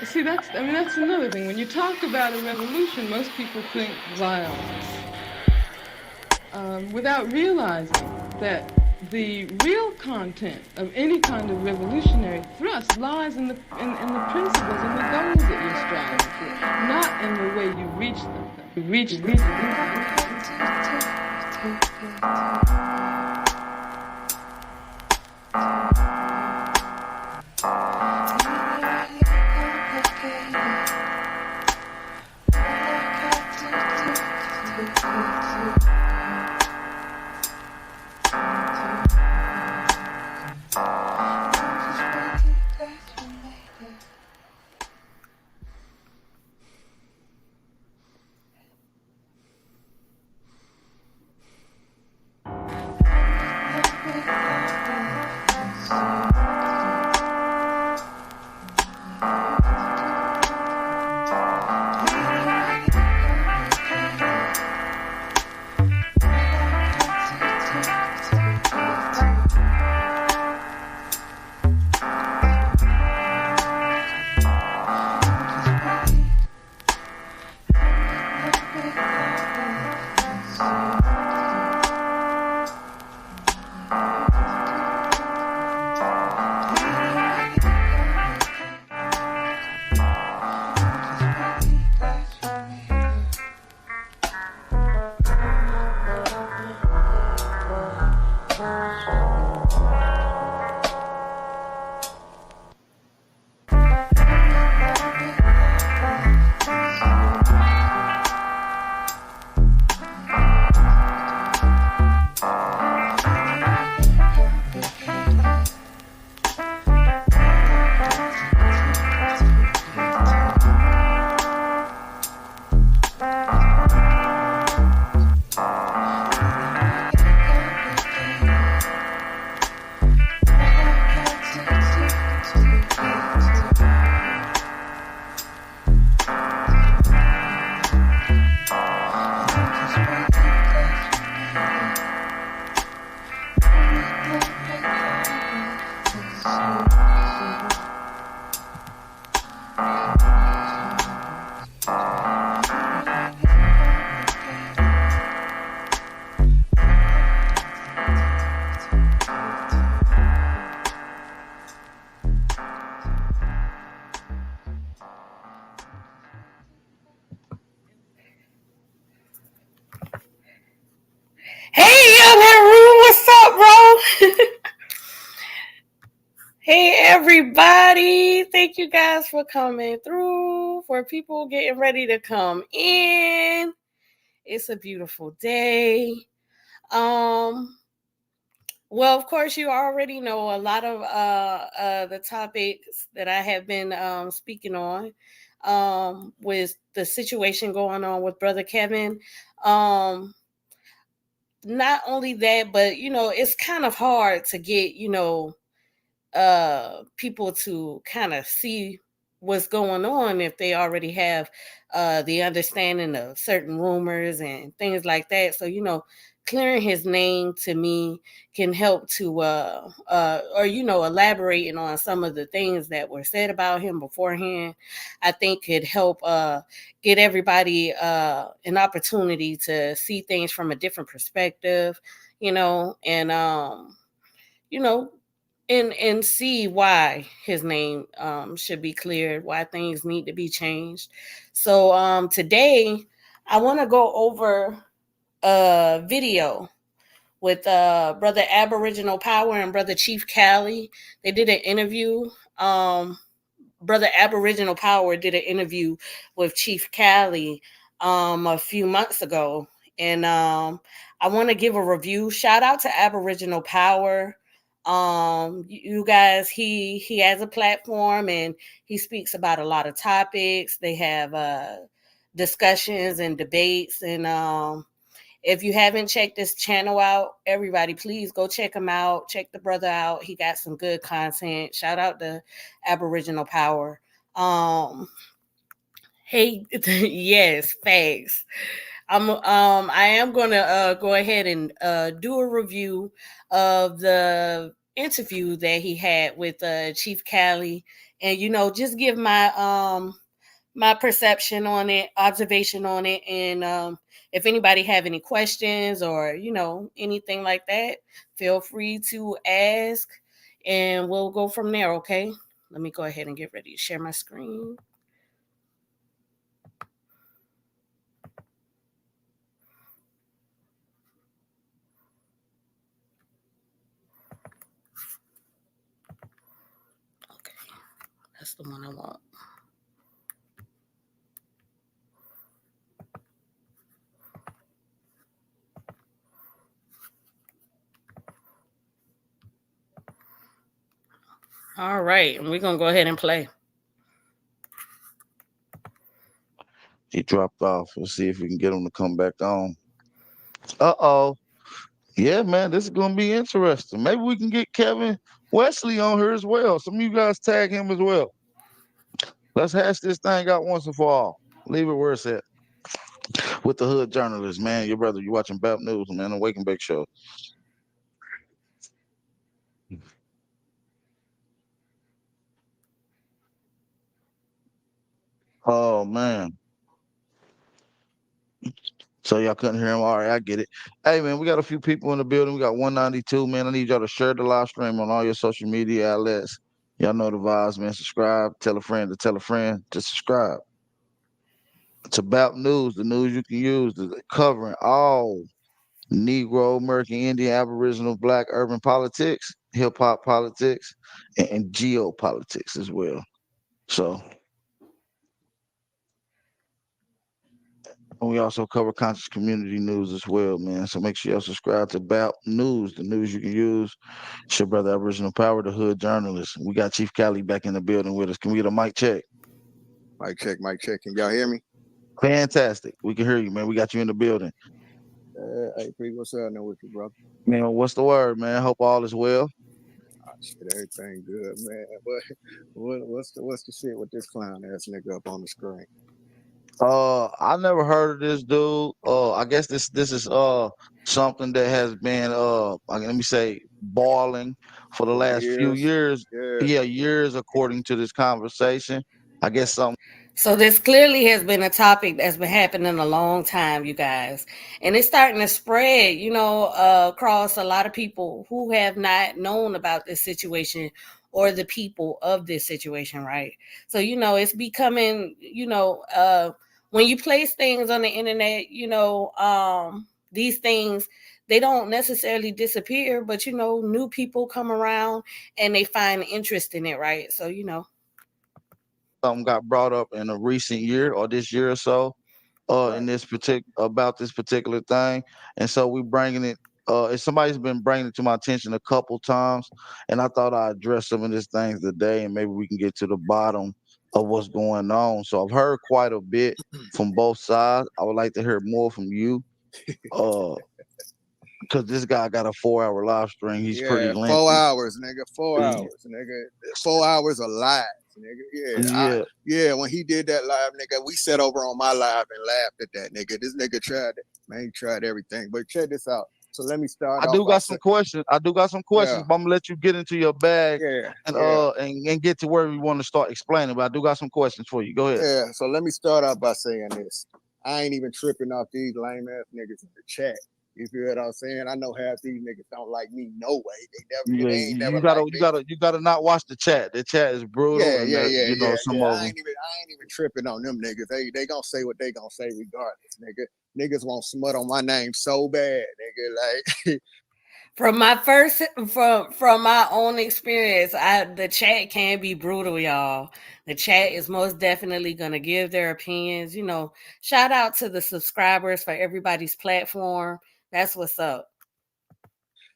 See, that's another thing. When you talk about a revolution, most people think violence, without realizing that the real content of any kind of revolutionary thrust lies in the principles and the goals that you're striving for, not in the way you reach them. You reach them. Hey, young Haroon, what's up, bro? Hey, everybody. Thank you guys for coming through, for people getting ready to come in. It's a beautiful day. Well, of course, you already know a lot of the topics that I have been speaking on with the situation going on with Brother Kevin. Not only that, but it's kind of hard to get people to kind of see what's going on if they already have the understanding of certain rumors and things like that. So clearing his name to me can help to or elaborating on some of the things that were said about him beforehand, I think could help get everybody an opportunity to see things from a different perspective, and you know and see why his name should be cleared, why things need to be changed. So today I want to go over a video with Brother Aboriginal Power and Brother Chief Cali. They did an interview. Brother Aboriginal Power did an interview with Chief Cali a few months ago. And I want to give a review. Shout out to Aboriginal Power. You guys, he has a platform and he speaks about a lot of topics. They have discussions and debates. And if you haven't checked this channel out, everybody, please go check him out. Check the brother out. He got some good content. Shout out to Aboriginal Power. Hey, yes, thanks. I am gonna go ahead and do a review of the interview that he had with Chief Cali, and just give my perception on it, observation on it, and if anybody have any questions or anything like that, feel free to ask, and we'll go from there. Okay, let me go ahead and get ready to share my screen. Okay, that's the one I want. All right, and we're gonna go ahead and play. He dropped off. Let's see if we can get him to come back on. Uh-oh. Yeah, man, this is gonna be interesting. Maybe we can get Kevin Wesley on here as well. Some of you guys tag him as well. Let's hash this thing out once and for all. Leave it where it's at. With the hood journalist, man. Your brother, you watching BAP News, man, the Wake and Bake Show. Oh man. So y'all couldn't hear him. All right, I get it. Hey man, we got a few people in the building. We got 192, man. I need y'all to share the live stream on all your social media outlets. Y'all know the vibes, man. Subscribe, tell a friend to tell a friend to subscribe. It's about news, the news you can use, covering all Negro, American Indian, Aboriginal, Black, urban politics, hip hop politics, and geopolitics as well. So and we also cover conscious community news as well, man. So make sure y'all subscribe to About News, the news you can use. It's your brother Aboriginal Power, the hood journalist. We got Chief Cali back in the building with us. Can we get a mic check? Mic check, mic check. Can y'all hear me? Fantastic. We can hear you, man. We got you in the building. Hey, P, what's up now with you, bro? Man, what's the word, man? Hope all is well. Shit, everything good, man. But what's the shit with this clown ass nigga up on the screen? I never heard of this dude. I guess this is something that has been let me say boiling for the For last few years. years. Yeah. Yeah, years according to this conversation. I guess something. So this clearly has been a topic that's been happening a long time, you guys, and it's starting to spread, across a lot of people who have not known about this situation or the people of this situation, right? So it's becoming, when you place things on the internet, these things, they don't necessarily disappear, but new people come around and they find interest in it, right? So Something got brought up in a recent year or this year or so, Right. in this about this particular thing, and so we bringing it. If somebody's been bringing it to my attention a couple times, and I thought I'd address some of these things today, and maybe we can get to the bottom of what's going on. So I've heard quite a bit from both sides. I would like to hear more from you, because this guy got a 4-hour live stream. He's pretty Yeah, 4 lengthy. hours, nigga. 4 hours, nigga. 4 hours of live, nigga. Yeah, Yeah, when he did that live, nigga, we sat over on my live and laughed at that nigga. This nigga tried it. Man, he tried everything. But check this out. So let me start I off do by got some saying, questions. I do got some questions, yeah, but I'm gonna let you get into your bag yeah, and yeah. and get to where we want to start explaining. But I do got some questions for you. Go ahead. Yeah, so let me start off by saying this. I ain't even tripping off these lame ass niggas in the chat. You feel what I'm saying? I know half these niggas don't like me no way. Yeah, They ain't never you gotta, liked you me. gotta, you gotta not watch the chat. The chat is brutal, Yeah, and yeah, yeah, yeah, some yeah. of them. I ain't even tripping on them niggas. They gonna say what they gonna say regardless, nigga. Niggas won't smut on my name so bad, nigga. Like from my own experience, the chat can be brutal, y'all. The chat is most definitely gonna give their opinions. Shout out to the subscribers for everybody's platform. That's what's up.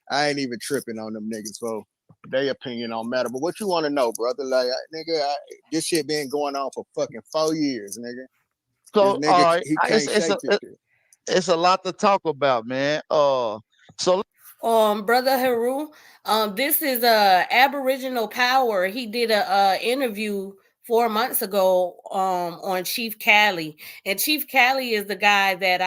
I ain't even tripping on them niggas, so their opinion don't matter. But what you want to know, brother? Like, this shit been going on for fucking 4 years, nigga. This So, all nigga, right, he can't shake this shit. it's a lot to talk about, man. So Brother Haru, this is Aboriginal Power. He did a interview 4 months ago on Chief Cali, and Chief Cali is the guy that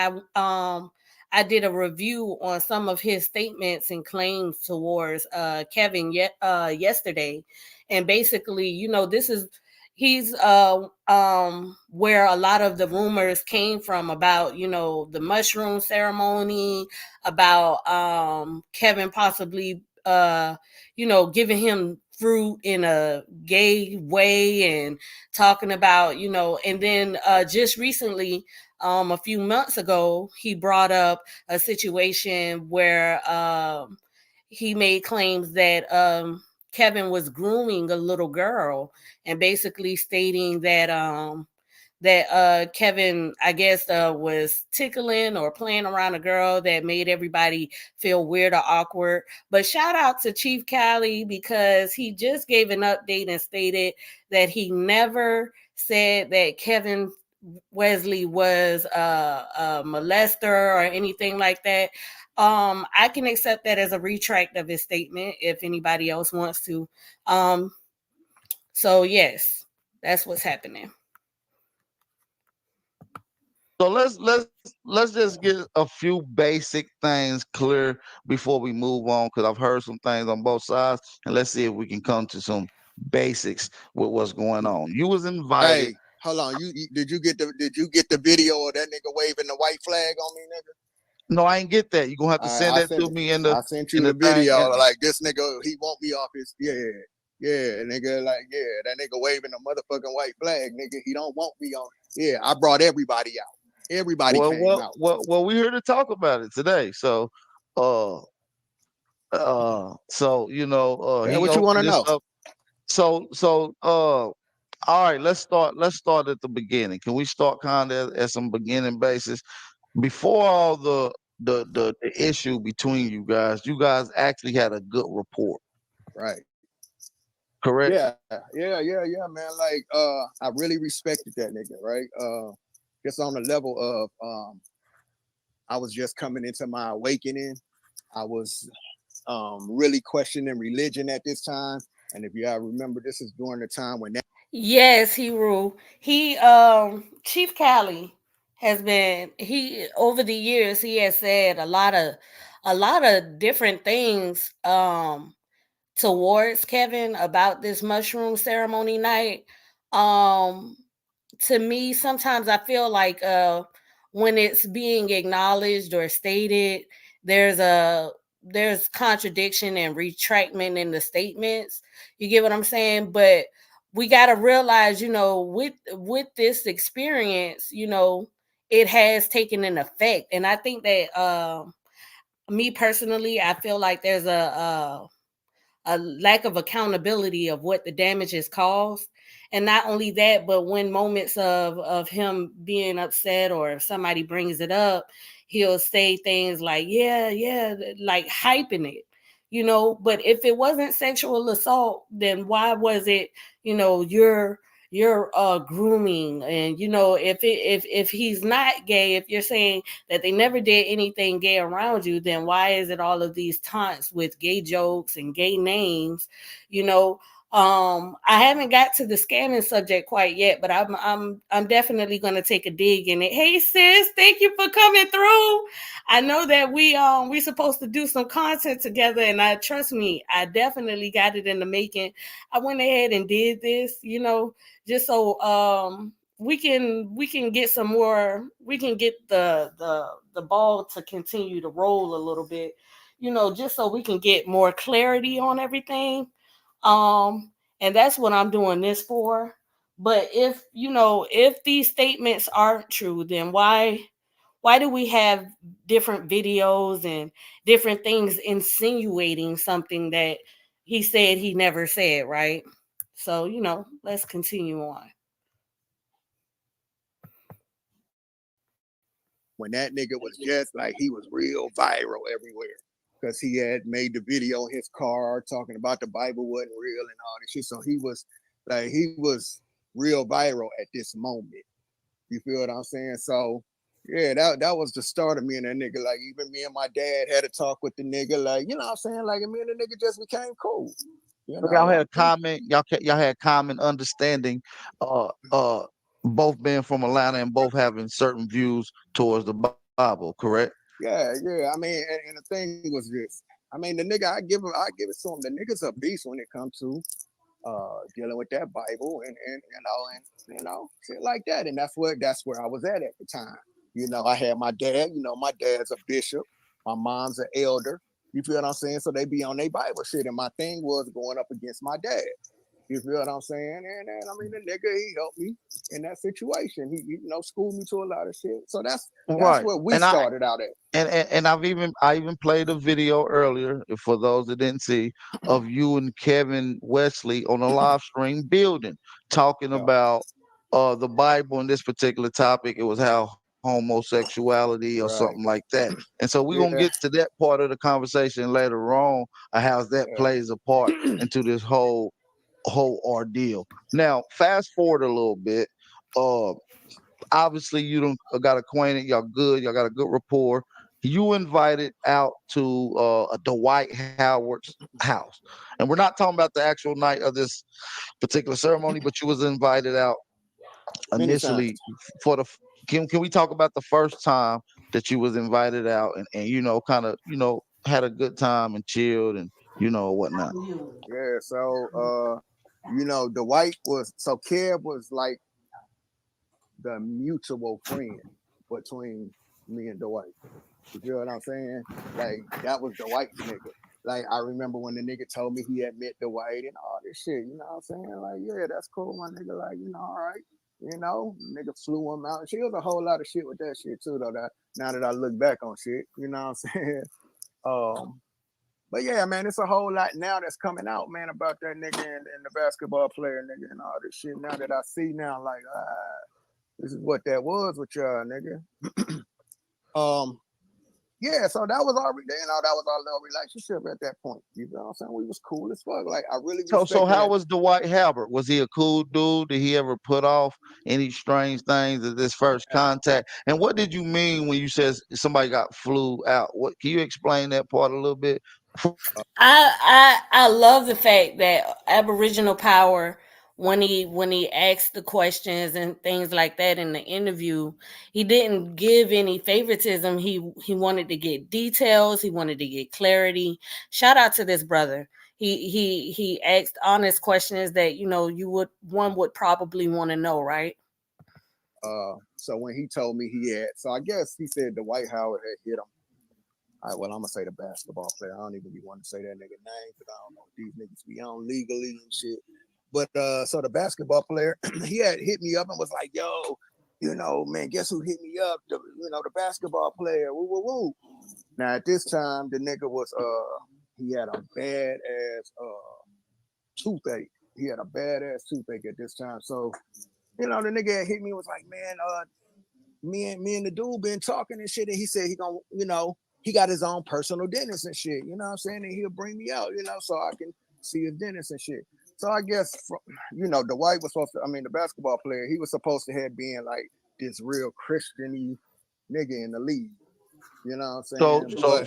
I did a review on some of his statements and claims towards Kevin yesterday, and basically, this is he's where a lot of the rumors came from about the mushroom ceremony, about Kevin possibly giving him fruit in a gay way, and talking about and then just recently, a few months ago, he brought up a situation where he made claims that Kevin was grooming a little girl, and basically stating that Kevin, I guess, was tickling or playing around a girl that made everybody feel weird or awkward. But shout out to Chief Cali, because he just gave an update and stated that he never said that Kevin Wesley was a molester or anything like that. I can accept that as a retract of his statement if anybody else wants to. So yes, that's what's happening. So let's just get a few basic things clear before we move on, because I've heard some things on both sides, and let's see if we can come to some basics with what's going on. You was invited. Hey, hold on. Did you get the video of that nigga waving the white flag on me, nigga? No, I ain't get that. You're gonna have to send I that sent to it. me I sent in you the the thing. video. And Like, this nigga, he won't be off his nigga. Like, that nigga waving the motherfucking white flag, nigga. He don't want me on. Yeah, I brought everybody out. Everybody came out. we're here to talk about it today. So, uh, Yeah, he what you want opened to this know? up. All right, let's start at the beginning. Can we start kind of at some beginning basis before all the issue between you guys? You guys actually had a good rapport, Right. correct? Yeah, man. Like, I really respected that nigga, right? Just on the level of, I was just coming into my awakening. I was really questioning religion at this time. And if y'all remember, this is during the time when that. Yes, he rule. He Chief Cali has been he over the years he has said a lot of different things towards Kevin about this mushroom ceremony night. Um to me, sometimes I feel like when it's being acknowledged or stated, there's a there's contradiction and retractment in the statements. You get what I'm saying? But we got to realize, with this experience, it has taken an effect, and I think that me personally, I feel like there's a lack of accountability of what the damage is caused. And not only that, but when moments of him being upset, or if somebody brings it up, he'll say things like, yeah, like hyping it, but if it wasn't sexual assault, then why was it, you're grooming? And if he's not gay, if you're saying that they never did anything gay around you, then why is it all of these taunts with gay jokes and gay names? You know, I haven't got to the scamming subject quite yet, but I'm definitely gonna take a dig in it. Hey sis, thank you for coming through. I know that we supposed to do some content together, and I trust me, I definitely got it in the making. I went ahead and did this, just so we can get some more, we can get the ball to continue to roll a little bit, just so we can get more clarity on everything. And that's what I'm doing this for. But if these statements aren't true, then why do we have different videos and different things insinuating something that he said he never said, right? So, let's continue on. When that nigga was just like, he was real viral everywhere because he had made the video in his car talking about the Bible wasn't real and all this shit. So he was real viral at this moment. You feel what I'm saying? So yeah, that was the start of me and that nigga. Like, even me and my dad had a talk with the nigga. Like, you know what I'm saying? Like, me and the nigga just became cool. So y'all had I'm a common y'all had common understanding, uh uh both being from Atlanta and both having certain views towards the Bible, correct? yeah. I mean, and the thing was this. I mean, the nigga, I give it to him. The nigga's a beast when it comes to dealing with that Bible and shit like that. And that's where I was at the time. I had my dad. My dad's a bishop. My mom's an elder. You feel what I'm saying? So they be on their Bible shit. And my thing was going up against my dad. You feel what I'm saying? And I mean, the nigga, he helped me in that situation. He schooled me to a lot of shit. So that's Right. where we And I started out at. and I even played a video earlier for those that didn't see of you and Kevin Wesley on a live stream building talking Yeah, about the Bible and this particular topic. It was how homosexuality or something right. like that. And so we're gonna Yeah, get to that part of the conversation later on, how that plays a part into this whole ordeal. Now, fast forward a little bit. Uh, Obviously you don't got acquainted, y'all good, y'all got a good rapport. You invited out to a Dwight Howard's house, and we're not talking about the actual night of this particular ceremony, but you was invited out many times. initially for the. Can we talk about the first time that you was invited out and kind of had a good time and chilled and whatnot? Yeah. So Dwight Kev was like the mutual friend between me and Dwight. You feel what I'm saying? Like that was Dwight's nigga. Like I remember when the nigga told me he had met Dwight and all this shit. You know what I'm saying? Like, yeah, that's cool, my nigga. Like, all right. Nigga flew him out. She was a whole lot of shit with that shit too, though. That now that I look back on shit, you know what I'm saying? Um, but yeah, man, it's a whole lot now that's coming out, man, about that nigga and the basketball player nigga and all this shit. Now that I see now, like, this is what that was with y'all, nigga. um, yeah, so that was our, that was our little relationship at that point. You know what I'm saying? We was cool as fuck. Like I really So respected how that. was Dwight Howard? Was he a cool dude? Did he ever put off any strange things at this first contact? And what did you mean when you said somebody got flew out? What can you explain that part a little bit? I love the fact that Aboriginal Power, when he asked the questions and things like that in the interview, he didn't give any favoritism. He wanted to get details. He wanted to get clarity. Shout out to this brother. He asked honest questions that one would probably want to know, right? So when he told me so I guess he said Dwight Howard had hit him. I'm gonna say the basketball player. I don't even be wanting to say that nigga name because I don't know what these niggas be on legally and shit. But so the basketball player, he had hit me up and was like, "Yo, man, guess who hit me up? The basketball player." Woo woo woo. Now at this time, the nigga was he had a bad ass toothache. He had a bad ass toothache at this time. So the nigga had hit me and was like, "Man, me and the dude been talking and shit, and he said he gonna, he got his own personal dentist and shit, you know what I'm saying? And he'll bring me out, so I can see his dentist and shit." So I guess, Dwight was supposed to, the basketball player, he was supposed to have been like this real Christian-y nigga in the league, you know what I'm saying?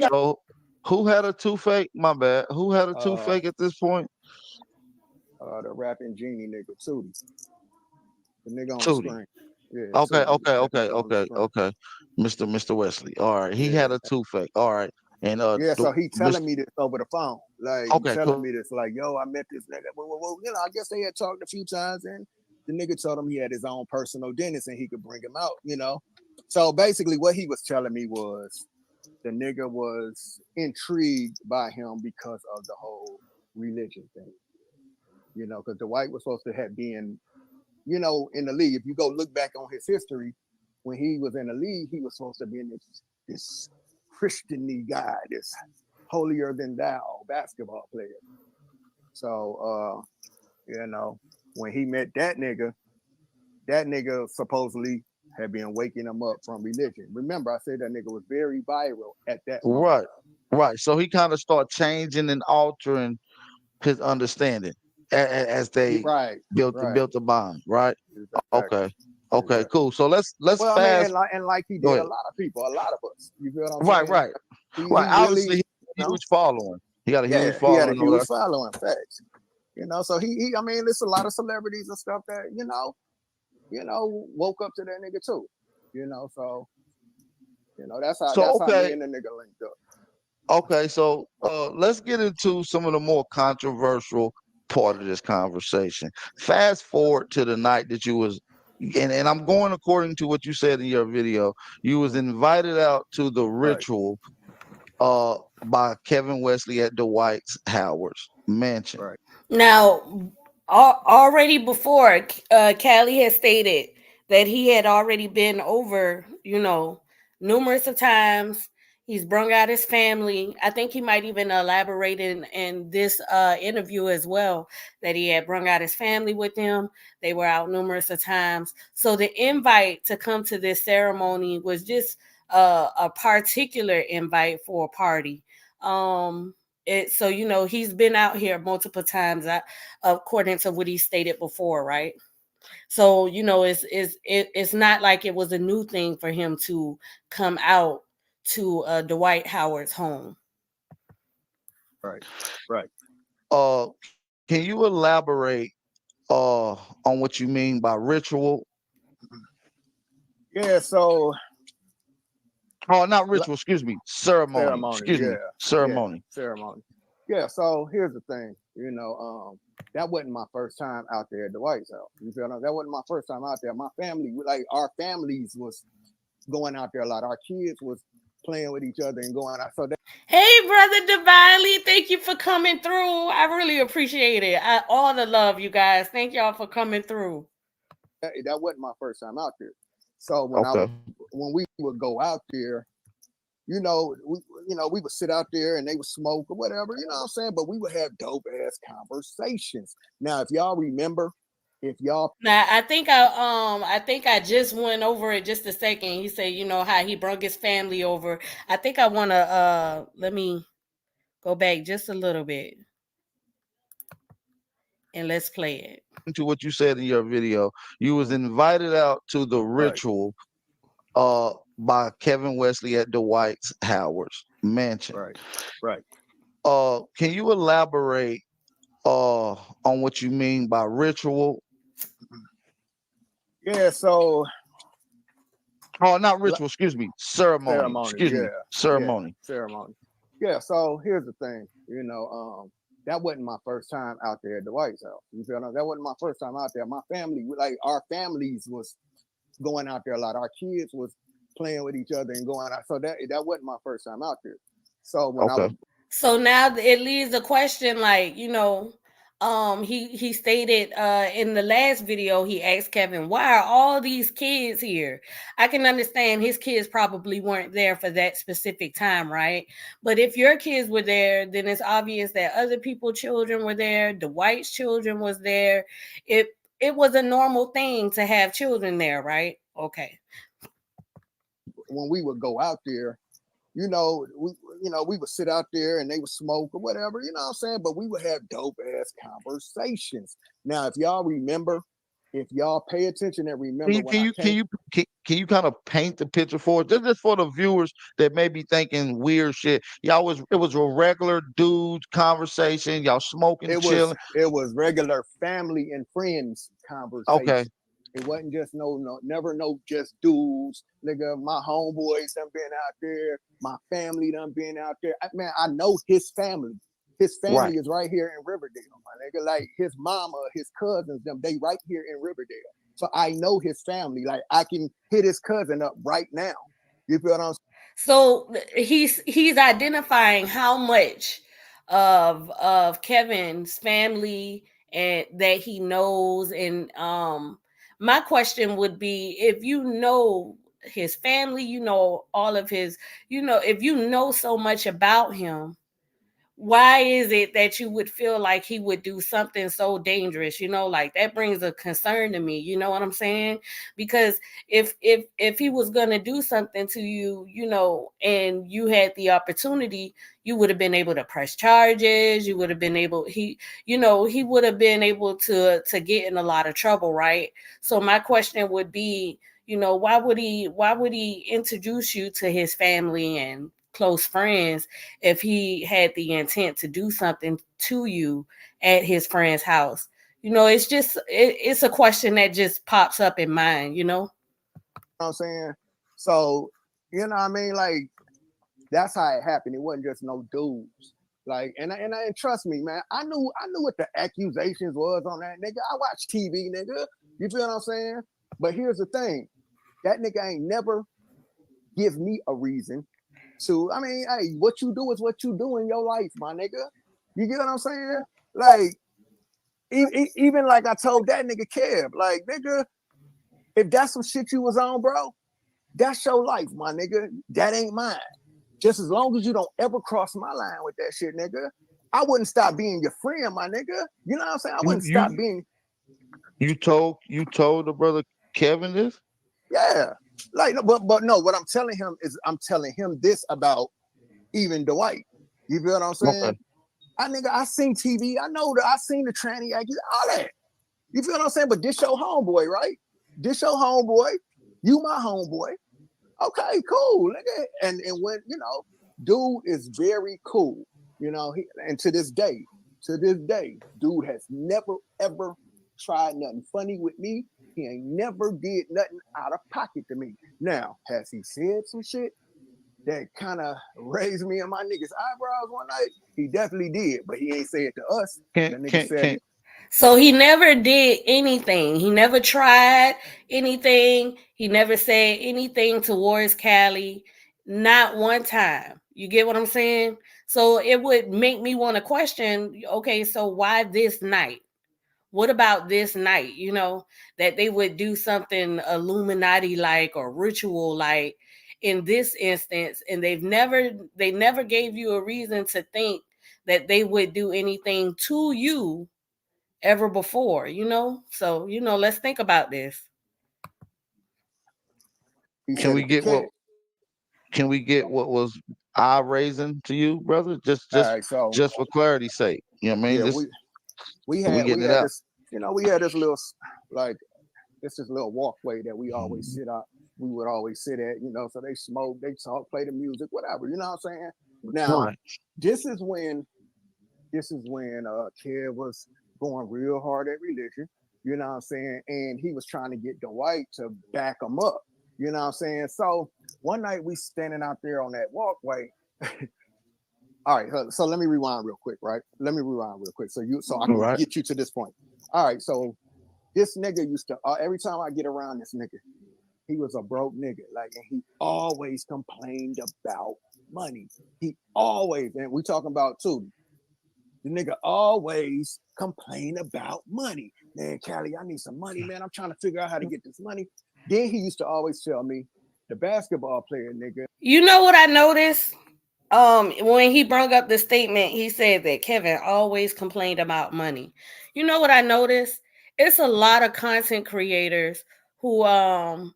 So who had a toothache? My bad. Who had a toothache at this point? The rapping genie nigga, Tootie. The nigga on the Tootie. screen. Yeah, Okay. Mr. Wesley. All right. He had a toothache. All right. And yeah, so he telling me this over the phone. Like he okay, telling cool. me this, like, yo, I met this nigga. Well, I guess they had talked a few times and the nigga told him he had his own personal dentist and he could bring him out, So basically what he was telling me was the nigga was intrigued by him because of the whole religion thing. Because Dwight was supposed to have been, in the league. If you go look back on his history, when he was in the league, he was supposed to be this Christian-y guy, this holier than thou basketball player. So when he met that nigga supposedly had been waking him up from religion. Remember, I said that nigga was very viral at that moment. Right. So he kind of started changing and altering his understanding as they built the bond, right? Exactly. Okay, cool. So let's well, fast. and like he did a lot of people, a lot of us. You feel what I'm saying? Right. He Obviously, really, he had a huge following. He got a huge he had a following. huge following. Facts. So he there's a lot of celebrities and stuff that woke up to that nigga too. So So that's how me okay, and the nigga linked up. okay. So let's get into some of the more controversial part of this conversation. Fast forward to the night that you was, and I'm going according to what you said in your video. You was invited out to the Right, ritual by Kevin Wesley at Dwight Howard's mansion. right, Now, already before, Cali had stated that he had already been over, numerous of times. He's brung out his family. I think he might even elaborate in this interview as well that he had brung out his family with him. They were out numerous of times. So the invite to come to this ceremony was just a particular invite for a party. So he's been out here multiple times, according to what he stated before, right? So it's not like it was a new thing for him to come out to Dwight Howard's home. right, right. Can you elaborate on what you mean by ritual? Yeah, so Oh, not ritual, excuse me. Ceremony. ceremony, Excuse me. yeah, yeah, Ceremony. ceremony. Yeah, so here's the thing, that wasn't my first time out there at the White House. You feel me? That wasn't my first time out there. My family, like our families was going out there a lot. Our kids was playing with each other and going out. So Hey, brother Divinely, thank you for coming through. I really appreciate it. All the love, you guys. Thank y'all for coming through. that wasn't my first time out there. So Okay. when we would go out there, we would sit out there and they would smoke or whatever, you know what I'm saying? But we would have dope ass conversations. Now, if y'all remember, if y'all Now, I think I just went over it just a second. He said, how he brought his family over. I think I want to let me go back just a little bit and let's play it. To what you said in your video, you was invited out to the right, ritual by Kevin Wesley at Dwight Howard's mansion. right, right. Can you elaborate on what you mean by ritual? Yeah, so Oh, not ritual, excuse me. Ceremony. ceremony, Excuse me. yeah, yeah, Ceremony. ceremony. Yeah, so here's the thing, that wasn't my first time out there at the White House. You feel me? That wasn't my first time out there. My family, like our families was going out there a lot. Our kids was playing with each other and going out. So that wasn't my first time out there. So when I Okay. was So now it leaves a question like, he stated in the last video, he asked Kevin, why are all these kids here? I can understand his kids probably weren't there for that specific time, right? But if your kids were there, then it's obvious that other people's children were there, the White's children was there. It was a normal thing to have children there, right? Okay. when we would go out there, we would sit out there and they would smoke or whatever, you know what I'm saying? But we would have dope ass conversations. Now, if y'all remember, if y'all pay attention and Can remember you when can I you can came, you can you kind of paint the picture for us, just for the viewers that may be thinking weird shit? Y'all was it was a regular dude conversation. Y'all smoking, chilling. it was regular family and friends Okay. conversation. It wasn't just never just dudes. Nigga, my homeboys done been out there. My family done been out there. Man, I know his family. His family Right. is right here in Riverdale, my nigga. Like his mama, his cousins, them, they right here in Riverdale. So I know his family. Like I can hit his cousin up right now. You feel what I'm saying? So he's identifying how much of Kevin's family and that he knows. And my question would be, if you know his family, all of his, if you know so much about him, why is it that you would feel like he would do something so dangerous? Like that brings a concern to me. You know what I'm saying? Because if he was gonna do something to you, and you had the opportunity, you would have been able to press charges. You would have been able he would have been able to get in a lot of trouble, right? So my question would be, why would he introduce you to his family and close friends if he had the intent to do something to you at his friend's house? It's just it's a question that just pops up in mind. What I'm saying? So You know what I mean? Like that's how it happened. It wasn't just no dudes. Like, and trust me, man, I knew what the accusations was on that nigga. I watch TV, nigga. You feel what I'm saying? But here's the thing: that nigga ain't never give me a reason to. I mean, hey, what you do is what you do in your life, my nigga. You get what I'm saying? Like, even like I told that nigga Kev, like, nigga, if that's some shit you was on, bro, that's your life, my nigga. That ain't mine. Just as long as you don't ever cross my line with that shit, nigga, I wouldn't stop being your friend, my nigga. You know what I'm saying? I You wouldn't stop you being, you told the brother Kevin this? yeah. Like, but no, what I'm telling him is I'm telling him this about even Dwight. You feel what I'm saying? Okay. I seen TV. I seen the tranny act, all that. You feel what I'm saying? But this your homeboy, right? This your homeboy. You my homeboy. Okay, cool. Nigga. And when dude is very cool. And to this day, dude has never ever tried nothing funny with me. He ain't never did nothing out of pocket to me. Now, has he said some shit that kind of raised me and my niggas' eyebrows one night? He definitely did, but he ain't say it to us. Can The nigga can said can it. So he never did anything. He never tried anything. He never said anything towards Cali. Not one time. You get what I'm saying? So it would make me want to question, okay, so why this night? What about this night? That they would do something Illuminati like or ritual like in this instance, and they never gave you a reason to think that they would do anything to you ever before. So, let's think about this. He can said we it to get Cat. what was eye raising to you, brother? Just All just right, so just for clarity's sake. You know what I mean? yeah, Just we so we had we getting it had out. this, we had this little like this little walkway that we always sit up. We would always sit at, so they smoke, they talk, play the music, whatever. You know what I'm saying? Now, Right. this is when Kev was going real hard at religion. You know what I'm saying? And he was trying to get Dwight to back him up. You know what I'm saying? So one night we standing out there on that walkway. All right, so let me rewind real quick, right? Let me rewind real quick so I All can right. get you to this point. All right, so this nigga used to every time I get around this nigga, he was a broke nigga, like, and he always complained about money. He always, and we talking about too. The nigga always complain about money. Man, Cali, I need some money, man. I'm trying to figure out how to get this money. Then he used to always tell me, the basketball player, nigga. You know what I noticed? When he brought up the statement, he said that Kevin always complained about money. You know what I noticed? It's a lot of content creators who um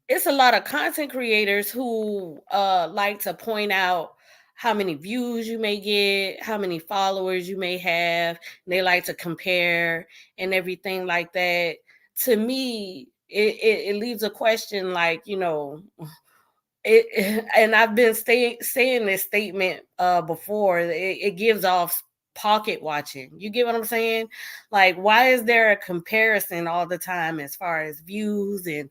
it's a lot of content creators who like to point out how many views you may get, how many followers you may have. And they like to compare and everything like that. To me, it leaves a question like, and I've been saying this statement before. It gives off pocket watching. You get what I'm saying? Like, why is there a comparison all the time as far as views and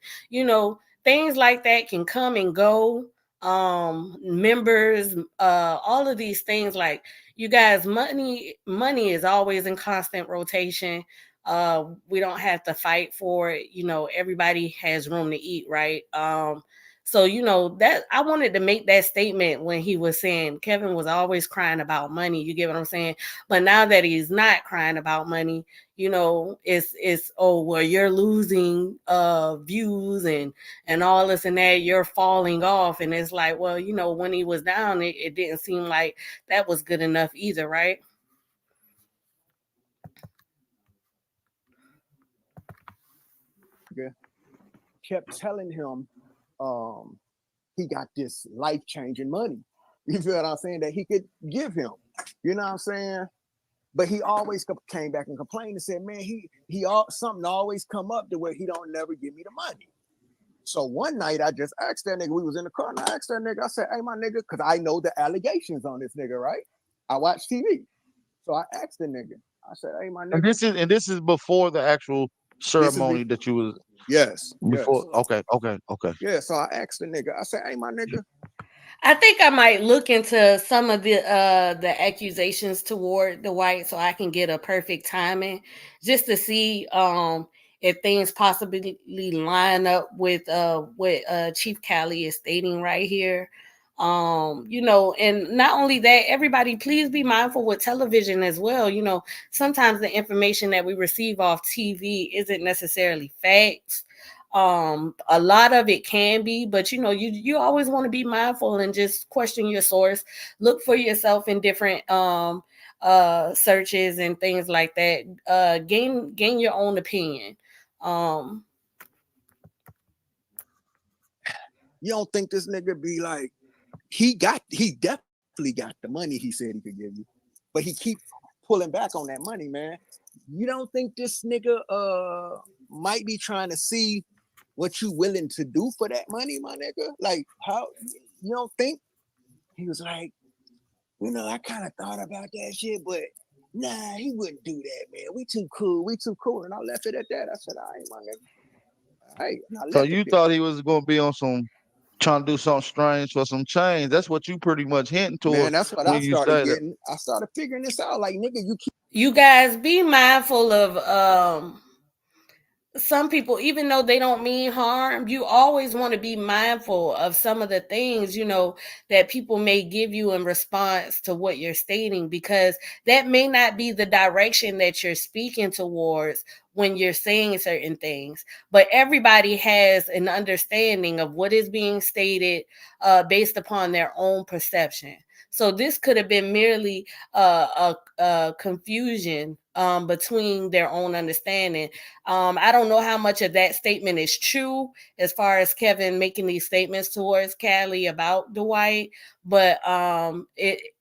things like that can come and go? Members, all of these things. Like, you guys, money is always in constant rotation. We don't have to fight for it. Everybody has room to eat, right? So, that I wanted to make that statement when he was saying Kevin was always crying about money. You get what I'm saying? But now that he's not crying about money, it's oh, well, you're losing views and all this and that, you're falling off. And it's like, well, when he was down, it didn't seem like that was good enough either, right? Kept telling him he got this life-changing money. You feel what I'm saying? That he could give him. You know what I'm saying? But he always came back and complained and said, man, something always come up to where he don't never give me the money. So one night I just asked that nigga, we was in the car, and I asked that nigga, I said, hey, my nigga, because I know the allegations on this nigga, right? I watch TV. So I asked the nigga, I said, hey, my And nigga, this is before the actual this is ceremony that you was. Yes, Before, yes. okay. Yeah. So I asked the nigga, I said, hey, my nigga, I think I might look into some of the accusations toward the white so I can get a perfect timing just to see if things possibly line up with what Chief Cali is stating right here. And not only that, everybody please be mindful with television as well. Sometimes the information that we receive off TV isn't necessarily facts. A lot of it can be, but you always want to be mindful and just question your source. Look for yourself in different searches and things like that. Gain your own opinion. um you don't think this nigga be like, he definitely got the money he said he could give you, but he keep pulling back on that money, man. You don't think this nigga might be trying to see what you willing to do for that money, my nigga? Like, how, you don't think? He was like, I kind of thought about that shit, but nah, he wouldn't do that, man. We too cool. We too cool. And I left it at that. I said, all right, my nigga. All right. And I So left it you there. thought he was gonna be on some trying to do something strange for some change. That's what you pretty much hinting Man, towards that's what I when you started say that. getting. I started figuring this out. Like, nigga, you keep you guys be mindful of some people, even though they don't mean harm, you always want to be mindful of some of the things, that people may give you in response to what you're stating, because that may not be the direction that you're speaking towards when you're saying certain things. But everybody has an understanding of what is being stated based upon their own perception. So this could have been merely a confusion between their own understanding. I don't know how much of that statement is true as far as Kevin making these statements towards Cali about Dwight, but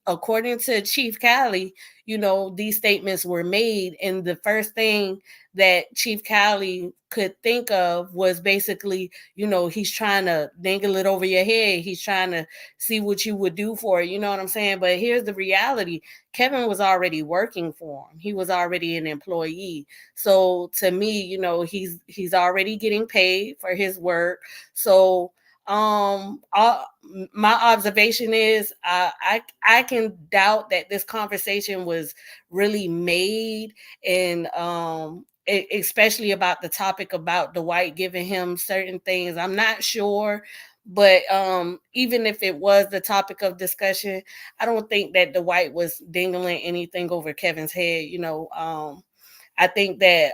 according to Chief Cali, these statements were made, and the first thing that Chief Cali could think of was basically, he's trying to dangle it over your head. He's trying to see what you would do for it. You know what I'm saying? But here's the reality. Kevin was already working for him. He was already an employee. So to me, he's already getting paid for his work. So my observation is I can doubt that this conversation was really made, and especially about the topic about Dwight giving him certain things. I'm not sure, but even if it was the topic of discussion, I don't think that Dwight was dingling anything over Kevin's head. I think that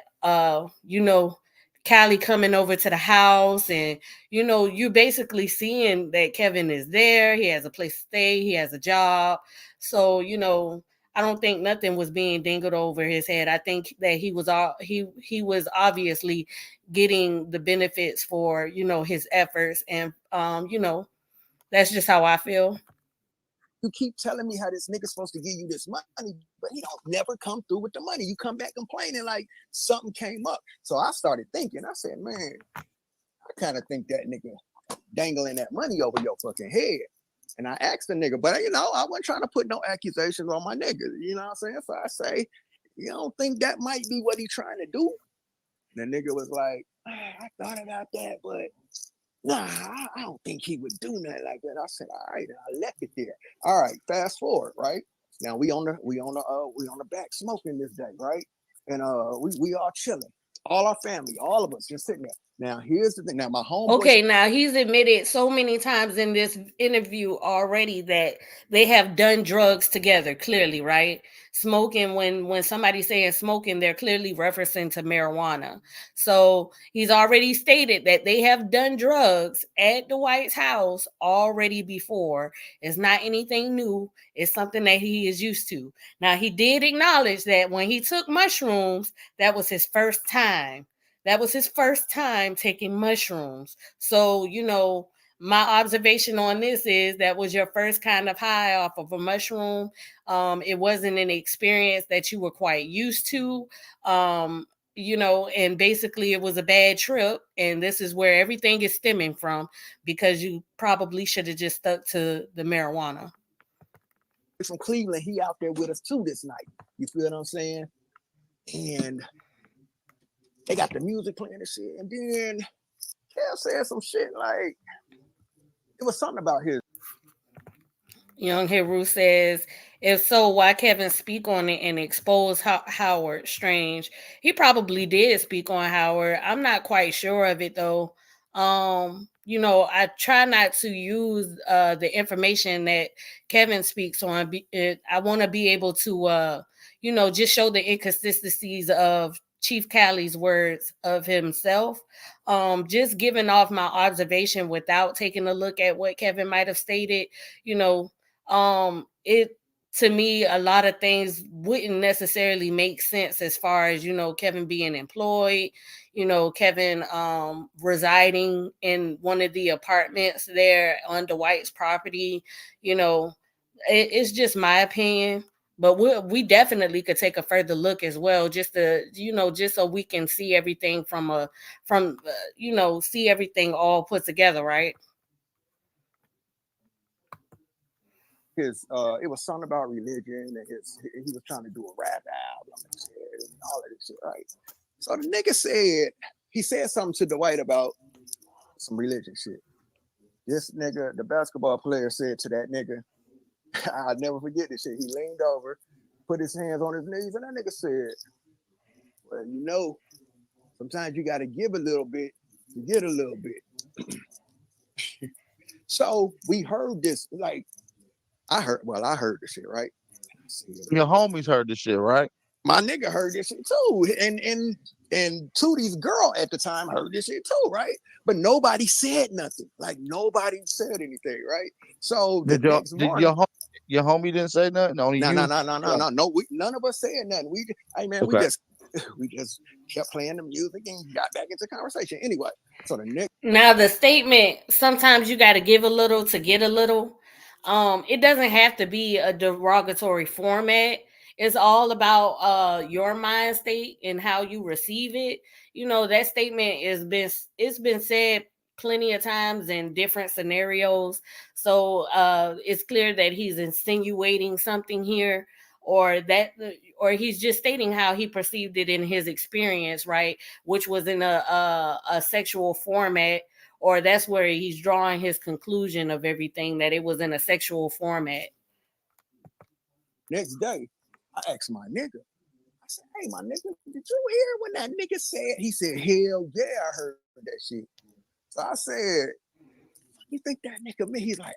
Callie coming over to the house, and you're basically seeing that Kevin is there. He has a place to stay, he has a job. So, I don't think nothing was being dingled over his head. I think that he was obviously getting the benefits for, his efforts, and that's just how I feel. you keep telling me how this nigga's supposed to give you this money, but he don't never come through with the money. You come back complaining like something came up. So I started thinking. I said, man, I kind of think that nigga dangling that money over your fucking head. And I asked the nigga, but I wasn't trying to put no accusations on my nigga. You know what I'm saying? So I say, you don't think that might be what he trying to do? And the nigga was like, I thought about that, but nah, I don't think he would do nothing like that. I said, all right, and I left it there. All right, fast forward, right? Now we on the back smoking this day, right? And we all chilling. All our family, all of us just sitting there. Now here's the thing. Now my homeboy. Okay, now he's admitted so many times in this interview already that they have done drugs together, clearly, right? Smoking, when somebody's saying smoking, they're clearly referencing to marijuana. So he's already stated that they have done drugs at the White's house already before. It's not anything new. It's something that he is used to. Now, he did acknowledge that when he took mushrooms, that was his first time. That was his first time taking mushrooms. So, my observation on this is that was your first kind of high off of a mushroom. It wasn't an experience that you were quite used to. And basically it was a bad trip. And this is where everything is stemming from, because you probably should have just stuck to the marijuana. From Cleveland, he out there with us too this night. You feel what I'm saying? And they got the music playing and shit. And then Kev said some shit like it was something about his. Young Heru says, if so, why Kevin speak on it and expose Howard Strange? He probably did speak on Howard. I'm not quite sure of it though. I try not to use the information that Kevin speaks on. I want to be able to, just show the inconsistencies of Chief Cali's words of himself. Just giving off my observation without taking a look at what Kevin might have stated, you know, it to me a lot of things wouldn't necessarily make sense as far as Kevin being employed, Kevin residing in one of the apartments there on Dwight's property. It's just my opinion, but we definitely could take a further look as well, just to just so we can see everything see everything all put together, right? It was something about religion, and he was trying to do a rap album and all of this shit, right? So the nigga he said something to Dwight about some religion shit. This nigga, the basketball player, said to that nigga, I'll never forget this shit. He leaned over, put his hands on his knees, and that nigga said, well, sometimes you got to give a little bit to get a little bit. So we heard this, like, I heard the shit, right? Your homies heard this shit, right? My nigga heard this shit too. And Tootie's girl at the time heard this shit too, right? But nobody said nothing. Like nobody said anything, right? So the next morning, your homie didn't say nothing? No. None of us said nothing. We just kept playing the music and got back into conversation. Anyway, so now the statement, sometimes you got to give a little to get a little. It doesn't have to be a derogatory format. It's all about your mind state and how you receive it. That statement it's been said plenty of times in different scenarios. So it's clear that he's insinuating something here, or he's just stating how he perceived it in his experience, right? Which was in a sexual format, or that's where he's drawing his conclusion of everything, that it was in a sexual format. Next day, I asked my nigga, I said, hey, my nigga, did you hear when that nigga said? He said, hell yeah, I heard that shit. So I said, you think that nigga mean? He's like,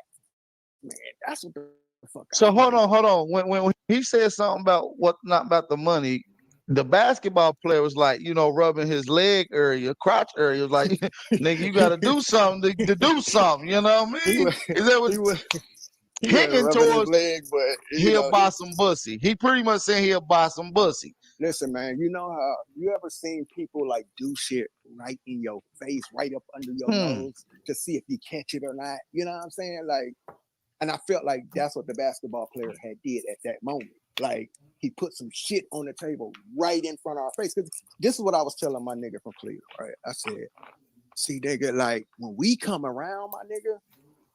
man, that's what the fuck. So hold on. When he said something about not about the money, the basketball player was like, rubbing his leg area, crotch area, was like, nigga, you got to do something to do something. You know what I mean? Is that what he hinting towards? His leg, but he'll buy some bussy. He pretty much said he'll buy some bussy. Listen, man, you know how you ever seen people like do shit right in your face, right up under your nose, to see if you catch it or not? You know what I'm saying? Like, and I felt like that's what the basketball player had did at that moment. Like, he put some shit on the table right in front of our face. Because this is what I was telling my nigga from Cleveland, right? I said, see, nigga, like, when we come around, my nigga,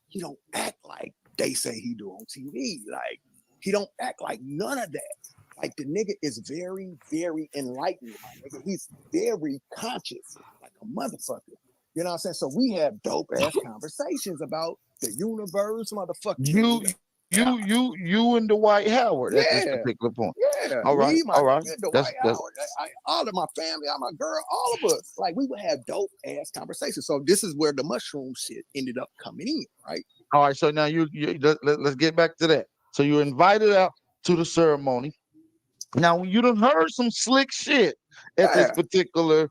he don't act like they say he do on TV. Like, he don't act like none of that. Like, the nigga is very, very enlightened, my nigga. He's very conscious, like a motherfucker. You know what I'm saying? So we have dope ass conversations about the universe, motherfucker. You and Dwight Howard at this particular point. Yeah. All right. Dwight Howard, all of my family, all my girl, all of us. Like, we would have dope ass conversations. So this is where the mushroom shit ended up coming in, right? All right. So now let's get back to that. So you're invited out to the ceremony. Now you done heard some slick shit at this particular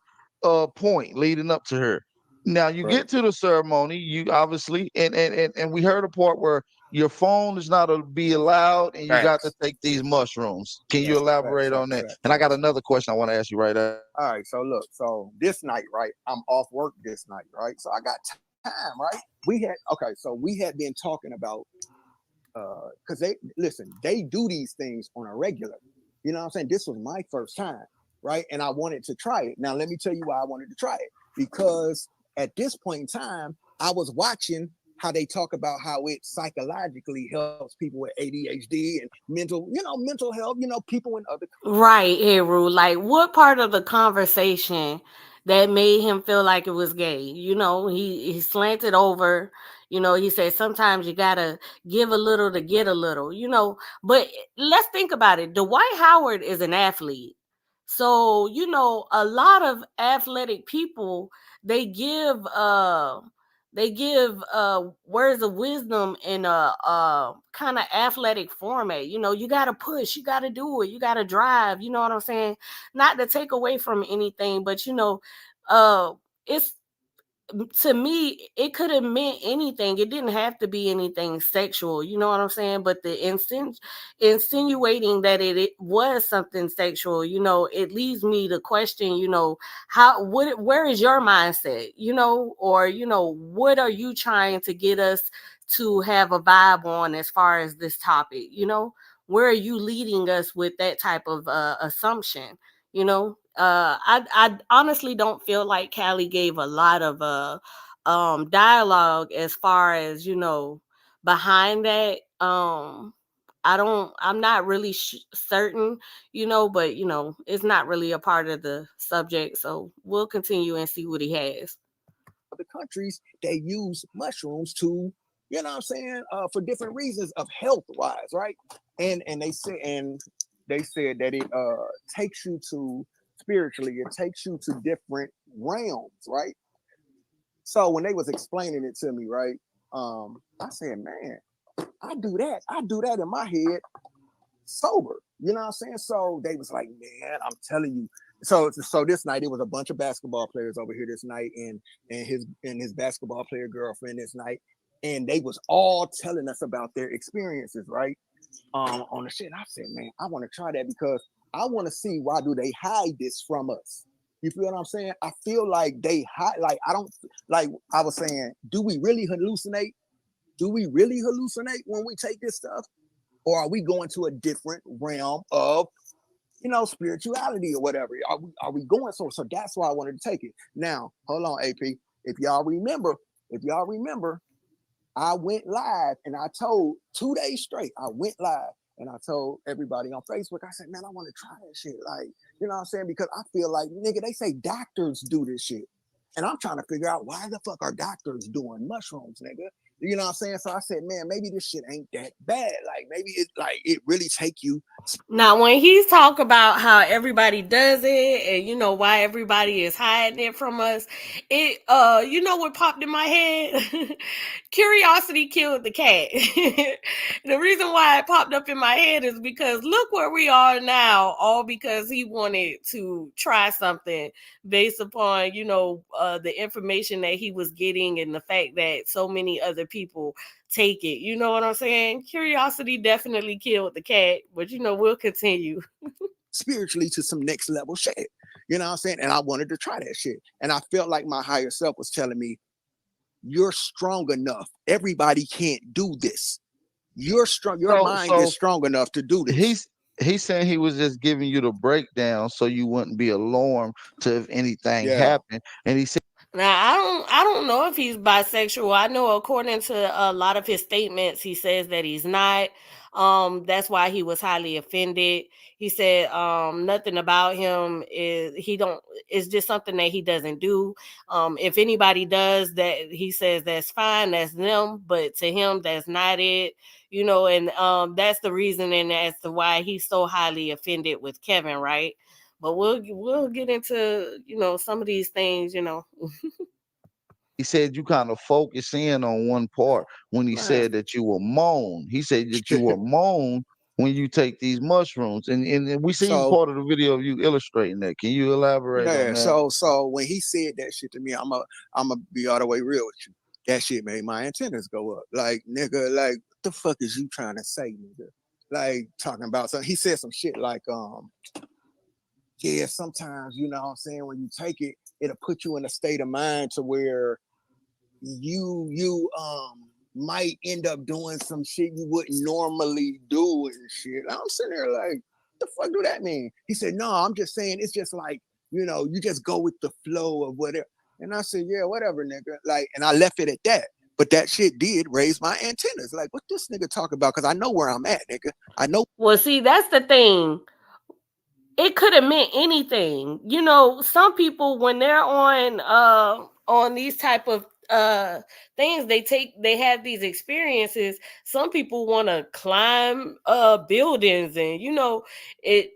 point leading up to her. Now you get to the ceremony, you obviously, and we heard a part where your phone is not to be allowed, and you got to take these mushrooms. Can you elaborate on that? And I got another question I want to ask you right now. All right, so look, this night, right? I'm off work this night, right? So I got time, right? We had been talking about because they do these things on a regular. You know what I'm saying? This was my first time, right? And I wanted to try it. Now, let me tell you why I wanted to try it. Because at this point in time, I was watching how they talk about how it psychologically helps people with ADHD and mental health, people in other. Right, Heru. Like, what part of the conversation that made him feel like it was gay? He slanted over. He said sometimes you gotta give a little to get a little. But let's think about it. Dwight Howard is an athlete, so a lot of athletic people they give words of wisdom in a kind of athletic format. You got to push, you got to do it, you got to drive. You know what I'm saying? Not to take away from anything, but it's to me, it could have meant anything. It didn't have to be anything sexual. You know what I'm saying? But the insinuating that it was something sexual, it leads me to question, where is your mindset, or, what are you trying to get us to have a vibe on as far as this topic? Where are you leading us with that type of assumption? I honestly don't feel like Cali gave a lot of dialogue as far as behind that. I'm not really certain, but it's not really a part of the subject, so we'll continue and see what he has. Other countries, they use mushrooms to, for different reasons of health wise, right? And they said that it takes you to spiritually, it takes you to different realms, right? So when they was explaining it to me, right, I said, man, I do that in my head sober. You know what I'm saying? So they was like, man, I'm telling you. So this night it was a bunch of basketball players over here this night, and his basketball player girlfriend this night, and they was all telling us about their experiences, right? On the shit. And I said, man, I want to try that because I want to see why do they hide this from us. You feel what I'm saying? I feel like they hide. Like I don't like. I was saying, do we really hallucinate? Do we really hallucinate when we take this stuff? Or are we going to a different realm of, spirituality or whatever? Are we going so that's why I wanted to take it. Now, hold on, AP. If y'all remember, I went live and I told 2 days straight, I went live and I told everybody on Facebook, I said, man, I want to try that shit. Like, you know what I'm saying? Because I feel like, nigga, they say doctors do this shit. And I'm trying to figure out why the fuck are doctors doing mushrooms, nigga? You know what I'm saying? So I said, man, maybe this shit ain't that bad. Like maybe it really take you. Now, when he's talk about how everybody does it and why everybody is hiding it from us, it what popped in my head? Curiosity killed the cat. The reason why it popped up in my head is because look where we are now, all because he wanted to try something based upon the information that he was getting and the fact that so many other people take it. You know what I'm saying? Curiosity definitely killed the cat, but we'll continue. Spiritually to some next level shit. You know what I'm saying? And I wanted to try that shit. And I felt like my higher self was telling me, you're strong enough. Everybody can't do this. You're strong. Your mind is strong enough to do this. He's saying he was just giving you the breakdown so you wouldn't be alarmed to if anything happened. And he said, now, I don't know if he's bisexual. I know according to a lot of his statements, he says that he's not. That's why he was highly offended. He said nothing about him it's just something that he doesn't do. If anybody does that, he says that's fine, that's them, but to him, that's not it. And that's the reasoning as to why he's so highly offended with Kevin, right? But we'll get into some of these things. He said you kind of focus in on one part when he said that you will moan. He said that you will moan when you take these mushrooms, and we seen part of the video of you illustrating that. Can you elaborate on that? So when he said that shit to me, I'm a be all the way real with you. That shit made my antennas go up. Like, nigga, like, what the fuck is you trying to say, nigga? Like, talking about something. He said some shit like, yeah, sometimes, you know what I'm saying, when you take it, it'll put you in a state of mind to where you might end up doing some shit you wouldn't normally do and shit. I'm sitting there like, the fuck do that mean? He said, no, I'm just saying it's just like, you just go with the flow of whatever. And I said, yeah, whatever, nigga. Like, and I left it at that. But that shit did raise my antennas. Like, what this nigga talk about? Because I know where I'm at, nigga. I know. Well, see, that's the thing. It could have meant anything. Some people when they're on these type of things, they have these experiences. Some people want to climb buildings, and it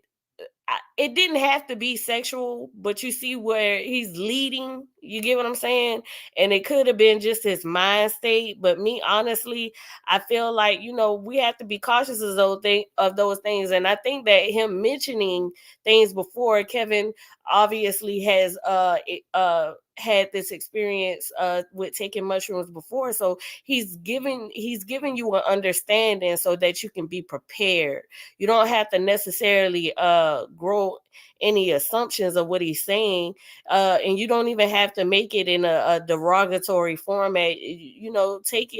it didn't have to be sexual, but you see where he's leading. You get what I'm saying? And it could have been just his mind state. But me, honestly, I feel like we have to be cautious of those things. And I think that him mentioning things before, Kevin obviously has had this experience with taking mushrooms before, so he's giving you an understanding so that you can be prepared. You don't have to necessarily grow any assumptions of what he's saying, and you don't even have to make it in a derogatory format. Take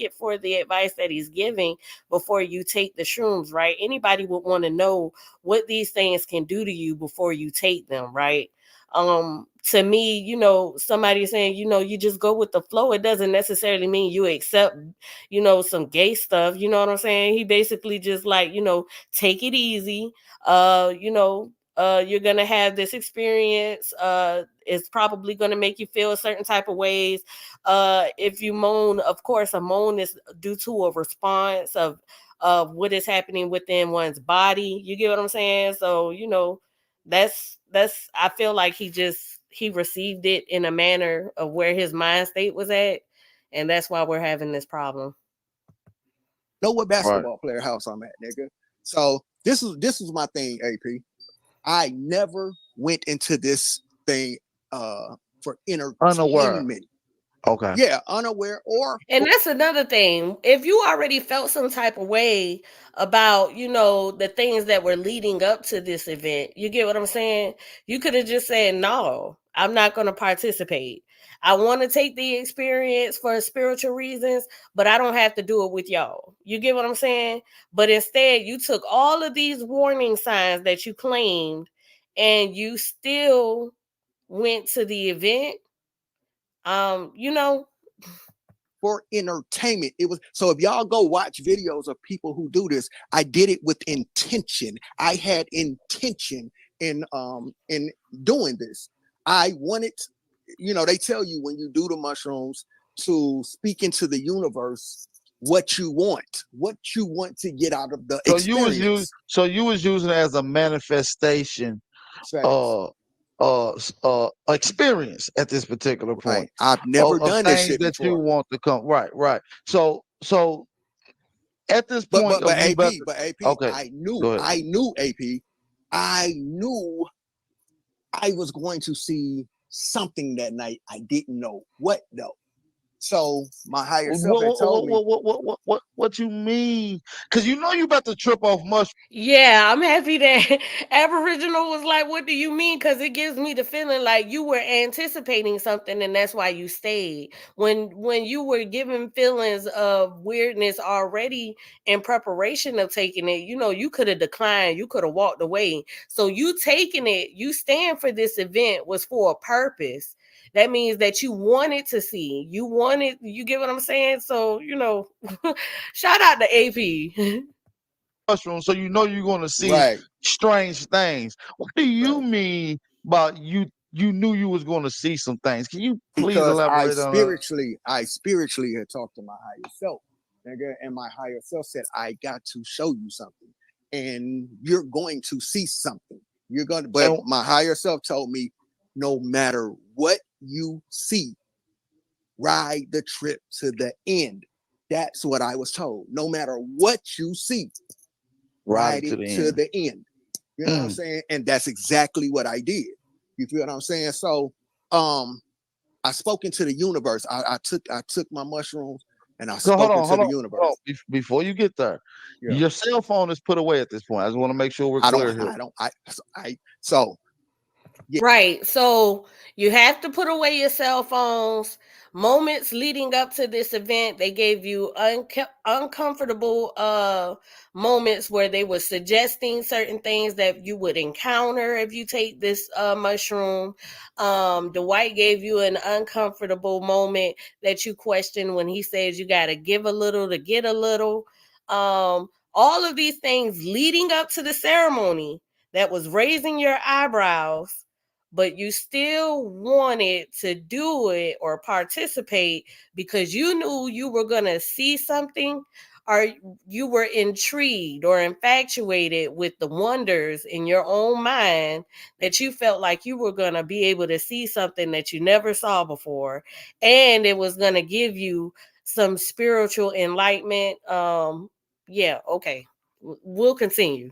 it for the advice that he's giving before you take the shrooms, right? Anybody would want to know what these things can do to you before you take them, right? To me, somebody saying, you just go with the flow. It doesn't necessarily mean you accept, some gay stuff. You know what I'm saying? He basically just like, take it easy. You're going to have this experience. It's probably going to make you feel a certain type of ways. If you moan, of course, a moan is due to a response of what is happening within one's body. You get what I'm saying? So, that's I feel like he received it in a manner of where his mind state was at, and that's why we're having this problem. Know what basketball player house I'm at, nigga. So this was my thing, AP. I never went into this thing for entertainment. Unaware. Okay. Yeah, unaware and that's another thing. If you already felt some type of way about, the things that were leading up to this event, you get what I'm saying? You could have just said, no, I'm not going to participate. I want to take the experience for spiritual reasons, but I don't have to do it with y'all. You get what I'm saying? But instead, you took all of these warning signs that you claimed, and you still went to the event. For entertainment. It was so if y'all go watch videos of people who do this, I did it with intention. I had intention in doing this. I wanted, they tell you when you do the mushrooms to speak into the universe what you want to get out of the experience. You was using it as a manifestation experience at this particular point. Right. I've never done this shit that before. You want to come. Right. So at this point, but AP, okay, I knew AP, I knew I was going to see something that night. I didn't know what though. So my higher self had told me. What you mean? Because you about to trip off mushrooms. Yeah, I'm happy that Aboriginal was like, what do you mean? Because it gives me the feeling like you were anticipating something, and that's why you stayed. When you were given feelings of weirdness already in preparation of taking it, you could have declined, you could have walked away. So you taking it, you stand for this event was for a purpose. That means that you wanted to see. You get what I'm saying? So, shout out to AP. Mushroom, so you're going to see strange things. What do you mean about you knew you was going to see some things? Can you please elaborate on that? I spiritually had talked to my higher self, nigga, and my higher self said, I got to show you something, and you're going to see something. But my higher self told me, no matter what you see, ride the trip to the end. That's what I was told. No matter what you see, ride it to the end. You know what I'm saying? And that's exactly what I did. You feel what I'm saying? So I spoke into the universe. I took my mushrooms and I spoke into the universe. Before you get there, your cell phone is put away at this point. I just want to make sure we're clear here. Right. So you have to put away your cell phones. moments leading up to this event, they gave you uncomfortable moments where they were suggesting certain things that you would encounter if you take this mushroom. Dwight gave you an uncomfortable moment that you questioned when he says you got to give a little to get a little. All of these things leading up to the ceremony that was raising your eyebrows, but you still wanted to do it or participate because you knew you were going to see something, or you were intrigued or infatuated with the wonders in your own mind, that you felt like you were going to be able to see something that you never saw before, and it was going to give you some spiritual enlightenment. Yeah, okay. We'll continue.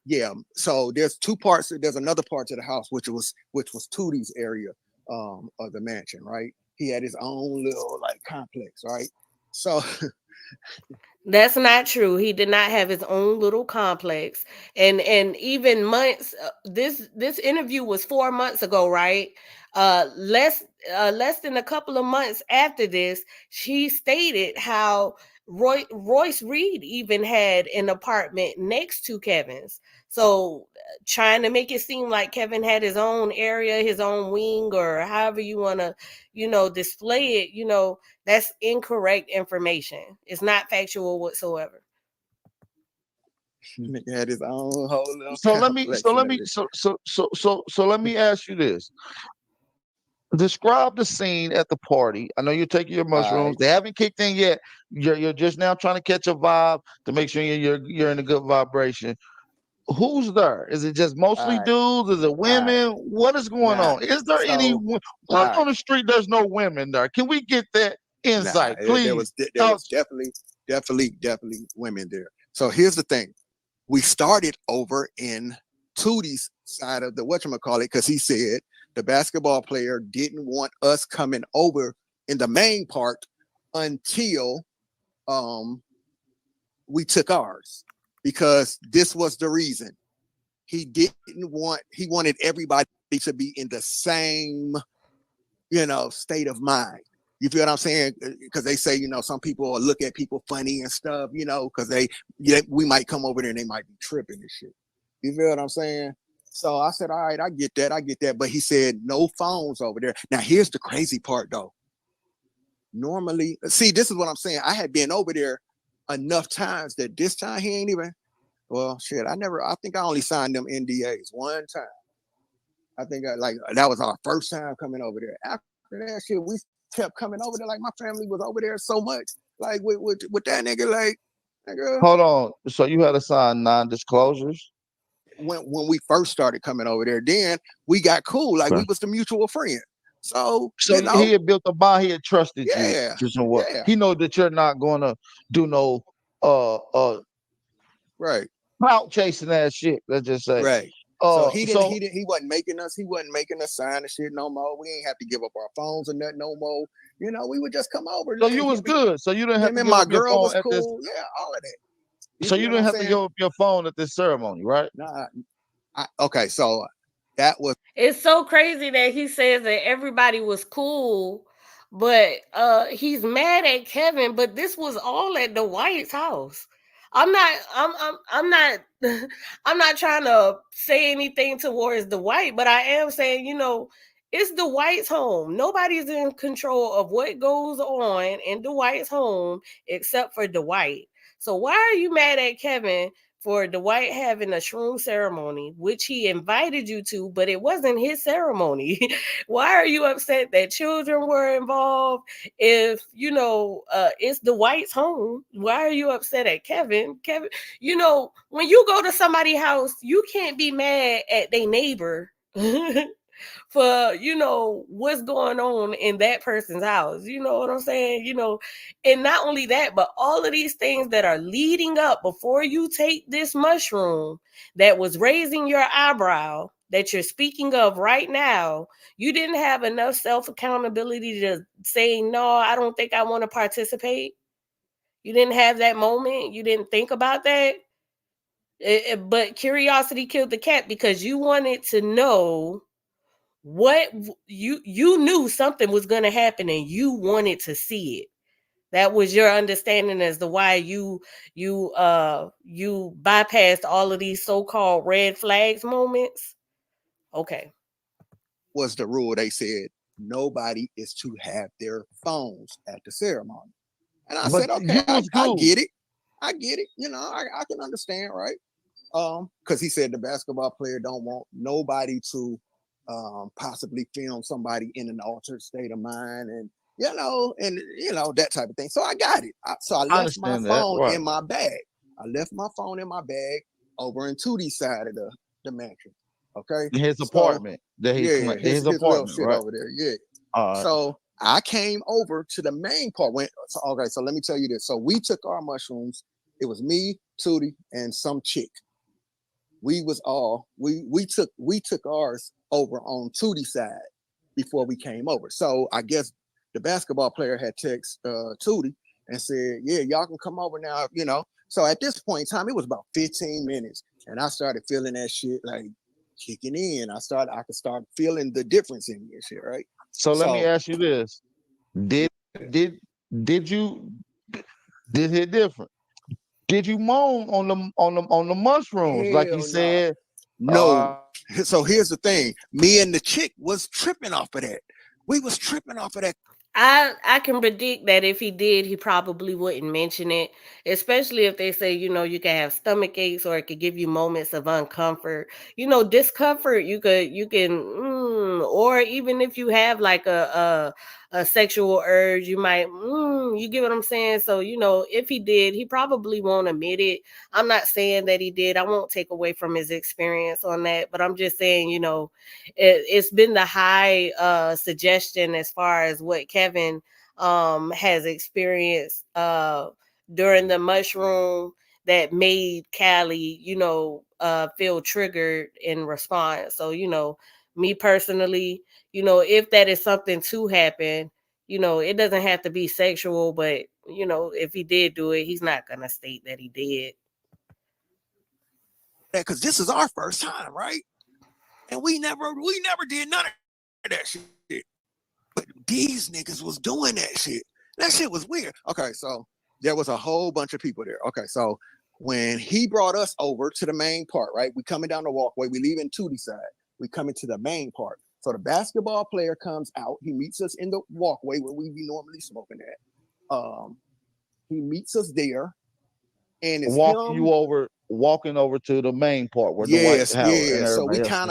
Yeah. So there's two parts. There's another part to the house, which was Tootie's area of the mansion, right? He had his own little like complex, right? So That's not true. He did not have his own little complex. And even months this interview was 4 months ago, right? Less than a couple of months after this, she stated how Royce Reed even had an apartment next to Kevin's. So trying to make it seem like Kevin had his own area, his own wing, or however you want to, display it, that's incorrect information. It's not factual whatsoever. nigga had his own whole little So let me complex so and let me everything. so let me ask you this. Describe the scene at the party. I know you're taking your All mushrooms. right. They haven't kicked in yet. You're just now trying to catch a vibe to make sure you're in a good vibration. Who's there? Is it just All mostly right. dudes? Is it All right. women? What is going Now, on? Is there any so why all right. on the street there's no women there? Can we get that Nah, insight, there please? was there Talk was definitely women there. So here's the thing: we started over in Tootie's side of the whatchamacallit because he said the basketball player didn't want us coming over in the main part until um we took ours, because this was the reason. He wanted everybody to be in the same, state of mind. You feel what I'm saying? Because they say, some people will look at people funny and stuff, because we might come over there and they might be tripping and shit. You feel what I'm saying? So I said, all right, I get that. But he said, no phones over there. Now, here's the crazy part, though. Normally, see, this is what I'm saying. I had been over there enough times that this time he ain't even, well, shit, I think I only signed them NDAs one time. I think that was our first time coming over there. After that shit, we kept coming over there. Like my family was over there so much. Like with that nigga, like nigga. Hold on. So you had to sign non-disclosures? When we first started coming over there, then we got cool. Like we Okay. was the mutual friend. So So he had built a bond. He had trusted you yeah, to somewhat. yeah, He know that you're not going to do no uh uh right. clout chasing ass shit. Let's just say. Right. So he didn't So he didn't he wasn't making us sign the shit no more. We ain't have to give up our phones or nothing no more. We would just come over. so you was good. So you didn't have Him to and give my up your girl phone was at this. cool. Yeah, all of that. You So feel you what didn't I'm have to give saying? up your phone at this ceremony, right? Nah, okay, so that was It's so crazy that he says that everybody was cool, but he's mad at Kevin, but this was all at the White's house. I'm not I'm not trying to say anything towards the White, but I am saying, it's the White's home. Nobody's in control of what goes on in the White's home except for Dwight. So why are you mad at Kevin for Dwight having a shroom ceremony, which he invited you to, but it wasn't his ceremony? Why are you upset that children were involved? If it's Dwight's home, why are you upset at Kevin? Kevin, when you go to somebody's house, you can't be mad at their neighbor for what's going on in that person's house. You know what I'm saying? And not only that, but all of these things that are leading up before you take this mushroom that was raising your eyebrow, that you're speaking of right now, you didn't have enough self-accountability to say, no, I don't think I want to participate. You didn't have that moment. You didn't think about that. But curiosity killed the cat, because you wanted to know what you knew something was going to happen and you wanted to see it. That was your understanding as to why you bypassed all of these so-called red flags moments. Okay. Was the rule. They said nobody is to have their phones at the ceremony. And I said, okay, I get it. I get it. You know, I can understand, right? Because he said the basketball player don't want nobody to possibly film somebody in an altered state of mind, and that type of thing. So I got it. So I left my phone in my bag. I left my phone in my bag over in Tootie's side of the mansion. Okay, his apartment. His little apartment, shit right? over there. Yeah. So I came over to the main part. So let me tell you this. So we took our mushrooms. It was me, Tootie, and some chick. We took ours over on Tootie's side before we came over. So I guess the basketball player had text Tootie and said, "Yeah, y'all can come over now." So at this point in time, it was about 15 minutes, and I started feeling that shit like kicking in. I could start feeling the difference in me and shit, right? So let me ask you this: Did you hit different? Did you moan on the mushrooms like you said? No. So here's the thing: me and the chick was tripping off of that. We was tripping off of that. I can predict that if he did, he probably wouldn't mention it, especially if they say, you can have stomach aches or it could give you moments of uncomfort. Discomfort, you can, or even if you have like a sexual urge, you might, you get what I'm saying? So, if he did, he probably won't admit it. I'm not saying that he did. I won't take away from his experience on that, but I'm just saying, it's been the high suggestion as far as what Kevin has experienced during the mushroom that made Cali, feel triggered in response. So, me personally, if that is something to happen, it doesn't have to be sexual, but if he did do it, he's not gonna state that he did. Because this is our first time, right? And we never did none of that shit. But these niggas was doing that shit. That shit was weird. Okay, so there was a whole bunch of people there. Okay, so when he brought us over to the main part, right? We coming down the walkway. We leaving Tootie's side. We coming to the main part. So the basketball player comes out. He meets us in the walkway where we be normally smoking at. He meets us there, and it's walking over to the main part where the white house. Yeah. So we kind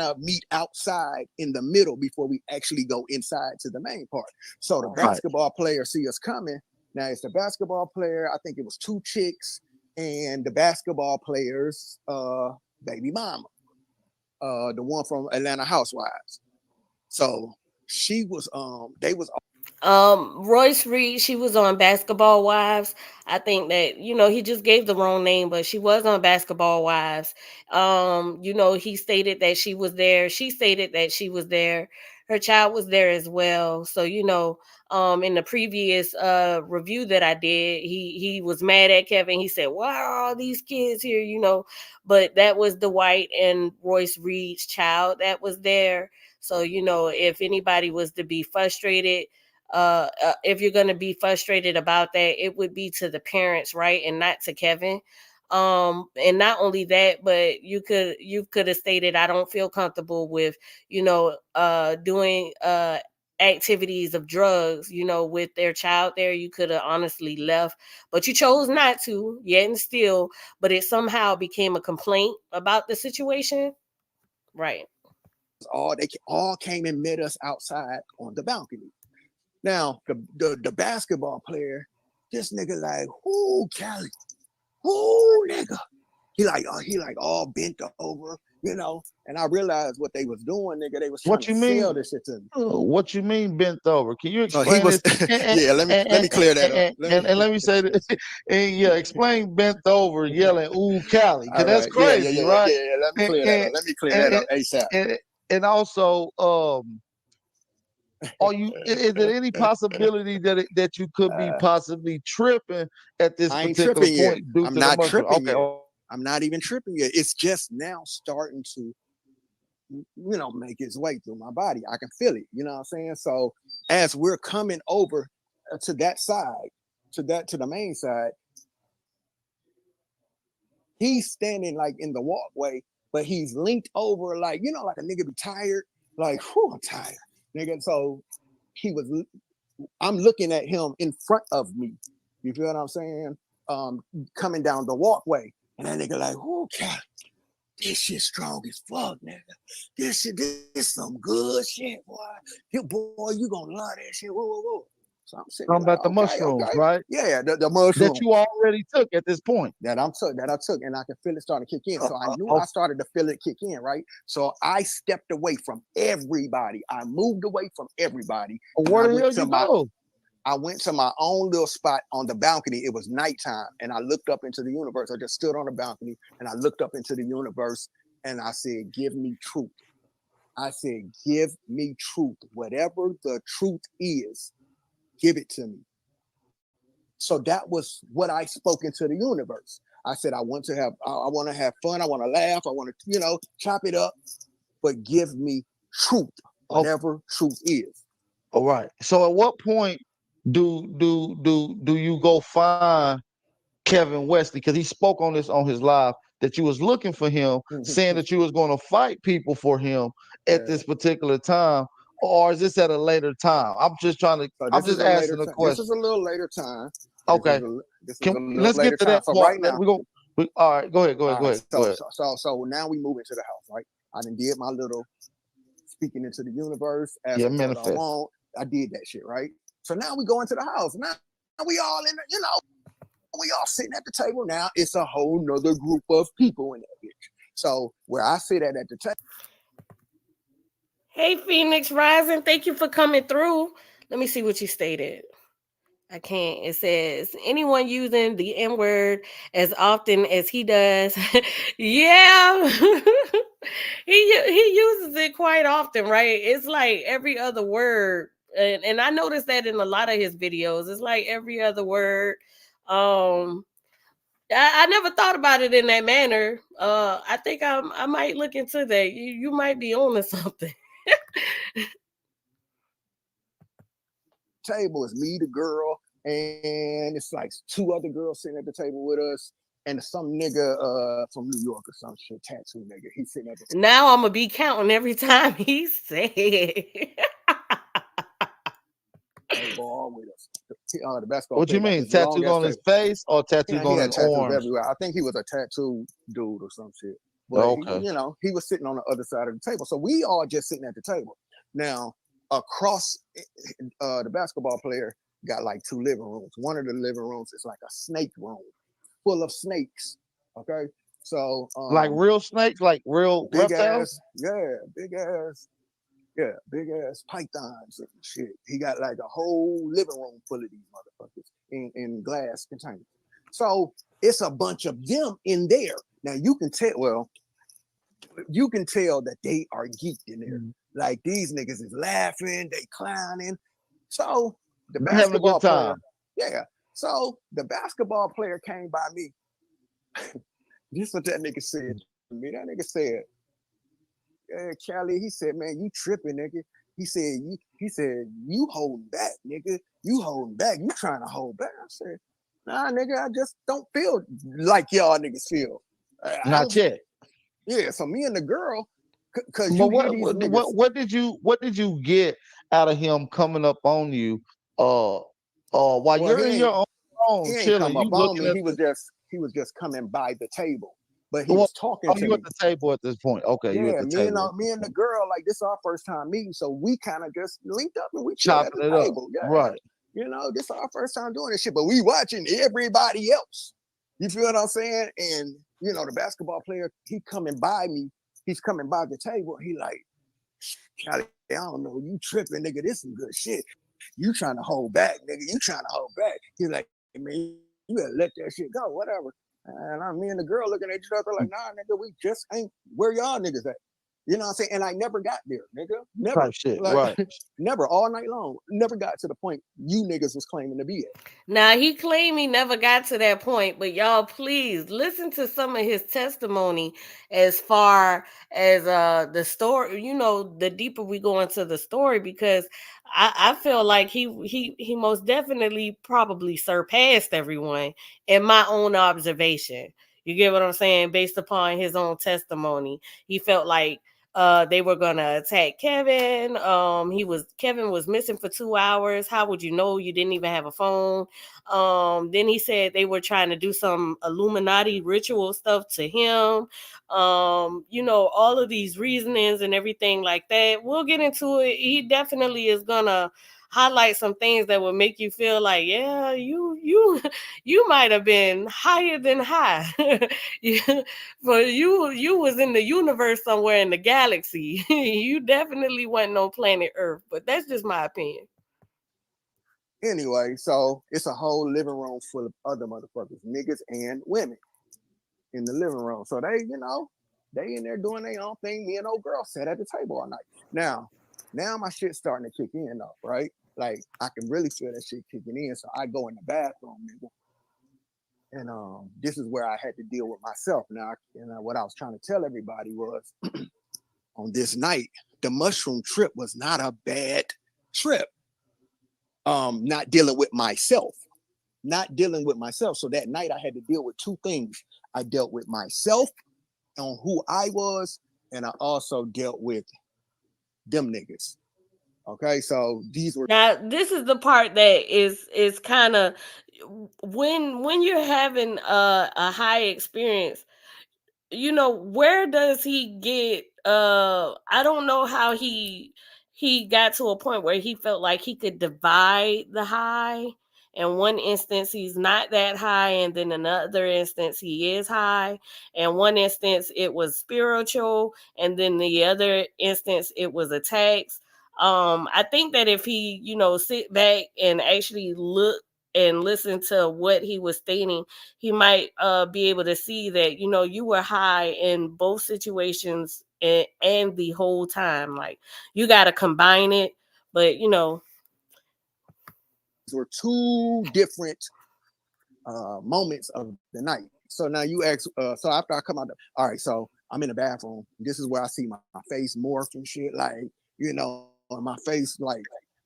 of meet outside in the middle before we actually go inside to the main part. So the basketball player see us coming. Now it's the basketball player. I think it was two chicks and the basketball player's baby mama, the one from Atlanta Housewives. So she was they was Royce Reed, she was on Basketball Wives. I think that, he just gave the wrong name, but she was on Basketball Wives. He stated that she was there. She stated that she was there. Her child was there as well. So, in the previous review that I did, he was mad at Kevin. He said, "Why are all these kids here?" But that was the White and Royce Reed's child that was there. So, if anybody was to be frustrated, if you're going to be frustrated about that, it would be to the parents, right, and not to Kevin. And not only that, but you could have stated, "I don't feel comfortable with doing activities of drugs with their child there." You could have honestly left, but you chose not to, yet and still, but it somehow became a complaint about the situation, right? They all came and met us outside on the balcony. Now, the basketball player, this nigga like, "Whoo, Cali, whoo, nigga." He like all bent over, and I realized what they was doing, nigga. They was trying to sell this shit to me. What you mean bent over? Can you explain this? Yeah, let me clear that up. Let me say this. Explain bent over yelling, "Ooh, Cali," because that's crazy, right? Yeah, let me clear that up. Let me clear that up ASAP. And also, is there any possibility that you could be possibly tripping at this particular point? I'm not tripping yet. I'm not even tripping yet. It's just now starting to make its way through my body. I can feel it. You know what I'm saying? So as we're coming over to that side, to the main side, he's standing like in the walkway, but he's linked over like, like a nigga be tired, like, whew, I'm tired, nigga. So I'm looking at him in front of me. You feel what I'm saying? Coming down the walkway. And that nigga like, oh God, this shit strong as fuck, nigga. This some good shit, boy. Boy, you gonna love that shit. Whoa, whoa, whoa. So I'm sitting Talking like, about the mushrooms, okay. right? Yeah, the mushrooms. That you already took at this point. That I took, and I can feel it starting to kick in. So I knew I started to feel it kick in, right? So I stepped away from everybody. I moved away from everybody. Where the hell you go? I went to my own little spot on the balcony. It was nighttime, and I looked up into the universe. I just stood on the balcony, and I looked up into the universe, and I said, give me truth. I said, give me truth. Whatever the truth is, give it to me. So that was what I spoke into the universe. I said, I want to have fun. I want to laugh. I want to, chop it up, but give me truth, whatever truth is. All right. So at what point do you go find Kevin Wesley? Because he spoke on this on his live that you was looking for him, saying that you was going to fight people for him at this particular time, or is this at a later time? I'm just trying to. I'm just asking a question. This is a little later time. Okay. Let's get to that so part. Right now, all right. Go ahead. So now we move into the house, right? I done did my little speaking into the universe. Manifest. I want. I did that shit, right? So now we go into the house. Now we all in, we all sitting at the table. Now it's a whole nother group of people in that bitch. So where I sit at the table. Hey, Phoenix Rising, thank you for coming through. Let me see what you stated. I can't. It says anyone using the N-word as often as he does. Yeah. he uses it quite often, right? It's like every other word. And I noticed that in a lot of his videos. It's like every other word. I never thought about it in that manner. I think I might look into that. You might be on to something. Table is me, the girl, and it's like two other girls sitting at the table with us, and some nigga from New York or some shit, tattoo nigga. He's sitting at the table. Now I'm gonna be counting every time he say it. Table with us. The basketball. What you mean? Tattooed on his face or tattooed on his arms? Everywhere. I think he was a tattoo dude or some shit. But okay. He was sitting on the other side of the table. So we all just sitting at the table. Now, across the basketball player got like two living rooms. One of the living rooms is like a snake room full of snakes. Okay. So like real snakes, like real big reptiles? Big ass pythons and shit. He got like a whole living room full of these motherfuckers in glass containers. So it's a bunch of them in there. Now you can tell that they are geeked in there. Like these niggas is laughing, they clowning. So the basketball player, So the basketball player came by me. This is what that nigga said to me. That nigga said, Cali, he said, man, you tripping, nigga. He said, you holding back, nigga. You holding back. You trying to hold back. I said, nah, nigga, I just don't feel like y'all niggas feel. Not yet. Yeah, so me and the girl, because what did you get out of him coming up on you? While you're in your own chilling, you looking at he was just coming by the table, but he was talking to me. You at the table at this point? Okay, yeah, you at the table. Me and the girl, like this is our first time meeting, so we kind of just linked up and we chopping at the it table. up, yeah. right? This is our first time doing this shit, but we watching everybody else. You feel what I'm saying? And the basketball player, he coming by me. He's coming by the table. He like, Cali, I don't know, you tripping, nigga. This some good shit. You trying to hold back, nigga. You trying to hold back. He's like, hey, man, you better let that shit go, whatever. And me and the girl looking at each other like, nah, nigga, we just ain't where y'all niggas at. You know what I'm saying? And I never got there, nigga. Never. Type shit, Like right? never all night long. Never got to the point you niggas was claiming to be at. Now he claimed he never got to that point, but y'all please listen to some of his testimony as far as the story. You know, the deeper we go into the story, because I feel like he most definitely probably surpassed everyone in my own observation. You get what I'm saying? Based upon his own testimony, he felt like they were gonna attack Kevin. Kevin was missing for 2 hours. How would you know? You didn't even have a phone. Then he said they were trying to do some Illuminati ritual stuff to him. You know, all of these reasonings and everything like that. We'll get into it. He definitely is gonna highlight some things that will make you feel like, yeah, you might have been higher than high. But you was in the universe somewhere in the galaxy. You definitely wasn't on planet Earth. But that's just my opinion. Anyway, so it's a whole living room full of other motherfuckers, niggas and women in the living room. So they, they in there doing their own thing. Me and old girl sat at the table all night. Now my shit's starting to kick in though, right? Like I can really feel that shit kicking in. So I go in the bathroom, nigga. And this is where I had to deal with myself. Now, what I was trying to tell everybody was on this night, the mushroom trip was not a bad trip. Not dealing with myself. So that night I had to deal with two things. I dealt with myself on who I was, and I also dealt with them niggas. Okay, so these were Now this is the part that is kind of when you're having a high experience. You know, where does he get I don't know how he got to a point where he felt like he could divide the high. In one instance he's not that high, and then another instance he is high. And one instance it was spiritual, and then the other instance it was attacks. I think that if he, sit back and actually look and listen to what he was stating, he might be able to see that, you were high in both situations, and the whole time. Like, you got to combine it. But, these were two different moments of the night. So now you ask, so after I come out, all right, so I'm in the bathroom. This is where I see my face morph and shit, like, my face, like,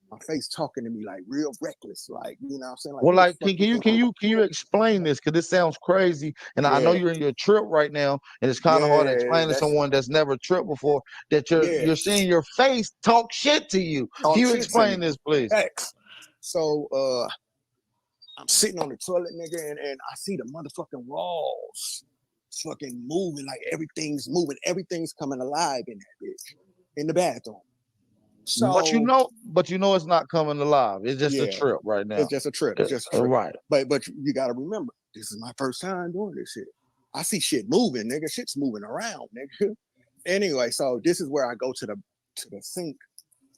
my face talking to me like real reckless, like, what I'm saying? Like, Well, like, can you explain this? Because this sounds crazy, and I know yeah, you're in your trip right now, and it's kind of hard to yeah, explain to someone that's never tripped before that you're seeing your face talk shit to you. Can you explain this, please? X. So I'm sitting on the toilet, nigga, and I see the motherfucking walls fucking moving, like everything's moving, everything's coming alive in that bitch, in the bathroom. But So it's not coming alive. It's just a yeah, trip right now. it's just a trip. It's just a trip. Right. But you gotta remember, this is my first time doing this shit. I see shit moving, nigga. Shit's moving around, nigga. Anyway, so this is where I go to the sink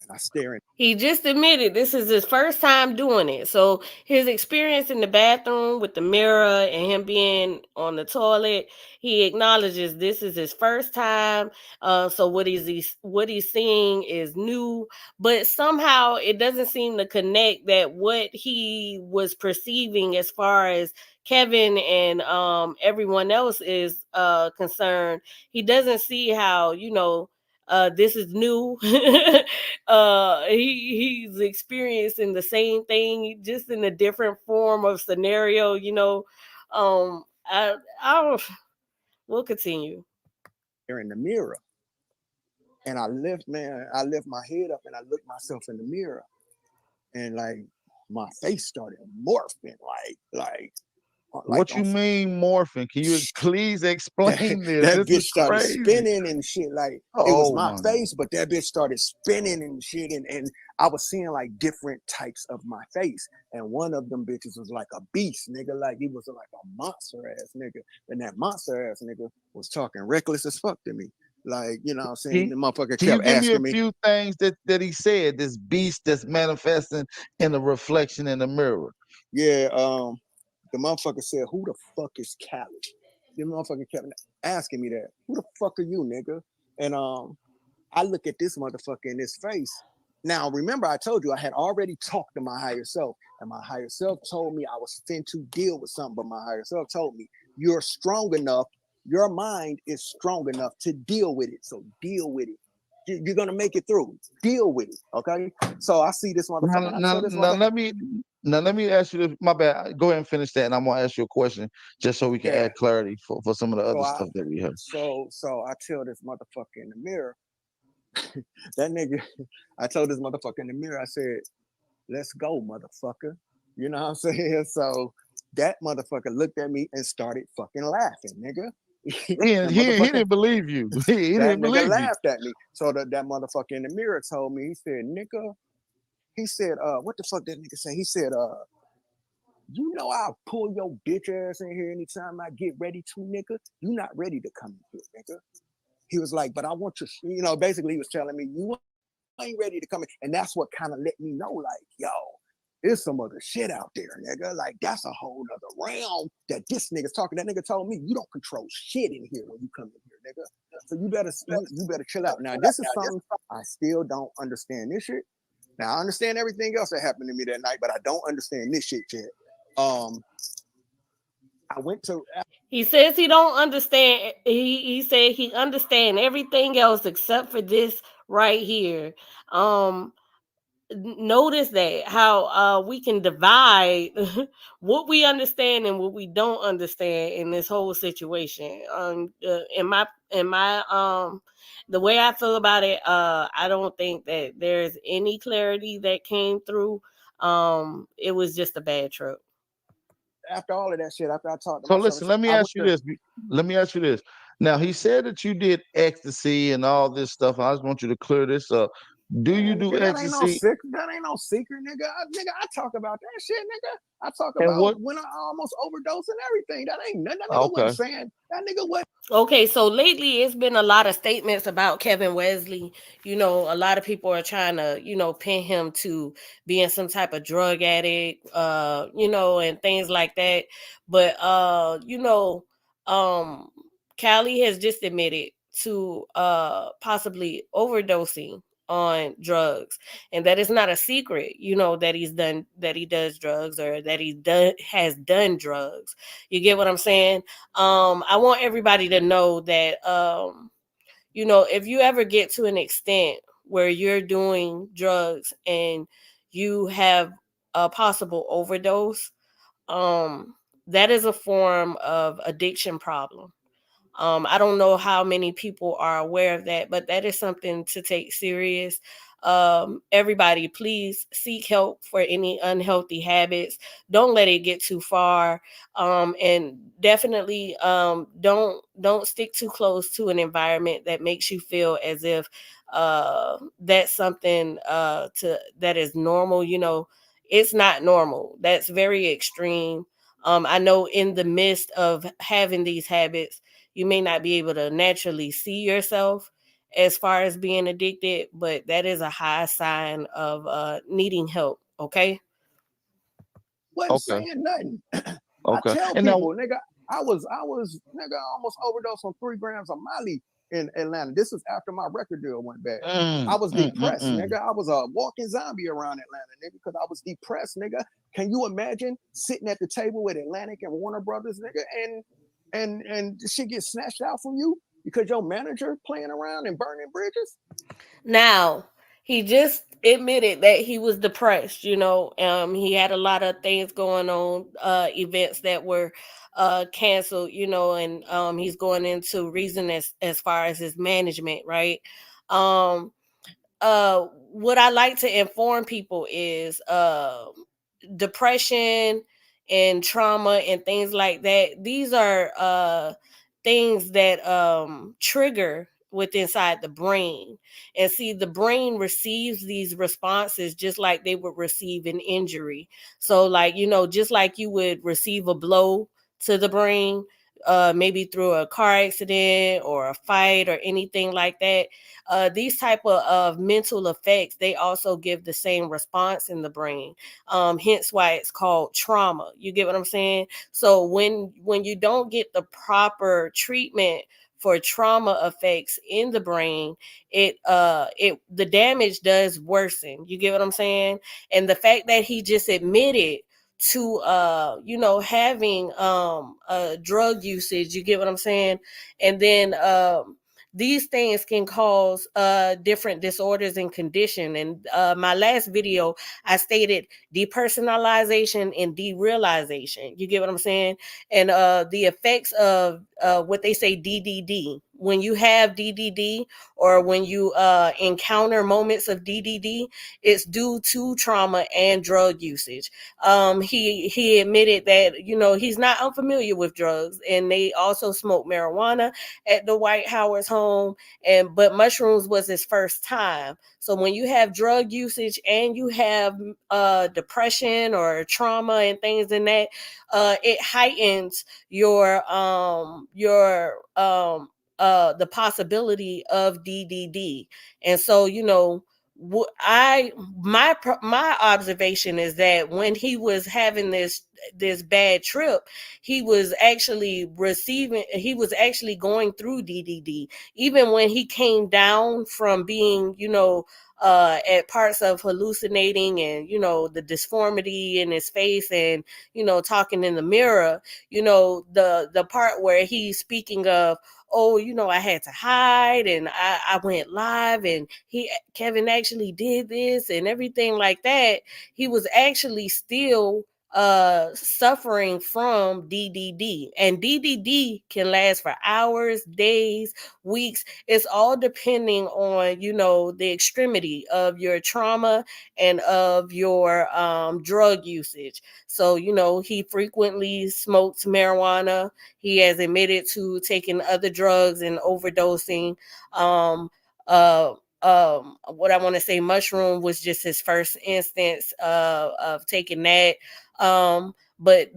and I stare in. he just admitted this is his first time doing it. So his experience in the bathroom with the mirror and him being on the toilet, he acknowledges this is his first time. So what he's seeing is new, but somehow it doesn't seem to connect that what he was perceiving as far as Kevin and everyone else is concerned. He doesn't see how, this is new. He's experiencing the same thing, just in a different form of scenario. I don't. We'll continue. There in the mirror, and I lift my head up and I look myself in the mirror, and like my face started morphing, like What you mean morphing? Can you please explain this? that This bitch is started crazy. spinning and shit. Like, it was my face, but that bitch started spinning and shit. And I was seeing like different types of my face. And one of them bitches was like a beast, nigga. Like, he was like a monster ass nigga. And that monster ass nigga was talking reckless as fuck to me. Like, you know what I'm saying? The motherfucker Can you kept give me a asking me. few things that he said? This beast that's manifesting in the reflection in the mirror. Yeah, the motherfucker said, "Who the fuck is Cali?" The motherfucker kept asking me that. Who the fuck are you, nigga? And I look at this motherfucker in his face. Now, remember, I told you I had already talked to my higher self, and my higher self told me I was fin to deal with something. But my higher self told me, you're strong enough. Your mind is strong enough to deal with it. So deal with it. You're gonna make it through. Deal with it. Okay. So I see this motherfucker, Now, and I now, tell this now motherfucker, let me ask you this. My bad. Go ahead and finish that, and I'm gonna ask you a question just so we can yeah. add clarity for some of the So other I stuff that we have. so I tell this motherfucker in the mirror, that nigga, I told this motherfucker in the mirror, I said, let's go, motherfucker. You know what I'm saying? So that motherfucker looked at me and started fucking laughing, nigga. That He motherfucker, didn't believe you. He that didn't nigga believe you. laughed at me. So that motherfucker in the mirror told me, he said, nigga, he said, what the fuck that nigga say? He said, you know I'll pull your bitch ass in here anytime I get ready to, nigga. You not ready to come in here, nigga. He was like, but I want to, basically he was telling me, you ain't ready to come in. And that's what kind of let me know, like, yo, there's some other shit out there, nigga. Like, that's a whole other realm that this nigga's talking. That nigga told me, you don't control shit in here when you come in here, nigga. So you better chill out. Now, this is something I still don't understand this shit. Now, I understand everything else that happened to me that night, but I don't understand this shit yet. I went to. He says he don't understand. He said he understand everything else except for this right here. Notice that how we can divide what we understand and what we don't understand in this whole situation. In my the way I feel about it, I don't think that there's any clarity that came through. It was just a bad trip. After all of that shit, after I talked to So myself and listen, shit, let me I went ask you to. this. Let me ask you this. Now he said that you did ecstasy and all this stuff. I just want you to clear this up. Do you Man, do nigga, that ain't no ecstasy? secret. That ain't no secret, nigga. I talk about that shit, nigga. I talk And about what? when I almost overdosed and everything. That ain't nothing. That nigga wasn't Okay. saying. That nigga what? Okay, so lately it's been a lot of statements about Kevin Wesley. A lot of people are trying to, pin him to being some type of drug addict, and things like that. But Cali has just admitted to possibly overdosing on drugs, and that is not a secret, that he does drugs, or that has done drugs. You get what I'm saying? I want everybody to know that if you ever get to an extent where you're doing drugs and you have a possible overdose, that is a form of addiction problem. I don't know how many people are aware of that, but that is something to take serious. Everybody, please seek help for any unhealthy habits. Don't let it get too far, and definitely don't stick too close to an environment that makes you feel as if that's something that is normal. It's not normal. That's very extreme. I know in the midst of having these habits, you may not be able to naturally see yourself as far as being addicted, but that is a high sign of needing help. Okay. Wasn't Okay. saying nothing. I Okay. tell And now, people, nigga, I was nigga almost overdosed on 3 grams of Molly in Atlanta. This was after my record deal went bad. I was depressed, nigga. I was a walking zombie around Atlanta, nigga, because I was depressed, nigga. Can you imagine sitting at the table with Atlantic and Warner Brothers, nigga, and shit gets snatched out from you because your manager playing around and burning bridges? Now, he just admitted that he was depressed. He had a lot of things going on, events that were canceled, and he's going into reason as far as his management, right? Um, what I like to inform people is depression and trauma and things like that. These are things that trigger with inside the brain. And see, the brain receives these responses just like they would receive an injury. So like, just like you would receive a blow to the brain, maybe through a car accident or a fight or anything like that, these type of mental effects, they also give the same response in the brain. Hence why it's called trauma. You get what I'm saying? So when you don't get the proper treatment for trauma effects in the brain, the damage does worsen. You get what I'm saying? And the fact that he just admitted to having drug usage, you get what I'm saying? And then these things can cause different disorders and condition. And my last video, I stated depersonalization and derealization. You get what I'm saying? And the effects of what they say DDD. When you have DDD, or when you encounter moments of DDD, it's due to trauma and drug usage. He admitted that he's not unfamiliar with drugs, and they also smoke marijuana at the White Howard's home, but mushrooms was his first time. So when you have drug usage and you have depression or trauma and things in that, it heightens the possibility of DDD. And so my observation is that when he was having this bad trip, he was actually going through DDD. Even when he came down from being at parts of hallucinating, and the disformity in his face, and talking in the mirror, the part where he's speaking of, oh, I had to hide, and I went live, and Kevin actually did this and everything like that. He was actually still suffering from DDD, and DDD can last for hours, days, weeks. It's all depending on the extremity of your trauma and of your drug usage. So he frequently smokes marijuana. He has admitted to taking other drugs and overdosing. What I want to say, mushroom was just his first instance of taking that. But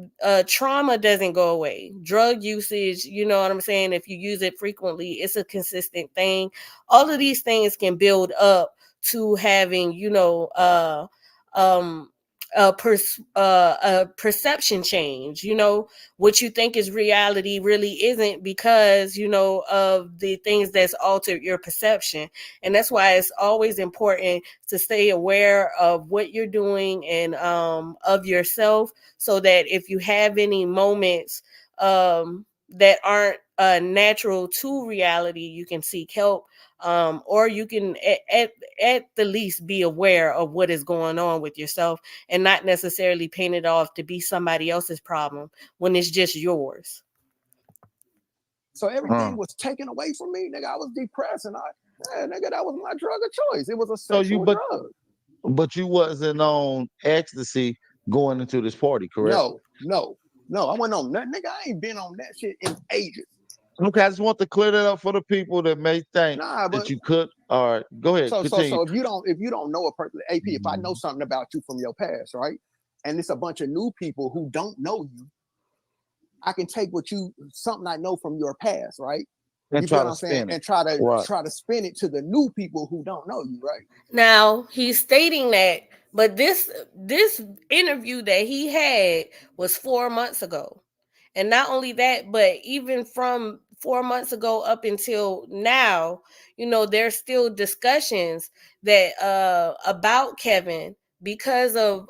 trauma doesn't go away. Drug usage, you know what I'm saying? If you use it frequently, it's a consistent thing. All of these things can build up to having, a perception change. What you think is reality really isn't, because of the things that's altered your perception. And that's why it's always important to stay aware of what you're doing and of yourself, so that if you have any moments that aren't natural to reality, you can seek help, or you can at the least be aware of what is going on with yourself, and not necessarily paint it off to be somebody else's problem when it's just yours. So everything was taken away from me, nigga. I was depressed, and nigga, that was my drug of choice. It was a sexual drug. But you wasn't on ecstasy going into this party, correct? No. I wasn't on that, nigga. I ain't been on that shit in ages. Okay, I just want to clear that up for the people that may think that you could. All right, go ahead. So continue. if you don't know a person, AP, if I know something about you from your past, right, and it's a bunch of new people who don't know you, I can take something I know from your past, right? And you try feel to what I'm spin saying? it. And try to spin it to the new people who don't know you, right? Now he's stating that, but this interview that he had was 4 months ago. And not only that, but even from 4 months ago up until now, there's still discussions that about Kevin, because of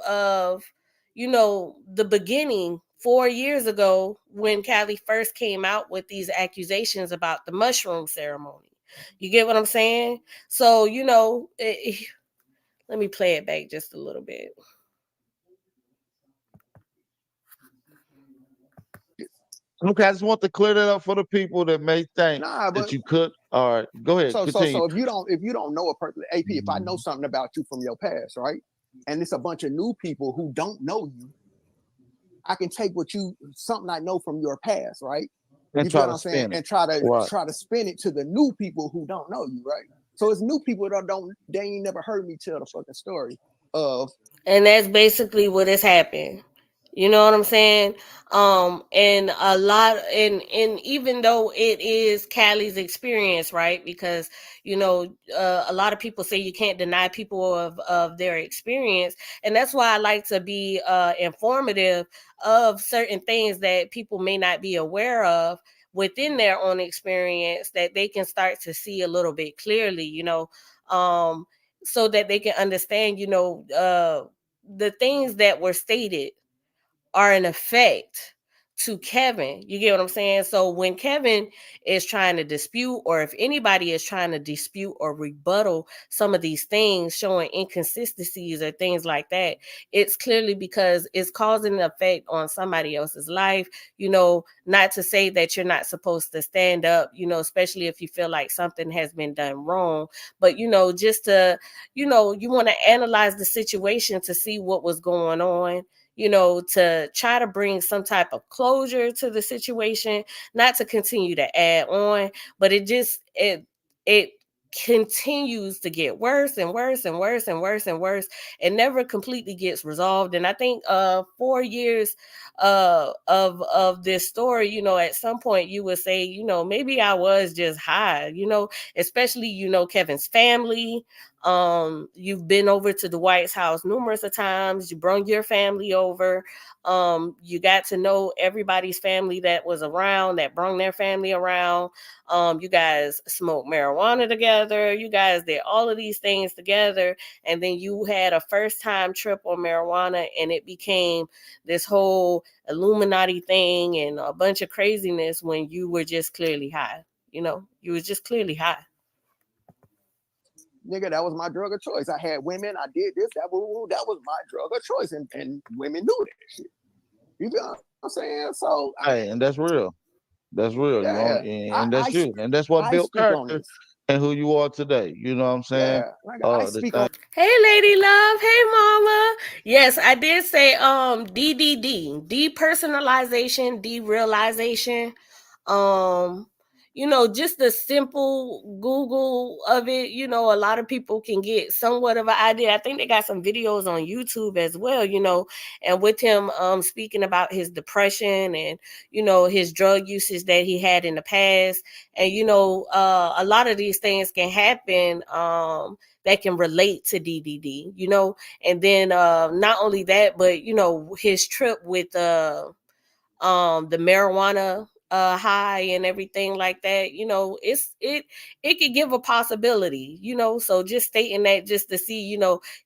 the beginning 4 years ago, when Cali first came out with these accusations about the mushroom ceremony. You get what I'm saying? So, let me play it back just a little bit. Okay, I just want to clear that up for the people that may think that you could. All right, go ahead. So continue. if you don't know a person, AP, if I know something about you from your past, right, and it's a bunch of new people who don't know you, I can take something I know from your past, right? And you try feel to what I'm saying? spin it. And try to spin it to the new people who don't know you, right? So it's new people that they ain't never heard me tell the fucking story of. And that's basically what has happened. You know what I'm saying? And a lot, and even though it is Cali's experience, right? Because a lot of people say you can't deny people of their experience, and that's why I like to be informative of certain things that people may not be aware of, within their own experience that they can start to see a little bit clearly, um, so that they can understand, the things that were stated are an effect to Kevin. You get what I'm saying? So when Kevin is trying to dispute, or if anybody is trying to dispute or rebuttal some of these things, showing inconsistencies or things like that, it's clearly because it's causing an effect on somebody else's life. Not to say that you're not supposed to stand up, especially if you feel like something has been done wrong, but just to, you want to analyze the situation to see what was going on, to try to bring some type of closure to the situation, not to continue to add on, but it continues to get worse and worse and worse and worse and worse. It never completely gets resolved. And I think 4 years of this story, at some point you would say, maybe I was just high, especially, Kevin's family. You've been over to the White's house numerous of times. You brought your family over. You got to know everybody's family that was around, that brought their family around. You guys smoked marijuana together. You guys did all of these things together. And then you had a first time trip on marijuana, and it became this whole Illuminati thing and a bunch of craziness when you were just clearly high. You was just clearly high. Nigga, that was my drug of choice. I had women, I did this, that was my drug of choice. And women knew that shit. You know what I'm saying? So Hey, and that's real. That's real, yeah, and that's you. And that's what I built speak on character this. and who you are today. You know what I'm saying? Yeah, I The speak thing. on. Hey, lady love. Hey, mama. Yes, I did say DDD, depersonalization, derealization. Um, just the simple Google of it, a lot of people can get somewhat of an idea. I think they got some videos on YouTube as well, and with him speaking about his depression and, his drug usage that he had in the past. And, a lot of these things can happen that can relate to DDD, and then not only that, but, his trip with the marijuana high and everything like that, it could give a possibility, so just stating that just to see,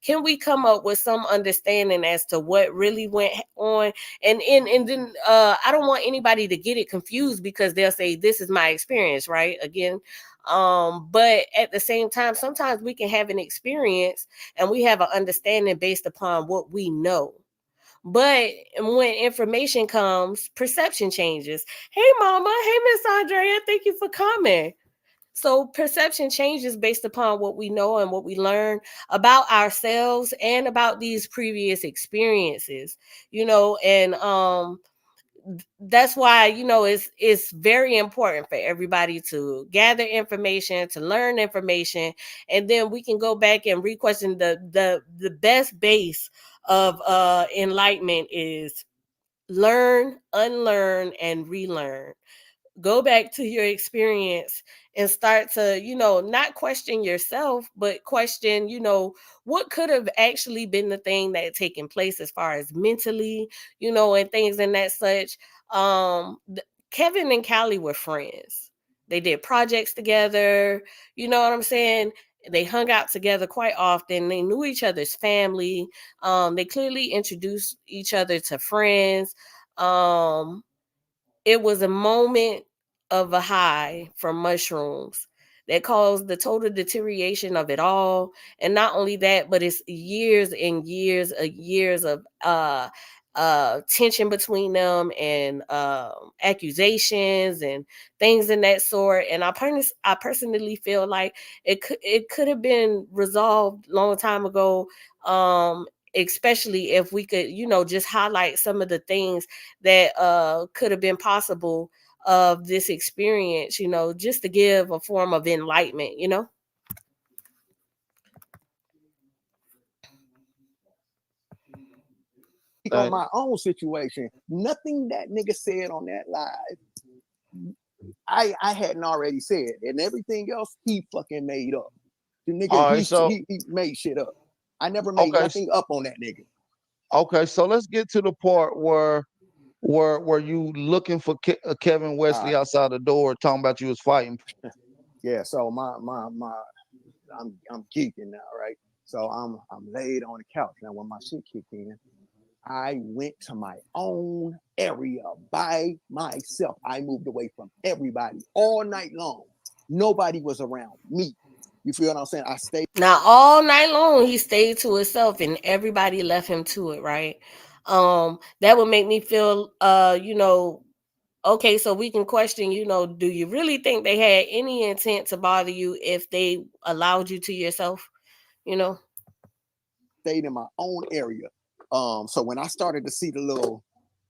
can we come up with some understanding as to what really went on. And then I don't want anybody to get it confused, because they'll say this is my experience, right? Again, but at the same time, sometimes we can have an experience and we have an understanding based upon what we know. But when information comes, perception changes. Hey, mama. Hey, Miss Andrea. Thank you for coming. So perception changes based upon what we know and what we learn about ourselves and about these previous experiences, and that's why, it's very important for everybody to gather information, to learn information, and then we can go back and re-question. The best base of enlightenment is learn, unlearn, and relearn. Go back to your experience and start to, not question yourself, but question, what could have actually been the thing that had taken place as far as mentally, and things and that such. Kevin and Cali were friends. They did projects together. You know what I'm saying? They hung out together quite often. They knew each other's family. They clearly introduced each other to friends. It was a moment of a high from mushrooms that caused the total deterioration of it all. And not only that, but it's years and years of tension between them, and accusations and things in that sort. And I personally feel like it could have been resolved long time ago. Especially if we could, just highlight some of the things that could have been possible of this experience, just to give a form of enlightenment, Speak on my own situation. Nothing that nigga said on that live, I hadn't already said, and everything else he fucking made up. The nigga, All right, so he made shit up. I never made nothing up on that nigga. okay, so let's get to the part where Were you looking for Kevin All Wesley right. outside the door, talking about you was fighting? Yeah. So I'm geeking now, right? So I'm laid on the couch now. When my shit kicked in, I went to my own area by myself. I moved away from everybody all night long. Nobody was around me. You feel what I'm saying? I stayed. Now all night long he stayed to himself and everybody left him to it, right? That would make me feel okay, so we can question, do you really think they had any intent to bother you if they allowed you to yourself? You know? Stayed in my own area. So when I started to see the little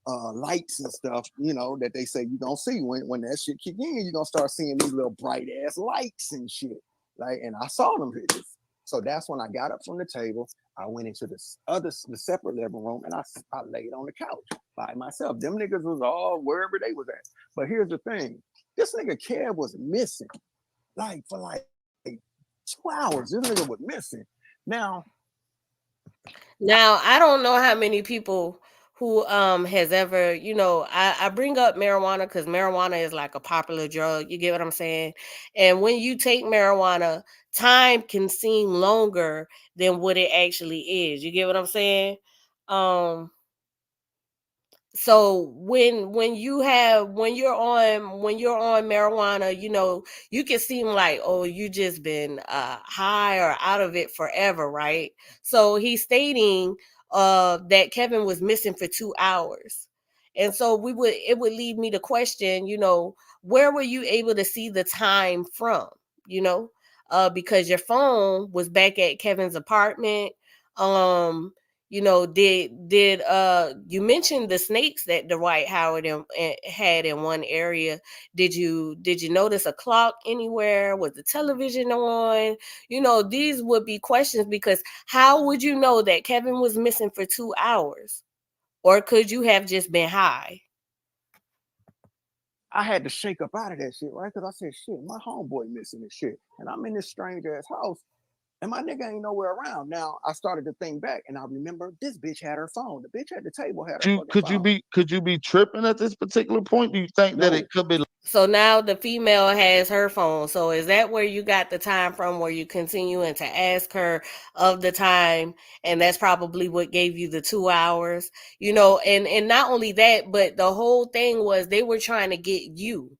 lights and stuff, that they say you don't see when that shit kick in, you're gonna start seeing these little bright ass lights and shit. Like, and I saw them bitches. So that's when I got up from the table. I went into the separate living room, and I laid on the couch by myself. Them niggas was all wherever they was at. But here's the thing: this nigga Kev was missing, like for like 2 hours. This nigga was missing. Now Now, I don't know how many people who has ever, I bring up marijuana because marijuana is like a popular drug. You get what I'm saying? And when you take marijuana, time can seem longer than what it actually is. You get what I'm saying? Um so when you're on marijuana, you can seem like, oh, you just been high or out of it forever, right? So he's stating that Kevin was missing for 2 hours, and so it would lead me to question, where were you able to see the time from? you know because your phone was back at Kevin's apartment. um did you mentioned the snakes that Dwight Howard had in one area? Did you notice a clock anywhere? Was the television on? These would be questions, because how would you know that Kevin was missing for 2 hours? Or could you have just been high? I had to shake up out of that shit, right? Because I said, shit, my homeboy missing this shit. And I'm in this strange ass house and my nigga ain't nowhere around. Now I started to think back and I remember this bitch had her phone. The bitch at the table had her You fucking phone. could you be tripping at this particular point? Do you think that it No, could be So now the female has her phone. So is that where you got the time from, where you continuing to ask her of the time? And that's probably what gave you the 2 hours, and not only that, but the whole thing was they were trying to get you.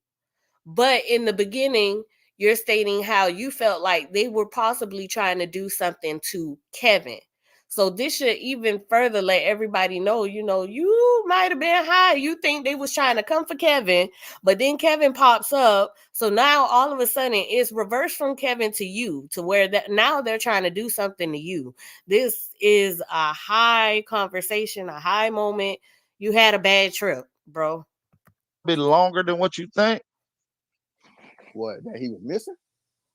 But in the beginning, you're stating how you felt like they were possibly trying to do something to Kevin. So this should even further let everybody know, you might have been high. You think they was trying to come for Kevin, but then Kevin pops up. So now all of a sudden it's reversed from Kevin to you, to where that now they're trying to do something to you. This is a high conversation, a high moment. You had a bad trip, bro. longer than what you think? what, that he was missing?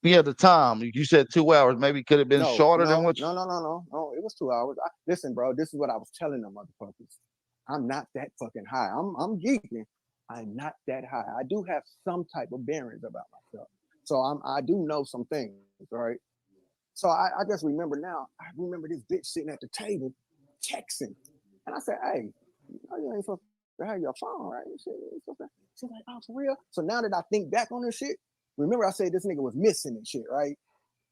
Yeah, the time. You said 2 hours. Maybe could have been No, shorter than no, what no, no, no, no, no. It was 2 hours. Listen, bro, this is what I was telling them motherfuckers. I'm not that fucking high. I'm geeking. I'm not that high. I do have some type of bearings about myself. So I do know some things, right? So I just remember now, I remember this bitch sitting at the table texting. And I said, hey, you ain't supposed to have your phone, right? She's like, oh, for real? So now that I think back on this shit, remember I said this nigga was missing and shit, right?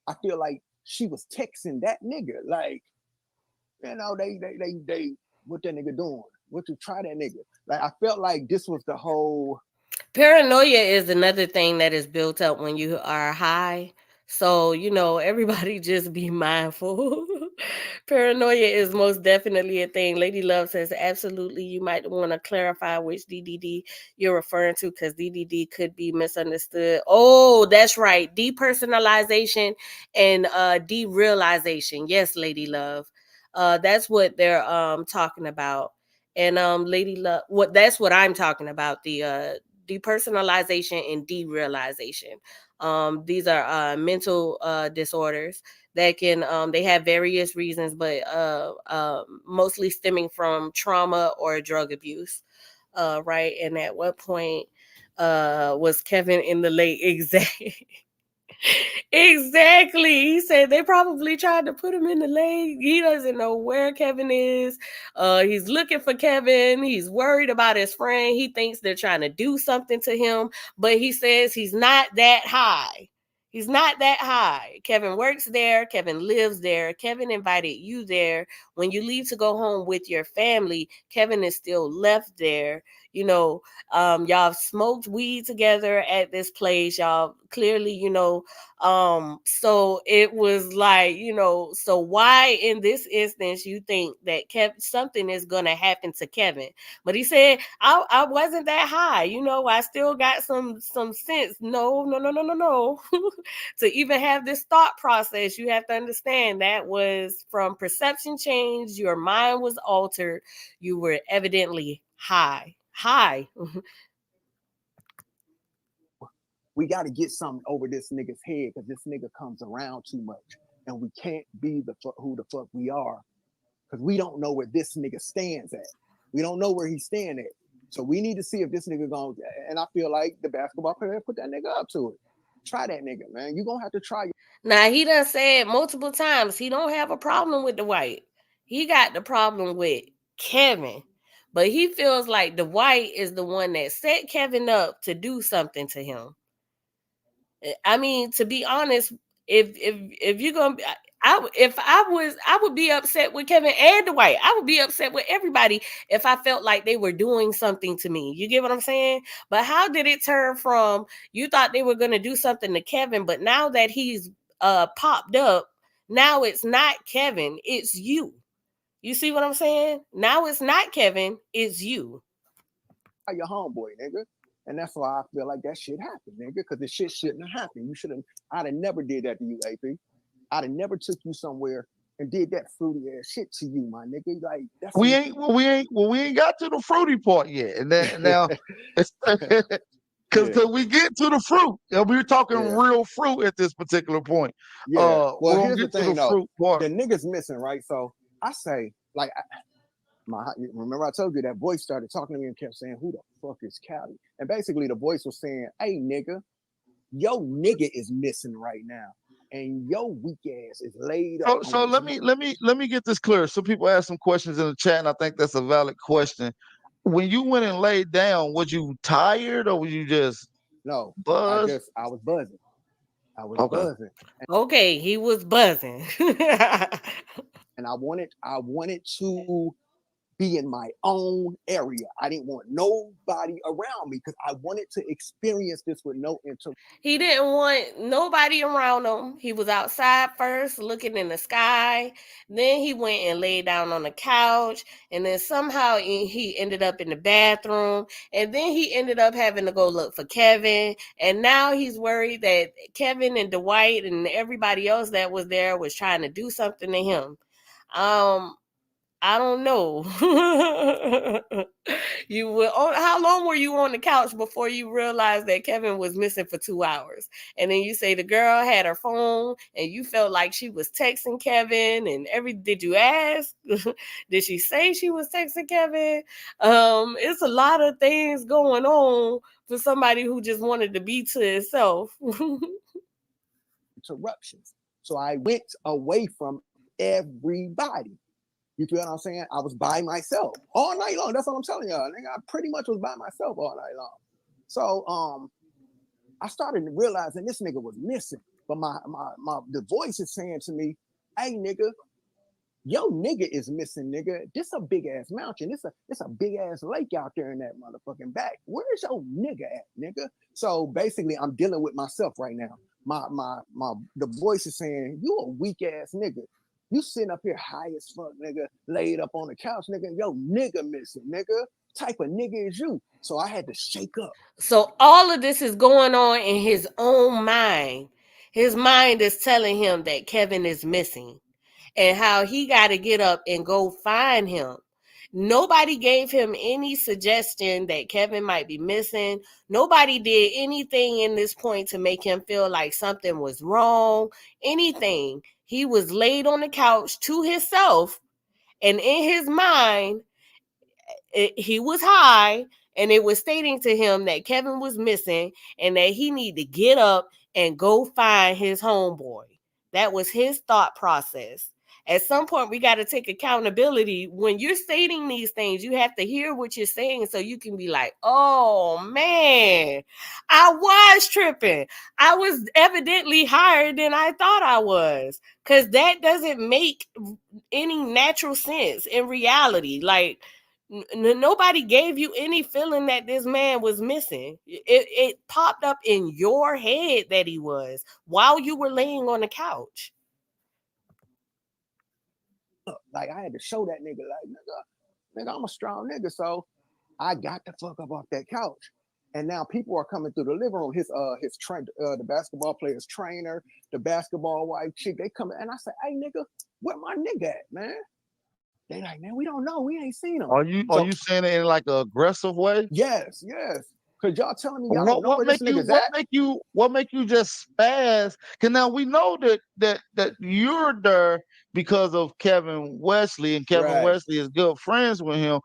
I feel like she was texting that nigga, like, they what that nigga doing? What you try that nigga? Like I felt like this was the whole. Paranoia is another thing that is built up when you are high. So, everybody just be mindful. Paranoia is most definitely a thing. Lady Love says, absolutely, you might want to clarify which DDD you're referring to, because DDD could be misunderstood. Oh, that's right. Depersonalization and derealization. Yes, Lady Love. That's what they're talking about. And Lady Love, that's what I'm talking about. The depersonalization and derealization. These are mental disorders that can they have various reasons, but mostly stemming from trauma or drug abuse. Right. And at what point was Kevin in the late exact? Exactly. He said they probably tried to put him in the lake. He doesn't know where Kevin is. He's looking for Kevin. He's worried about his friend. He thinks they're trying to do something to him, but he says he's not that high. He's not that high. Kevin works there. Kevin lives there. Kevin invited you there. When you leave to go home with your family, Kevin is still left there. You know, y'all smoked weed together at this place. Y'all clearly, so it was like, so why in this instance you think that something is gonna happen to Kevin? But he said, I wasn't that high, I still got some sense. No, no, no, no, no, no. To even have this thought process, you have to understand that was from perception change. Your mind was altered. You were evidently high. We got to get something over this nigga's head because this nigga comes around too much, and we can't be who the fuck we are because we don't know where this nigga stands at. We don't know where he's standing at. So we need to see if this nigga going. And I feel like the basketball player put that nigga up to it. Try that nigga, man. You gonna have to try. Now he done said multiple times he don't have a problem with Dwight. He got the problem with Kevin. But he feels like Dwight is the one that set Kevin up to do something to him. I mean, to be honest, if you're gonna, I would be upset with Kevin and Dwight. I would be upset with everybody if I felt like they were doing something to me. You get what I'm saying? But how did it turn from you thought they were gonna do something to Kevin, but now that he's popped up, now it's not Kevin, it's you. You see what I'm saying? Now it's not Kevin, it's you. Your homeboy, nigga. And that's why I feel like that shit happened, nigga, because the shit shouldn't have happened. You shouldn't. I'd have never did that to you, AP. I'd have never took you somewhere and did that fruity ass shit to you, my nigga. Like that's we ain't got to the fruity part yet. And then now it's because we get to the fruit. And we're talking real fruit at this particular point. Yeah. Well, here's the thing, though. Fruit part. The nigga's missing, right? So I say, like, remember I told you that voice started talking to me and kept saying, "Who the fuck is Cali?" And basically, the voice was saying, "Hey, nigga, yo, nigga is missing right now, and yo, weak ass is laid up." So let me get this clear. Some people ask some questions in the chat, and I think that's a valid question. When you went and laid down, was you tired or was you just buzzed? I was buzzing. I was buzzing. Okay, he was buzzing. And I wanted to be in my own area. I didn't want nobody around me because I wanted to experience this with no interruption. He didn't want nobody around him. He was outside first, looking in the sky. Then he went and laid down on the couch. And then somehow he ended up in the bathroom. And then he ended up having to go look for Kevin. And now he's worried that Kevin and Dwight and everybody else that was there was trying to do something to him. I don't know. How long were you on the couch before you realized that Kevin was missing for 2 hours? And then you say the girl had her phone and you felt like she was texting Kevin and did you ask? Did she say she was texting Kevin? It's a lot of things going on for somebody who just wanted to be to itself. Interruptions. So I went away from everybody. You feel what I'm saying? I was by myself all night long. That's what I'm telling y'all. Nigga, I pretty much was by myself all night long. So I started realizing this nigga was missing. But the voice is saying to me, "Hey nigga, yo nigga is missing, nigga. This a big ass mountain. This a big ass lake out there in that motherfucking back. Where's your nigga at, nigga?" So basically, I'm dealing with myself right now. The voice is saying, "You a weak ass nigga. You sitting up here high as fuck, nigga, laid up on the couch, nigga. Yo, nigga missing, nigga. Type of nigga is you." So I had to shake up. So all of this is going on in his own mind. His mind is telling him that Kevin is missing and how he got to get up and go find him. Nobody gave him any suggestion that Kevin might be missing. Nobody did anything in this point to make him feel like something was wrong. Anything. He was laid on the couch to himself, and in his mind, he was high, and it was stating to him that Kevin was missing and that he needed to get up and go find his homeboy. That was his thought process. At some point, we got to take accountability. When you're stating these things, you have to hear what you're saying so you can be like, oh, man, I was tripping. I was evidently higher than I thought I was, because that doesn't make any natural sense in reality. Like, nobody gave you any feeling that this man was missing. It popped up in your head that he was while you were laying on the couch. Like I had to show that nigga, like nigga, I'm a strong nigga, so I got the fuck up off that couch. And now people are coming through the living room. His the basketball player's trainer, the basketball wife chick, they come in, and I say, hey nigga, where my nigga at, man? They like, man, we don't know. We ain't seen him. Are you saying it in like an aggressive way? Yes. Cause y'all telling me y'all don't know where this nigga's at? What make you just spaz? Cause now we know that you're there because of Kevin Wesley, and Kevin Wesley is good friends with him.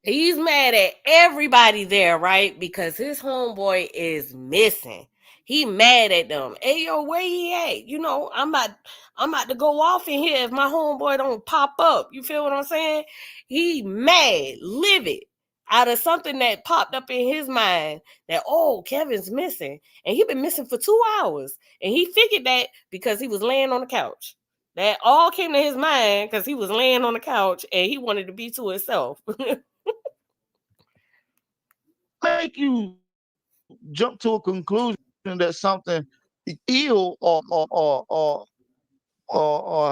He's mad at everybody there, right? Because his homeboy is missing. He mad at them. Hey, yo, where he at? You know, I'm about to go off in here if my homeboy don't pop up. You feel what I'm saying? He mad, livid, out of something that popped up in his mind that, oh, Kevin's missing. And he been missing for 2 hours. And he figured that because he was laying on the couch. That all came to his mind because he was laying on the couch and he wanted to be to himself. Make you jump to a conclusion that something ill or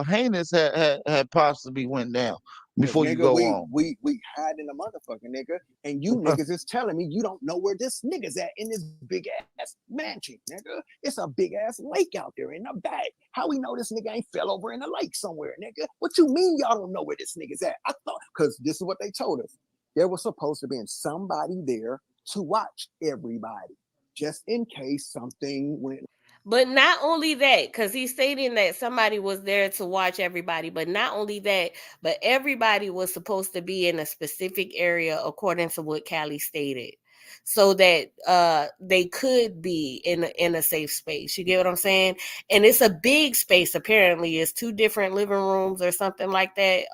heinous had possibly went down before nigga, you go on. We hide in the motherfucking nigga, and you niggas is telling me you don't know where this nigga's at in this big ass mansion, nigga. It's a big ass lake out there in the back. How we know this nigga ain't fell over in the lake somewhere, nigga? What you mean y'all don't know where this nigga's at? I thought, because this is what they told us. There was supposed to be somebody there to watch everybody, just in case something went. But not only that, because he's stating that somebody was there to watch everybody, but not only that, but everybody was supposed to be in a specific area according to what Cali stated, so that they could be in a safe space. You get what I'm saying? And it's a big space. Apparently, it's 2 different living rooms or something like that.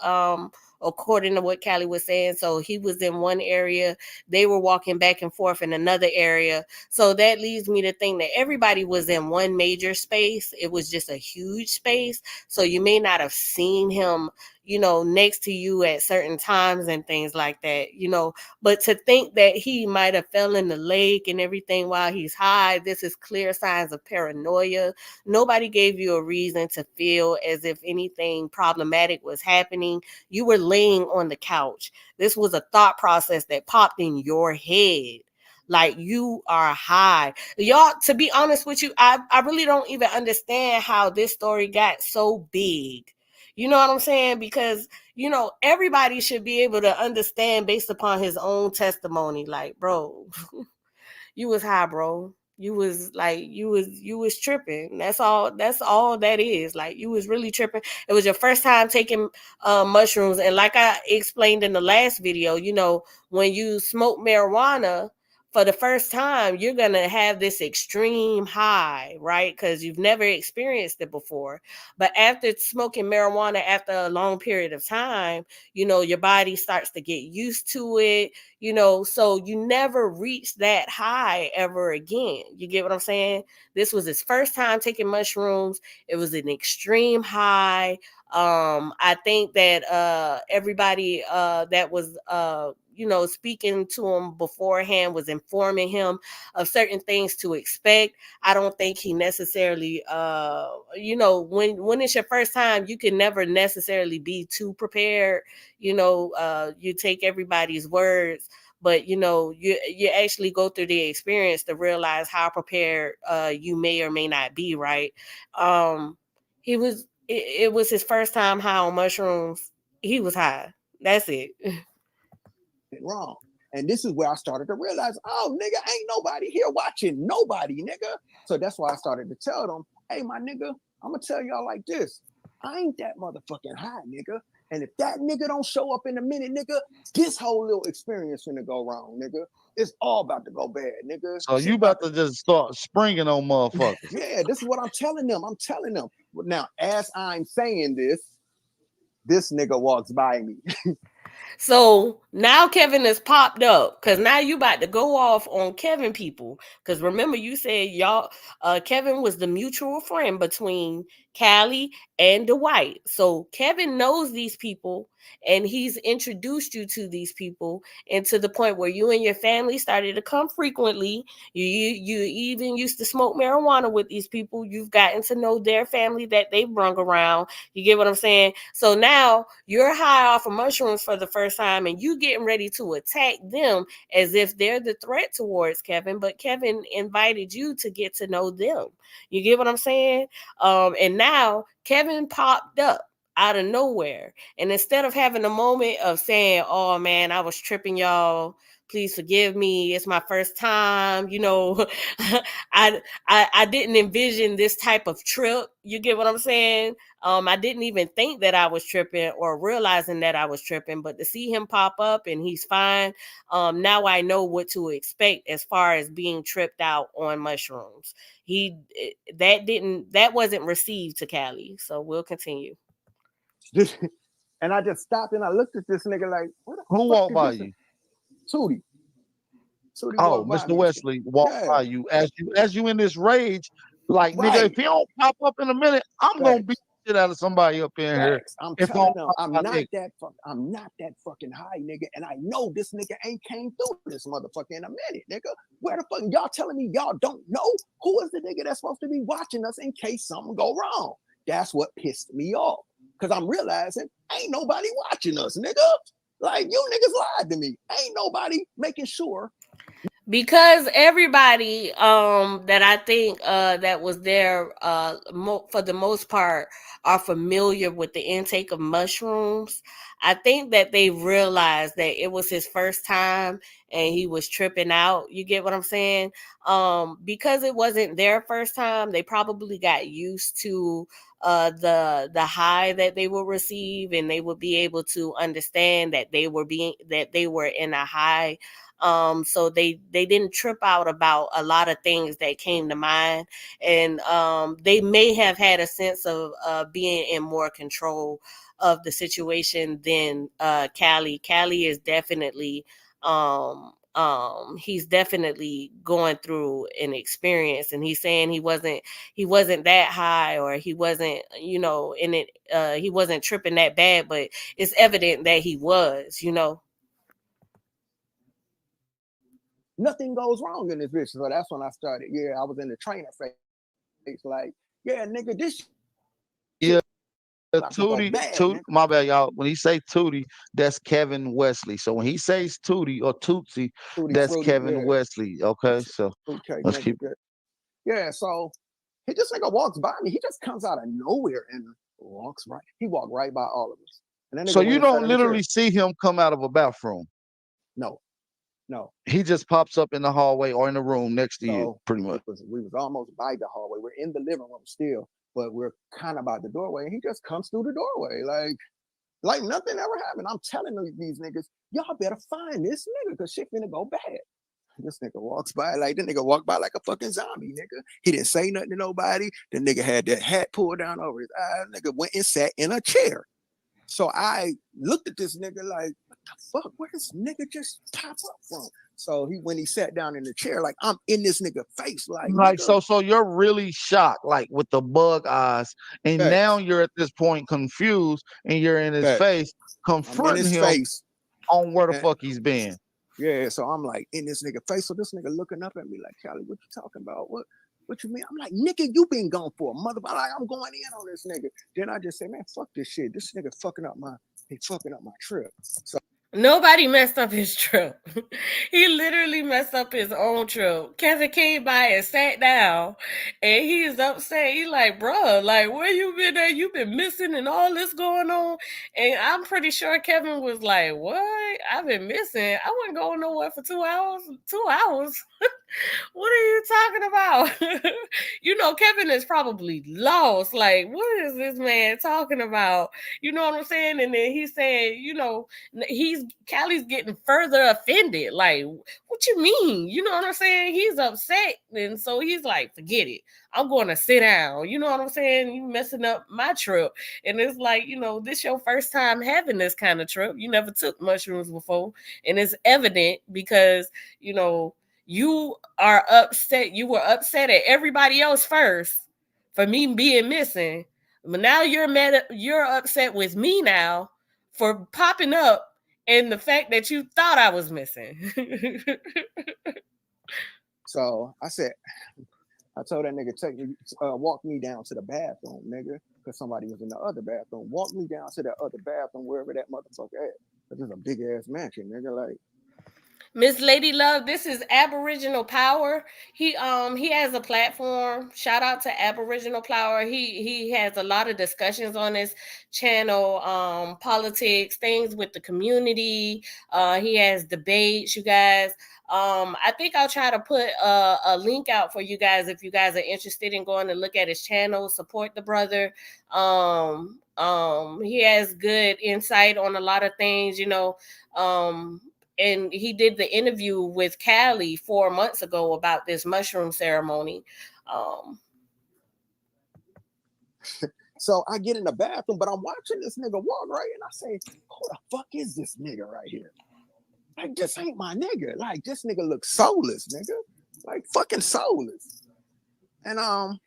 According to what Cali was saying. So he was in one area, they were walking back and forth in another area. So that leads me to think that everybody was in one major space. It was just a huge space. So you may not have seen him, you know, next to you at certain times and things like that, you know. But to think that he might have fell in the lake and everything while he's high, this is clear signs of paranoia. Nobody gave you a reason to feel as if anything problematic was happening. You were laying on the couch. This was a thought process that popped in your head. Like, you are high. Y'all, to be honest with you, I really don't even understand how this story got so big. You know what I'm saying? Because, you know, everybody should be able to understand based upon his own testimony. Like, bro, you was high, bro. You was tripping. That's all that is. Like, you was really tripping. It was your first time taking mushrooms. And like I explained in the last video, you know, when you smoke marijuana for the first time, you're going to have this extreme high, right? Because you've never experienced it before. But after smoking marijuana after a long period of time, you know, your body starts to get used to it, you know, so you never reach that high ever again. You get what I'm saying? This was his first time taking mushrooms. It was an extreme high. I think that everybody that was you know, speaking to him beforehand was informing him of certain things to expect. I don't think he necessarily you know, when it's your first time, you can never necessarily be too prepared. You know, you take everybody's words, but you know, you actually go through the experience to realize how prepared you may or may not be, right? It was his first time high on mushrooms. He was high. That's it. Wrong. And this is where I started to realize, oh, nigga, ain't nobody here watching nobody, nigga. So that's why I started to tell them, hey, my nigga, I'm going to tell y'all like this. I ain't that motherfucking high, nigga. And if that nigga don't show up in a minute, nigga, this whole little experience finna go wrong, nigga. It's all about to go bad, nigga. So Shit you about to just start springing on motherfuckers. Yeah, this is what I'm telling them. I'm telling them. Now, as I'm saying this nigga walks by me. So now Kevin has popped up because now you about to go off on Kevin people. Because remember, you said y'all, Kevin was the mutual friend between Cali and Dwight. So Kevin knows these people and he's introduced you to these people, and to the point where you and your family started to come frequently. You even used to smoke marijuana with these people. You've gotten to know their family that they brung around. You get what I'm saying? So now you're high off of mushrooms for the first time and you getting ready to attack them as if they're the threat towards Kevin, but Kevin invited you to get to know them. You get what I'm saying? And now Kevin popped up out of nowhere. And instead of having a moment of saying, oh man, I was tripping, y'all, please forgive me, it's my first time, you know, I didn't envision this type of trip. You get what I'm saying? I didn't even think that I was tripping or realizing that I was tripping, but to see him pop up and he's fine, now I know what to expect as far as being tripped out on mushrooms. That wasn't received to Cali, so we'll continue. And I just stopped and I looked at this nigga like, what the Who fuck walked is by this? you? Tootie. Tootie Oh, walked by Mr. me. Wesley walked Yeah. by you as you in this rage. Like, nigga, Right. if he don't pop up in a minute, I'm gonna beat the shit out of somebody up in here. Facts. I'm If I telling don't them, pop I'm my not nigga. that fucking high, nigga. And I know this nigga ain't came through this motherfucker in a minute, nigga. Where the fuck y'all telling me y'all don't know who is the nigga that's supposed to be watching us in case something go wrong? That's what pissed me off. Cause I'm realizing ain't nobody watching us, nigga. Like you niggas lied to me. Ain't nobody making sure. Because everybody that I think that was there for the most part are familiar with the intake of mushrooms. I think that they realized that it was his first time and he was tripping out. You get what I'm saying? Because it wasn't their first time, they probably got used to the high that they would receive, and they would be able to understand that they were in a high. So they didn't trip out about a lot of things that came to mind, and they may have had a sense of being in more control of the situation than Cali. Cali is definitely he's definitely going through an experience, and he's saying he wasn't that high, or he wasn't, you know, in it, he wasn't tripping that bad, but it's evident that he was, you know. Nothing goes wrong in this bitch. So that's when I started. Yeah, I was in the trainer phase. Like, yeah, nigga, this Yeah, about to go Tootie, bad, Tootie, nigga. my bad, y'all. When he say Tootie, that's Kevin Wesley. So when he says Tootie or Tootsie, Tutti that's Frutti, Kevin yeah. Wesley. Okay, so Okay, let's nigga. keep. Yeah, so he just nigga walks by me. He just comes out of nowhere and walks right. He walked right by all of us. And then So nigga went you and sat don't in the chair. literally see him come out of a bathroom. No, no. He just pops up in the hallway or in the room next to you, So pretty much. we was almost by the hallway. We're in the living room still, but we're kind of by the doorway. And he just comes through the doorway. Like nothing ever happened. I'm telling these niggas, y'all better find this nigga because shit finna go bad. This nigga walks by like this nigga walked by like a fucking zombie, nigga. He didn't say nothing to nobody. The nigga had that hat pulled down over his eyes. Nigga went and sat in a chair. So I looked at this nigga like, what the fuck? Where this nigga just pop up from? So when he sat down in the chair, like I'm in this nigga face, like Like nigga. so you're really shocked, like with the bug eyes, and now Facts. you're at this point confused, and you're in his Facts. face, I'm in confronting his him face. on where the And, fuck he's been. yeah, so I'm like in this nigga face. So this nigga looking up at me like, Charlie, what you talking about? What you mean? I'm like, nigga, you been gone for a mother. Like, I'm going in on this nigga. Then I just say, man, fuck this shit. This nigga fucking up my trip. So Nobody messed up his trip. He literally messed up his own trip. Kevin came by and sat down, and he's upset. He like, bro, like, where you been at? You been missing and all this going on. And I'm pretty sure Kevin was like, what? I've been missing. I wasn't going nowhere for 2 hours. 2 hours. What are you talking about? You know, Kevin is probably lost. Like, what is this man talking about? You know what I'm saying? And then he's saying, you know, Callie's getting further offended. Like, what you mean? You know what I'm saying? He's upset. And so he's like, forget it. I'm going to sit down. You know what I'm saying? You messing up my trip. And it's like, you know, this your first time having this kind of trip. You never took mushrooms before. And it's evident because, you know, you are upset. You were upset at everybody else first for me being missing. But now you're mad. You're upset with me now for popping up and the fact that you thought I was missing. So I told that nigga, walk me down to the bathroom, nigga, because somebody was in the other bathroom. Walk me down to the other bathroom, wherever that motherfucker at. Cause it's a big ass mansion, nigga. Like, Miss Lady Love, this is Aboriginal Power. He has a platform. Shout out to Aboriginal Power. He has a lot of discussions on his channel, politics, things with the community. He has debates, you guys. I think I'll try to put a link out for you guys if you guys are interested in going to look at his channel, support the brother. He has good insight on a lot of things, you know. And he did the interview with Cali 4 months ago about this mushroom ceremony. So I get in the bathroom, but I'm watching this nigga walk, right? And I say, who the fuck is this nigga right here? Like, this ain't my nigga. Like, this nigga looks soulless, nigga. Like, fucking soulless. And that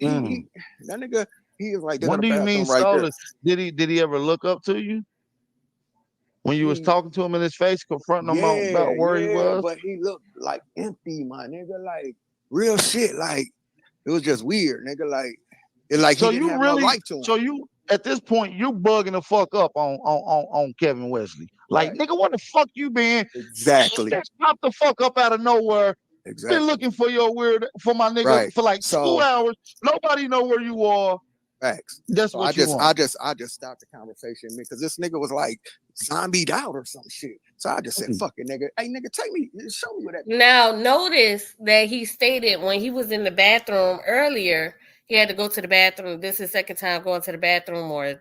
nigga, he is like, what do you mean right soulless? Did he ever look up to you? When you was talking to him in his face, confronting him about where he was? But he looked like empty, my nigga. Like, real shit. Like, it was just weird, nigga. Like, it like so he didn't have no life to him. So you, at this point, you bugging the fuck up on Kevin Wesley. Like, right. Nigga, what the fuck you been? Exactly. Just pop the fuck up out of nowhere. Exactly. Been looking for my nigga for like 2 hours. Nobody know where you are. Facts. That's so what you want. I just stopped the conversation because this nigga was like zombied out or some shit. So I just said, "Fuck it, nigga. Hey, nigga, show me what that." Now notice that he stated when he was in the bathroom earlier, he had to go to the bathroom. This is his second time going to the bathroom, or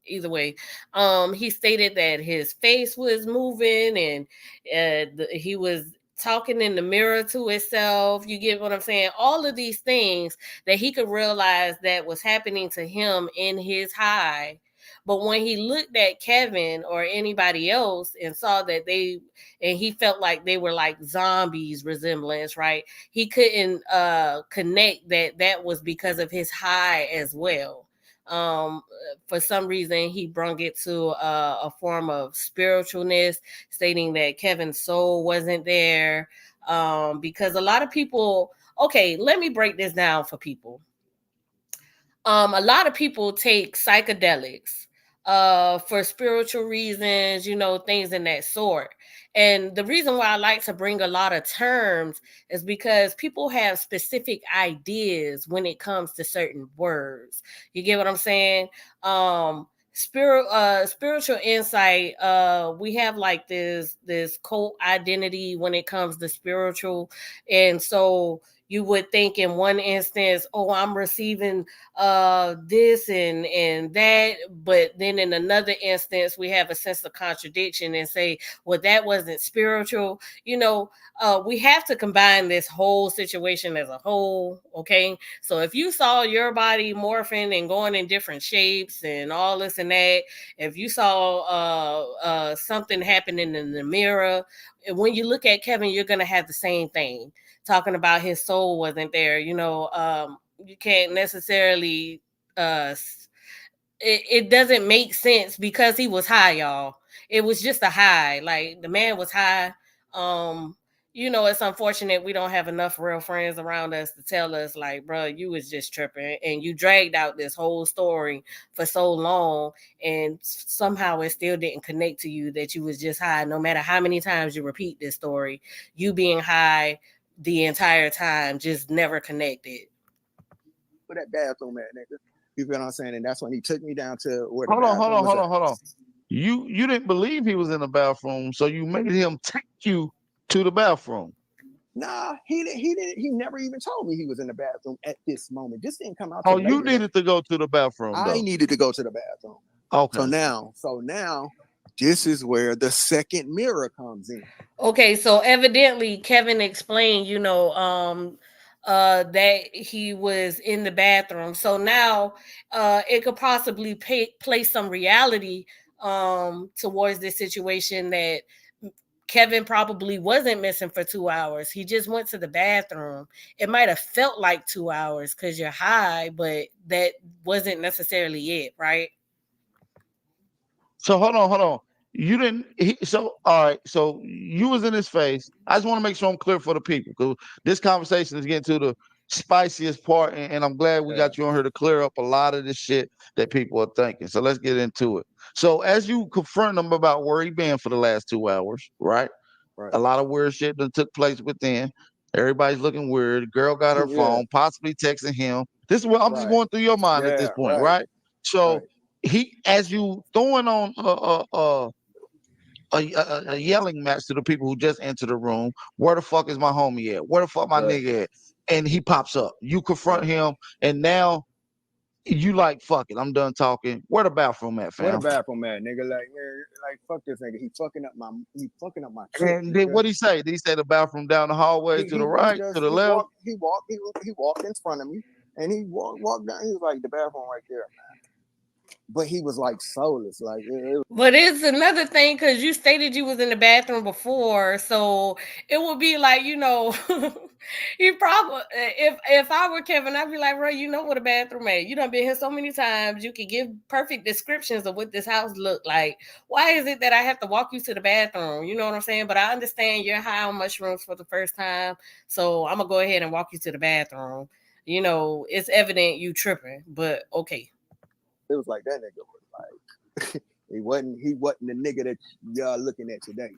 either way. He stated that his face was moving and he was talking in the mirror to himself. You get what I'm saying? All of these things that he could realize that was happening to him in his high. But when he looked at Kevin or anybody else and saw that he felt like they were like zombies resemblance, right? He couldn't connect that was because of his high as well. For some reason, he brung it to a form of spiritualness, stating that Kevin's soul wasn't there. Because a lot of people, okay, let me break this down for people. A lot of people take psychedelics for spiritual reasons, you know, things in that sort. And the reason why I like to bring a lot of terms is because people have specific ideas when it comes to certain words. You get what I'm saying? Spiritual insight, we have like this cult identity when it comes to spiritual. And so you would think in one instance, oh, I'm receiving this and that, but then in another instance, we have a sense of contradiction and say, well, that wasn't spiritual. You know, we have to combine this whole situation as a whole, okay? So if you saw your body morphing and going in different shapes and all this and that, if you saw something happening in the mirror, when you look at Kevin, you're going to have the same thing. Talking about his soul wasn't there, you know, you can't necessarily, it doesn't make sense because he was high, y'all. It was just a high, like the man was high. You know, it's unfortunate we don't have enough real friends around us to tell us like, bro, you was just tripping and you dragged out this whole story for so long and somehow it still didn't connect to you that you was just high. No matter how many times you repeat this story, you being high the entire time just never connected. For that bathroom at, nigga. You feel what I'm saying? And that's when he took me down to where the Hold on. You didn't believe he was in the bathroom, so you made him take you to the bathroom. Nah, he didn't. He didn't. He never even told me he was in the bathroom at this moment. This didn't come out Oh, till you later. needed to go to the bathroom I though. needed to go to the bathroom. Okay. So now, this is where the second mirror comes in. Okay, so evidently Kevin explained, that he was in the bathroom. So now it could possibly place some reality towards this situation that Kevin probably wasn't missing for 2 hours. He just went to the bathroom. It might have felt like 2 hours because you're high, but that wasn't necessarily it, right? So hold on. You didn't. So all right. So you was in his face. I just want to make sure I'm clear for the people because this conversation is getting to the spiciest part, and I'm glad we Yeah. got you on here to clear up a lot of the shit that people are thinking. So let's get into it. So as you confront him about where he been for the last 2 hours, right? Right. A lot of weird shit that took place within. Everybody's looking weird. The girl got her Yeah. phone, possibly texting him. This is what I'm just Right. going through your mind at this Yeah. point, Right. right? So Right. he, as you throwing on a yelling match to the people who just entered the room. Where the fuck is my homie at? Where the fuck my Right. nigga at? And he pops up. You confront Right. him, and now you like fuck it. I'm done talking. Where the bathroom at, Where the fam? bathroom at, nigga? Like, man, like fuck this nigga. He fucking up my trip, And then nigga. what he say? Did he say the bathroom down the hallway to the He right, to just the left? he walked in front of me, and he walked down. He was like the bathroom right there, man. But he was like soulless, like it But it's another thing because you stated you was in the bathroom before, so it would be like you probably if I were Kevin, I'd be like, bro, you know what a bathroom at? You done been here so many times. You can give perfect descriptions of what this house looked like. Why is it that I have to walk you to the bathroom? You know what I'm saying? But I understand you're high on mushrooms for the first time, so I'm gonna go ahead and walk you to the bathroom. It's evident you tripping, but okay. was like that nigga was like he wasn't the nigga that y'all looking at today.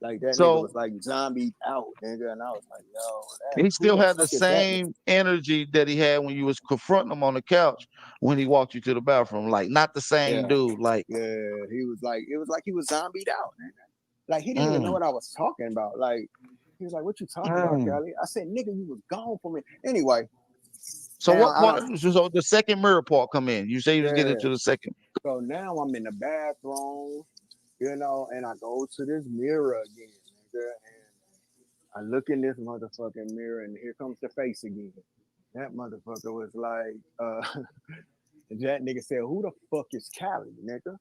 Like that nigga So was like zombie out, nigga, and I was like, yo, he who still the had the fuck is that nigga? same energy that he had when you was confronting him on the couch when he walked you to the bathroom. Like not the same Yeah, dude. Like, yeah, he was like, it was like he was zombied out, man. Like he didn't even know mm, what I was talking about. Like he was like, "What you talking about, mm. Cali?" I said, "Nigga, you was gone for me." Anyway, So now what I part? don't. So the second mirror part come in. You say you was getting Yeah. to the second. So now I'm in the bathroom, and I go to this mirror again, nigga, and I look in this motherfucking mirror, and here comes the face again. That motherfucker was like, that nigga said, "Who the fuck is Cali, nigga?"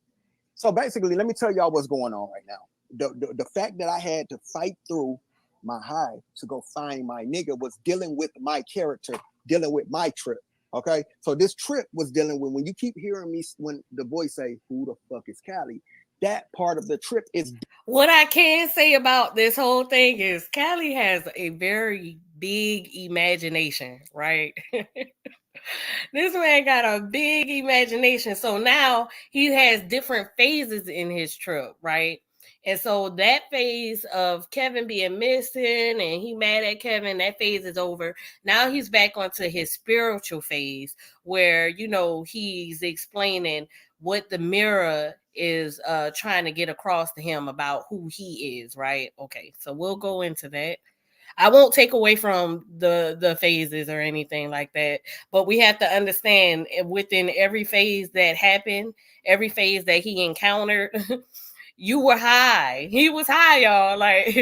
So basically, let me tell y'all what's going on right now. The fact that I had to fight through my high to go find my nigga was dealing with my character, dealing with my trip. Okay, so this trip was dealing with when you keep hearing me when the boys say, "Who the fuck is Cali?" That part of the trip is What I can say about this whole thing is Callie has a very big imagination, right? This man got a big imagination. So now he has different phases in his trip, right? And so that phase of Kevin being missing and he mad at Kevin, that phase is over. Now he's back onto his spiritual phase where, he's explaining what the mirror is trying to get across to him about who he is, right? Okay, so we'll go into that. I won't take away from the phases or anything like that, but we have to understand within every phase that happened, every phase that he encountered, you were high. He was high, y'all. Like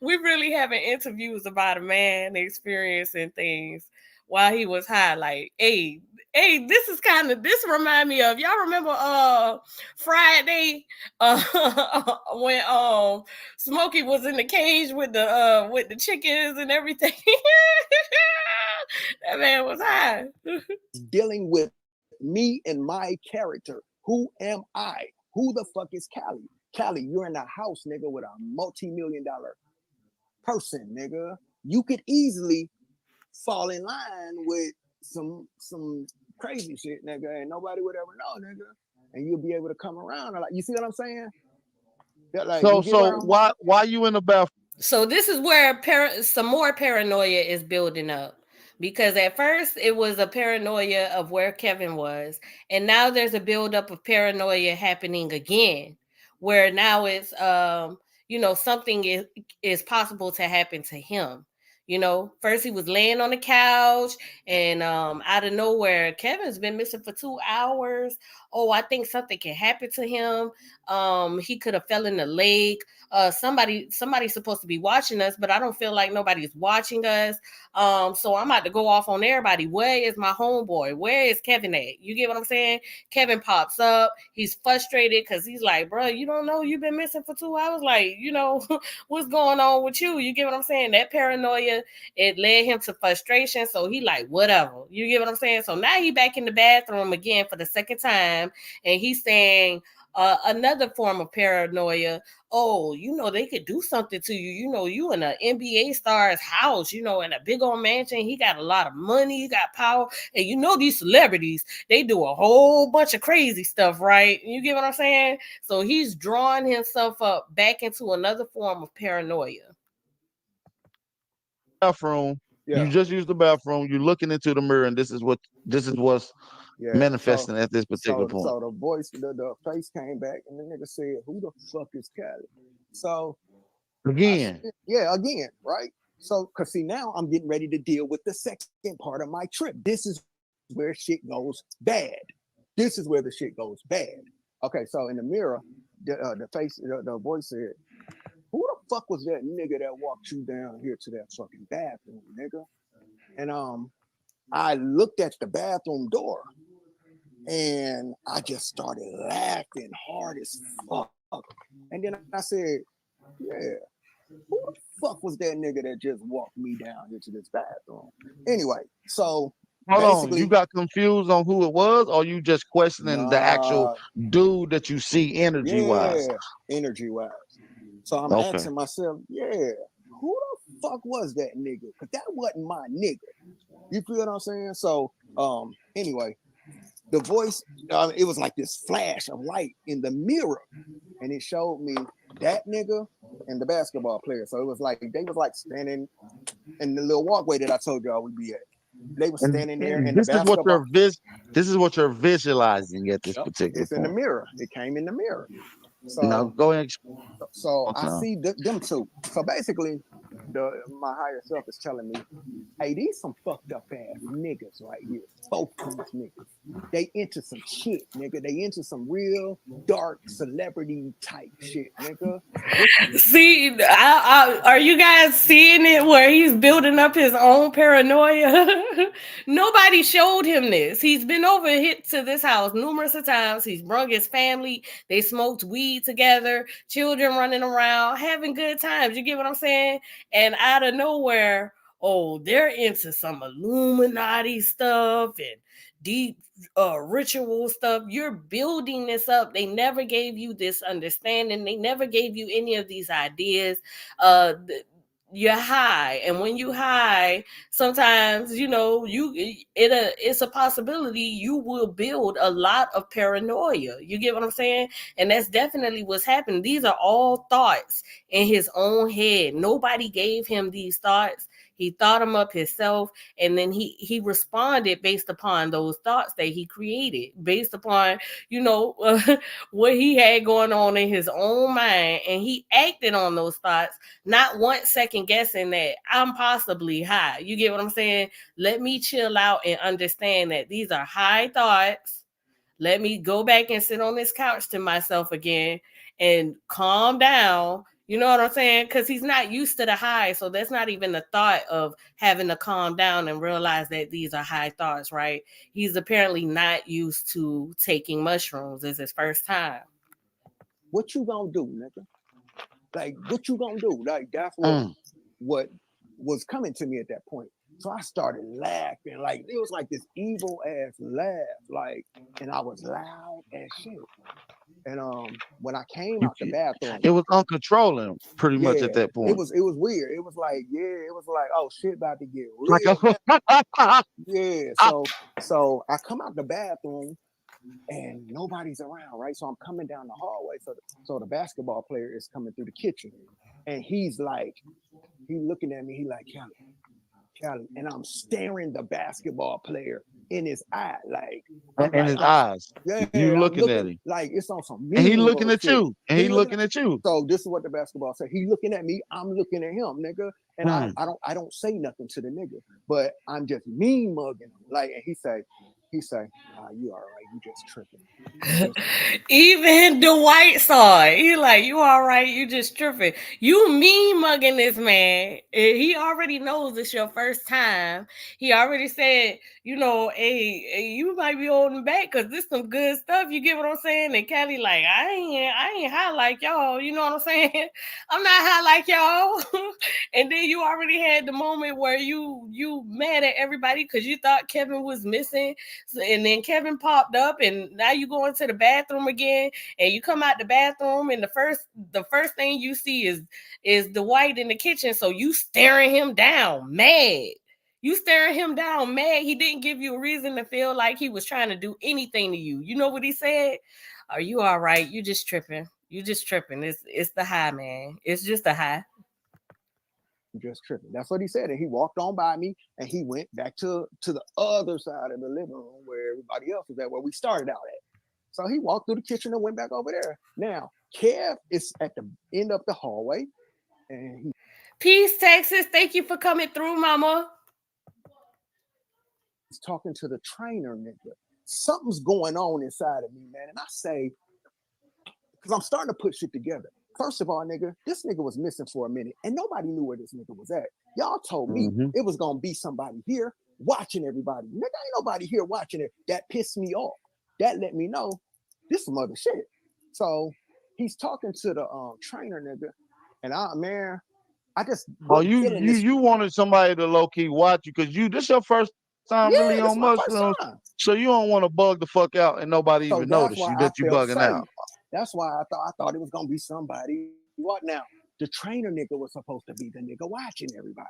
we really having interviews about a man experiencing things while he was high. Like, hey, this remind me of y'all remember Friday when Smokey was in the cage with the chickens and everything. That man was high. dealing with me and my character. Who am I? Who the fuck is Cali? Cali, you're in a house, nigga, with a multi-million-dollar person, nigga. You could easily fall in line with some crazy shit, nigga, and nobody would ever know, nigga. And you'll be able to come around. Like, you see what I'm saying? That, like, So you get where so I'm. why you in the bathroom? So this is where some more paranoia is building up. Because at first it was a paranoia of where Kevin was, and now there's a buildup of paranoia happening again, where now it's something is possible to happen to him. First he was laying on the couch, and out of nowhere, Kevin's been missing for 2 hours. Oh, I think something can happen to him. He could have fell in the lake. Somebody's supposed to be watching us, but I don't feel like nobody's watching us. So I'm about to go off on everybody. Where is my homeboy? Where is Kevin at? You get what I'm saying? Kevin pops up. He's frustrated because he's like, bro, you don't know you've been missing for 2 hours. Like, what's going on with you? You get what I'm saying? That paranoia, it led him to frustration. So he like, whatever. You get what I'm saying? So now he back in the bathroom again for the second time. And he's saying another form of paranoia. Oh, they could do something to you. You in an NBA star's house, in a big old mansion. He got a lot of money. He got power. And these celebrities, they do a whole bunch of crazy stuff, right? You get what I'm saying? So he's drawing himself up back into another form of paranoia. Bathroom. Yeah. You just used the bathroom. You're looking into the mirror, and this is what's manifesting at this particular point. So the voice, the face came back, and the nigga said, "Who the fuck is Cali?" So again, right? So, cause see, now I'm getting ready to deal with the second part of my trip. This is where shit goes bad. This is where the shit goes bad. Okay, so in the mirror, the voice said, "Who the fuck was that nigga that walked you down here to that fucking bathroom, nigga?" And I looked at the bathroom door, and I just started laughing hard as fuck. And then I said, "Yeah, who the fuck was that nigga that just walked me down into this bathroom?" Anyway, so hold on, you got confused on who it was, or you just questioning the actual dude that you see energy wise? Yeah, energy wise. So I'm asking myself, who the fuck was that nigga? Because that wasn't my nigga. You feel what I'm saying? So anyway, the voice, it was like this flash of light in the mirror, and it showed me that nigga and the basketball player. So it was like they was like standing in the little walkway that I told y'all we'd be at. They were standing there, and this is what you're visualizing at this particular it's point. in the mirror. It came in the mirror. So now go ahead. So I see them two. So basically, my higher self is telling me, hey, these some fucked up ass niggas right here. Both these niggas. They into some shit, nigga. They into some real dark celebrity type shit, nigga. See, are you guys seeing it where he's building up his own paranoia? Nobody showed him this. He's been over hit to this house numerous of times. He's brung his family. They smoked weed together, children running around, having good times. You get what I'm saying? And out of nowhere, they're into some Illuminati stuff and deep ritual stuff. You're building this up. They never gave you this understanding. They never gave you any of these ideas. You're high, and when you high, sometimes it's a possibility you will build a lot of paranoia. You get what I'm saying? And that's definitely what's happening. These are all thoughts in his own head. Nobody gave him these thoughts. He thought them up himself, and then he responded based upon those thoughts that he created, based upon what he had going on in his own mind, and he acted on those thoughts, not 1 second guessing that I'm possibly high. You get what I'm saying? Let me chill out and understand that these are high thoughts. Let me go back and sit on this couch to myself again and calm down. You know what I'm saying? Because he's not used to the high. So that's not even the thought of having to calm down and realize that these are high thoughts, right? He's apparently not used to taking mushrooms. It's his first time. What you gonna do, nigga? Like, what you gonna do? Like, that's what was coming to me at that point. So I started laughing. Like, it was like this evil ass laugh. Like, and I was loud as shit. And when I came out the bathroom, it was uncontrolling pretty much at that point. It was weird. It was like, oh shit, about to get real. Yeah. So I come out the bathroom and nobody's around, right? So I'm coming down the hallway. So the basketball player is coming through the kitchen, and he's looking at me. He like, Cali. And I'm staring the basketball player in his eye. Like in his eyes. yeah, You I'm looking looking at him. like it's on some And he mean looking at bullshit. you. And He he looking looking at you. so this is what the basketball said. He looking at me, I'm looking at him, nigga. And I don't say nothing to the nigga, but I'm just mean mugging him. Like, and he say, you all right, you just tripping. Even Dwight saw it. He like, you all right? You just tripping. You mean mugging this man. He already knows it's your first time. He already said, hey, you might be holding back because this some good stuff. You get what I'm saying? And Cali like, I ain't high like y'all. You know what I'm saying? I'm not high like y'all. And then you already had the moment where you mad at everybody because you thought Kevin was missing. And then Kevin popped up, and now you go into the bathroom again, and you come out the bathroom, and the first thing you see is Dwight in the kitchen. So you staring him down, mad. You staring him down, mad. He didn't give you a reason to feel like he was trying to do anything to you. You know what he said? Are you all right? You just tripping. You just tripping. It's the high, man. It's just a high. Just tripping. That's what he said. And he walked on by me and he went back to the other side of the living room where everybody else was at, where we started out at. So he walked through the kitchen and went back over there. Now, Kev is at the end of the hallway. And Peace, Texas. Thank you for coming through, mama. He's talking to the trainer, nigga. Something's going on inside of me, man. And I say, because I'm starting to put shit together. First of all, nigga, this nigga was missing for a minute and nobody knew where this nigga was at. Y'all told me it was going to be somebody here watching everybody. Nigga, ain't nobody here watching it. That pissed me off. That let me know this some other shit. So he's talking to the trainer, nigga. And I just you wanted somebody to low-key watch you because this your first time really on mushrooms. So you don't want to bug the fuck out and nobody even notice you that you bugging out. That's why I thought it was gonna be somebody. What now? The trainer nigga was supposed to be the nigga watching everybody.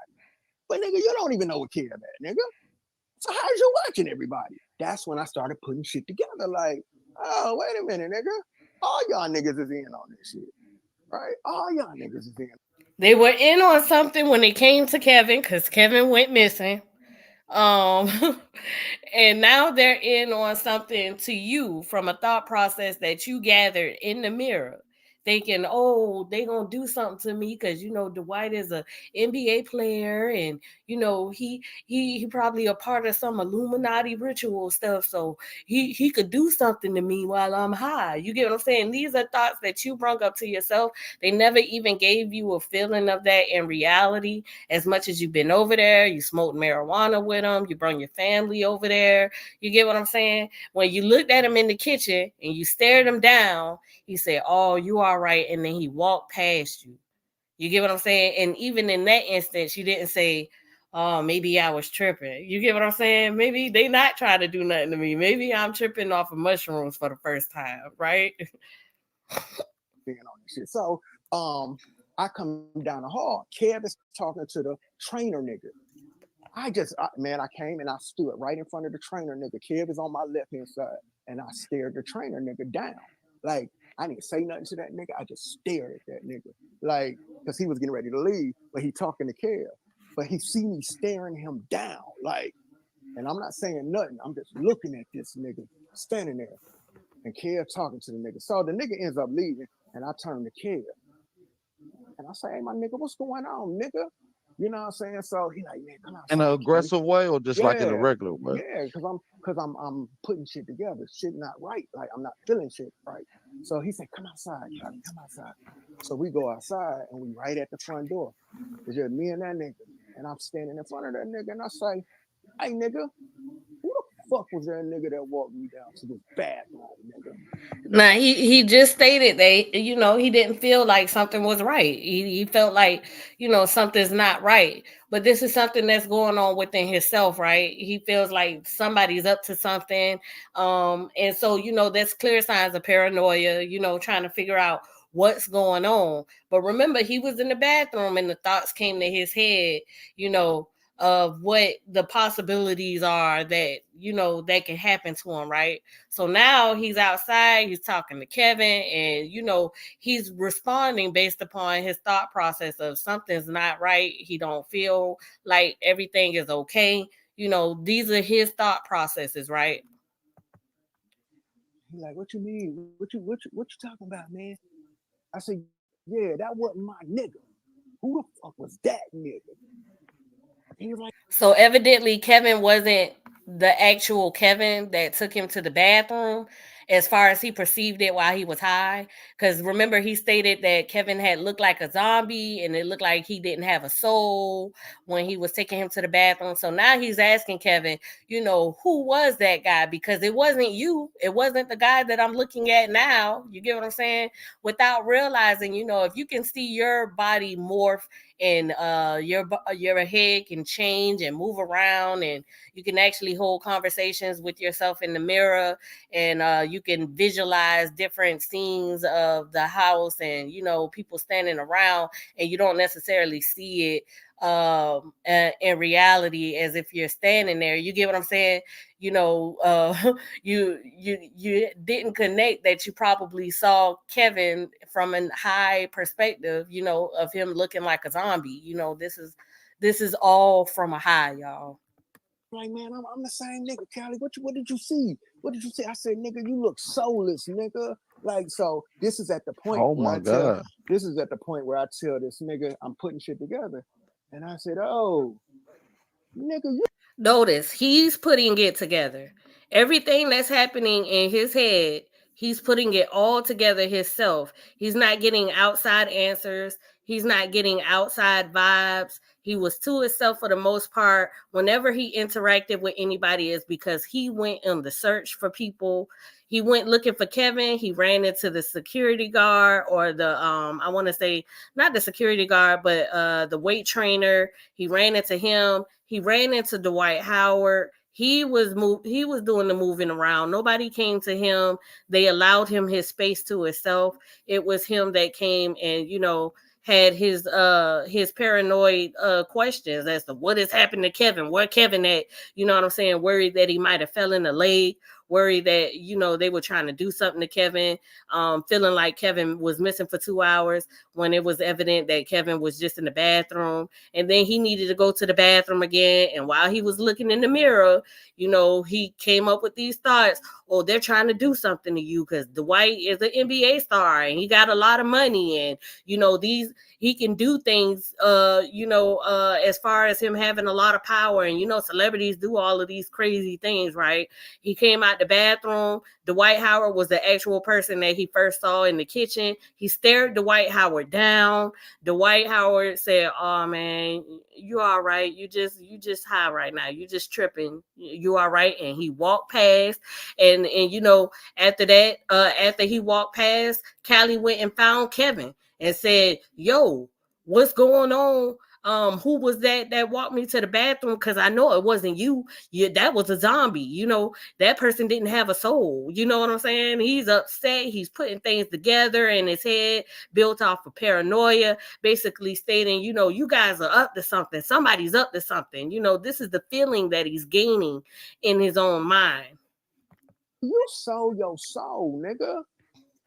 But nigga, you don't even know what kid that, nigga. So how's you watching everybody? That's when I started putting shit together. Like, oh, wait a minute, nigga. All y'all niggas is in on this shit. Right? All y'all niggas is in. They were in on something when it came to Kevin, because Kevin went missing. And now they're in on something to you from a thought process that you gathered in the mirror, thinking, oh, they gonna do something to me because Dwight is a NBA player, and he probably a part of some Illuminati ritual stuff, so he could do something to me while I'm high. You get what I'm saying? These are thoughts that you brought up to yourself. They never even gave you a feeling of that in reality. As much as you've been over there, you smoked marijuana with them, you brought your family over there. You get what I'm saying? When you looked at him in the kitchen and you stared him down, he said, oh, you all right. And then he walked past you. You get what I'm saying? And even in that instance, you didn't say, oh, maybe I was tripping. You get what I'm saying? Maybe they not trying to do nothing to me. Maybe I'm tripping off of mushrooms for the first time, right? So I come down the hall. Kev is talking to the trainer nigga. I came and I stood right in front of the trainer nigga. Kev is on my left hand side, and I stared the trainer nigga down. Like, I didn't say nothing to that nigga. I just stared at that nigga, like, because he was getting ready to leave, but he talking to Kev. But he see me staring him down, like, and I'm not saying nothing. I'm just looking at this nigga standing there, and Kev talking to the nigga. So the nigga ends up leaving, and I turn to Kev, and I say, hey, my nigga, what's going on, nigga? You know what I'm saying? So he like, man, come out. In an aggressive way or just like in a regular way? Yeah, because I'm putting shit together. Shit not right. Like, I'm not feeling shit right. So he said, come outside, Charlie, come outside. So we go outside and we right at the front door. It's just me and that nigga. And I'm standing in front of that nigga and I say, hey nigga, who the fuck was that nigga that walked me down to this bathroom, nigga? Nah, he just stated that, he didn't feel like something was right. He felt like, something's not right. But this is something that's going on within himself, right? He feels like somebody's up to something. And so, that's clear signs of paranoia, trying to figure out what's going on. But remember, he was in the bathroom and the thoughts came to his head, of what the possibilities are that that can happen to him, right? So now he's outside, he's talking to Kevin, and he's responding based upon his thought process of something's not right. He don't feel like everything is okay. these are his thought processes, right? He like, what you mean? What you talking about, man? I said, yeah, that wasn't my nigga. Who the fuck was that nigga? He was like, So evidently Kevin wasn't the actual Kevin that took him to the bathroom as far as he perceived it while he was high. Because remember, he stated that Kevin had looked like a zombie and it looked like he didn't have a soul when he was taking him to the bathroom. So now he's asking Kevin, who was that guy? Because it wasn't you. It wasn't the guy that I'm looking at now. You get what I'm saying? Without realizing, if you can see your body morph and your head can change and move around, and you can actually hold conversations with yourself in the mirror, and you can visualize different scenes of the house and people standing around, and you don't necessarily see it in reality as if you're standing there. You get what I'm saying? You didn't connect that you probably saw Kevin from a high perspective, of him looking like a zombie. This is all from a high, y'all. like, man, I'm the same nigga, Cali. What did you see? What did you see? I said, nigga, you look soulless, nigga. Like, so this is at the point Oh where my God. I tell this nigga I'm putting shit together. And I said, oh, nigga, you Notice he's putting it together. Everything that's happening in his head, he's putting it all together himself. He's not getting outside answers. He's not getting outside vibes. He was to himself for the most part. Whenever he interacted with anybody, is because he went on the search for people. He went looking for Kevin. He ran into the security guard, or the I want to say not the security guard, but the weight trainer. He ran into him. He ran into Dwight Howard. He was doing the moving around. Nobody came to him. They allowed him his space to himself. It was him that came and had his paranoid questions as to what has happened to Kevin. Where Kevin at? You know what I'm saying? Worried that he might have fell in the lake. Worried that they were trying to do something to Kevin. Feeling like Kevin was missing for 2 hours when it was evident that Kevin was just in the bathroom. And then he needed to go to the bathroom again. And while he was looking in the mirror, he came up with these thoughts. Oh, they're trying to do something to you because Dwight is an NBA star and he got a lot of money, and he can do things as far as him having a lot of power, and celebrities do all of these crazy things, right? He came out the bathroom. Dwight Howard was the actual person that he first saw in the kitchen. He stared Dwight Howard down. Dwight Howard said, "Oh man, you all right? You just high right now. You just tripping. You all right?" And he walked past, and after that, after he walked past, Cali went and found Kevin and said, "Yo, what's going on? Who was that walked me to the bathroom? Because I know it wasn't you. That was a zombie. That person didn't have a soul. You know what I'm saying?" He's upset. He's putting things together in his head, built off of paranoia, basically stating, you guys are up to something. Somebody's up to something. This is the feeling that he's gaining in his own mind. you sold your soul, nigga.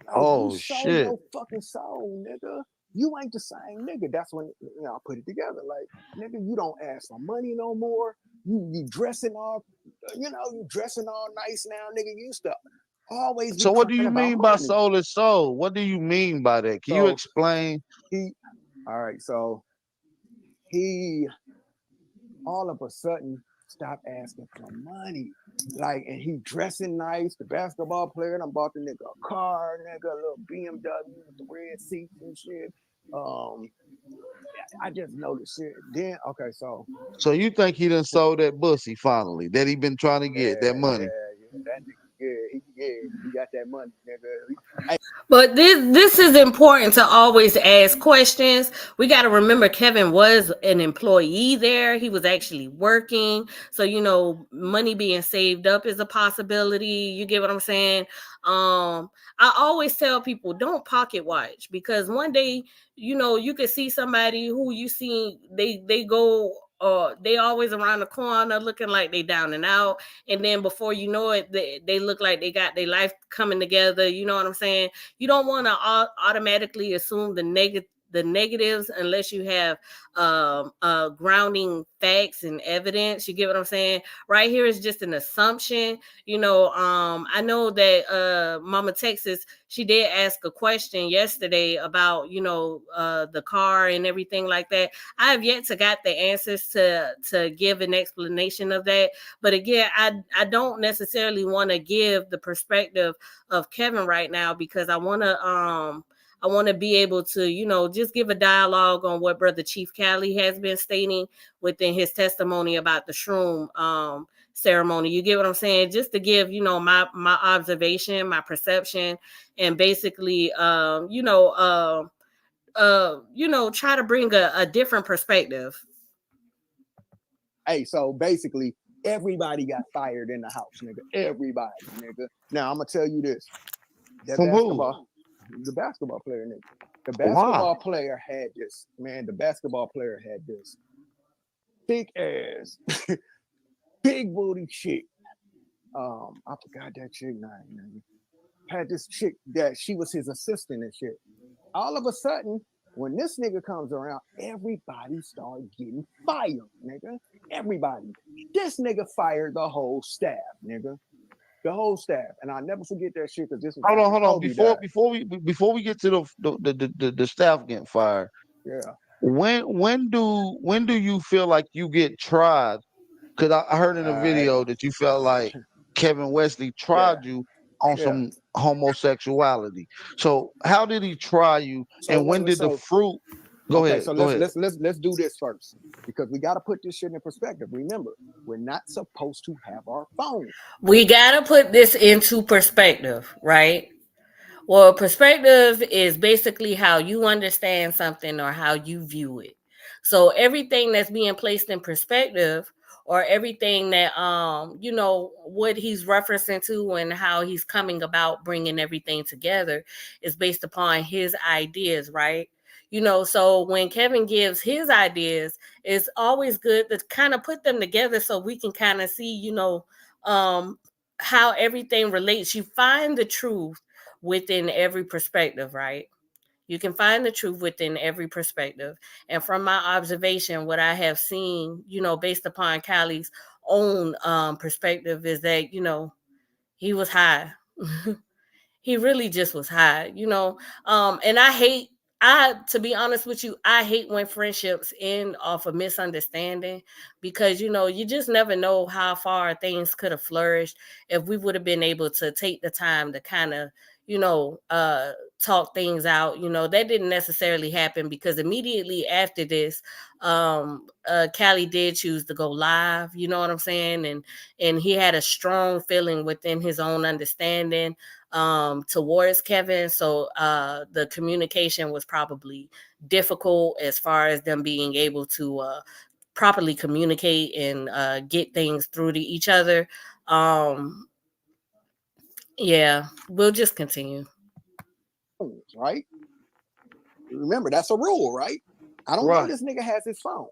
Like, Oh you sold shit. your fucking soul, nigga. You ain't the same nigga. That's when I put it together. Like, nigga, you don't ask for money no more. You dressing all, you dressing all nice now, nigga. You used to always be So what do crying you about mean by money. soulless soul? What do you mean by that? Can you So explain? he, all right. So he, all of a sudden, stopped asking for money. Like, and he dressing nice. The basketball player, and I bought the nigga a car, nigga, a little BMW with the red seats and shit. Um, I just noticed shit. Then okay, so So you think he done sold that bussy finally that he been trying to get that money? that nigga, he got that money, nigga. Hey, But this is important to always ask questions. We got to remember Kevin was an employee there. He was actually working. So, money being saved up is a possibility. You get what I'm saying? I always tell people don't pocket watch, because one day, you could see somebody who you see they go they always around the corner looking like they down and out, and then before you know it, they look like they got their life coming together. You know what I'm saying? You don't want to automatically assume the negatives unless you have grounding facts and evidence. You get what I'm saying? Right here is just an assumption. I know that Mama Texas, she did ask a question yesterday about the car and everything like that. I have yet to got the answers to give an explanation of that. But again, I don't necessarily want to give the perspective of Kevin right now, because I want to be able to, just give a dialogue on what Brother Chief Cali has been stating within his testimony about the shroom ceremony. You get what I'm saying? Just to give, my observation, my perception, and basically, try to bring a different perspective. Hey, so basically, everybody got fired in the house, nigga. Everybody, nigga. Now I'm gonna tell you this: that From basketball, the basketball player, nigga. The basketball player had this, man. The basketball player had this thick ass, big booty chick. I forgot that chick name. Had this chick that she was his assistant and shit. All of a sudden, when this nigga comes around, everybody started getting fired, nigga. Everybody. This nigga fired the whole staff, nigga. The whole staff. And I'll never forget that shit, because this was hold on. Kobe died. Before we get to the staff getting fired. Yeah. When do you feel like you get tried? Because I heard in a video that you felt like Kevin Wesley tried you on some homosexuality. So how did he try you? And when did the fruit? Go ahead. So let's do this first, because we got to put this shit in perspective. Remember, we're not supposed to have our phone. We got to put this into perspective, right? Well, perspective is basically how you understand something or how you view it. So everything that's being placed in perspective, or everything that what he's referencing to and how he's coming about bringing everything together, is based upon his ideas, right? So when Kevin gives his ideas, it's always good to kind of put them together so we can kind of see, how everything relates. You find the truth within every perspective, right? You can find the truth within every perspective. And from my observation, what I have seen, based upon Callie's own perspective, is that, he was high. He really just was high, and to be honest with you, I hate when friendships end off a misunderstanding, because you just never know how far things could have flourished if we would have been able to take the time to kind of talk things out. That didn't necessarily happen, because immediately after this, Callie did choose to go live, you know what I'm saying, and he had a strong feeling within his own understanding towards Kevin. So the communication was probably difficult, as far as them being able to properly communicate and get things through to each other. Yeah, we'll just continue. Right? Remember, that's a rule, right? I don't know this nigga has his phone,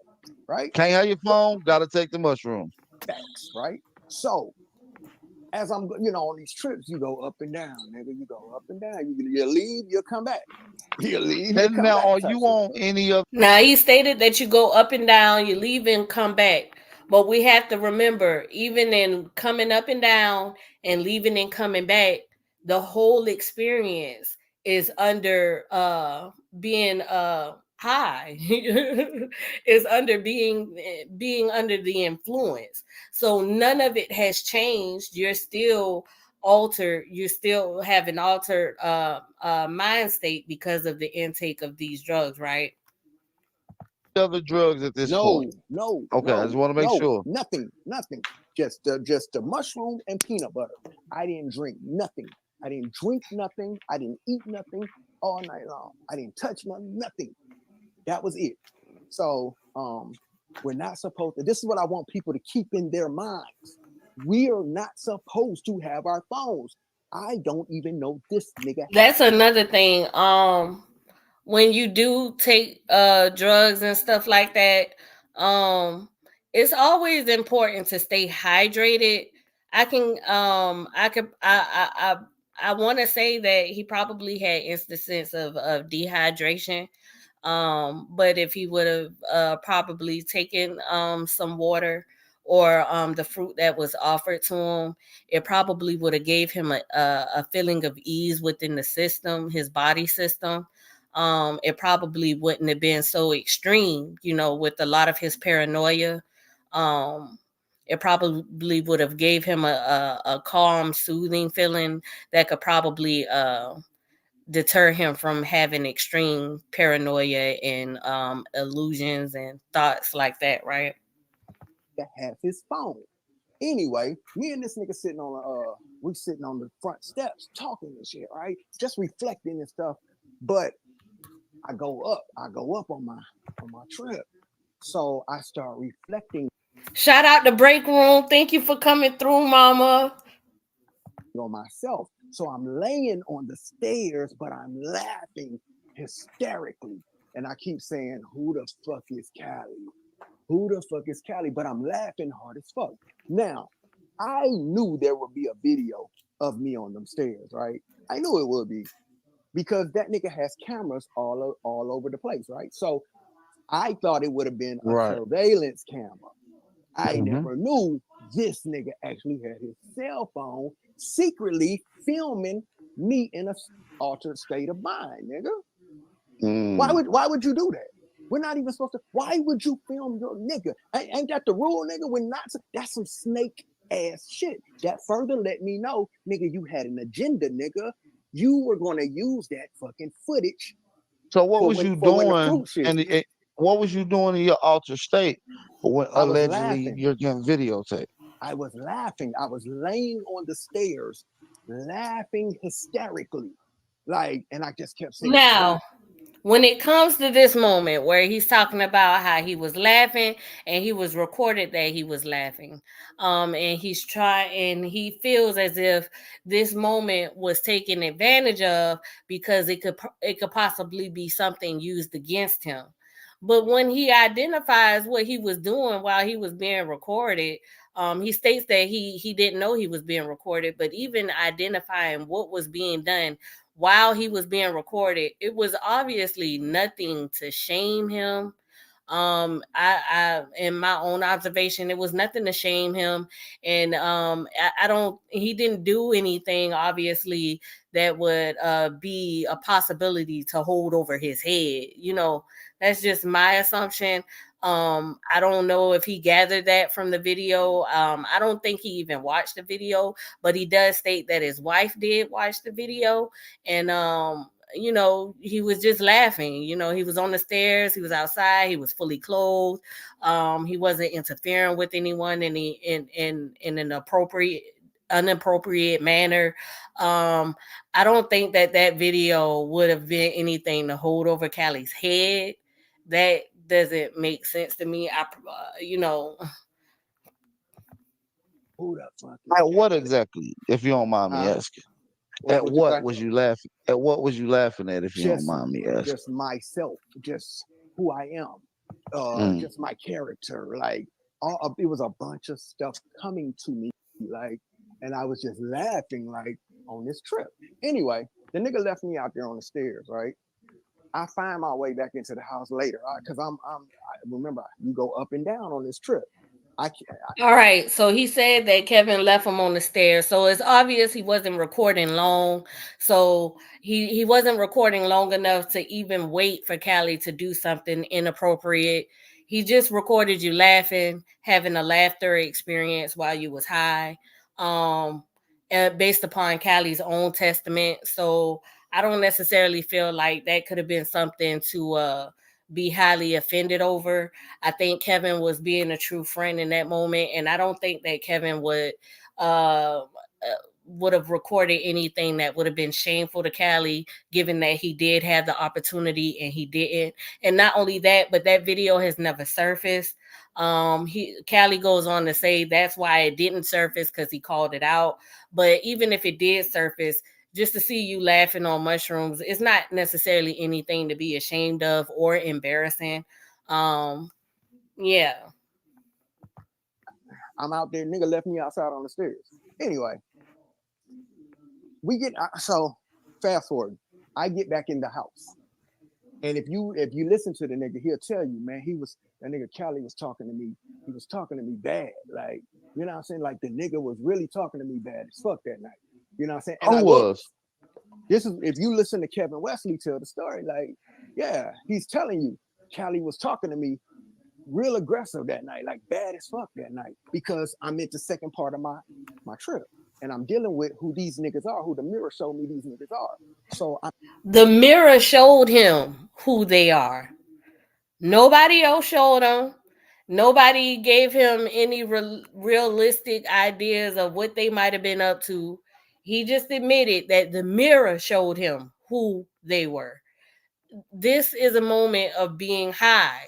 right? Can't have your phone, gotta take the mushroom. Facts, right? So as I'm, on these trips, you go up and down, nigga. You go up and down. You leave, you come back. You leave, you come now, back. are you on any of? Now, he stated that you go up and down, you leave and come back. But we have to remember, even in coming up and down and leaving and coming back, the whole experience is under being high. Is under being under the influence. So none of it has changed. You're still altered. You still have an altered mind state because of the intake of these drugs, right? Other drugs at this point? No. Okay, I just want to make sure. Nothing. Just the mushroom and peanut butter. I didn't drink nothing. I didn't drink nothing. I didn't eat nothing all night long. I didn't touch nothing. That was it. So we're not supposed to. This is what I want people to keep in their minds. We are not supposed to have our phones. I don't even know this nigga. That's another thing. When you do take drugs and stuff like that, it's always important to stay hydrated. I want to say that he probably had instances of dehydration. But if he would have probably taken some water or the fruit that was offered to him, it probably would have gave him a feeling of ease within the system, his body system. It probably wouldn't have been so extreme, with a lot of his paranoia. Um, it probably would have gave him a calm, soothing feeling that could probably deter him from having extreme paranoia and illusions and thoughts like that, right? That have his phone. Anyway, me and this nigga sitting on we sitting on the front steps talking and shit, right? Just reflecting and stuff. But I go up on my trip. So I start reflecting Shout out to Break Room. Thank you for coming through, mama. on myself. So I'm laying on the stairs, but I'm laughing hysterically. And I keep saying, who the fuck is Cali? Who the fuck is Cali? But I'm laughing hard as fuck. Now, I knew there would be a video of me on them stairs, right? I knew it would be because that nigga has cameras all over the place, right? So I thought it would have been a Right. surveillance camera. I Mhm. never knew this nigga actually had his cell phone secretly filming me in a altered state of mind, nigga. Why would you do that? We're not even supposed to. Why would you film your nigga? Ain't that the rule, nigga? We're not. That's some snake ass shit. That further let me know, nigga, you had an agenda, nigga. You were gonna use that fucking footage So what for was you when the doing? fruit shit. And what was you doing in your altered state when I was allegedly laughing. you're getting videotaped? I was laughing. I was laying on the stairs, laughing hysterically. Like, and I just kept saying, Now, when it comes to this moment where he's talking about how he was laughing and he was recorded that he was laughing, and he's trying and he feels as if this moment was taken advantage of because it could possibly be something used against him. But when he identifies what he was doing while he was being recorded, he states that he didn't know he was being recorded, but even identifying what was being done while he was being recorded, it was obviously nothing to shame him. I in my own observation, it was nothing to shame him. And I don't he didn't do anything obviously that would be a possibility to hold over his head. That's just my assumption. I don't know if he gathered that from the video. I don't think he even watched the video, but he does state that his wife did watch the video. And he was just laughing. He was on the stairs, he was outside, he was fully clothed. He wasn't interfering with anyone in an inappropriate manner. I don't think that video would have been anything to hold over Callie's head. That doesn't make sense to me. who the fuck is At what Cali? exactly, if you don't mind me Huh? asking? At What you what say? was you laughing? At what was you laughing at, if you don't Just mind me asking? just myself, just who I am, Mm. just my character. Like it was a bunch of stuff coming to me, like, and I was just laughing like on this trip. Anyway, the nigga left me out there on the stairs, right? I find my way back into the house later because I remember you go up and down on this trip. I All right, so he said that Kevin left him on the stairs. So it's obvious he wasn't recording long. So he wasn't recording long enough to even wait for Callie to do something inappropriate. He just recorded you laughing, having a laughter experience while you was high, um, based upon Callie's own testament. So I don't necessarily feel like that could have been something to be highly offended over. I think Kevin was being a true friend in that moment, and I don't think that Kevin uh, would have recorded anything that would have been shameful to Callie, given that he did have the opportunity and he didn't. And not only that, but that video has never surfaced. Callie goes on to say that's why it didn't surface because he called it out. But even if it did surface, just to see you laughing on mushrooms, it's not necessarily anything to be ashamed of or embarrassing. Yeah. I'm out there, nigga left me outside on the stairs. Anyway, we get so fast forward. I get back in the house. And if you listen to the nigga, he'll tell you, man, that nigga Cali was talking to me. He was talking to me bad. Like, you know what I'm saying? Like the nigga was really talking to me bad as fuck that night. You know what I'm saying? And Who I was? was. This is if you listen to Kevin Wesley tell the story, like, yeah, he's telling you, Cali was talking to me real aggressive that night, like bad as fuck that night, because I'm at the second part of my trip. And I'm dealing with who these niggas are, who the mirror showed me these niggas are. So I'm The mirror showed him who they are. Nobody else showed him. Nobody gave him any realistic ideas of what they might have been up to. He just admitted that the mirror showed him who they were. This is a moment of being high.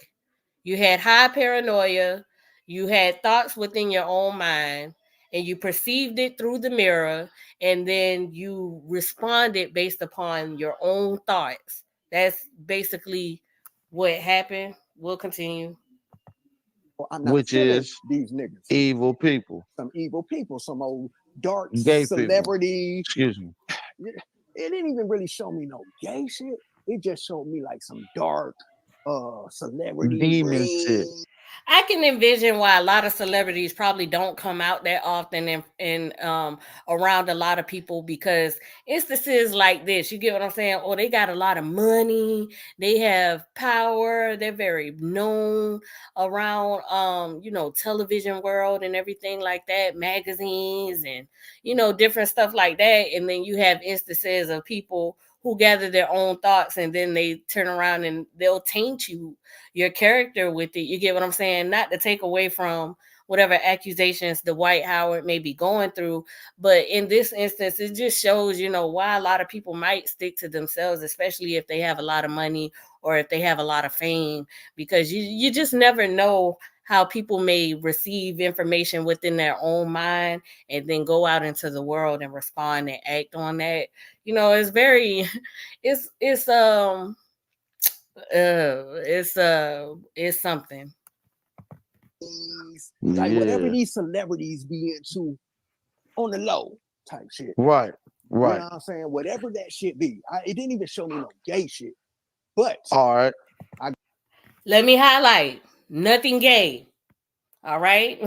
You had high paranoia, you had thoughts within your own mind, and you perceived it through the mirror, and then you responded based upon your own thoughts. That's basically what happened. We'll continue. I'm not Which feeling is these niggas. evil people, Some evil people, some old dark gay people. celebrity. Excuse me. It didn't even really show me no gay shit. It just showed me like some dark celebrity Demon shit. ring. I can envision why a lot of celebrities probably don't come out that often and around a lot of people, because instances like this, you get what I'm saying? Or they got a lot of money, they have power, they're very known around television world and everything like that, magazines and different stuff like that. And then you have instances of people who gather their own thoughts and then they turn around and they'll taint your character with it. You get what I'm saying? Not to take away from whatever accusations the Dwight Howard may be going through, but in this instance, it just shows, why a lot of people might stick to themselves, especially if they have a lot of money or if they have a lot of fame, because you just never know how people may receive information within their own mind and then go out into the world and respond and act on that. It's very, it's something. Like whatever Yeah. these celebrities be into on the low type shit. Right. You know Right. what I'm saying? Whatever that shit be. It didn't even show me no gay shit. But All right. Let me highlight nothing gay. All right.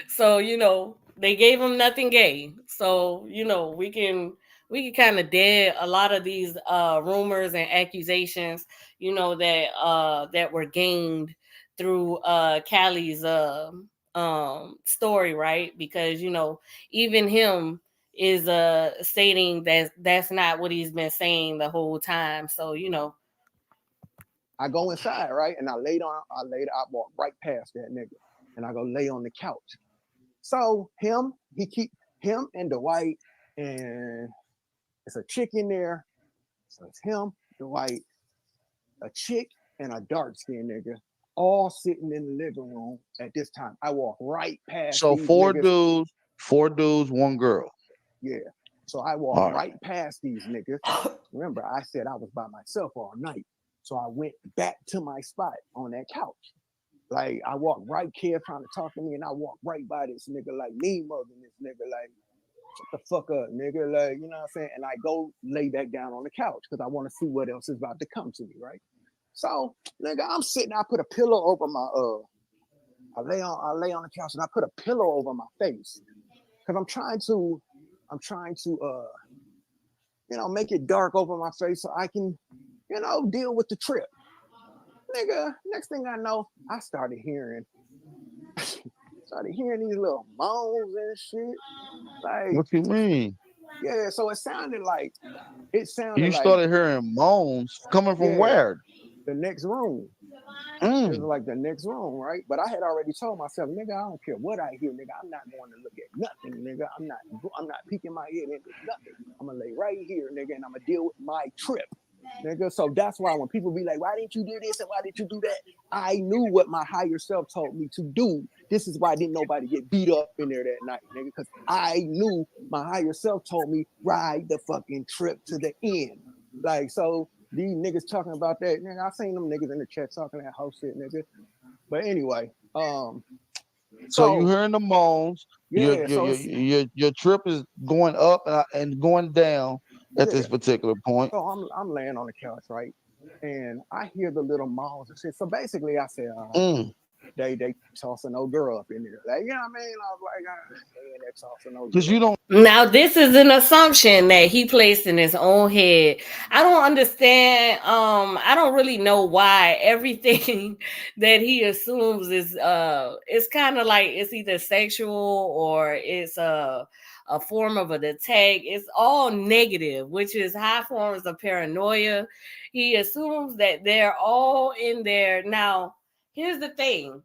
So they gave him nothing gay. So we can kind of dead a lot of these rumors and accusations, that were gained through Callie's story, right? Because even him is stating that that's not what he's been saying the whole time. So I go inside, right? And I walk right past that nigga. And I go lay on the couch. So him and Dwight, and it's a chick in there. So it's him, Dwight, a chick, and a dark skinned nigga, all sitting in the living room at this time. I walk right past So these niggas. four dudes, one girl. Yeah. So I walk All right. right past these niggas. Remember, I said I was by myself all night. So I went back to my spot on that couch. Like I walked right here trying to talk to me, and I walked right by this nigga, like me mugging this nigga, like shut the fuck up, nigga, like you know what I'm saying. And I go lay back down on the couch because I want to see what else is about to come to me, right? So, nigga, I'm sitting. I put a pillow over my I lay on the couch and I put a pillow over my face because I'm trying to make it dark over my face so I can deal with the trip. Nigga, next thing I know, I started hearing these little moans and shit. Like, What you mean? yeah, so it sounded like You started hearing moans coming from yeah, where? the next room. It was like the next room, right? But I had already told myself, nigga, I don't care what I hear, nigga. I'm not going to look at nothing, nigga. I'm not peeking my head into nothing. I'm gonna lay right here, nigga, and I'm gonna deal with my trip. Nigga. So that's why when people be like, why didn't you do this and why didn't you do that? I knew what my higher self told me to do. This is why didn't nobody get beat up in there that night, nigga, because I knew my higher self told me ride the fucking trip to the end. Like, so these niggas talking about that, nigga, I seen them niggas in the chat talking that whole shit, nigga. But anyway, So you hearing the moans. Yeah, Your trip is going up and going down at yeah. this particular point. So I'm laying on the couch, right? and I hear the little malls and shit. So basically, I said, Mm. they tossing no girl up in there. Like, you know what I mean? I was like, they in there tossing no Because you girl. don't Now, this is an assumption that he placed in his own head. I don't understand. I don't really know why everything that he assumes is it's kind of like it's either sexual or it's a form of an attack. It's all negative, which is high forms of paranoia. He assumes that they're all in there. Now, here's the thing,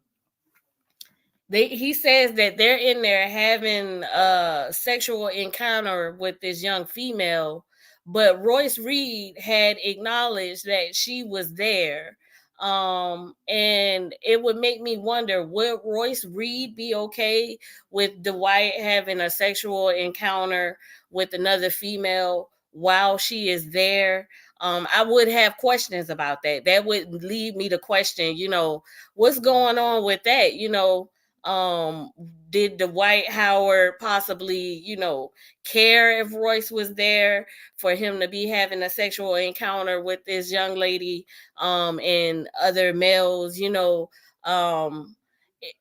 he says that they're in there having a sexual encounter with this young female, but Royce Reed had acknowledged that she was there. And it would make me wonder, would Royce Reed be okay with Dwight having a sexual encounter with another female while she is there? I would have questions about that. That would lead me to question, what's going on with that? Um, did Dwight Howard possibly, care if Royce was there for him to be having a sexual encounter with this young lady, and other males, um,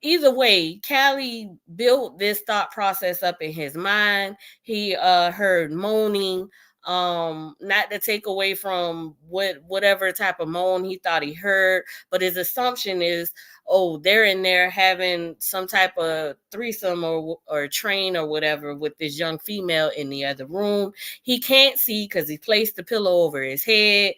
either way, Cali built this thought process up in his mind. He heard moaning, not to take away from whatever type of moan he thought he heard, but his assumption is, oh, they're in there having some type of threesome or train or whatever with this young female in the other room. He can't see because he placed the pillow over his head.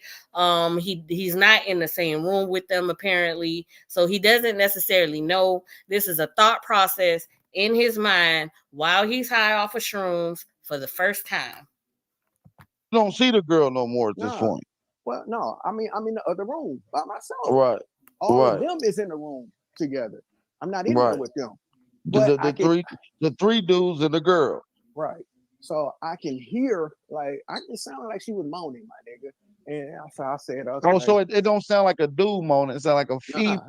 He's not in the same room with them apparently, so he doesn't necessarily know. This is a thought process in his mind while he's high off of shrooms for the first time. you don't see the girl no more at this Nah. point. Well, no, I mean, I'm in the other room by myself. Right. All of Right. them is in the room together. I'm not in there Right. with them. The, But the I the can, three dudes and the girl. right. So I can hear, like, it sounded like she was moaning, my nigga. And so I said, Oh, okay, so it don't sound like a dude moaning. It sound like a female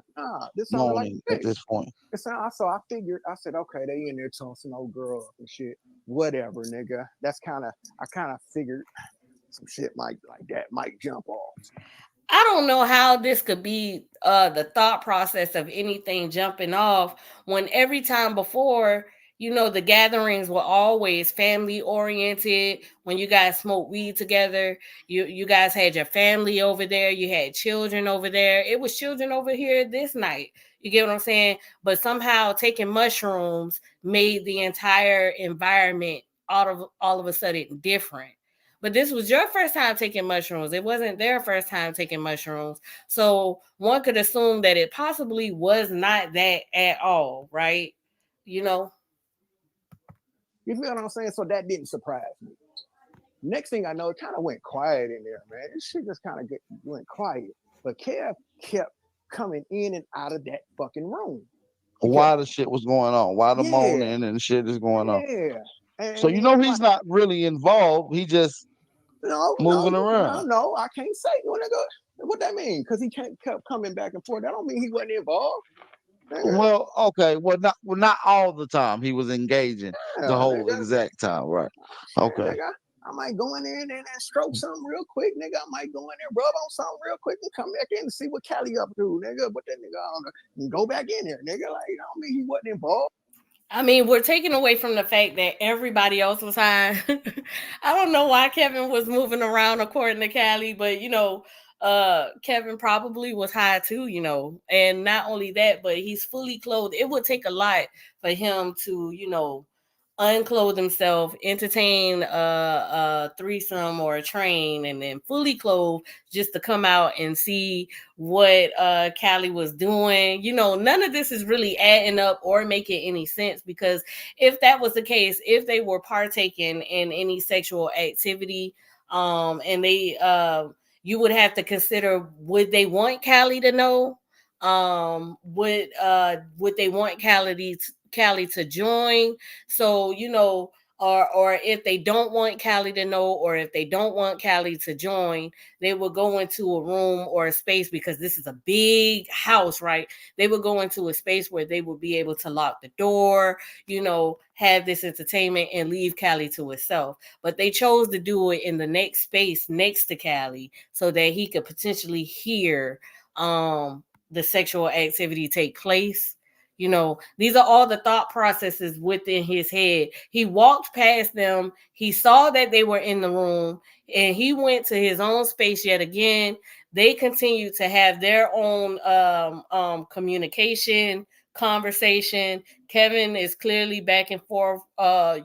this sounded like moaning a at bitch. this point. So I figured, I said, okay, they in there tossing old girl up and shit. Whatever, nigga. I kind of figured some shit might like that might jump off. I don't know how this could be the thought process of anything jumping off when every time before, the gatherings were always family oriented. When you guys smoked weed together, you guys had your family over there, you had children over there. It was children over here this night. You get what I'm saying? But somehow taking mushrooms made the entire environment all of a sudden different. But this was your first time taking mushrooms. It wasn't their first time taking mushrooms. So one could assume that it possibly was not that at all, right? You know? You feel what I'm saying? So that didn't surprise me. Next thing I know, it kind of went quiet in there, man. This shit just kind of went quiet. But Kev kept coming in and out of that fucking room. Why the shit was going on? Why the Yeah, moaning and shit is going on? yeah. So And I'm he's like, not really involved. He just moving around. no, I can't say. What that mean? Because he kept coming back and forth. That don't mean he wasn't involved. Nigga. Well, okay. Not all the time. He was engaging Yeah, the whole nigga. exact time, right? Shit, Okay. nigga. I might go in there and stroke something real quick, nigga. I might go in there, rub on something real quick, and come back in and see what Cali up to, nigga. But that nigga, I don't know, and go back in there, nigga. Like, I don't mean he wasn't involved. I mean, we're taking away from the fact that everybody else was high. I don't know why Kevin was moving around according to Cali, but Kevin probably was high too, and not only that, but he's fully clothed. It would take a lot for him to, unclothe himself, entertain a threesome or a train, and then fully clothed just to come out and see what Cali was doing. None of this is really adding up or making any sense, because if that was the case, if they were partaking in any sexual activity, and they you would have to consider, would they want Cali to know? Would they want Cali to join? So or if they don't want Cali to know, or if they don't want Cali to join, they would go into a room or a space, because this is a big house, right? They would go into a space where they would be able to lock the door, have this entertainment and leave Cali to itself. But they chose to do it in the next space next to Cali so that he could potentially hear the sexual activity take place. These are all the thought processes within his head. He walked past them. He saw that they were in the room, and he went to his own space yet again. They continue to have their own communication, conversation. Kevin is clearly back and forth, and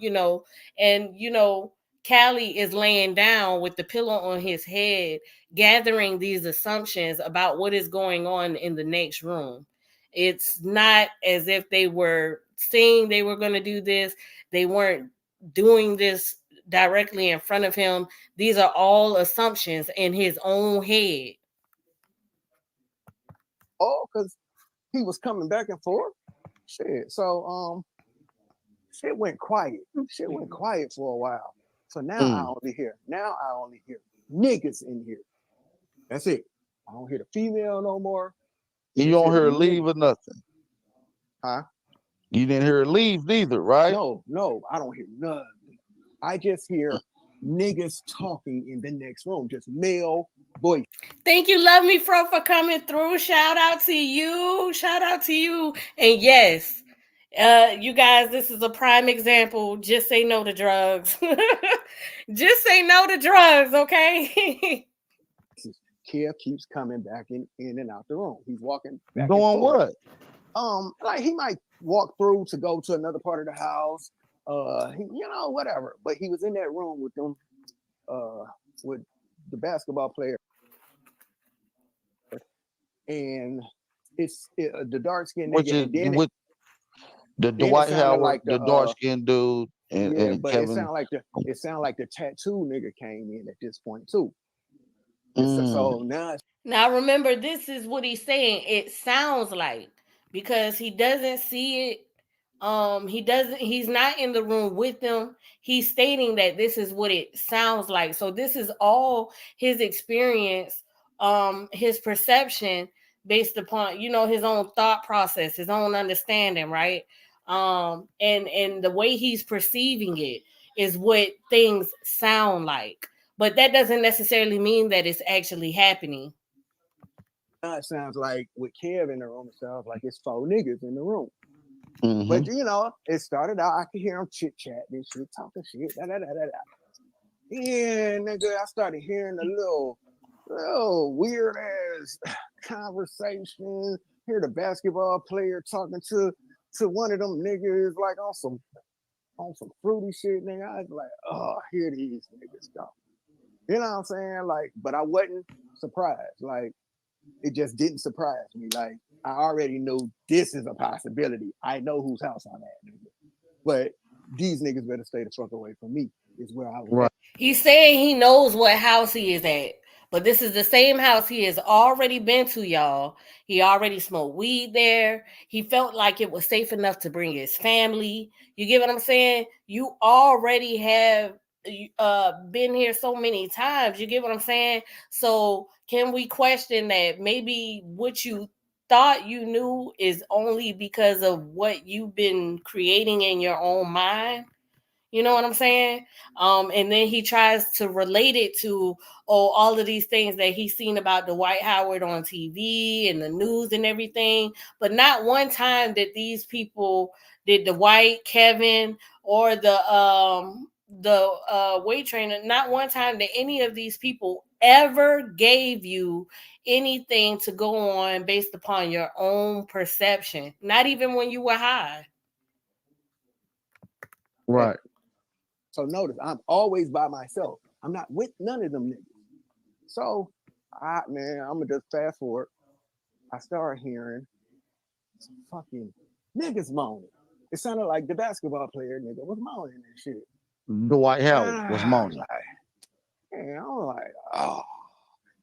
Callie is laying down with the pillow on his head, gathering these assumptions about what is going on in the next room. It's not as if they were saying they were going to do this. They weren't doing this directly in front of him. These are all assumptions in his own head. Oh, because he was coming back and forth. Shit. So shit went quiet. Shit went quiet for a while. So now I only hear niggas in here. That's it. I don't hear the female no more. You don't hear her leave or nothing. Huh? You didn't hear her leave neither, right? No, I don't hear nothing. I just hear niggas talking in the next room, just male voice. Thank you, Love Me Fro, for coming through. Shout out to you. And yes, you guys, this is a prime example. Just say no to drugs. Just say no to drugs, okay? Kev keeps coming back in and out the room. He's walking back. Doing what? Like he might walk through to go to another part of the house. Whatever. But he was in that room with them, with the basketball player, and it's the dark skinned nigga. With the Dwight Howard, like the dark skinned dude, and but Kevin. It sounded like the tattoo nigga came in at this point too. So now remember, this is what he's saying. It sounds like, because he doesn't see it. He's not in the room with them. He's stating that this is what it sounds like. So this is all his experience, his perception based upon, his own thought process, his own understanding, right? And the way he's perceiving it is what things sound like. But that doesn't necessarily mean that it's actually happening. It sounds like with Kev in the room, it sounds like it's 4 niggas in the room. Mm-hmm. But it started out, I could hear them chit chatting and shit, talking shit, And nigga, I started hearing a little weird ass conversation. Hear the basketball player talking to one of them niggas like on some fruity shit, nigga. I was like, oh, here these niggas go. You know what I'm saying? Like, but I wasn't surprised. Like, it just didn't surprise me. Like, I already knew this is a possibility. I know whose house I'm at, nigga. But these niggas better stay the fuck away from me, is where I was right. at. He's saying he knows what house he is at, but this is the same house he has already been to, y'all. He already smoked weed there. He felt like it was safe enough to bring his family. You get what I'm saying? You already have been here so many times. You get what I'm saying? So can we question that maybe what you thought you knew is only because of what you've been creating in your own mind? You know what I'm saying? And then he tries to relate it to, all of these things that he's seen about Dwight Howard on TV and the news and everything. But not one time did these people, did Dwight, Kevin, or the weight trainer, not one time did any of these people ever gave you anything to go on based upon your own perception. Not even when you were high. Right. So notice, I'm always by myself. I'm not with none of them niggas. So, I'm gonna just fast forward. I started hearing some fucking niggas moaning. It sounded like the basketball player nigga was moaning and shit. Dwight Howard was moaning. I'm like, oh.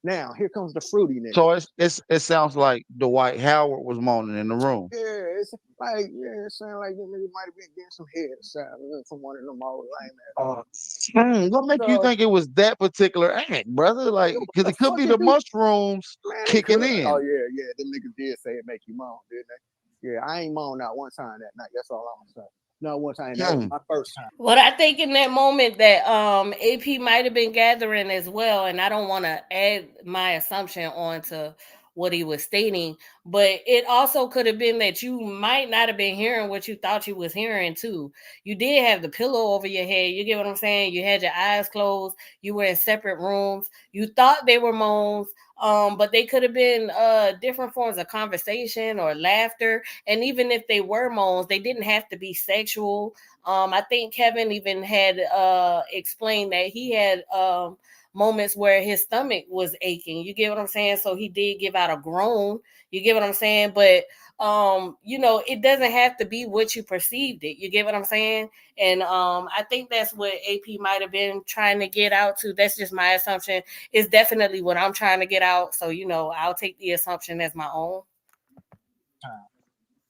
Now here comes the fruity nigga. So it sounds like Dwight Howard was moaning in the room. Yeah, it's like it sounds like the nigga might have been getting some head or something from one of them old lame ass. What make you So think it was that particular act, brother? Like, what because the it could fuck be it the do? mushrooms Man, it kicking could. Oh in. yeah, them niggas did say it make you moan, didn't they? Yeah, I ain't moaned out one time that night. That's all I'm gonna say. Not one time. That was Hmm. my first time. What I think in that moment that AP might have been gathering as well, and I don't want to add my assumption onto what he was stating, but it also could have been that you might not have been hearing what you thought you was hearing too. You did have the pillow over your head. You get what I'm saying? You had your eyes closed. You were in separate rooms. You thought they were moans, but they could have been different forms of conversation or laughter. And even if they were moans, they didn't have to be sexual. I think Kevin even had explained that he had moments where his stomach was aching. You get what I'm saying? So he did give out a groan. You get what I'm saying? But it doesn't have to be what you perceived it. You get what I'm saying? And I think that's what AP might have been trying to get out to. That's just my assumption. It's definitely what I'm trying to get out. So I'll take the assumption as my own.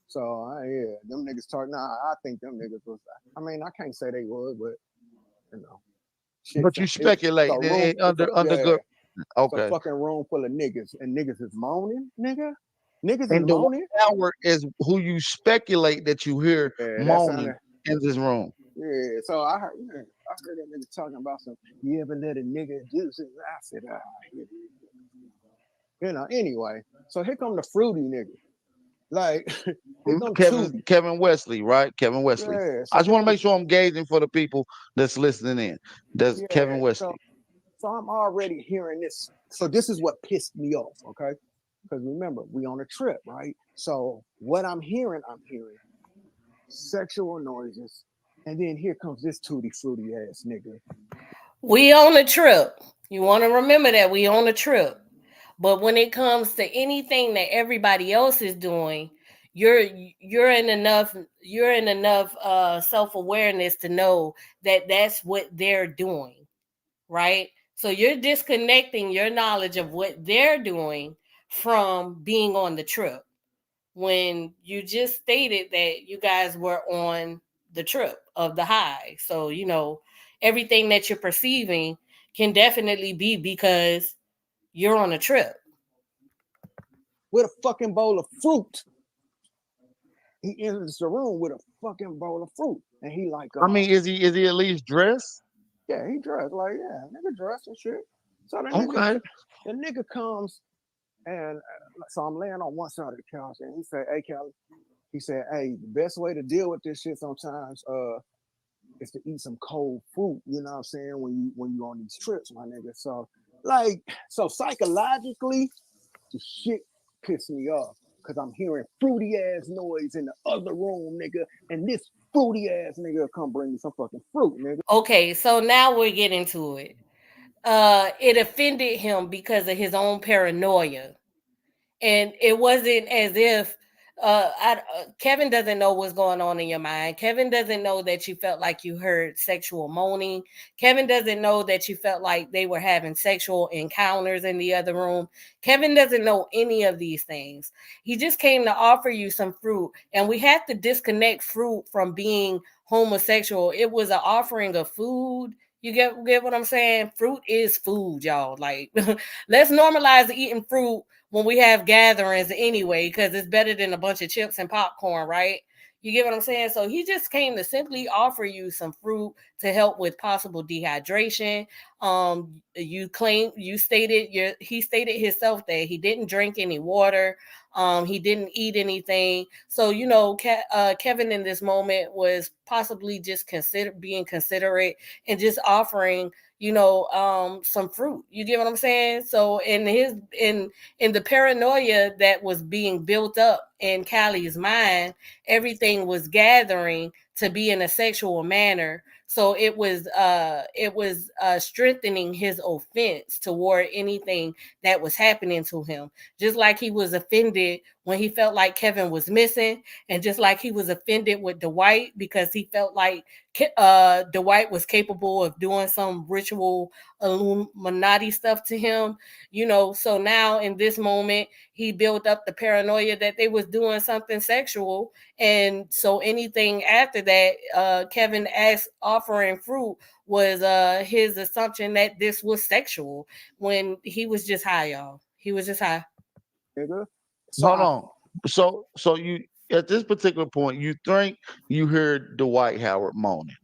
So yeah, them niggas talk. Nah, I think them niggas was. I mean, I can't say they was, but shit. But you speculate under good. It's a Okay. fucking room full of niggas, and niggas is moaning, nigga. Niggas is And Dwight moaning. Howard is who you speculate that you hear Yeah, that moaning sounded. in this room. Yeah, so I heard that nigga talking about some. You ever let a nigga do something? I said, Anyway, so here come the fruity nigga. Like, here come Tootie. Kevin Wesley, right? Kevin Wesley. Yeah, I so just want to make sure I'm gauging for the people that's listening in. That's Kevin yeah, Wesley. so I'm already hearing this. So this is what pissed me off, okay? Because remember, we on a trip, right? So what I'm hearing sexual noises, and then here comes this tutti fruity ass nigga. We on a trip. You want to remember that we on a trip. But when it comes to anything that everybody else is doing, you're in enough self-awareness to know that that's what they're doing, right? So you're disconnecting your knowledge of what they're doing from being on the trip. When you just stated that you guys were on the trip of the high. So, everything that you're perceiving can definitely be because you're on a trip. With a fucking bowl of fruit. He enters the room with a fucking bowl of fruit. And he like, I mean, is he at least dressed? Yeah, he dressed like, nigga dressed and shit. So Okay. The nigga comes and so I'm laying on one side of the couch and he said, hey, Cali, he said, hey, the best way to deal with this shit sometimes is to eat some cold fruit, you know what I'm saying, when you on these trips, my nigga. So psychologically, the shit pissed me off because I'm hearing fruity ass noise in the other room, nigga, and this fruity ass nigga come bring me some fucking fruit, nigga. Okay, so now we're getting to it. It offended him because of his own paranoia. And it wasn't as if Kevin doesn't know what's going on in your mind. Kevin doesn't know that you felt like you heard sexual moaning. Kevin doesn't know that you felt like they were having sexual encounters in the other room. Kevin doesn't know any of these things. He just came to offer you some fruit, and we have to disconnect fruit from being homosexual. It was an offering of food. You get what I'm saying? Fruit is food, y'all. Like, let's normalize eating fruit when we have gatherings anyway, because it's better than a bunch of chips and popcorn, right? You get what I'm saying? So he just came to simply offer you some fruit to help with possible dehydration. He stated himself that he didn't drink any water. He didn't eat anything. So, Kevin in this moment was possibly just being considerate and just offering some fruit. You get what I'm saying? So in the paranoia that was being built up in Cali's mind, everything was gathering to be in a sexual manner. So it was strengthening his offense toward anything that was happening to him. Just like he was offended when he felt like Kevin was missing, and just like he was offended with Dwight because he felt like Dwight was capable of doing some ritual Illuminati stuff to him, so now in this moment he built up the paranoia that they was doing something sexual, and so anything after that, Kevin asked offering fruit was his assumption that this was sexual when he was just high, y'all. He was just high. nigga. So Hold I on. So you at this particular point, you think you heard Dwight Howard moaning.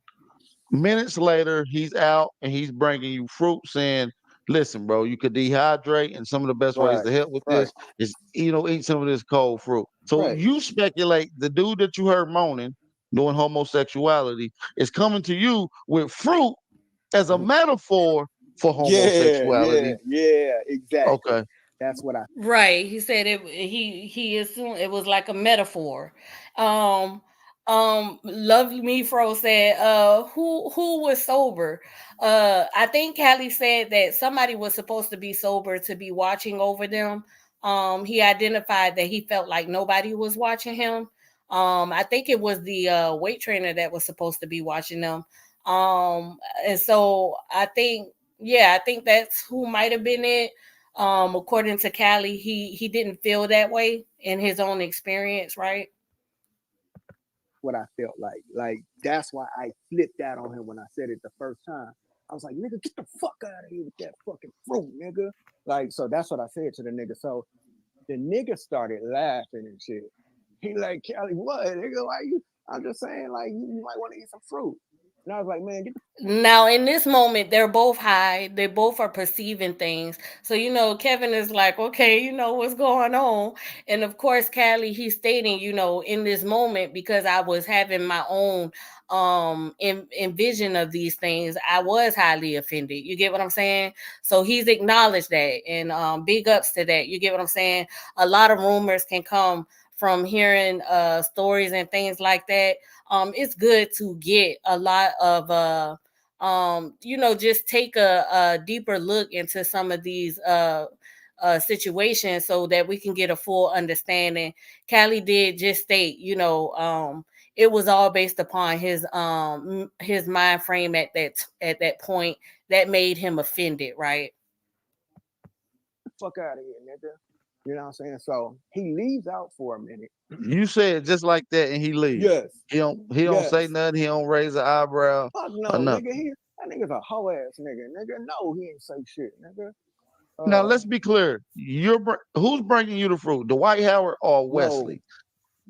Minutes later, he's out and he's bringing you fruit, saying, "Listen, bro, you could dehydrate, and some of the best ways right, to help with right, this is, eat some of this cold fruit." So right. you speculate the dude that you heard moaning, doing homosexuality, is coming to you with fruit as a metaphor for Yeah, yeah, homosexuality. yeah, exactly. Okay. That's what I Right. He said it. He assumed it was like a metaphor. Um. Lovely Me Fro said, who was sober? I think Callie said that somebody was supposed to be sober to be watching over them. He identified that he felt like nobody was watching him. I think it was the weight trainer that was supposed to be watching them. And so I think that's who might have been it. According to Callie, he didn't feel that way in his own experience, right? what I felt like. Like that's why I flipped out on him when I said it the first time. I was like, nigga, get the fuck out of here with that fucking fruit, nigga. Like, so that's what I said to the nigga. So the nigga started laughing and shit. He like, Kelly, what? Nigga, why you? I'm just saying, like, you might want to eat some fruit. And I was like, man, get the Now, in this moment, they're both high. They both are perceiving things. So, Kevin is like, okay, what's going on? And of course, Callie, he's stating, in this moment, because I was having my own envision of these things, I was highly offended. You get what I'm saying? So he's acknowledged that, and big ups to that. You get what I'm saying? A lot of rumors can come from hearing stories and things like that. It's good to get a lot of just take a deeper look into some of these situations so that we can get a full understanding. Callie did just state, it was all based upon his mind frame at that point that made him offended, right? fuck out of here, nigga. You know what I'm saying? So he leaves out for a minute. You say it just like that, and he leaves. Yes, He don't say yes. nothing. He don't raise an eyebrow Fuck or no, nigga. nothing. That nigga's a hoe ass nigga. Nigga, no, he ain't say shit, nigga. Now Uh, let's be clear. Who's bringing you the fruit? Dwight Howard or no, Wesley?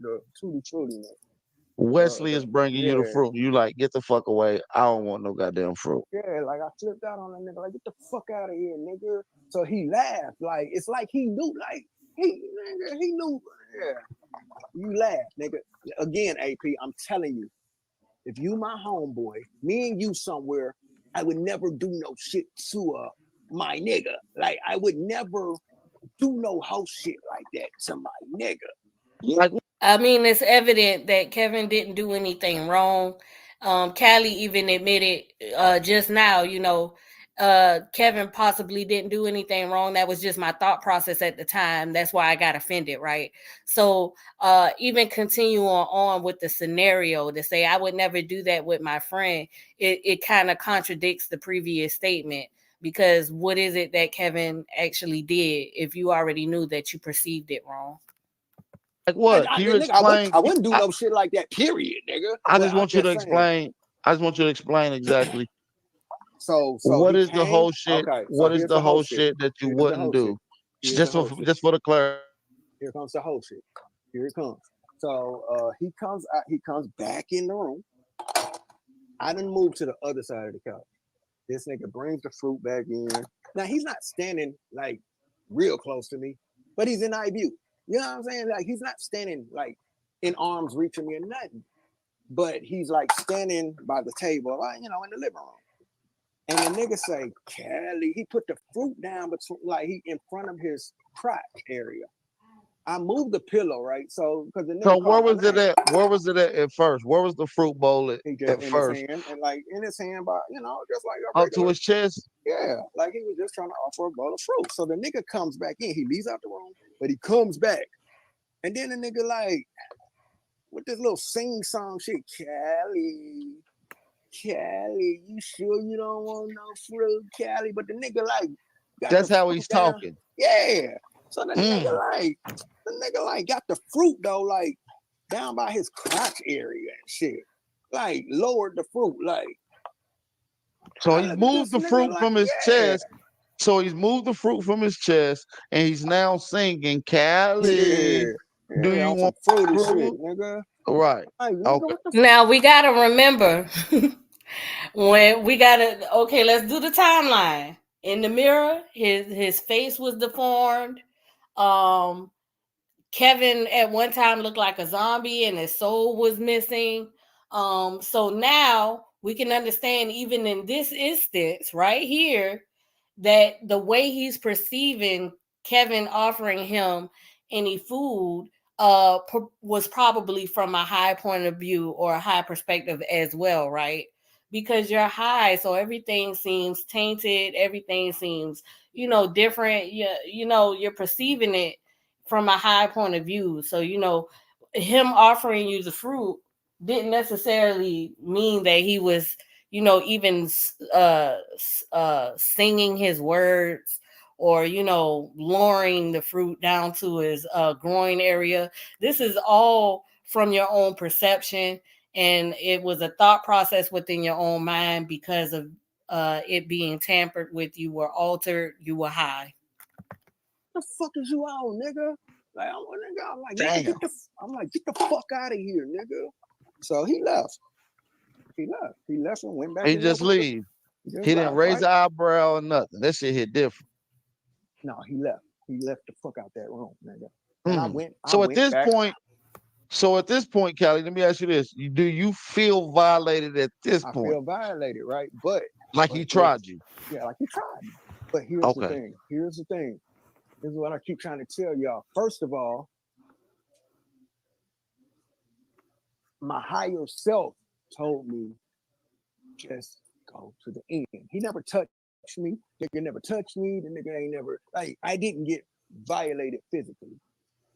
the truly nigga. Wesley is bringing you the Yeah, fruit. You like, get the fuck away. I don't want no goddamn fruit. yeah. Like I flipped out on that nigga. Like get the fuck out of here, nigga. So he laughed. Like it's like he knew. Like he knew. Yeah, you laugh, nigga. Again, AP. I'm telling you, if you my homeboy, me and you somewhere, I would never do no shit to my nigga. Like I would never do no hoe shit like that to my nigga. Like, I mean, it's evident that Kevin didn't do anything wrong. Callie even admitted just now, Kevin possibly didn't do anything wrong. That was just my thought process at the time. That's why I got offended, right? So even continue on with the scenario to say I would never do that with my friend, it kind of contradicts the previous statement. Because what is it that Kevin actually did if you already knew that you perceived it wrong? what? Can you Nigga, explain? I wouldn't do no shit like that. Period, nigga. I But just I'm want you to just saying. explain. I just want you to explain exactly So what he is the came. whole shit. Okay, so What is here's the the whole whole shit. shit that you Here's the wouldn't whole shit. do? Here's the whole shit. Just for the clarity. Here comes the whole shit. Here it comes. So he comes out. He comes back in the room. I didn't move to the other side of the couch. This nigga brings the fruit back in. Now he's not standing like real close to me, but he's in eye view. You know what I'm saying? Like he's not standing like in arms reaching me or nothing, but he's like standing by the table, like, in the living room. And the nigga say, Cali, he put the fruit down between, like he in front of his crotch area. I moved the pillow, right? So because the So nigga where called my was it name. at? Where was it at first? Where was the fruit bowl He just at in his first? hand and like in his hand by, just like a Up to regular. his chest? Yeah, like he was just trying to offer a bowl of fruit. So the nigga comes back in. He leaves out the room, but he comes back. And then the nigga like with this little sing song shit, Cali. Cali, you sure you don't want no fruit, Cali? But the nigga like got the That's how fruit he's down. talking. Yeah. So Mm. the nigga like got the fruit though, like down by his crotch area and shit. Like lowered the fruit, like So I he's look at moved this the nigga fruit like, from his yeah, chest. So he's moved the fruit from his chest, and he's now singing, "Cali, yeah, do yeah, you on some want fruity shit, fruit?" nigga. Right. Like, nigga, Okay. what the Now we gotta remember when we gotta okay, let's do the timeline. In the mirror, his face was deformed. Um Kevin at one time looked like a zombie and his soul was missing. So now we can understand, even in this instance right here, that the way he's perceiving Kevin offering him any food was probably from a high point of view or a high perspective as well, right? Because you're high, so everything seems tainted, everything seems, different. You're perceiving it from a high point of view. So, him offering you the fruit didn't necessarily mean that he was, even singing his words or, lowering the fruit down to his groin area. This is all from your own perception. And it was a thought process within your own mind because of it being tampered with. You were altered, you were high. fuck is you on, nigga? Like I'm like, nigga, Damn. get the fuck out of here, nigga. So he left. He left and went back He in there just with the leave. he just He didn't left, raise right? an eyebrow or nothing. That shit hit different. No, he left. He left the fuck out that room, nigga. And I Mm. went So at this back. point, Callie, let me ask you this: Do you feel violated at this I point? feel violated, right? But Like he here's tried you? yeah, like he tried me. But here's the Okay. thing. Here's the thing. This is what I keep trying to tell y'all. First of all, my higher self told me just go to the end. He never touched me. Nigga never touched me. The nigga ain't never like I didn't get violated physically.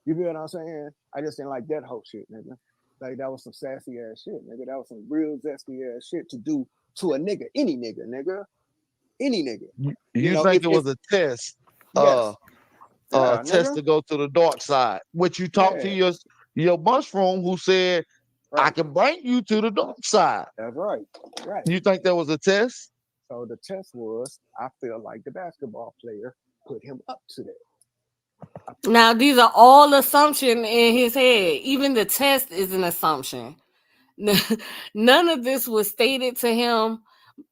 You feel what I'm saying? I just didn't like that whole shit, nigga. Like that was some sassy ass shit, nigga. That was some real zesty ass shit to do to a nigga, any nigga, nigga, any nigga. You You know, think if it was a test? yes, yeah, Test nigga, to go to the dark side. Which you talked to yeah, your mushroom who said, "I right. can bring you to the dark side." That's right, right. You think that was a test? So the test was, I feel like the basketball player put him up to that. Now, these are all assumption in his head. Even the test is an assumption. None of this was stated to him,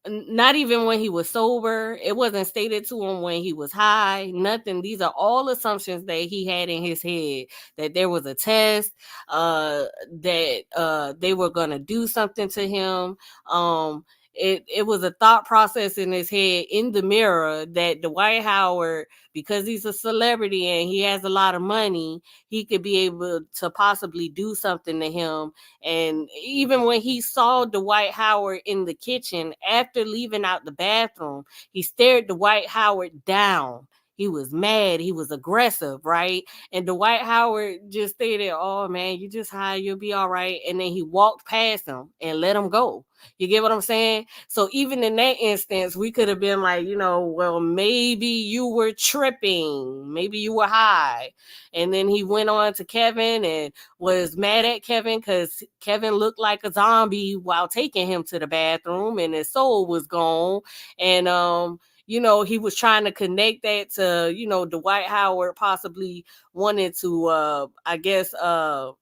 not even when he was sober. It wasn't stated to him when he was high. Nothing. These are all assumptions that he had in his head, that there was a test, that they were going to do something to him. It was a thought process in his head in the mirror that Dwight Howard, because he's a celebrity and he has a lot of money, he could be able to possibly do something to him. And even when he saw Dwight Howard in the kitchen after leaving out the bathroom, he stared Dwight Howard down. He was mad. He was aggressive, right? And Dwight Howard just stated, "Oh man, you just high, you'll be all right." And then he walked past him and let him go. You get what I'm saying? So even in that instance, we could have been like, well, maybe you were tripping, maybe you were high. And then he went on to Kevin and was mad at Kevin because Kevin looked like a zombie while taking him to the bathroom and his soul was gone. And he was trying to connect that to, Dwight Howard possibly wanted to I guess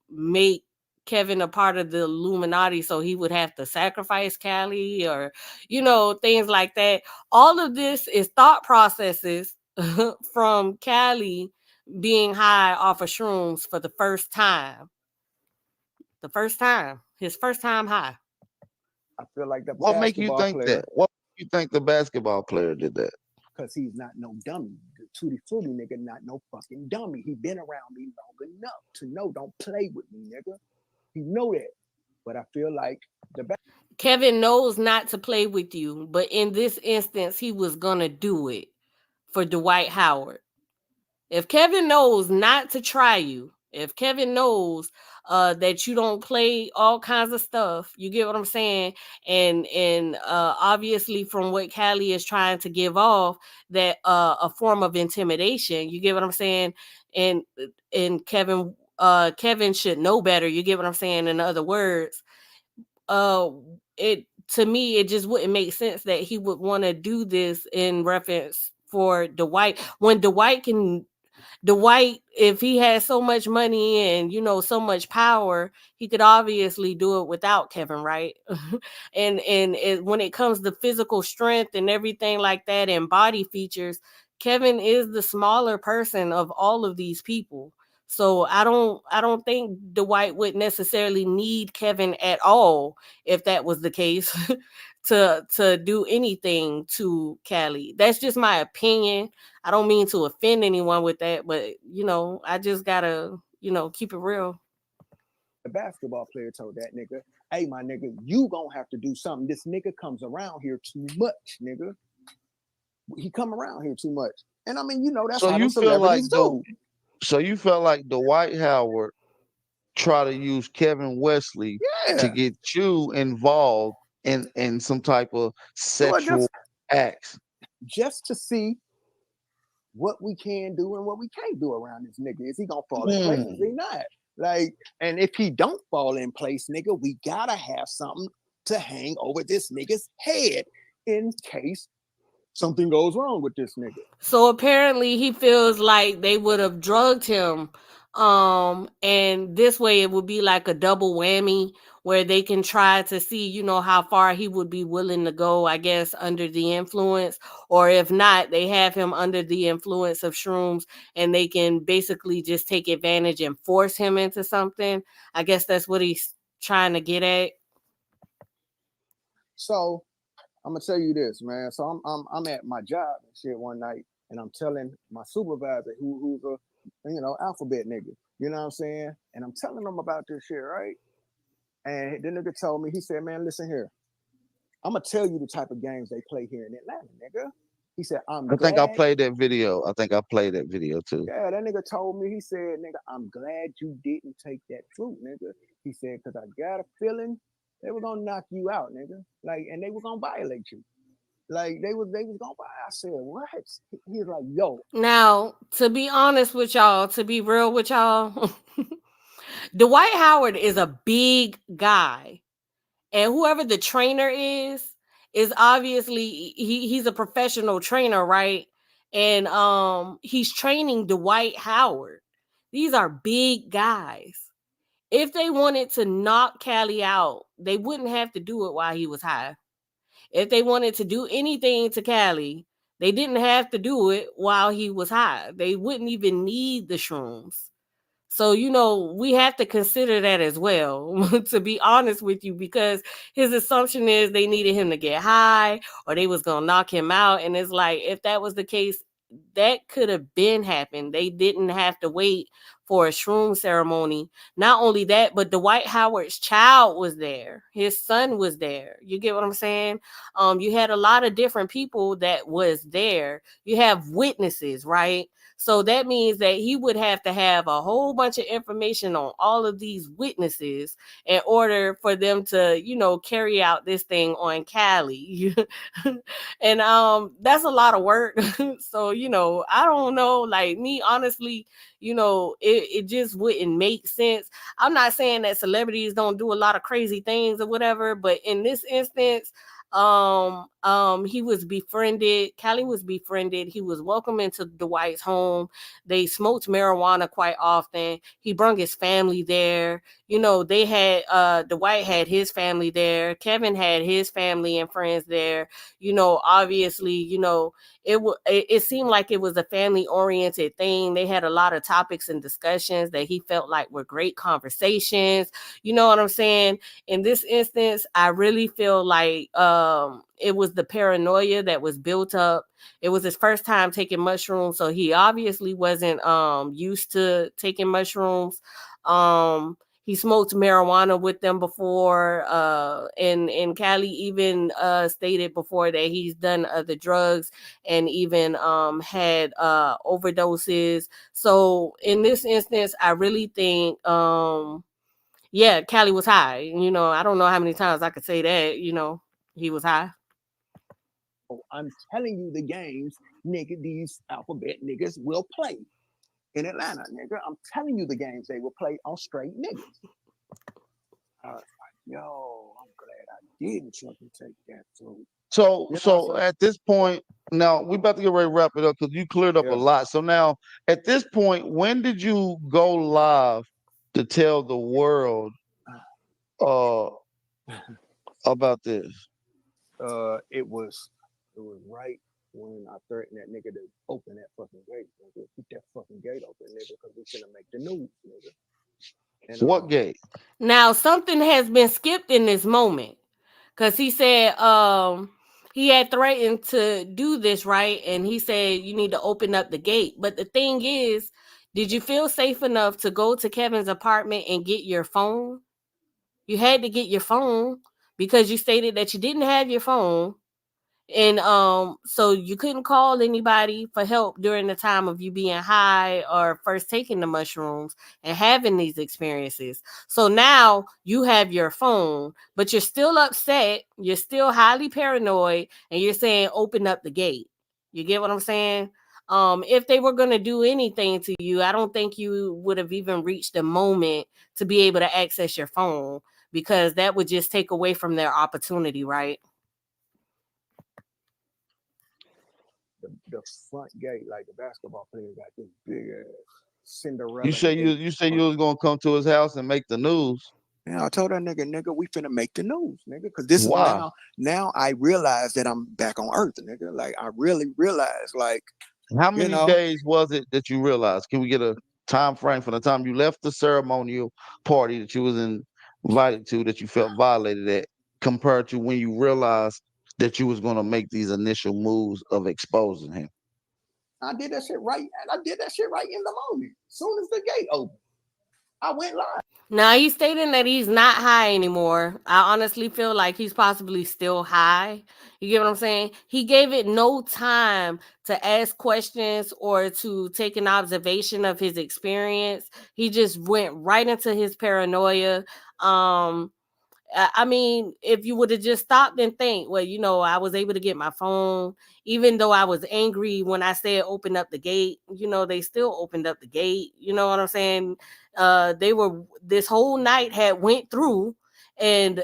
make Kevin a part of the Illuminati, so he would have to sacrifice Cali or, things like that. All of this is thought processes from Cali being high off of shrooms for the first time. His first time high. I feel like the What make you basketball think that? player, What make you think the basketball player did that? because he's not no dummy. The Tutti Frutti nigga, not no fucking dummy. He been around me long enough to know don't play with me, nigga. He know that. But I feel like the Kevin knows not to play with you, but in this instance, he was gonna do it for Dwight Howard. If Kevin knows not to try you, If Kevin knows that you don't play all kinds of stuff, you get what I'm saying? And obviously from what Cali is trying to give off, that a form of intimidation, you get what I'm saying? And Kevin should know better, you get what I'm saying? In other words, uh it to me it just wouldn't make sense that he would want to do this in reference for Dwight, when Dwight, if he had so much money and so much power, he could obviously do it without Kevin, right? When it comes to physical strength and everything like that and body features, Kevin is the smaller person of all of these people. So I don't think Dwight would necessarily need Kevin at all if that was the case to do anything to Cali. That's just my opinion. I don't mean to offend anyone with that, but I just gotta, keep it real. The basketball player told that nigga, hey, my nigga, you gonna have to do something. This nigga comes around here too much, nigga. He come around here too much. And I mean, that's So how them you feel like celebrities do. so you felt like Dwight Howard try to use Kevin Wesley to Yeah. get you involved in some type of Well, sexual acts. just to see what we can do and what we can't do around this nigga. Is he gonna fall in place? Is he not? Like, and if he don't fall in place, nigga, we gotta have something to hang over this nigga's head in case something goes wrong with this nigga. So apparently he feels like they would have drugged him. And this way it would be like a double whammy where they can try to see, how far he would be willing to go, I guess, under the influence. Or if not, they have him under the influence of shrooms and they can basically just take advantage and force him into something. I guess that's what he's trying to get at. So I'm gonna tell you this, man. So I'm at my job and shit one night, and I'm telling my supervisor who's a alphabet nigga, you know what I'm saying? And I'm telling him about this shit, right? And the nigga told me, he said, man, listen here. I'm gonna tell you the type of games they play here in Atlanta, nigga. He said, I'm I think I glad. played that video. I think I played that video too. Yeah, that nigga told me, he said, nigga, I'm glad you didn't take that fruit, nigga. He said, because I got a feeling they were gonna knock you out, nigga. Like, and they were gonna violate you. Like they was gonna buy. I said, what? He was like, yo. Now, to be honest with y'all, to be real with y'all, Dwight Howard is a big guy. And whoever the trainer is obviously he's a professional trainer, right? And he's training Dwight Howard. These are big guys. If they wanted to knock Cali out, they wouldn't have to do it while he was high. If they wanted to do anything to Cali, they didn't have to do it while he was high. They wouldn't even need the shrooms. So, we have to consider that as well, to be honest with you, because his assumption is they needed him to get high or they was going to knock him out. And it's like, if that was the case, that could have been happened. They didn't have to wait for a shroom ceremony. Not only that, but Dwight Howard's child was there. His son was there. You get what I'm saying? You had a lot of different people that was there. You have witnesses, right? So that means that he would have to have a whole bunch of information on all of these witnesses in order for them to, carry out this thing on Cali. And that's a lot of work. So, I don't know, like me, honestly, it just wouldn't make sense. I'm not saying that celebrities don't do a lot of crazy things or whatever, but in this instance, he was befriended. Cali was befriended. He was welcomed into Dwight's home. They smoked marijuana quite often. He brought his family there. They had Dwight had his family there. Kevin had his family and friends there. Obviously, it seemed like it was a family oriented thing. They had a lot of topics and discussions that he felt like were great conversations. You know what I'm saying? In this instance, I really feel like it was the paranoia that was built up. It was his first time taking mushrooms, so he obviously wasn't used to taking mushrooms. he smoked marijuana with them before. And Cali even stated before that he's done other drugs and even had overdoses. So in this instance, I really think yeah, Cali was high. You know, I don't know how many times I could say that, you know, he was high. I'm telling you the games, nigga, these alphabet niggas will play in Atlanta, nigga. I'm telling you the games they will play on straight niggas. I was like, yo, I'm glad I didn't fucking take that food. So at this point, now we about to get ready to wrap it up because you cleared up a Yeah. lot. So now at this point, when did you go live to tell the world uh about this? It was right when I threatened that nigga to open that fucking gate, nigga. Keep that fucking gate open, nigga, because we finna make the news, nigga. And What gate? Now something has been skipped in this moment. Cause he said he had threatened to do this, right? And he said you need to open up the gate. But the thing is, did you feel safe enough to go to Kevin's apartment and get your phone? You had to get your phone because you stated that you didn't have your phone. And so you couldn't call anybody for help during the time of you being high or first taking the mushrooms and having these experiences. So now you have your phone, but you're still upset, you're still highly paranoid, and you're saying open up the gate. You get what I'm saying? If they were going to do anything to you, I don't think you would have even reached the moment to be able to access your phone, because that would just take away from their opportunity, right? the front gate, like the basketball player got this big ass You Cinderella say gate. you say you was gonna come to his house and make the news. Yeah, I told that nigga, we finna make the news, nigga, because this is Why? now I realize that I'm back on Earth, nigga. Like I really realize, like How you many know, days was it that you realized? Can we get a time frame from the time you left the ceremonial party that you was invited to that you felt violated at, compared to when you realized that you was gonna make these initial moves of exposing him? I did that shit right, and I did that shit right in the moment. As soon as the gate opened, I went live. Now he's stating that he's not high anymore. I honestly feel like he's possibly still high. You get what I'm saying? He gave it no time to ask questions or to take an observation of his experience. He just went right into his paranoia. Um, I mean, if you would have just stopped and think, well, you know, I was able to get my phone, even though I was angry when I said open up the gate, you know, they still opened up the gate. You know what I'm saying? They were, this whole night had went through, and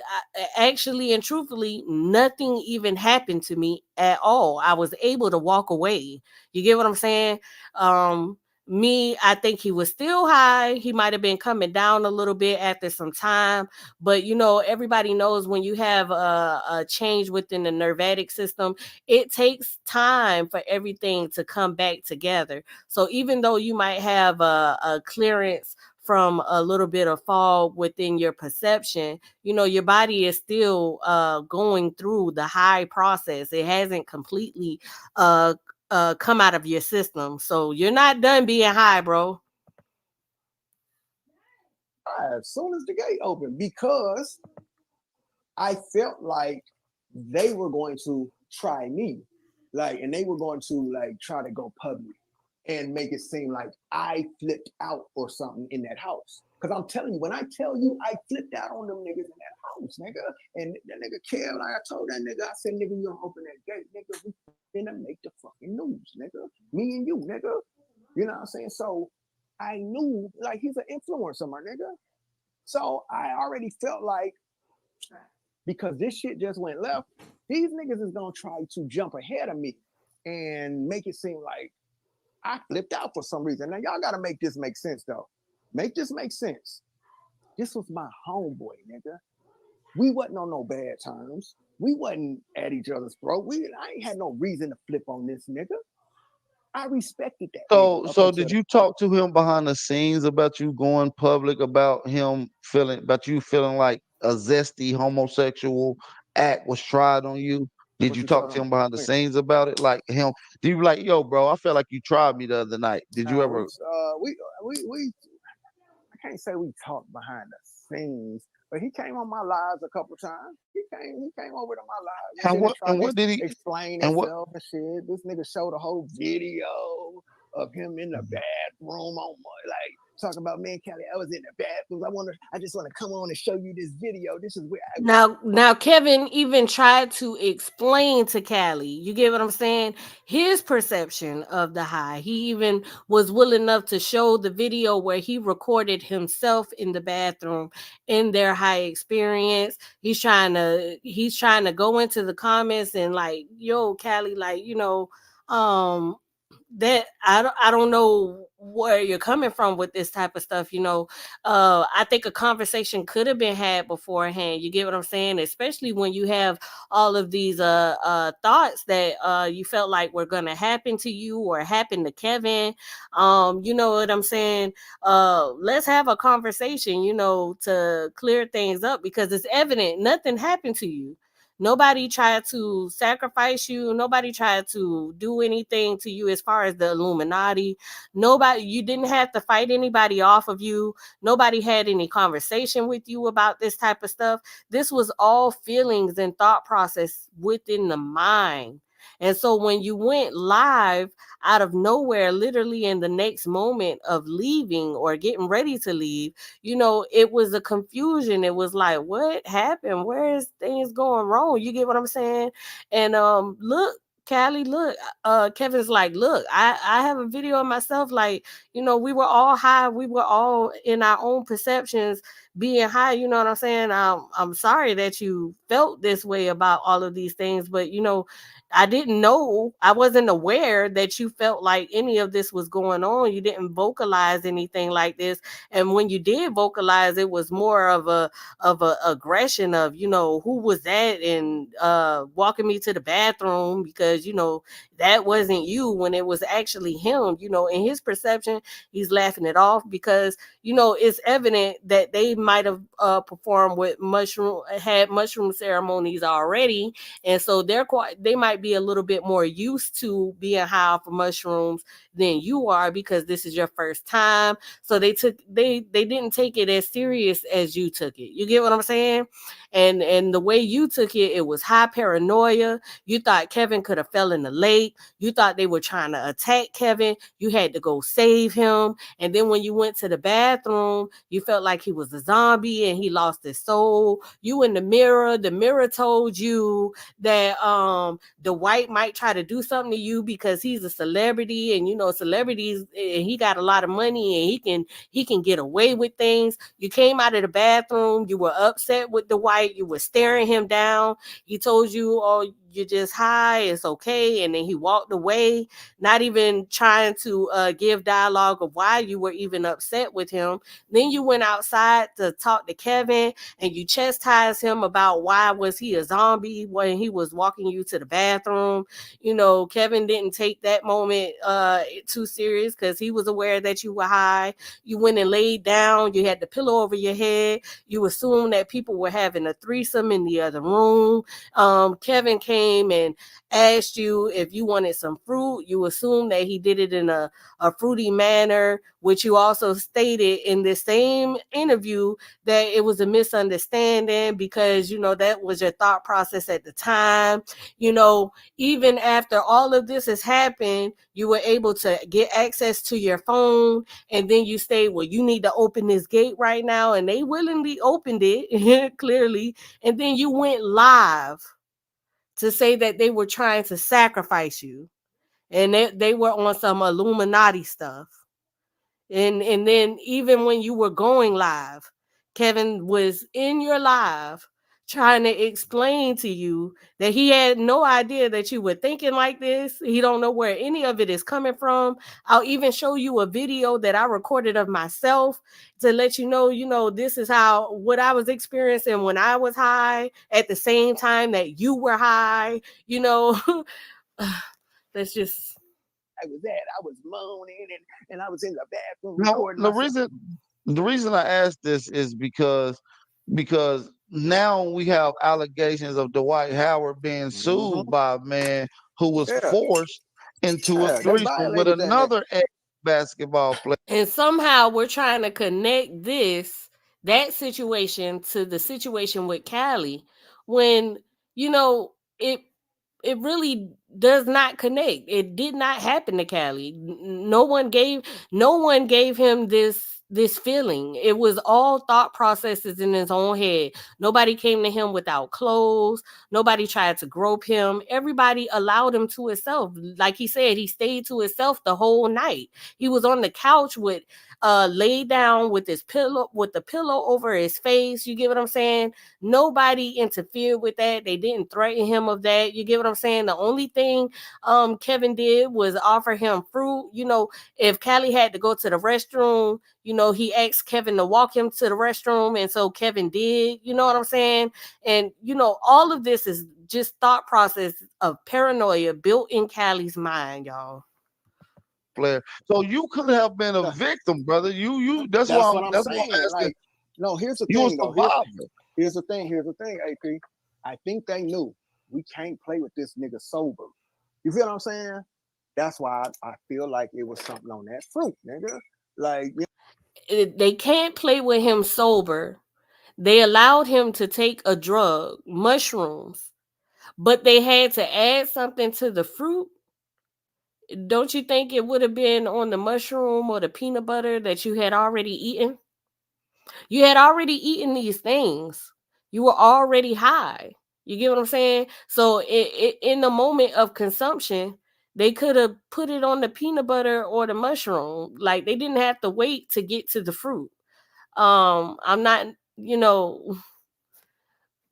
actually and truthfully, nothing even happened to me at all. I was able to walk away. You get what I'm saying? Um, I think he was still high. He might have been coming down a little bit after some time, but you know, everybody knows when you have a change within the nervatic system, it takes time for everything to come back together. So even though you might have a clearance from a little bit of fog within your perception, you know, your body is still going through the high process. It hasn't completely come out of your system. So you're not done being high, bro. As soon as the gate opened, because I felt like they were going to try me, like, and they were going to like try to go public and make it seem like I flipped out or something in that house. Because I'm telling you, when I tell you I flipped out on them niggas in that house, nigga, and that nigga Kev, like I told that nigga, I said, nigga, you don't open that gate, nigga, we finna make the fucking news, nigga. Me and you, nigga. You know what I'm saying? So I knew, like, he's an influencer, my nigga. So I already felt like, because this shit just went left, these niggas is gonna try to jump ahead of me and make it seem like I flipped out for some reason. Now y'all gotta make this make sense though. Make this make sense. This was my homeboy, nigga. We wasn't on no bad terms. We wasn't at each other's throat. I ain't had no reason to flip on this nigga. I respected that nigga up So until did that you point. talk to him behind the scenes about you going public, about you feeling like a zesty homosexual act was tried on you? Did What you you talk talking to him about? behind the scenes about it? Like him, do you be like, yo, bro, I felt like you tried me the other night. Did you Nah, ever? we can't say we talked behind the scenes, but he came on my lives a couple times. He came over to my lives and shit and tried and to what did he explain and what himself and shit. This nigga showed a whole video of him in the bathroom on like talking about, man, Cali, I was in the bathroom. I just want to come on and show you this video. This is where I was. Now Kevin even tried to explain to Callie, you get what I'm saying? His perception of the high. He even was willing enough to show the video where he recorded himself in the bathroom in their high experience. He's trying to go into the comments and like, yo, Callie, like, um that I don't know where you're coming from with this type of stuff. I think a conversation could have been had beforehand. You get what I'm saying? Especially when you have all of these thoughts that you felt like were gonna happen to you or happen to Kevin. You know what I'm saying? Let's have a conversation, to clear things up, because it's evident nothing happened to you. Nobody tried to sacrifice you. Nobody tried to do anything to you as far as the Illuminati. You didn't have to fight anybody off of you. Nobody had any conversation with you about this type of stuff. This was all feelings and thought process within the mind. And so when you went live out of nowhere, literally in the next moment of leaving or getting ready to leave, it was a confusion. It was like, what happened? Where is things going wrong? You get what I'm saying? And look, Callie, look, Kevin's like, look, I have a video of myself. Like, we were all high. We were all in our own perceptions being high. You know what I'm saying? I'm sorry that you felt this way about all of these things, but I didn't know, I wasn't aware that you felt like any of this was going on. You didn't vocalize anything like this. And when you did vocalize, it was more of a aggression of, who was that, and walking me to the bathroom because, that wasn't you, when it was actually him. In his perception, he's laughing it off because, it's evident that they might have performed with had mushroom ceremonies already. And so they might be a little bit more used to being high off of mushrooms than you are, because this is your first time. So they didn't take it as serious as you took it. You get what I'm saying? And the way you took it, it was high paranoia. You thought Kevin could have fell in the lake. You thought they were trying to attack Kevin. You had to go save him. And then when you went to the bathroom, you felt like he was a zombie and he lost his soul. You in the mirror told you that the white might try to do something to you because he's a celebrity, and celebrities, and he got a lot of money and he can get away with things. You came out of the bathroom, you were upset with the white, you were staring him down. He told you, oh, you're just high, it's okay. And then he walked away, not even trying to give dialogue of why you were even upset with him. Then you went outside to talk to Kevin and you chastised him about why was he a zombie when he was walking you to the bathroom. Kevin didn't take that moment too serious because he was aware that you were high. You went and laid down, you had the pillow over your head. You assumed that people were having a threesome in the other room. Kevin came and asked you if you wanted some fruit. You assumed that he did it in a fruity manner, which you also stated in the same interview that it was a misunderstanding because, that was your thought process at the time. Even after all of this has happened, you were able to get access to your phone, and then you say, well, you need to open this gate right now, and they willingly opened it clearly, and then you went live to say that they were trying to sacrifice you, and they were on some Illuminati stuff. And then even when you were going live, Kevin was in your live trying to explain to you that he had no idea that you were thinking like this. He don't know where any of it is coming from. I'll even show you a video that I recorded of myself to let you know, this is what I was experiencing when I was high at the same time that you were high. That's just I was at. I was moaning and I was in the bathroom No, recording myself. the reason I asked this is because now we have allegations of Dwight Howard being Mm-hmm. sued by a man who was Yeah, forced into a yeah, they threesome with violated that. another ex. basketball player. And somehow we're trying to connect that situation to the situation with Cali when, it really does not connect. It did not happen to Cali. No one gave him this feeling. It was all thought processes in his own head. Nobody came to him without clothes. Nobody tried to grope him. Everybody allowed him to himself. Like he said, he stayed to himself the whole night. He was on the couch with laid down with the pillow over his face. You get what I'm saying? Nobody interfered with that. They didn't threaten him of that. You get what I'm saying? The only thing Kevin did was offer him fruit. If Callie had to go to the restroom, he asked Kevin to walk him to the restroom, and so Kevin did. You know what I'm saying? And all of this is just thought process of paranoia built in Callie's mind, y'all. Player. So you could have been a victim, brother. That's That's why what I'm that's why saying. I'm asking. Like, no, here's the You a thing though. survivor. Here's the thing, AP. I think they knew we can't play with this nigga sober. You feel what I'm saying? That's why I feel like it was something on that fruit, nigga. Like, they can't play with him sober. They allowed him to take a drug, mushrooms, but they had to add something to the fruit. Don't you think it would have been on the mushroom or the peanut butter that you had already eaten? You had already eaten these things. You were already high. You get what I'm saying? So in the moment of consumption, they could have put it on the peanut butter or the mushroom. Like they didn't have to wait to get to the fruit. I'm not,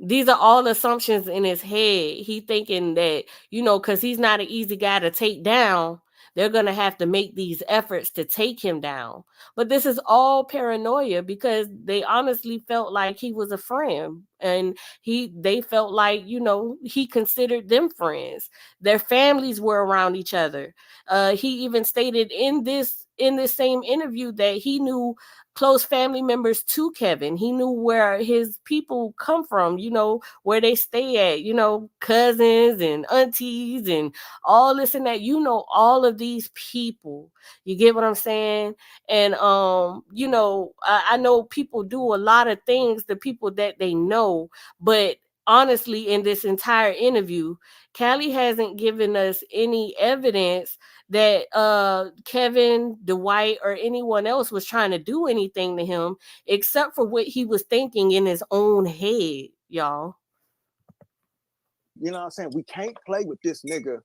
these are all assumptions in his head. He thinking that, because he's not an easy guy to take down, they're going to have to make these efforts to take him down. But this is all paranoia because they honestly felt like he was a friend, and they felt like, he considered them friends. Their families were around each other. He even stated in this same interview that he knew close family members to Kevin. He knew where his people come from, where they stay at, cousins and aunties and all this and that. All of these people. You get what I'm saying? And I know people do a lot of things to people that they know, but honestly, in this entire interview, Callie hasn't given us any evidence that Kevin, Dwight, or anyone else was trying to do anything to him except for what he was thinking in his own head, y'all. you know what I'm saying? We can't play with this nigga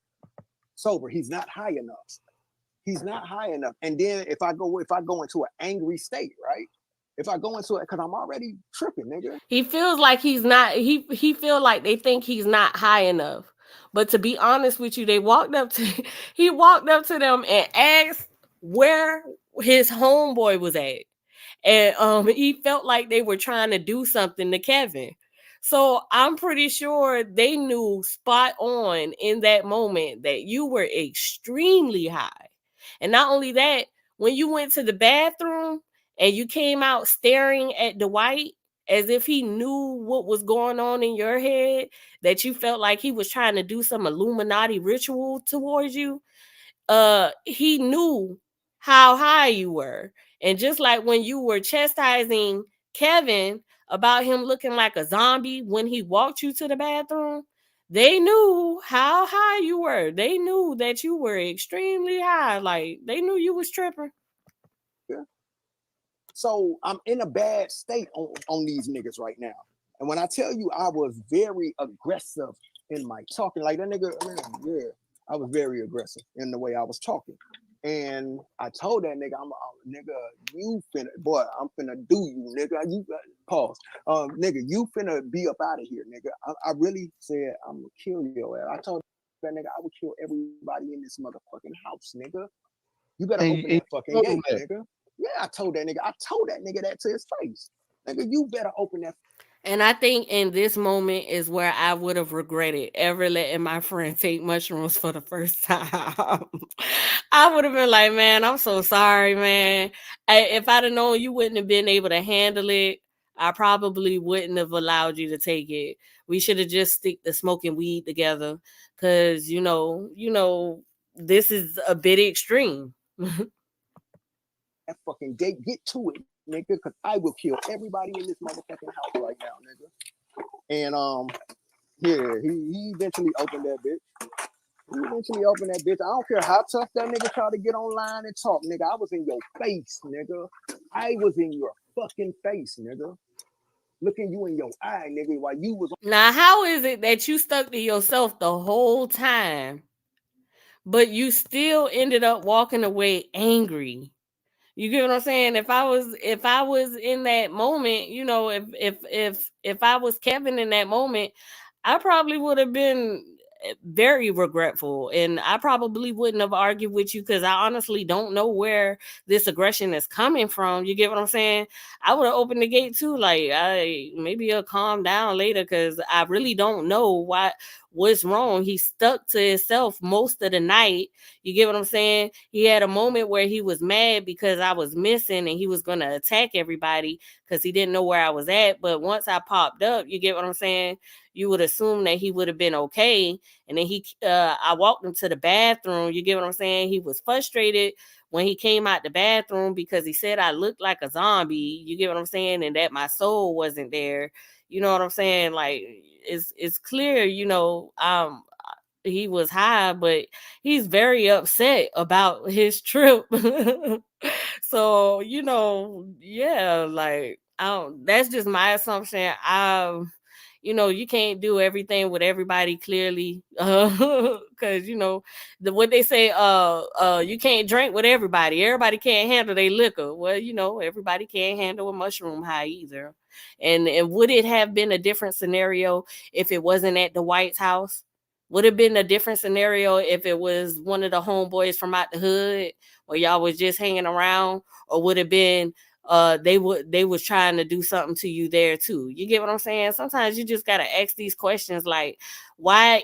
sober. He's not high enough. He's not high enough. And then if I go into an angry state, right? If I go into it, because I'm already tripping, nigga. He feels like he's not. He feel like they think he's not high enough. But to be honest with you, he walked up to them and asked where his homeboy was at. And he felt like they were trying to do something to Kevin. So I'm pretty sure they knew spot on in that moment that you were extremely high. And not only that, when you went to the bathroom and you came out staring at Dwight as if he knew what was going on in your head, that you felt like he was trying to do some Illuminati ritual towards you, he knew how high you were. And just like when you were chastising Kevin about him looking like a zombie when he walked you to the bathroom, they knew how high you were. They knew that you were extremely high. Like they knew you was tripping. Yeah. So I'm in a bad state on these niggas right now. And when I tell you I was very aggressive in my talking, like that nigga, yeah, I was very aggressive in the way I was talking. And I told that nigga, nigga, you finna, boy, I'm finna do you, nigga. You pause, nigga, you finna be up out of here, nigga. I really said I'm gonna kill your ass. I told that nigga I would kill everybody in this motherfucking house, nigga. You better open that fucking gate, nigga. Yeah, I told that nigga that to his face. Nigga, you better open that. And I think in this moment is where I would have regretted ever letting my friend take mushrooms for the first time. I would have been like, man, I'm so sorry, man. If I'd have known you wouldn't have been able to handle it, I probably wouldn't have allowed you to take it. We should have just stick to smoking weed together. Cause this is a bit extreme. that fucking gate. Get to it, nigga, because I will kill everybody in this motherfucking house right now, nigga. And yeah, he eventually opened that bitch. He eventually opened that bitch. I don't care how tough that nigga tried to get online and talk, nigga. I was in your face, nigga. I was in your fucking face, nigga. Looking you in your eye, nigga, while you was. Now, how is it that you stuck to yourself the whole time, but you still ended up walking away angry? You get what I'm saying? If I was in that moment, you know, if I was Kevin in that moment, I probably would have been very regretful, and I probably wouldn't have argued with you because I honestly don't know where this aggression is coming from. You get what I'm saying? I would have opened the gate too, like maybe I'll calm down later because I really don't know what's wrong. He stuck to himself most of the night. You get what I'm saying? He had a moment where he was mad because I was missing and he was going to attack everybody because he didn't know where I was at. But once I popped up, you get what I'm saying? You would assume that he would have been okay. And then I walked him to the bathroom. You get what I'm saying? He was frustrated when he came out the bathroom because he said I looked like a zombie. You get what I'm saying? And that my soul wasn't there. You know what I'm saying? Like it's clear, you know, he was high, but he's very upset about his trip. So, you know, yeah, like that's just my assumption. You know, you can't do everything with everybody clearly. Cause you know, what they say, you can't drink with everybody. Everybody can't handle their liquor. Well, you know, everybody can't handle a mushroom high either. And would it have been a different scenario if it wasn't at the White's house? Would have been a different scenario if it was one of the homeboys from out the hood, or y'all was just hanging around, or would have been they was trying to do something to you there too. You get what I'm saying? Sometimes you just gotta ask these questions like why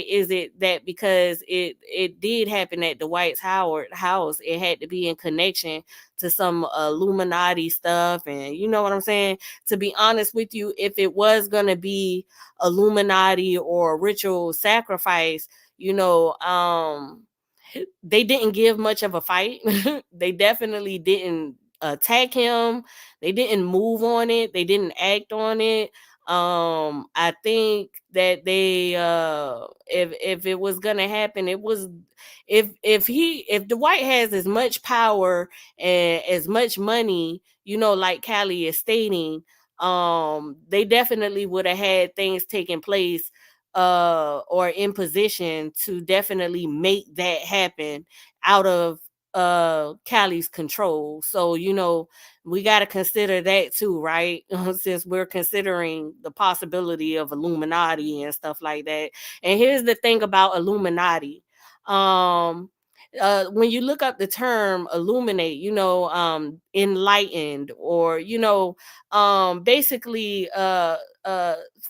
is it that because it did happen at the White's Howard house, it had to be in connection to some Illuminati stuff, and you know what I'm saying? To be honest with you, if it was gonna be Illuminati or ritual sacrifice, you know, they didn't give much of a fight. They definitely didn't attack him. They didn't move on it. They didn't act on it. I think that they if it was gonna happen, it was if Dwight has as much power and as much money, you know, like Cali is stating, they definitely would have had things taking place or in position to definitely make that happen out of Cali's control. So, you know, we got to consider that too, right? Since we're considering the possibility of Illuminati and stuff like that. And here's the thing about Illuminati. When you look up the term illuminate, you know, enlightened, or, you know, basically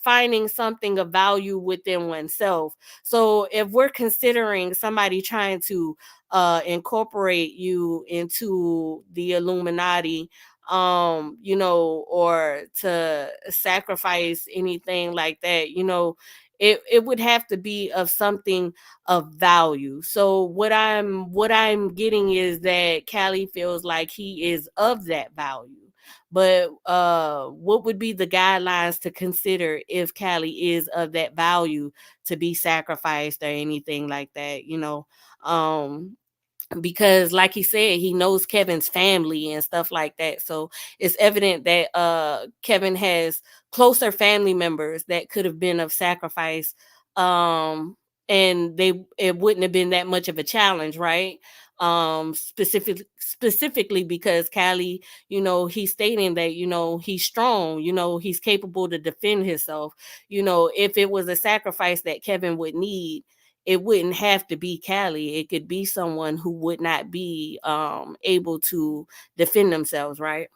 finding something of value within oneself. So if we're considering somebody trying to incorporate you into the Illuminati, you know, or to sacrifice anything like that, you know, it would have to be of something of value. So what I'm getting is that Cali feels like he is of that value. But what would be the guidelines to consider if Cali is of that value to be sacrificed or anything like that, you know? Because like he said, he knows Kevin's family and stuff like that. So it's evident that Kevin has closer family members that could have been of sacrifice. And it wouldn't have been that much of a challenge, right? Specifically because Cali, you know, he's stating that, you know, he's strong, you know, he's capable to defend himself. You know, if it was a sacrifice that Kevin would need, it wouldn't have to be Cali. It could be someone who would not be able to defend themselves, right?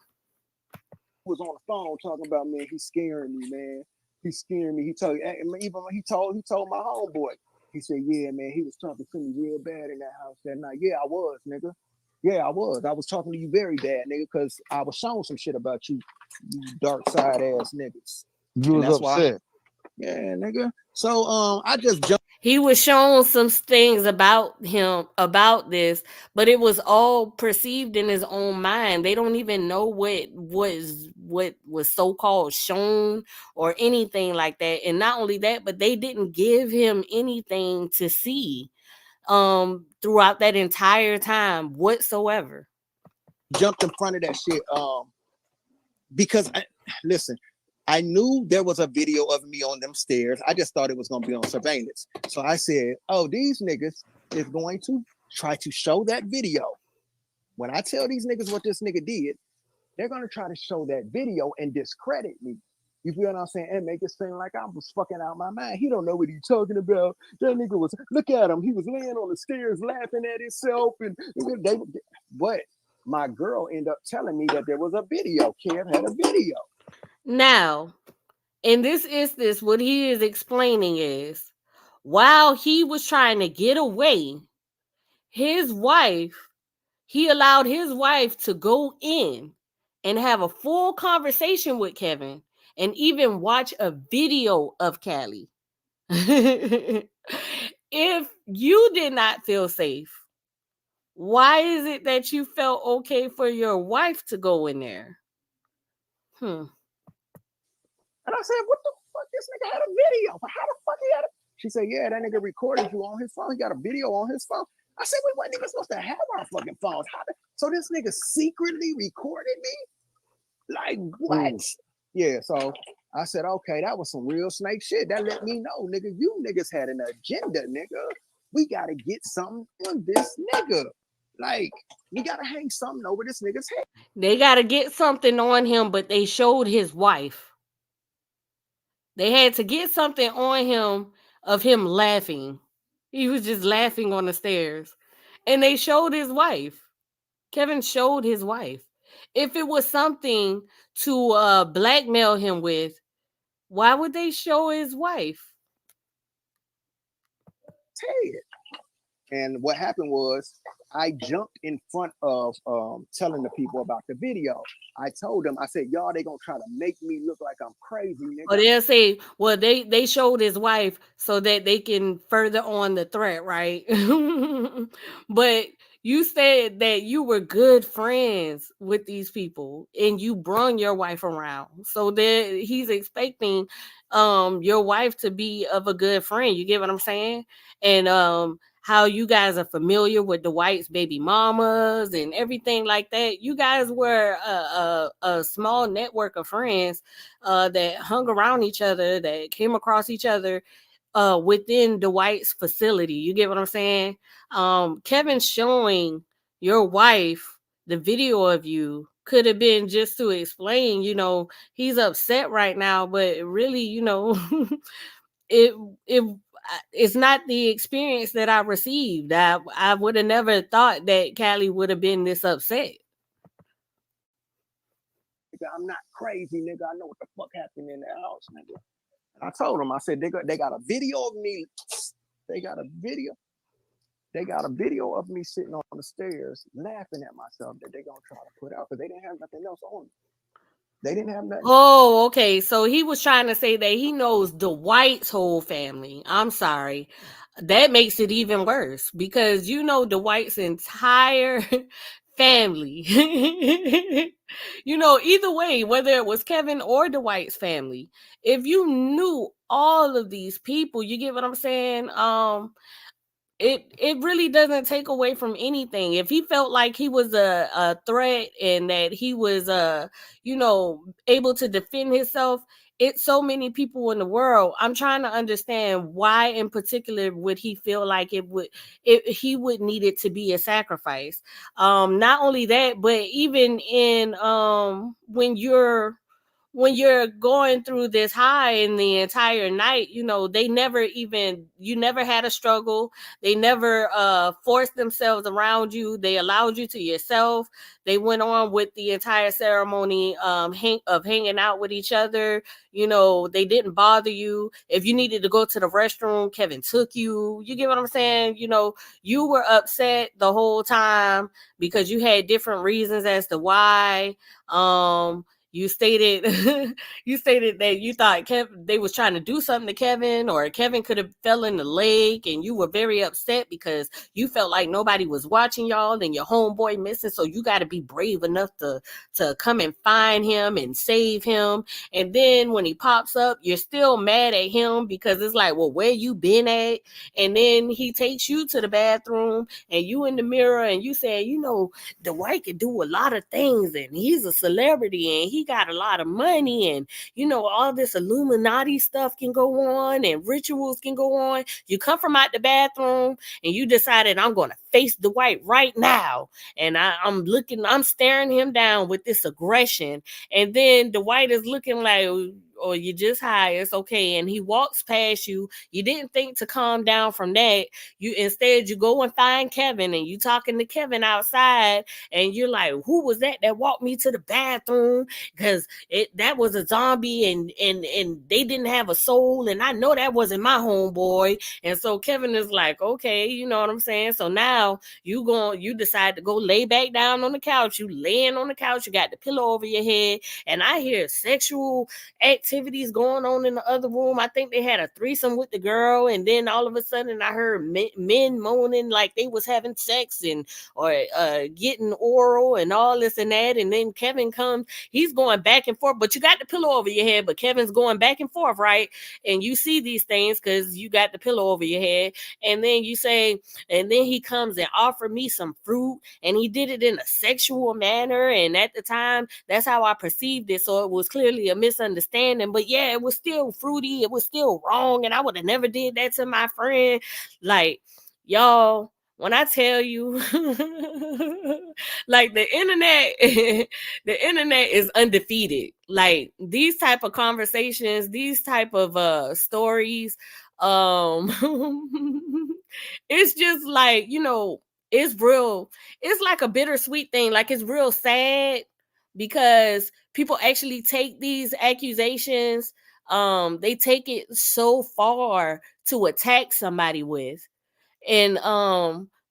Was on the phone talking about, man, he's scaring me, man. He's scaring me. He told even when he told my homeboy. He said, yeah, man, he was talking to me real bad in that house that night. Yeah, I was, nigga. Yeah, I was. I was talking to you very bad, nigga, because I was showing some shit about you, you dark side ass niggas. You And was that's why upset. Yeah, nigga. So I just jumped. He was shown some things about him about this, but it was all perceived in his own mind. They don't even know what was so called shown or anything like that. And not only that, but they didn't give him anything to see throughout that entire time whatsoever. Jumped in front of that shit. Because listen, I knew there was a video of me on them stairs. I just thought it was gonna be on surveillance. So I said, "Oh, these niggas is going to try to show that video. When I tell these niggas what this nigga did, they're gonna try to show that video and discredit me. You feel what I'm saying? And make it seem like I was fucking out my mind. He don't know what he's talking about. That nigga was, look at him. He was laying on the stairs laughing at himself. And they, but my girl ended up telling me that there was a video. Kev had a video. Now, in this instance, what he is explaining is while he was trying to get away, his wife, he allowed his wife to go in and have a full conversation with Kevin and even watch a video of Cali. If you did not feel safe, why is it that you felt okay for your wife to go in there? And I said, what the fuck? This nigga had a video. How the fuck he had it? She said, yeah, that nigga recorded you on his phone. He got a video on his phone. I said, wait, what nigga supposed to have our fucking phones? So this nigga secretly recorded me? Like, what? Yeah, so I said, okay, that was some real snake shit. That let me know, nigga, you niggas had an agenda, nigga. We got to get something on this nigga. Like, we got to hang something over this nigga's head. They got to get something on him, but they showed his wife. They had to get something on him of him laughing. He was just laughing on the stairs. And they showed his wife. Kevin showed his wife. If it was something to blackmail him with, why would they show his wife? Tell you. And what happened was I jumped in front of telling the people about the video. I told them, I said, y'all, they gonna try to make me look like I'm crazy, nigga. Or they'll say, well, they showed his wife so that they can further on the threat, right? But you said that you were good friends with these people and you brung your wife around. So that he's expecting your wife to be of a good friend. You get what I'm saying? And how you guys are familiar with Dwight's baby mamas and everything like that. You guys were a small network of friends that hung around each other, that came across each other within Dwight's facility. You get what I'm saying? Kevin showing your wife the video of you could have been just to explain, he's upset right now, but really, it's not the experience that I received. I would have never thought that Cali would have been this upset. I'm not crazy, nigga. I know what the fuck happened in that house, nigga. And I told them, I said, they got a video of me. They got a video. They got a video of me sitting on the stairs laughing at myself that they're going to try to put out because they didn't have nothing else on me. They didn't have nothing. Oh, okay. So he was trying to say that he knows Dwight's whole family. I'm sorry. That makes it even worse because Dwight's entire family. Either way, whether it was Kevin or Dwight's family, if you knew all of these people, you get what I'm saying? It really doesn't take away from anything. If he felt like he was a threat and that he was able to defend himself, it's so many people in the world. I'm trying to understand why in particular would he feel like he would need it to be a sacrifice. Not only that, but even in when you're going through this high in the entire night, you never had a struggle. They never forced themselves around you. They allowed you to yourself. They went on with the entire ceremony of hanging out with each other. They didn't bother you. If you needed to go to the restroom, Kevin took you. You get what I'm saying? You were upset the whole time because you had different reasons as to why. you stated you stated that you thought they was trying to do something to Kevin, or Kevin could have fell in the lake, and you were very upset because you felt like nobody was watching y'all and your homeboy missing. So you got to be brave enough to come and find him and save him. And then when he pops up, you're still mad at him because it's like, well, where you been at? And then he takes you to the bathroom and you in the mirror and you say, you know, Dwight could do a lot of things and he's a celebrity and he got a lot of money, and you know, all this Illuminati stuff can go on and rituals can go on. You come from out the bathroom and you decided, I'm going to face Dwight right now. And I'm staring him down with this aggression. And then Dwight is looking like, or you just high, it's okay. And he walks past you. You didn't think to calm down from that. You go and find Kevin and you talking to Kevin outside and you're like, who was that walked me to the bathroom? Because that was a zombie and they didn't have a soul. And I know that wasn't my homeboy. And so Kevin is like, okay, you know what I'm saying? So now you decide to go lay back down on the couch. You laying on the couch, you got the pillow over your head, and I hear sexual activities going on in the other room. I think they had a threesome with the girl, and then all of a sudden I heard men moaning like they was having sex or getting oral and all this and that. And then Kevin comes, he's going back and forth, but you got the pillow over your head, but Kevin's going back and forth, right? And you see these things because you got the pillow over your head. And then you say, and then he comes and offered me some fruit, and he did it in a sexual manner. And at the time, that's how I perceived it. So it was clearly a misunderstanding. But yeah, it was still fruity. It was still wrong. And I would have never did that to my friend. Like, y'all, when I tell you, like the internet is undefeated. Like these type of conversations, these type of stories, it's just like, you know, it's real. It's like a bittersweet thing. Like it's real sad because people actually take these accusations. They take it so far to attack somebody with. And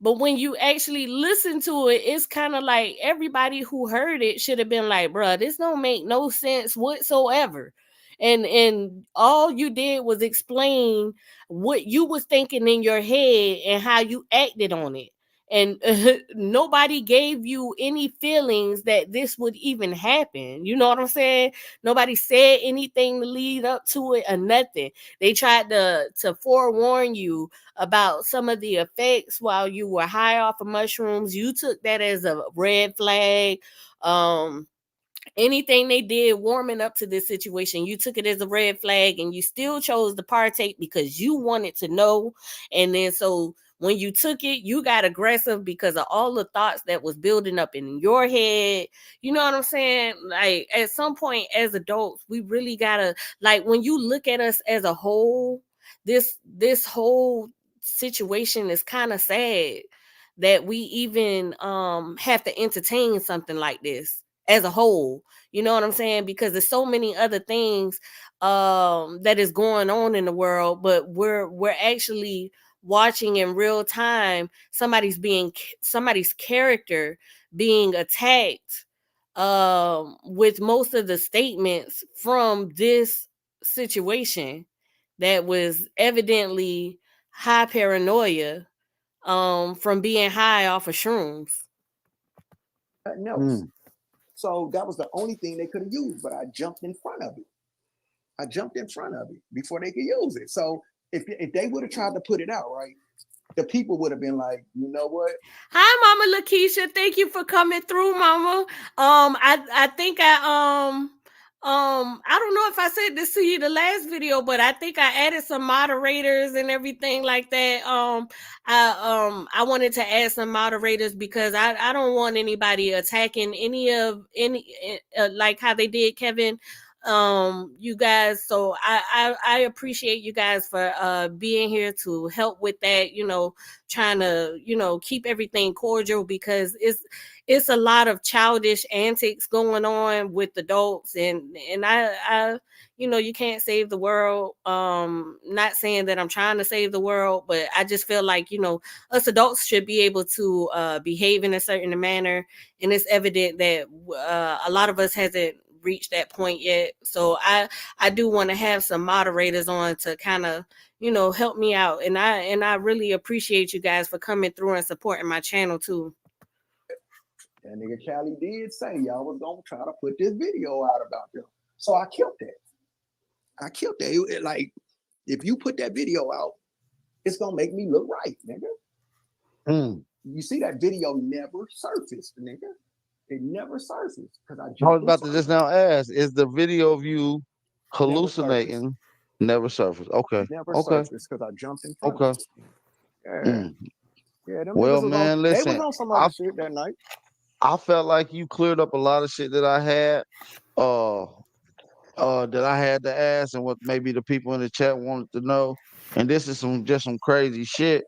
but when you actually listen to it, it's kind of like everybody who heard it should have been like, bruh, this don't make no sense whatsoever. And all you did was explain what you was thinking in your head and how you acted on it. And nobody gave you any feelings that this would even happen. You know what I'm saying? Nobody said anything to lead up to it or nothing. They tried to forewarn you about some of the effects while you were high off of mushrooms. You took that as a red flag. Anything they did warming up to this situation, you took it as a red flag, and you still chose to partake because you wanted to know. And then so when you took it, you got aggressive because of all the thoughts that was building up in your head. You know what I'm saying? Like at some point as adults, we really gotta, like, when you look at us as a whole, this whole situation is kind of sad that we even have to entertain something like this as a whole. You know what I'm saying? Because there's so many other things that is going on in the world, but we're actually watching in real time somebody's character being attacked with most of the statements from this situation that was evidently high paranoia from being high off of shrooms. Nothing else. So that was the only thing they could have used, but I jumped in front of it. I jumped in front of it before they could use it. So if they would have tried to put it out, right, the people would have been like, you know what? Hi, Mama Lakeisha. Thank you for coming through, Mama. I think I don't know if I said this to you the last video, but I think I added some moderators and everything like that. I wanted to add some moderators because I don't want anybody attacking any like how they did Kevin. You guys, so I appreciate you guys for being here to help with that, you know, trying to, you know, keep everything cordial because it's a lot of childish antics going on with adults, and I you know, you can't save the world. Not saying that I'm trying to save the world, but I just feel like, you know, us adults should be able to behave in a certain manner, and it's evident that a lot of us hasn't reached that point yet. So I do want to have some moderators on to kind of, help me out. And I really appreciate you guys for coming through and supporting my channel too. That nigga Cali did say y'all was gonna try to put this video out about them. So I killed that. Like, if you put that video out, it's gonna make me look right, nigga. You see that video never surfaced, nigga. It never surfaced because I was about to just now ask: is the video of you hallucinating never surfaced? Okay, never okay, surfaced because I jumped in front. Okay. Yeah, them well, niggas man, listen, they was on some other shit that night. I felt like you cleared up a lot of shit that I had. That I had to ask and what maybe the people in the chat wanted to know. And this is some crazy shit.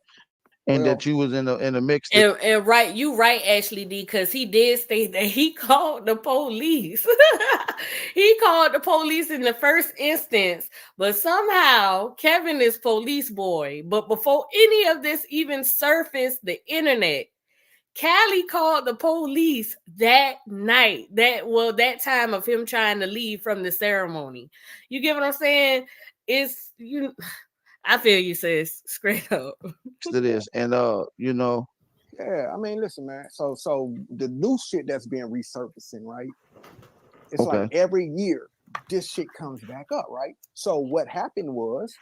And that you was in the mix. And right, you right, Ashley D, because he did state that he called the police. He called the police in the first instance, but somehow Kevin is police boy. But before any of this even surfaced the internet, Cali called the police that night. That time of him trying to leave from the ceremony. You get what I'm saying? I feel you, sis. Straight up. It is. And yeah, I mean, listen, man. So the new shit that's being resurfacing, right? It's like every year this shit comes back up, right? So what happened was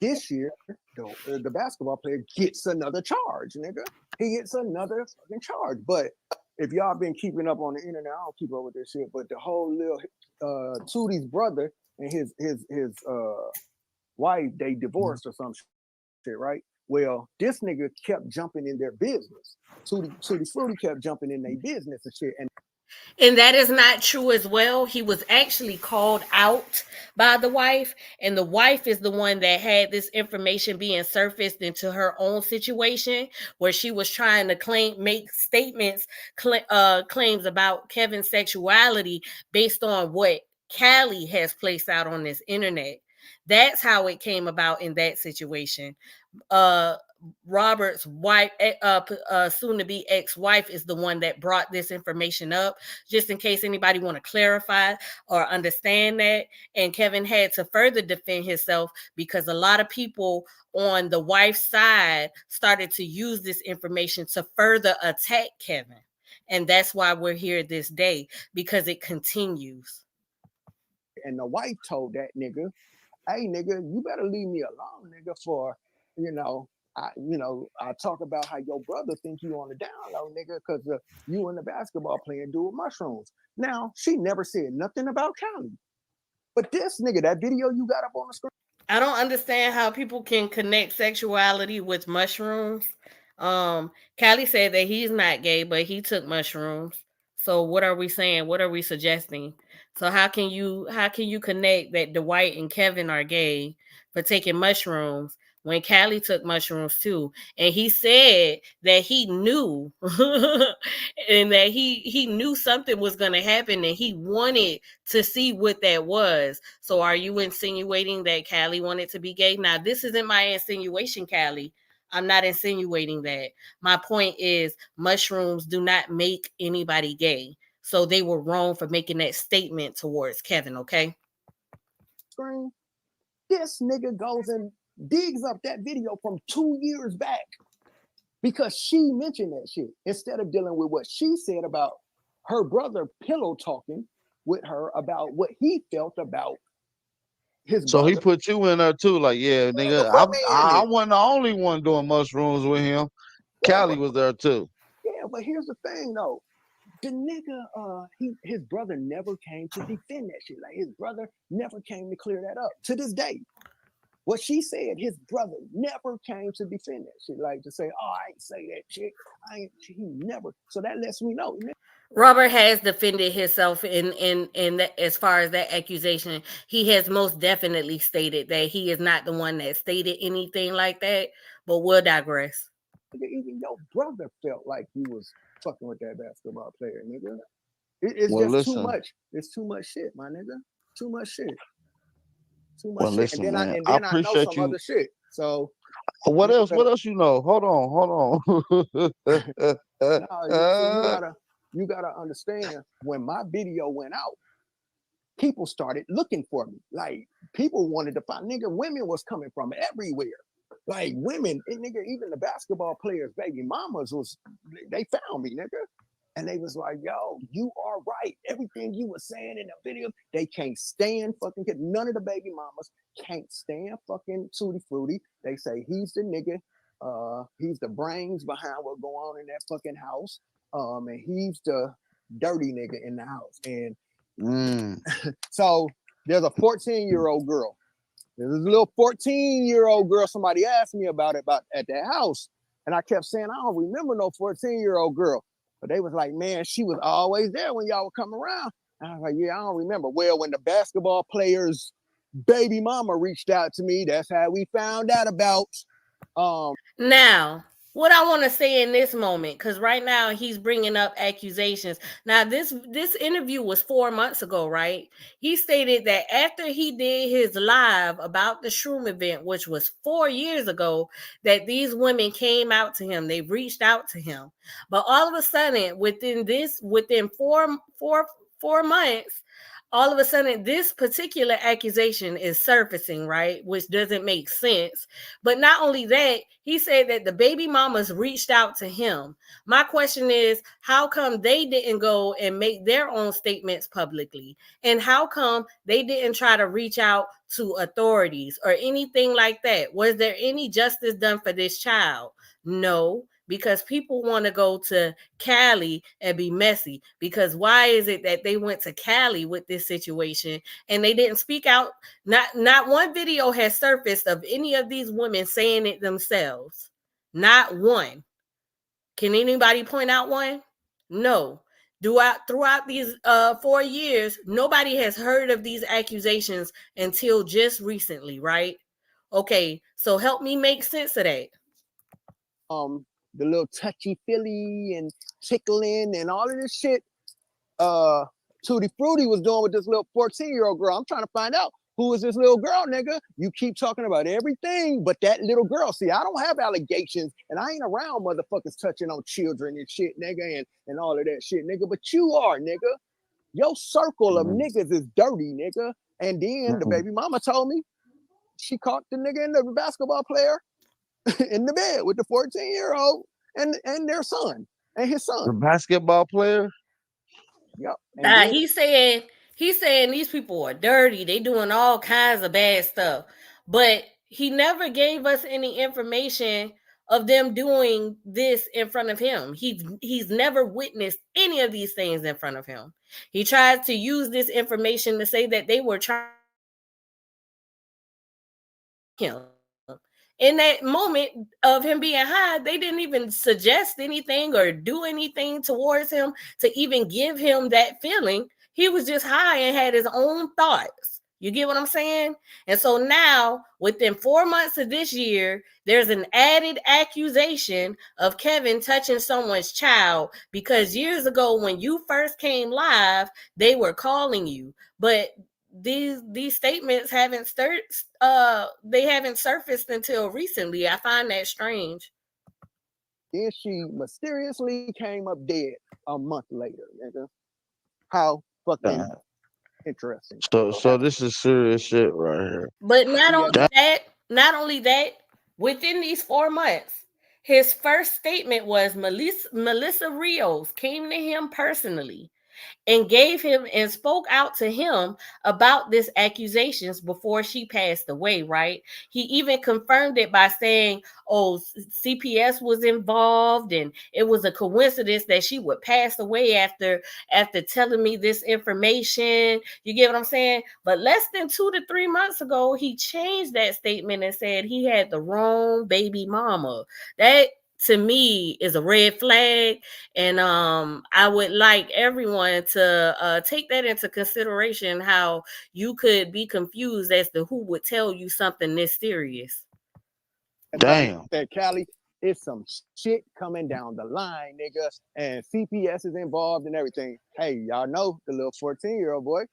this year the basketball player gets another charge, nigga. He gets another fucking charge. But if y'all been keeping up on the internet, I don't keep up with this shit. But the whole little Tootie's brother and his wife, they divorced or some shit, right? Well, this nigga kept jumping in their business. Tootie Fruity kept jumping in their business and shit. And that is not true as well. He was actually called out by the wife, and the wife is the one that had this information being surfaced into her own situation where she was trying to make statements, claims about Kevin's sexuality based on what Cali has placed out on this internet. That's how it came about in that situation. Robert's wife, soon to be ex-wife, is the one that brought this information up, just in case anybody want to clarify or understand that. And Kevin had to further defend himself because a lot of people on the wife's side started to use this information to further attack Kevin. And that's why we're here this day, because it continues. And the wife told that nigga, hey, nigga, you better leave me alone, nigga, for, I talk about how your brother think you on the down low, nigga, because you and the basketball player do with mushrooms. Now, she never said nothing about Cali. But this nigga, that video you got up on the screen. I don't understand how people can connect sexuality with mushrooms. Cali said that he's not gay, but he took mushrooms. So what are we saying? What are we suggesting? So how can you connect that Dwight and Kevin are gay for taking mushrooms when Cali took mushrooms too? And he said that he knew and that he knew something was going to happen and he wanted to see what that was. So are you insinuating that Cali wanted to be gay? Now, this isn't my insinuation, Cali. I'm not insinuating that. My point is mushrooms do not make anybody gay. So they were wrong for making that statement towards Kevin, okay? Screen. This nigga goes and digs up that video from 2 years back because she mentioned that shit instead of dealing with what she said about her brother pillow talking with her about what he felt about his brother. So he put you in there too, like, yeah, nigga, I wasn't the only one doing mushrooms with him. Cali was there too. Yeah, but here's the thing though. The nigga, his brother never came to defend that shit. Like his brother never came to clear that up. To this day, what she said, his brother never came to defend that shit. Like to say, oh, I ain't say that shit. He never. So that lets me know. Robert has defended himself in that, as far as that accusation. He has most definitely stated that he is not the one that stated anything like that. But we'll digress. Even your brother felt like he was fucking with that basketball player, nigga. It's just too much. It's too much shit, my nigga. Too much shit. Too much shit. Listen, and then, man, I know some other shit. So what else? What else you know? Hold on. No, you gotta understand when my video went out, people started looking for me. Like people wanted to find nigga. Women was coming from everywhere. Like women, and nigga, even the basketball players, baby mamas was they found me, nigga. And they was like, yo, you are right. Everything you were saying in the video, they can't stand fucking kid. None of the baby mamas can't stand fucking Tutti Frutti. They say he's the nigga, he's the brains behind what's going on in that fucking house. And he's the dirty nigga in the house. And so there's a 14-year-old girl. There's a little 14-year-old girl. Somebody asked me about at that house. And I kept saying, I don't remember no 14-year-old girl. But they was like, man, she was always there when y'all would come around. And I was like, yeah, I don't remember. Well, when the basketball player's baby mama reached out to me, that's how we found out about. Now, what I want to say in this moment, because right now he's bringing up accusations. Now, this interview was 4 months ago, right? He stated that after he did his live about the Shroom event, which was 4 years ago, that these women came out to him. They reached out to him. But all of a sudden, within four months, all of a sudden this particular accusation is surfacing, right? Which doesn't make sense. But not only that, he said that the baby mamas reached out to him. My question is, how come they didn't go and make their own statements publicly? And how come they didn't try to reach out to authorities or anything like that? Was there any justice done for this child? No, because people want to go to Cali and be messy. Because why is it that they went to Cali with this situation and they didn't speak out? Not one video has surfaced of any of these women saying it themselves. Not one. Can anybody point out one? No. Throughout these 4 years, nobody has heard of these accusations until just recently, right? Okay, so help me make sense of that. The little touchy feely and tickling and all of this shit Tutti Frutti was doing with this little 14-year-old girl. I'm trying to find out who is this little girl, nigga. You keep talking about everything but that little girl. See, I don't have allegations and I ain't around motherfuckers touching on children and shit, nigga, and all of that shit, nigga. But you are, nigga. Your circle of niggas is dirty, nigga. And then the baby mama told me she caught the nigga and the basketball player in the bed with the 14-year-old and their son and his son. The basketball player? Yep. He's saying these people are dirty. They doing all kinds of bad stuff. But he never gave us any information of them doing this in front of him. He's never witnessed any of these things in front of him. He tried to use this information to say that they were trying him. In that moment of him being high, they didn't even suggest anything or do anything towards him to even give him that feeling. He was just high and had his own thoughts. You get what I'm saying? And so now, within 4 months of this year, there's an added accusation of Kevin touching someone's child because years ago when you first came live, they were calling you. But these statements haven't surfaced until recently. I find that strange. Then she mysteriously came up dead a month later, nigga. How fucking interesting. So this is serious shit right here. But not only that, within these 4 months, his first statement was Melissa Rios came to him personally and gave him and spoke out to him about this accusations before she passed away, right? He even confirmed it by saying, oh, CPS was involved and it was a coincidence that she would pass away after telling me this information. You get what I'm saying? But less than 2 to 3 months ago, he changed that statement and said he had the wrong baby mama. That to me is a red flag, and I would like everyone to take that into consideration, how you could be confused as to who would tell you something this serious. Damn. That Cali, it's some shit coming down the line, nigga, and CPS is involved and everything. Hey, y'all know the little 14-year-old boy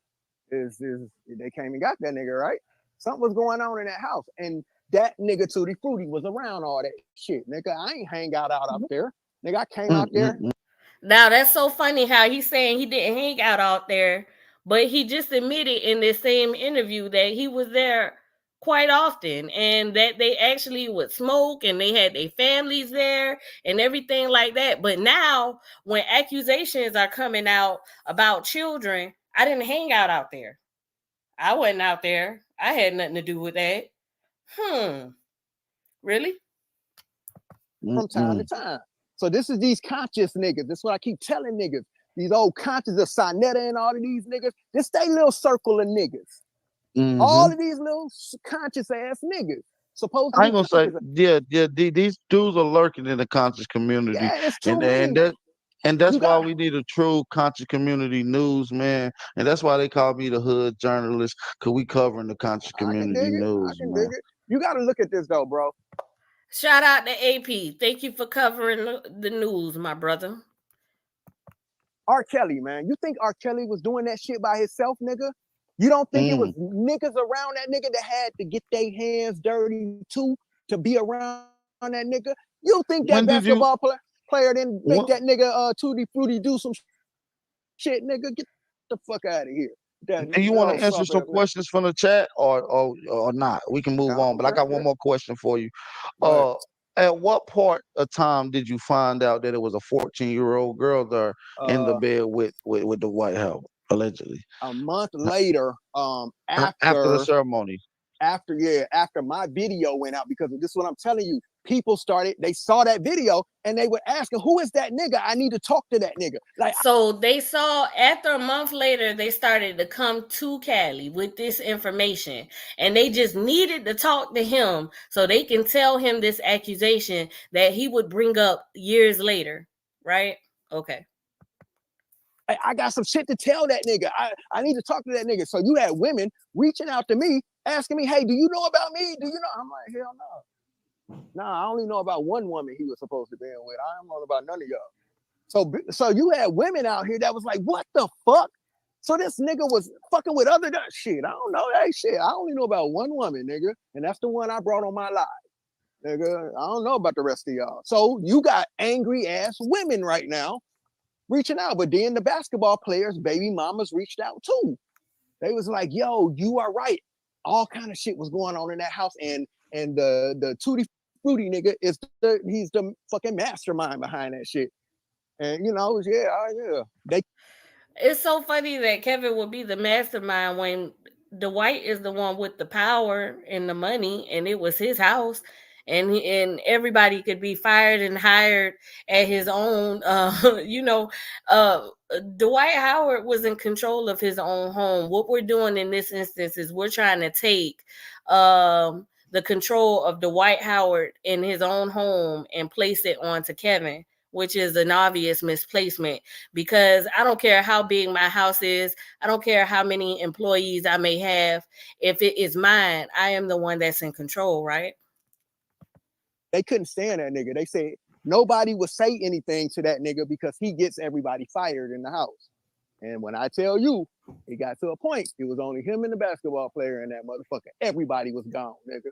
is they came and got that nigga, right? Something was going on in that house, and that nigga Tutti Frutti was around all that shit, nigga. I ain't hang out there, nigga. I came out there. Now that's so funny how he's saying he didn't hang out there, But he just admitted in this same interview that he was there quite often and that they actually would smoke and they had their families there and everything like that. But now when accusations are coming out about children, I didn't hang out there. I wasn't out there. I had nothing to do with that. Really? From time to time. So this is these conscious niggas. That's what I keep telling niggas. These old conscious of Sinetta and all of these niggas. This they little circle of niggas. All of these little conscious ass niggas. Supposed to I be ain't gonna say, conscious. these dudes are lurking in the conscious community, Yeah, it's too and many. that's You why got we need a true conscious community news, man, and that's why they call me the hood journalist, cause we covering the conscious I can community dig it. I news, can man. dig it. You got to look at this though, bro. Shout out to AP. Thank you for covering the news, my brother. R. Kelly, man. You think R. Kelly was doing that shit by himself, nigga? You don't think it was niggas around that nigga that had to get their hands dirty too to be around that nigga? You think that When did you? basketball player didn't make What, that nigga Tutti Frutti do some shit, nigga? Get the fuck out of here. That do you want to answer soft some ass nigga. questions from the chat, or not? We can move on, but I Okay, got one more question for you. go ahead. At what part of time did you find out that it was a 14-year-old girl there in the bed with the white house, allegedly? A month later, After the ceremony. after my video went out, because this is what I'm telling you. People they saw that video and they were asking, who is that nigga? I need to talk to that nigga. Like, so they saw after a month later, they started to come to Cali with this information and they just needed to talk to him so they can tell him this accusation that he would bring up years later, right? Okay. I got some shit to tell that nigga. I need to talk to that nigga. So you had women reaching out to me, asking me, hey, do you know about me? Do you know? I'm like, hell no. Nah, I only know about one woman he was supposed to be with. I don't know about none of y'all. So you had women out here that was like, what the fuck? So this nigga was fucking with other shit. I don't know that shit. I only know about one woman, nigga. And that's the one I brought on my live. Nigga, I don't know about the rest of y'all. So you got angry ass women right now reaching out. But then the basketball players, baby mamas reached out too. They was like, yo, you are right. All kind of shit was going on in that house. And the Tutti Frutti nigga he's the fucking mastermind behind that shit. And yeah. It's so funny that Kevin would be the mastermind when Dwight is the one with the power and the money, and it was his house, and everybody could be fired and hired at his own. Dwight Howard was in control of his own home. What we're doing in this instance is we're trying to take the control of Dwight Howard in his own home and place it onto Kevin, which is an obvious misplacement, because I don't care how big my house is. I don't care how many employees I may have. If it is mine, I am the one that's in control, right? They couldn't stand that nigga. They said nobody would say anything to that nigga because he gets everybody fired in the house. And when I tell you, it got to a point, it was only him and the basketball player and that motherfucker. Everybody was gone, nigga.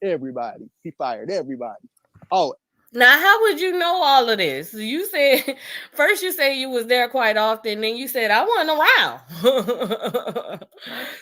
Everybody. He fired everybody. Oh, now, how would you know all of this? You said first you say you was there quite often, then you said I wasn't around.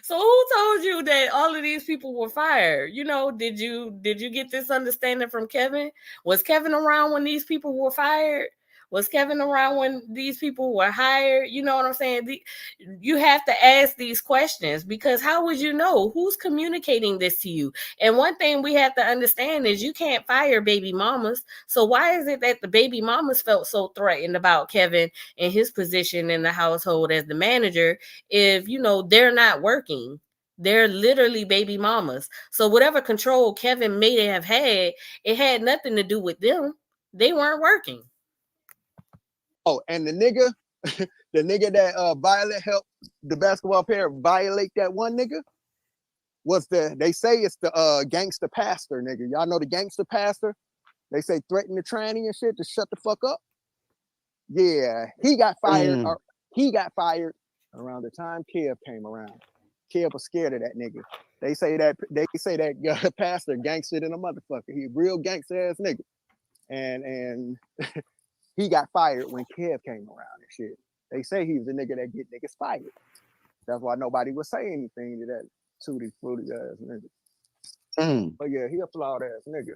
So who told you that all of these people were fired? Did you get this understanding from Kevin? Was Kevin around when these people were fired? Was Kevin around when these people were hired? You know what I'm saying? You have to ask these questions, because how would you know who's communicating this to you? And one thing we have to understand is you can't fire baby mamas. So why is it that the baby mamas felt so threatened about Kevin and his position in the household as the manager if, they're not working? They're literally baby mamas. So whatever control Kevin may have had, it had nothing to do with them. They weren't working. Oh, and the nigga that helped the basketball player violate that one nigga they say it's the gangster pastor nigga. Y'all know the gangster pastor? They say threaten the tranny and shit to shut the fuck up. Yeah, he got fired. He got fired around the time Kev came around. Kev was scared of that nigga. They say that pastor gangster than a motherfucker. He a real gangster ass nigga. And he got fired when Kev came around and shit. They say he was the nigga that get niggas fired. That's why nobody would say anything to that tutti frutti ass nigga. Mm, But yeah, he a flawed ass nigga.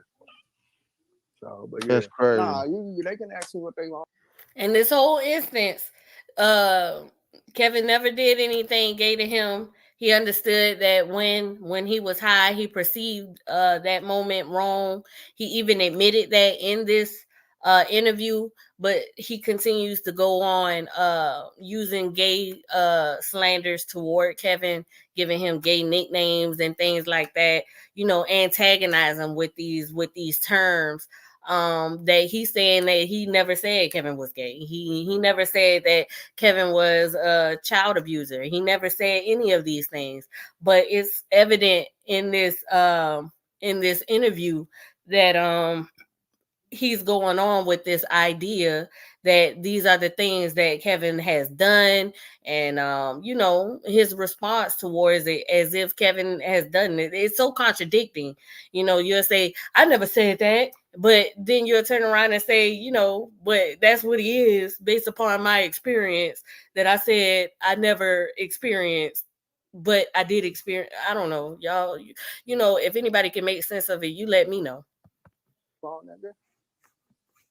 So, but yeah, that's crazy. nah, they can ask you what they want. In this whole instance, uh, Kevin never did anything gay to him. He understood that when he was high, he perceived that moment wrong. He even admitted that in this interview, but he continues to go on using gay slanders toward Kevin, giving him gay nicknames and things like that. You know, antagonizing with these terms that he's saying that he never said Kevin was gay. He never said that Kevin was a child abuser. He never said any of these things. But it's evident in this interview that he's going on with this idea that these are the things that Kevin has done, and you know, his response towards it as if Kevin has done it. It's so contradicting. You know, you'll say, I never said that, but then you'll turn around and say, you know, but that's what he is based upon my experience, that I said I never experienced, but I did experience. I don't know, y'all. You know, if anybody can make sense of it, you let me know. Wrong, nigga.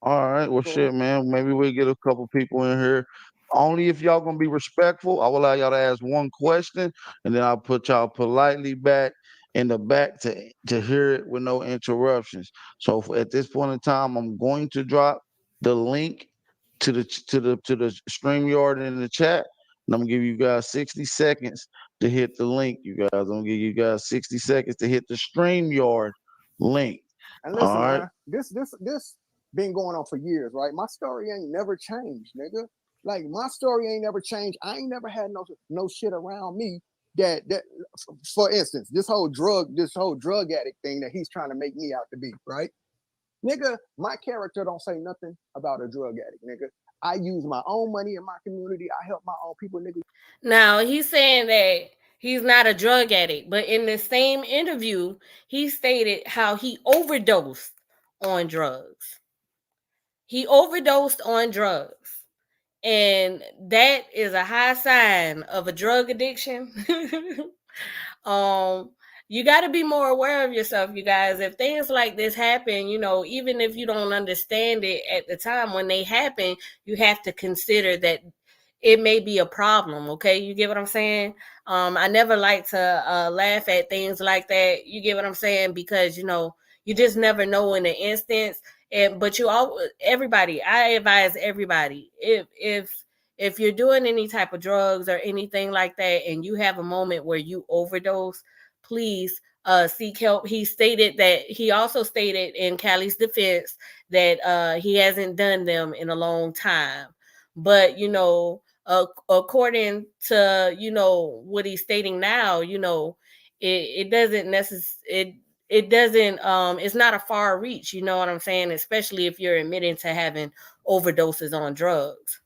All right, well, Cool. shit, man. Maybe we'll get a couple people in here. Only if y'all gonna be respectful, I will allow y'all to ask one question, and then I'll put y'all politely back in the back to hear it with no interruptions. So at this point in time, I'm going to drop the link to the StreamYard in the chat, and I'm gonna give you guys 60 seconds to hit the link. You guys, I'm gonna give you guys 60 seconds to hit the StreamYard link. And All listen, right. man, this been going on for years, right? My story ain't never changed, nigga. Like my story ain't never changed. I ain't never had no shit around me that for instance, this whole drug addict thing that he's trying to make me out to be, right? Nigga, my character don't say nothing about a drug addict, nigga. I use my own money in my community. I help my own people, nigga. Now, he's saying that he's not a drug addict, but in the same interview, he stated how he overdosed on drugs. He overdosed on drugs. And that is a high sign of a drug addiction. um you got to be more aware of yourself, you guys. If things like this happen, you know, even if you don't understand it at the time when they happen, you have to consider that it may be a problem. Okay, you get what I'm saying? I never like to laugh at things like that. You get what I'm saying? Because you know, you just never know in an instance. And but you all, everybody, I advise everybody, if you're doing any type of drugs or anything like that, and you have a moment where you overdose, please seek help. He also stated in Cali's defense that he hasn't done them in a long time. But you know, according to, you know, what he's stating now, you know, it doesn't necessarily, it doesn't it's not a far reach, you know what I'm saying, especially if you're admitting to having overdoses on drugs.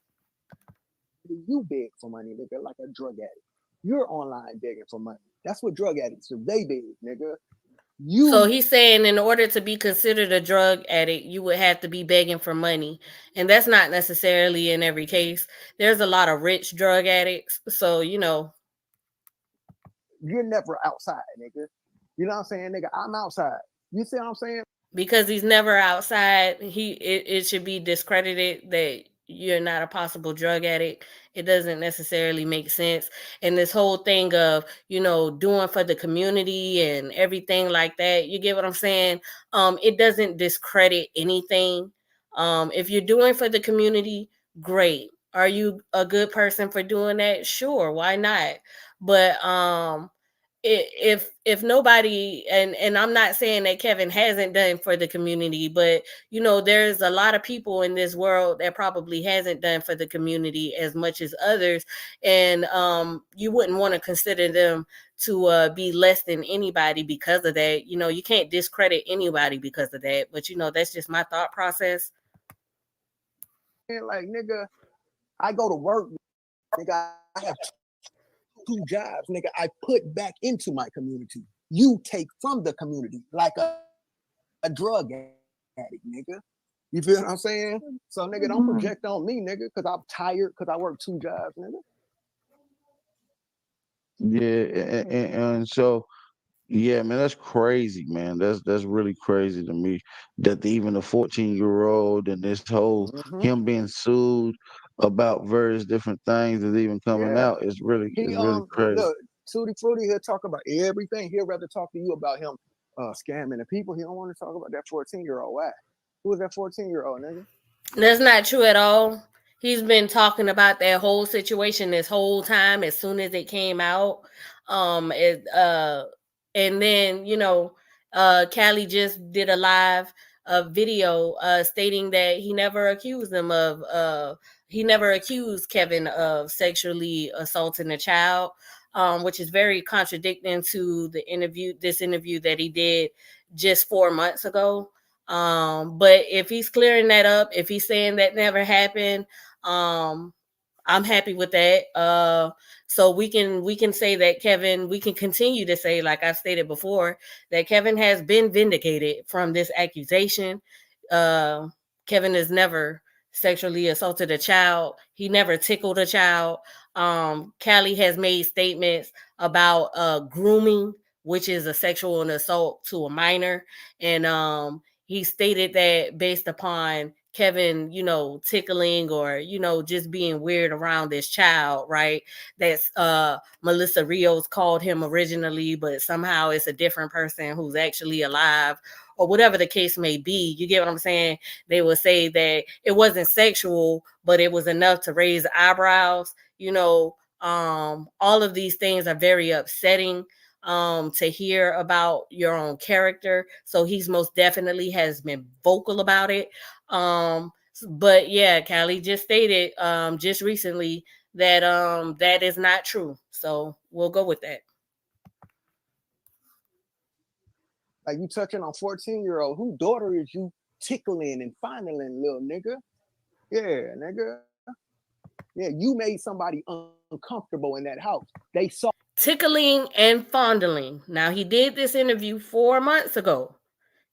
You beg for money, nigga, like a drug addict. You're online begging for money. That's what drug addicts do. They beg, nigga. So You he's saying in order to be considered a drug addict, you would have to be begging for money. And that's not necessarily in every case. There's a lot of rich drug addicts. So, you know, you're never outside, nigga. You know what I'm saying, nigga? I'm outside. You see what I'm saying? because he's never outside, it should be discredited that you're not a possible drug addict. It doesn't necessarily make sense. And this whole thing of, you know, doing for the community and everything like that, you get what I'm saying? It doesn't discredit anything. If you're doing for the community, great. Are you a good person for doing that? Sure, why not? But if nobody, and I'm not saying that Kevin hasn't done for the community, but you know, there's a lot of people in this world that probably hasn't done for the community as much as others, and you wouldn't want to consider them to be less than anybody because of that. You know, you can't discredit anybody because of that, but you know, that's just my thought process. And like, nigga, I go to work, nigga. I have two jobs, nigga. I put back into my community. You take from the community like a drug addict, nigga. You feel what I'm saying? So, nigga, don't project on me, nigga, because I'm tired because I work two jobs, nigga. Yeah, and so yeah, man, that's crazy, man. That's really crazy to me that even the 14-year-old and this whole Hmm. him being sued about various different things that's even coming Yeah. out He is really crazy. look, Tutti Frutti, he'll talk about everything. He'll rather talk to you about him scamming the people. He don't want to talk about that 14-year-old. Why? Who is that 14-year-old nigga? That's not true at all. He's been talking about that whole situation this whole time as soon as it came out. It and then Cali just did a live video stating that he never accused Kevin of sexually assaulting a child, which is very contradicting to this interview that he did just 4 months ago. But if he's clearing that up, if he's saying that never happened, um, I'm happy with that. So we can say that Kevin, we can continue to say, like I've stated before, that Kevin has been vindicated from this accusation. Uh, Kevin has never sexually assaulted a child. He never tickled a child. Callie has made statements about grooming, which is a sexual assault to a minor, and he stated that based upon Kevin, tickling or, just being weird around this child, right? That's Melissa Rios called him originally, but somehow it's a different person who's actually alive, or whatever the case may be. You get what I'm saying? They will say that it wasn't sexual, but it was enough to raise eyebrows. All of these things are very upsetting to hear about your own character. So he's most definitely has been vocal about it. But yeah, Callie just stated just recently that that is not true. So we'll go with that. Like you touching on 14-year-old. Whose daughter is you tickling and fondling, little nigga? Yeah, nigga. Yeah, you made somebody uncomfortable in that house. They saw. Tickling and fondling. Now he did this interview 4 months ago,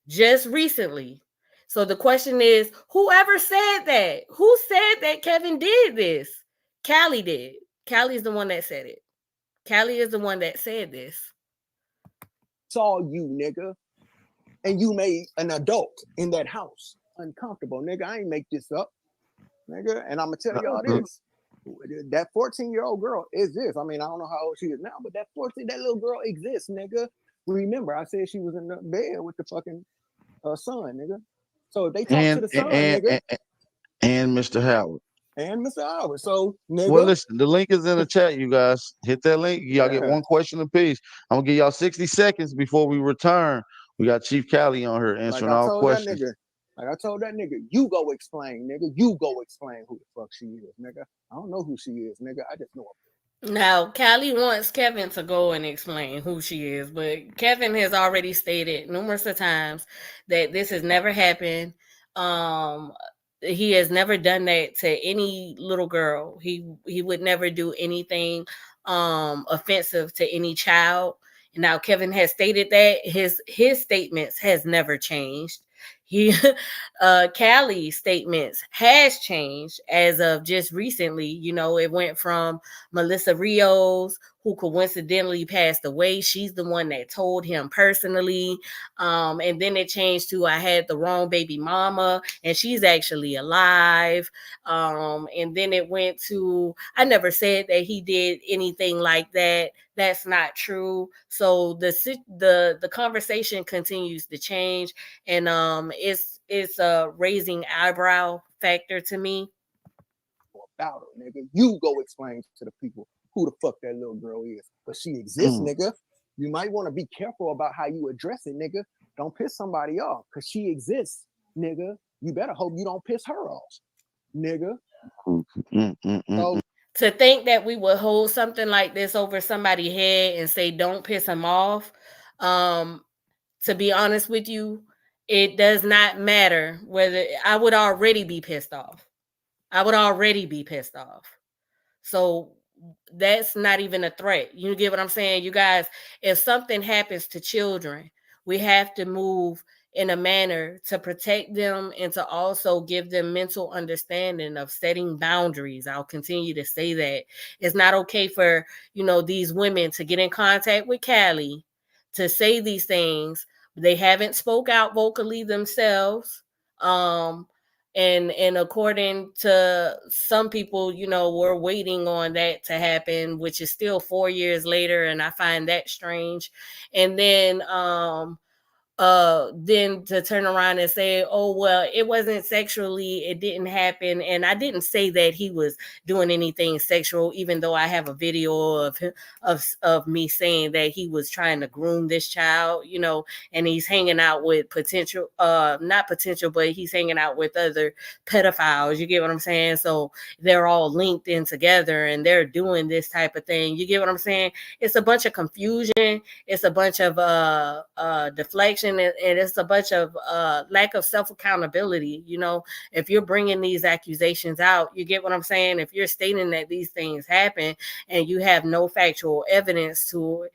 just recently. So the question is, whoever said that? Who said that Kevin did this? Callie did. Callie's the one that said it. Callie is the one that said this. Saw you, nigga, and you made an adult in that house uncomfortable, nigga. I ain't make this up, nigga. And I'm gonna tell y'all Uh, this: that 14-year-old girl exists. I mean, I don't know how old she is now, but that little girl exists, nigga. Remember, I said she was in the bed with the fucking son, nigga. So if they talk to and the son, and nigga, and, and Mr. Howard. and Mr. Howard, so Well, nigga, listen, the link is in the chat, you guys. Hit that link. Y'all get yeah. one question apiece. I'm gonna give y'all 60 seconds before we return. We got Chief Cali on here Like answering I all told that questions. nigga, you go explain, nigga. You go explain who the fuck she is, nigga. I don't know who she is, nigga. I just know Now, Callie wants Kevin to go and explain who she is, but Kevin has already stated numerous of times that this has never happened. Um, he has never done that to any little girl. He would never do anything offensive to any child. Now, Kevin has stated that his statements has never changed. He Callie's statements has changed as of just recently. It went from Melissa Rios, who coincidentally passed away. She's the one that told him personally. And then it changed to I had the wrong baby mama, and she's actually alive. And then it went to I never said that he did anything like that. That's not true. So the conversation continues to change, and it's a raising eyebrow factor to me. about her, nigga. You go explain to the people who the fuck that little girl is. But she exists, Mm. nigga. You might want to be careful about how you address it, nigga. Don't piss somebody off, cause she exists, nigga. You better hope you don't piss her off, nigga. Mm, mm, mm, So mm. To think that we would hold something like this over somebody's head and say don't piss him off, um to be honest with you, it does not matter whether I would already be pissed off. I would already be pissed off. So that's not even a threat. You get what I'm saying? You guys, if something happens to children, we have to move in a manner to protect them and to also give them mental understanding of setting boundaries. I'll continue to say that it's not okay for, these women to get in contact with Cali to say these things. They haven't spoke out vocally themselves. And according to some people, we're waiting on that to happen, which is still 4 years later, and I find that strange. And then to turn around and say, oh well, it wasn't sexually, it didn't happen. And I didn't say that he was doing anything sexual, even though I have a video of him, of me saying that he was trying to groom this child, and he's hanging out with potential, not potential, but he's hanging out with other pedophiles. You get what I'm saying? So they're all linked in together and they're doing this type of thing. You get what I'm saying? It's a bunch of confusion. It's a bunch of deflection, and it's a bunch of lack of self-accountability. If you're bringing these accusations out, you get what I'm saying? If you're stating that these things happen and you have no factual evidence to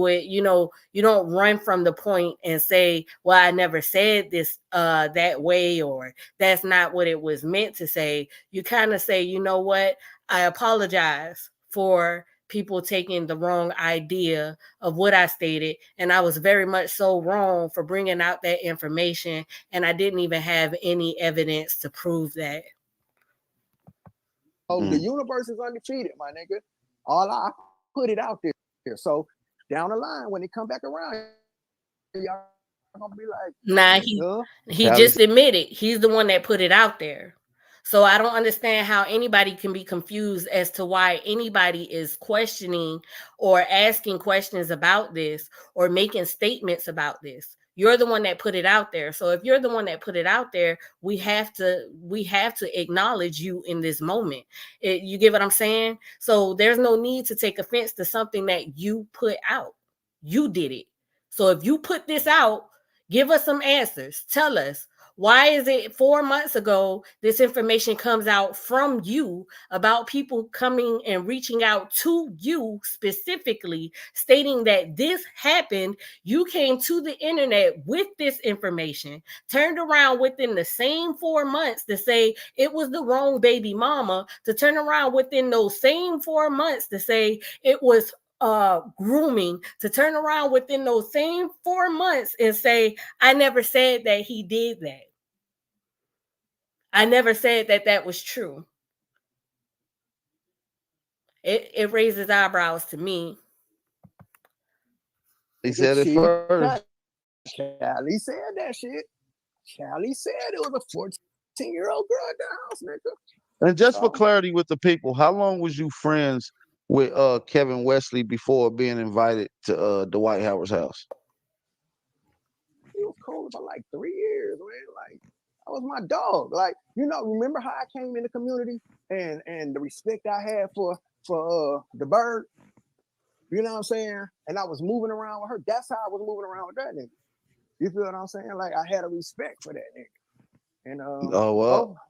it, you don't run from the point and say, well, I never said this that way, or that's not what it was meant to say. You kind of say, you know what, I apologize for people taking the wrong idea of what I stated. And I was very much so wrong for bringing out that information. And I didn't even have any evidence to prove that. The universe is undefeated, my nigga. All I put it out there. So down the line, when they come back around, y'all gonna be like, nah, he just admitted he's the one that put it out there. So I don't understand how anybody can be confused as to why anybody is questioning or asking questions about this or making statements about this. You're the one that put it out there. So if you're the one that put it out there, we have to acknowledge you in this moment. You get what I'm saying? So there's no need to take offense to something that you put out. You did it. So if you put this out, give us some answers. Tell us, why is it 4 months ago this information comes out from you about people coming and reaching out to you specifically, stating that this happened? You came to the internet with this information, turned around within the same 4 months to say it was the wrong baby mama, to turn around within those same 4 months to say it was grooming, to turn around within those same 4 months and say, I never said that he did that. I never said that that was true. It raises eyebrows to me. He said it first. Cali said that shit. Cali said it was a 14-year-old girl at the house, nigga. And just for clarity with the people, how long was you friends with Kevin Wesley before being invited to Dwight Howard's house? It was cool for like 3 years, man. Like, that was my dog. Like, remember how I came in the community and the respect I had for the bird? You know what I'm saying? And I was moving around with her. That's how I was moving around with that nigga. You feel what I'm saying? Like, I had a respect for that nigga. And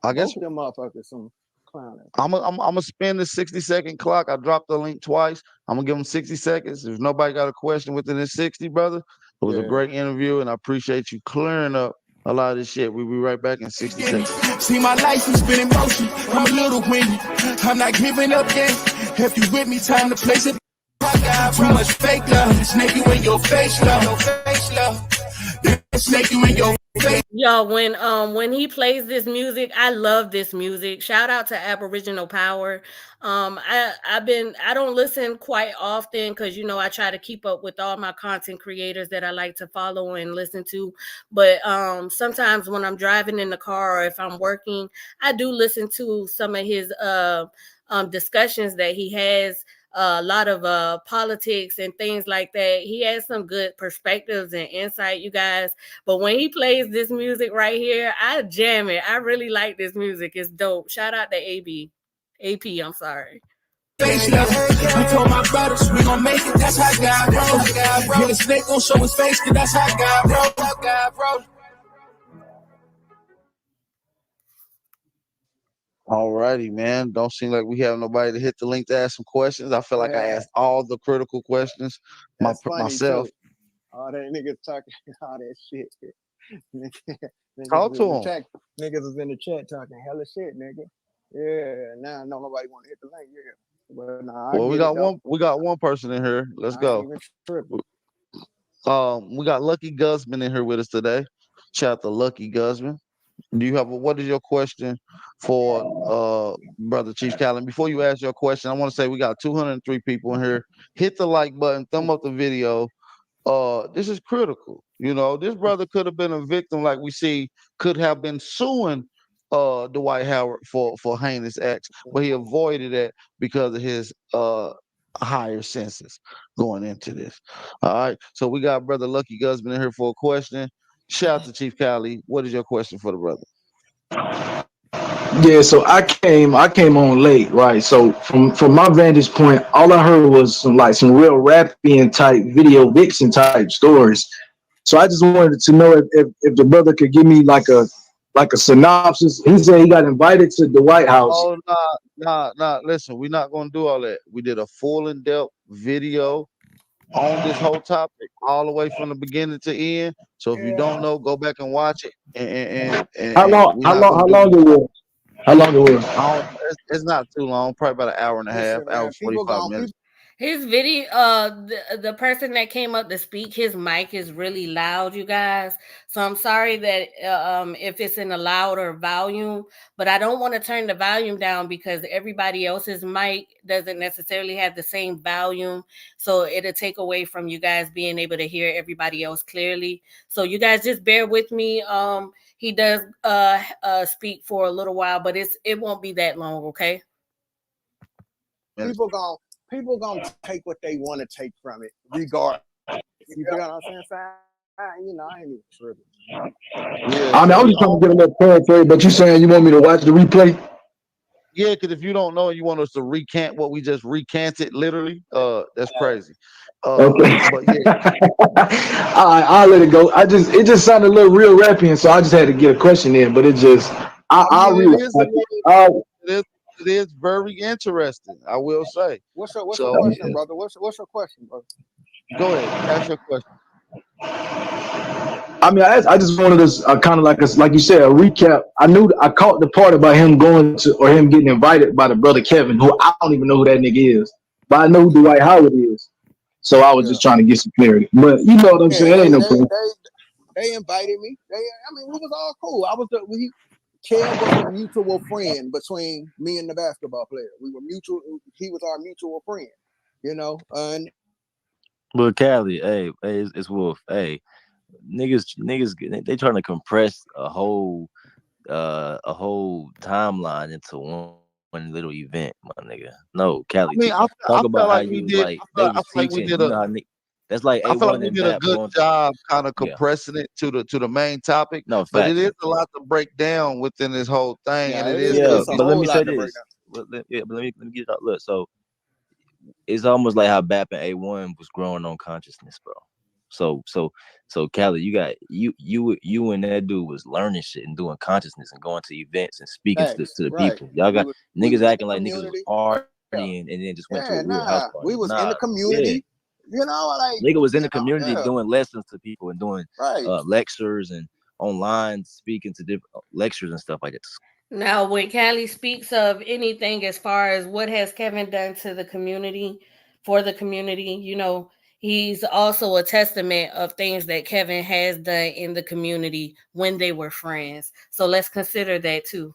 I guess them motherfuckers some clowning. I'm gonna spin the 60-second clock. I dropped the link twice. I'm gonna give them 60 seconds. If nobody got a question within the 60, brother, it was a great interview, and I appreciate you clearing up a lot of this shit. We'll be right back in 60 seconds. See, my life has been in motion. I'm a little windy. I'm not giving up yet. If you with me, time to place it. I got too much fake love. Snake you in your face, love. Snake you in your face. Yo, when he plays this music, I love this music. Shout out to Aboriginal Power. I don't listen quite often because I try to keep up with all my content creators that I like to follow and listen to. But sometimes when I'm driving in the car or if I'm working, I do listen to some of his discussions that he has. A lot of politics and things like that. He has some good perspectives and insight, you guys. But when he plays this music right here, I jam it. I really like this music. It's dope. Shout out to AP, I'm sorry. I told my brothers we gon' make it. That's how God roll. The snake gon' show his face, cause that's how God roll. Alrighty, man. Don't seem like we have nobody to hit the link to ask some questions. I feel like I asked all the critical questions myself. All that niggas talking all that shit. Niggas Talk was to in the him. chat. Niggas was in the chat talking hella shit, nigga. Yeah, now no nobody want to hit the link. Yeah, but nah, I Well, get it though. we got one person in here. Let's I ain't go. even tripping. We got Lucky Guzman in here with us today. Shout out to Lucky Guzman. Do you have what is your question for brother Chief Callan? Before you ask your question, I want to say we got 203 people in here. Hit the like button, thumb up the video. This is critical. You know, this brother could have been a victim, like we see, could have been suing Dwight Howard for heinous acts, but he avoided it because of his higher senses going into this. All right. So we got brother Lucky Guzman in here for a question. Shout out to Chief Cali. What is your question for the brother? Yeah, so I came on late, right? So from my vantage point, all I heard was some real rapping type video vixen type stories. So I just wanted to know if the brother could give me like a synopsis. He said he got invited to the White House. Oh, nah. Listen, we're not gonna do all that. We did a full in-depth video on this whole topic, all the way from the beginning to end. So if you don't know, go back and watch it. How And long we're how not long gonna how do. long it was? How long it was? I don't, it's not too long, probably about an hour and a half, Listen, hour man, people 45 gonna minutes. His video, the person that came up to speak, his mic is really loud, you guys. So I'm sorry that if it's in a louder volume, but I don't want to turn the volume down because everybody else's mic doesn't necessarily have the same volume. So it'll take away from you guys being able to hear everybody else clearly. So you guys just bear with me. He does speak for a little while, but it won't be that long, okay? people gonna people gonna take what they want to take from it, regardless. You feel what I'm saying? You know, I ain't even tripping. Yeah, I mean, I so was the just trying to get a little paraphrase, but you saying you want me to watch the replay? yeah, because if you don't know and you want us to recant what we just recanted, literally, that's crazy. Okay. But yeah, I'll let it go. It just sounded a little real rapping, so I just had to get a question in. But it just I I mean, really like it. it is, it is very interesting, I will say. What's your So question, yeah, brother? What's your question, brother? go ahead, ask your question. I mean, I just wanted to kind of like you said, a recap. I caught the part about him going to or him getting invited by the brother Kevin, who I don't even know who that nigga is, but I know who Dwight Howard is. So I was Yeah, just trying to get some clarity. But you know what I'm yeah. saying? It ain't no problem. They invited me. I mean, we was all cool. Kev was a mutual friend between me and the basketball player. We were mutual. He was our mutual friend. You know, and But Cali, it's Wolf. Hey, niggas, they trying to compress a whole timeline into one little event, my nigga. No, I Cali, mean, talk I felt about how like you we was did. like they I feel was like we teaching. did You a. know how that's like I feel like A1 we and did a Bap good going. job, kind of Yeah, compressing it to the main topic. no But it facts. is a lot to break down within this whole thing, and yeah, it it is is. Yeah, good. It's a but let whole me say lot to break this. Let me get it out. Look, so it's almost like how Bap and A1 was growing on consciousness, bro. So Cali, you and that dude was learning shit and doing consciousness and going to events and speaking down. to Facts, the right? people. Y'all We got was we niggas was in the acting like niggas was community. Yeah, partying and then just went to yeah. a real house Nah, we party. was in the Nah, yeah. community. You know, like Nigga was in you the know, community yeah, doing lessons to people and doing right. lectures and online speaking to different lectures and stuff like that. Now, when Callie speaks of anything as far as what has Kevin done to the community, for the community, he's also a testament of things that Kevin has done in the community when they were friends. So let's consider that too.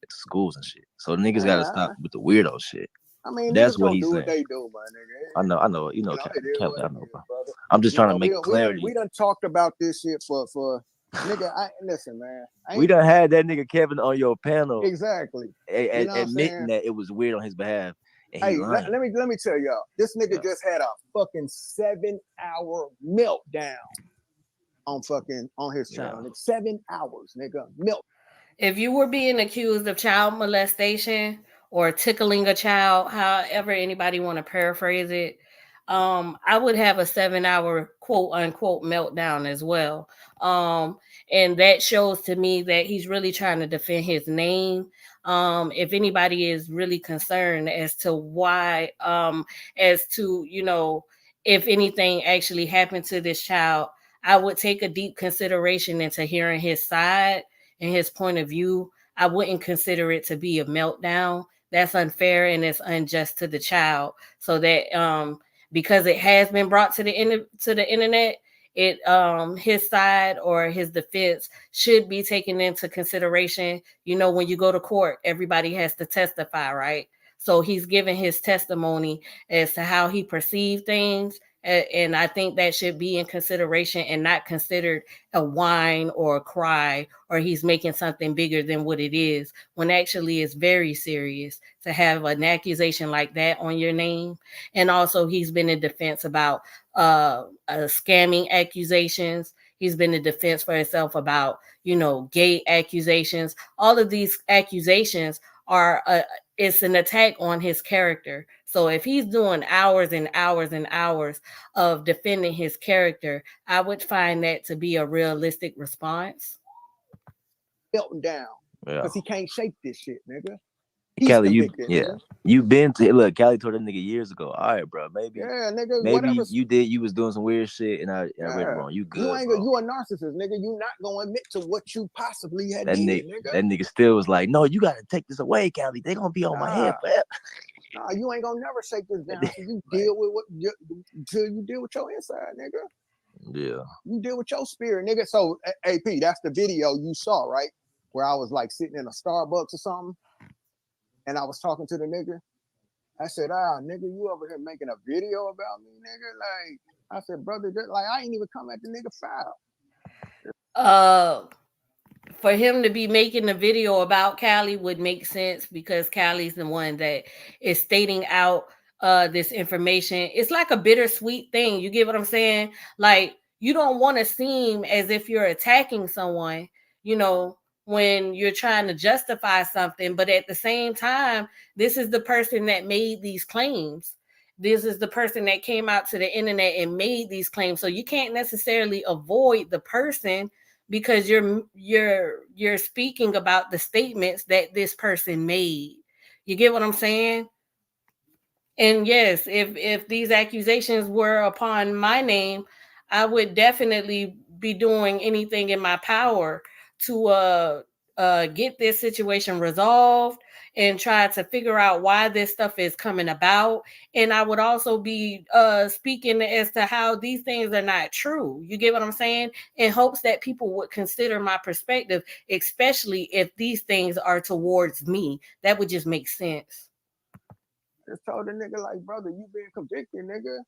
Schools and shit. So niggas gotta Yeah, stop with the weirdo shit. I mean, That's niggas what gonna he's do what saying. they do, my nigga. I know. You know, You know, it is Kelly, what I it know, is, bro. brother. I'm just You trying to know, make we clarity. done talked about this shit for nigga. Listen, man. We done had that nigga Kevin on your panel Exactly. You know what I'm admitting saying? that it was weird on his behalf and he Hey, lying. let me tell y'all. This nigga Yeah. just had a fucking 7-hour meltdown on his channel. Yeah. Nigga, 7 hours, nigga. Melt. If you were being accused of child molestation or tickling a child, however anybody want to paraphrase it, I would have a 7-hour quote unquote meltdown as well. And that shows to me that he's really trying to defend his name. If anybody is really concerned as to why, as to, if anything actually happened to this child, I would take a deep consideration into hearing his side and his point of view. I wouldn't consider it to be a meltdown. That's unfair and it's unjust to the child. So that because it has been brought to the internet, it his side or his defense should be taken into consideration. You know, when you go to court, everybody has to testify, right? So he's giving his testimony as to how he perceived things. And I think that should be in consideration and not considered a whine or a cry, or he's making something bigger than what it is, when actually it's very serious to have an accusation like that on your name. And also he's been in defense about scamming accusations. He's been in defense for himself about, you know, gay accusations. All of these accusations are it's an attack on his character. So if he's doing hours and hours and hours of defending his character, I would find that to be a realistic response. Melting down Yeah. because he can't shake this shit, nigga. He's Cali, convicted, yeah, nigga. you been to look. Cali told that nigga years ago. All right, bro. Maybe, Yeah, nigga. maybe Whatever. you was doing some weird shit, and I read it wrong. You good? You ain't bro. you a narcissist, nigga. You not gonna admit to what you possibly had That did, nigga, nigga. that nigga still was like, no, you gotta take this away, Cali. They gonna be on my head forever. Nah, you ain't gonna never shake this down. So you deal with till you deal with your inside, nigga. Yeah. You deal with your spirit, nigga. So AP, that's the video you saw, right? Where I was like sitting in a Starbucks or something, and I was talking to the nigga. I said, nigga, you over here making a video about me, nigga? Like, I said, brother, like I ain't even come at the nigga foul. For him to be making a video about Cali would make sense, because Cali's the one that is stating out this information. It's like a bittersweet thing. You get what I'm saying? Like, you don't want to seem as if you're attacking someone, you know, when you're trying to justify something, but at the same time, this is the person that made these claims. This is the person that came out to the internet and made these claims. So you can't necessarily avoid the person, because you're speaking about the statements that this person made. You get what I'm saying? And yes, if these accusations were upon my name, I would definitely be doing anything in my power to get this situation resolved and try to figure out why this stuff is coming about. And I would also be speaking as to how these things are not true. You get what I'm saying? In hopes that people would consider my perspective, especially if these things are towards me. That would just make sense. Just told the nigga, like, brother, you being convicted, nigga.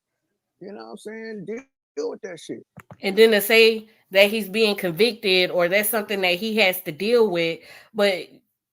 You know what I'm saying? Deal with that shit. And then to say that he's being convicted or that's something that he has to deal with, but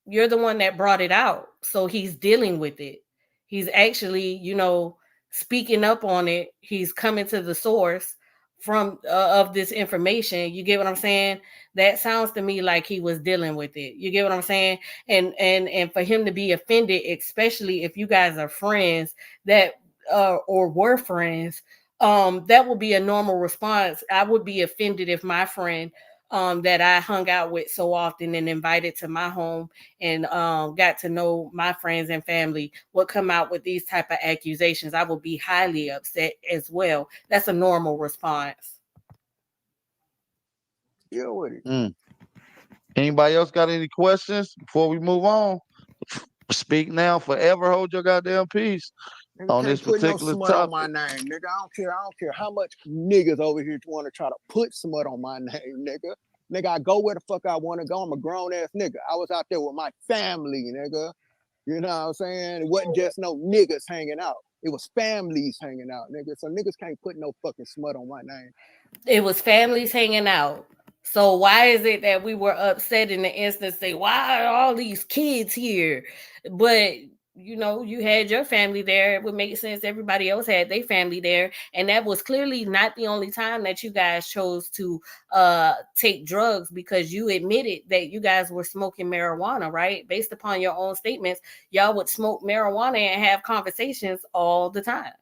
you're the one that brought it out. So he's dealing with it. He's actually, you know, speaking up on it. He's coming to the source from of this information. You get what I'm saying? That sounds to me like he was dealing with it. You get what I'm saying? And for him to be offended, especially if you guys are friends that or were friends, that would be a normal response. I would be offended if my friend that I hung out with so often and invited to my home and got to know my friends and family would come out with these type of accusations. I would be highly upset as well. That's a normal response. Deal with it. Anybody else got any questions before we move on? Speak now, forever hold your goddamn peace. Nigga On can't this put no particular smut on topic. my name, nigga. I don't care how much niggas over here want to try to put smut on my name, nigga. Nigga, I go where the fuck I want to go. I'm a grown ass nigga. I was out there with my family, nigga. You know what I'm saying? It wasn't just no niggas hanging out. It was families hanging out, nigga. So niggas can't put no fucking smut on my name. It was families hanging out. So why is it that we were upset in the instance, say, why are all these kids here? But you know, you had your family there. It would make sense. Everybody else had their family there. And that was clearly not the only time that you guys chose to take drugs, because you admitted that you guys were smoking marijuana, right? Based upon your own statements, y'all would smoke marijuana and have conversations all the time.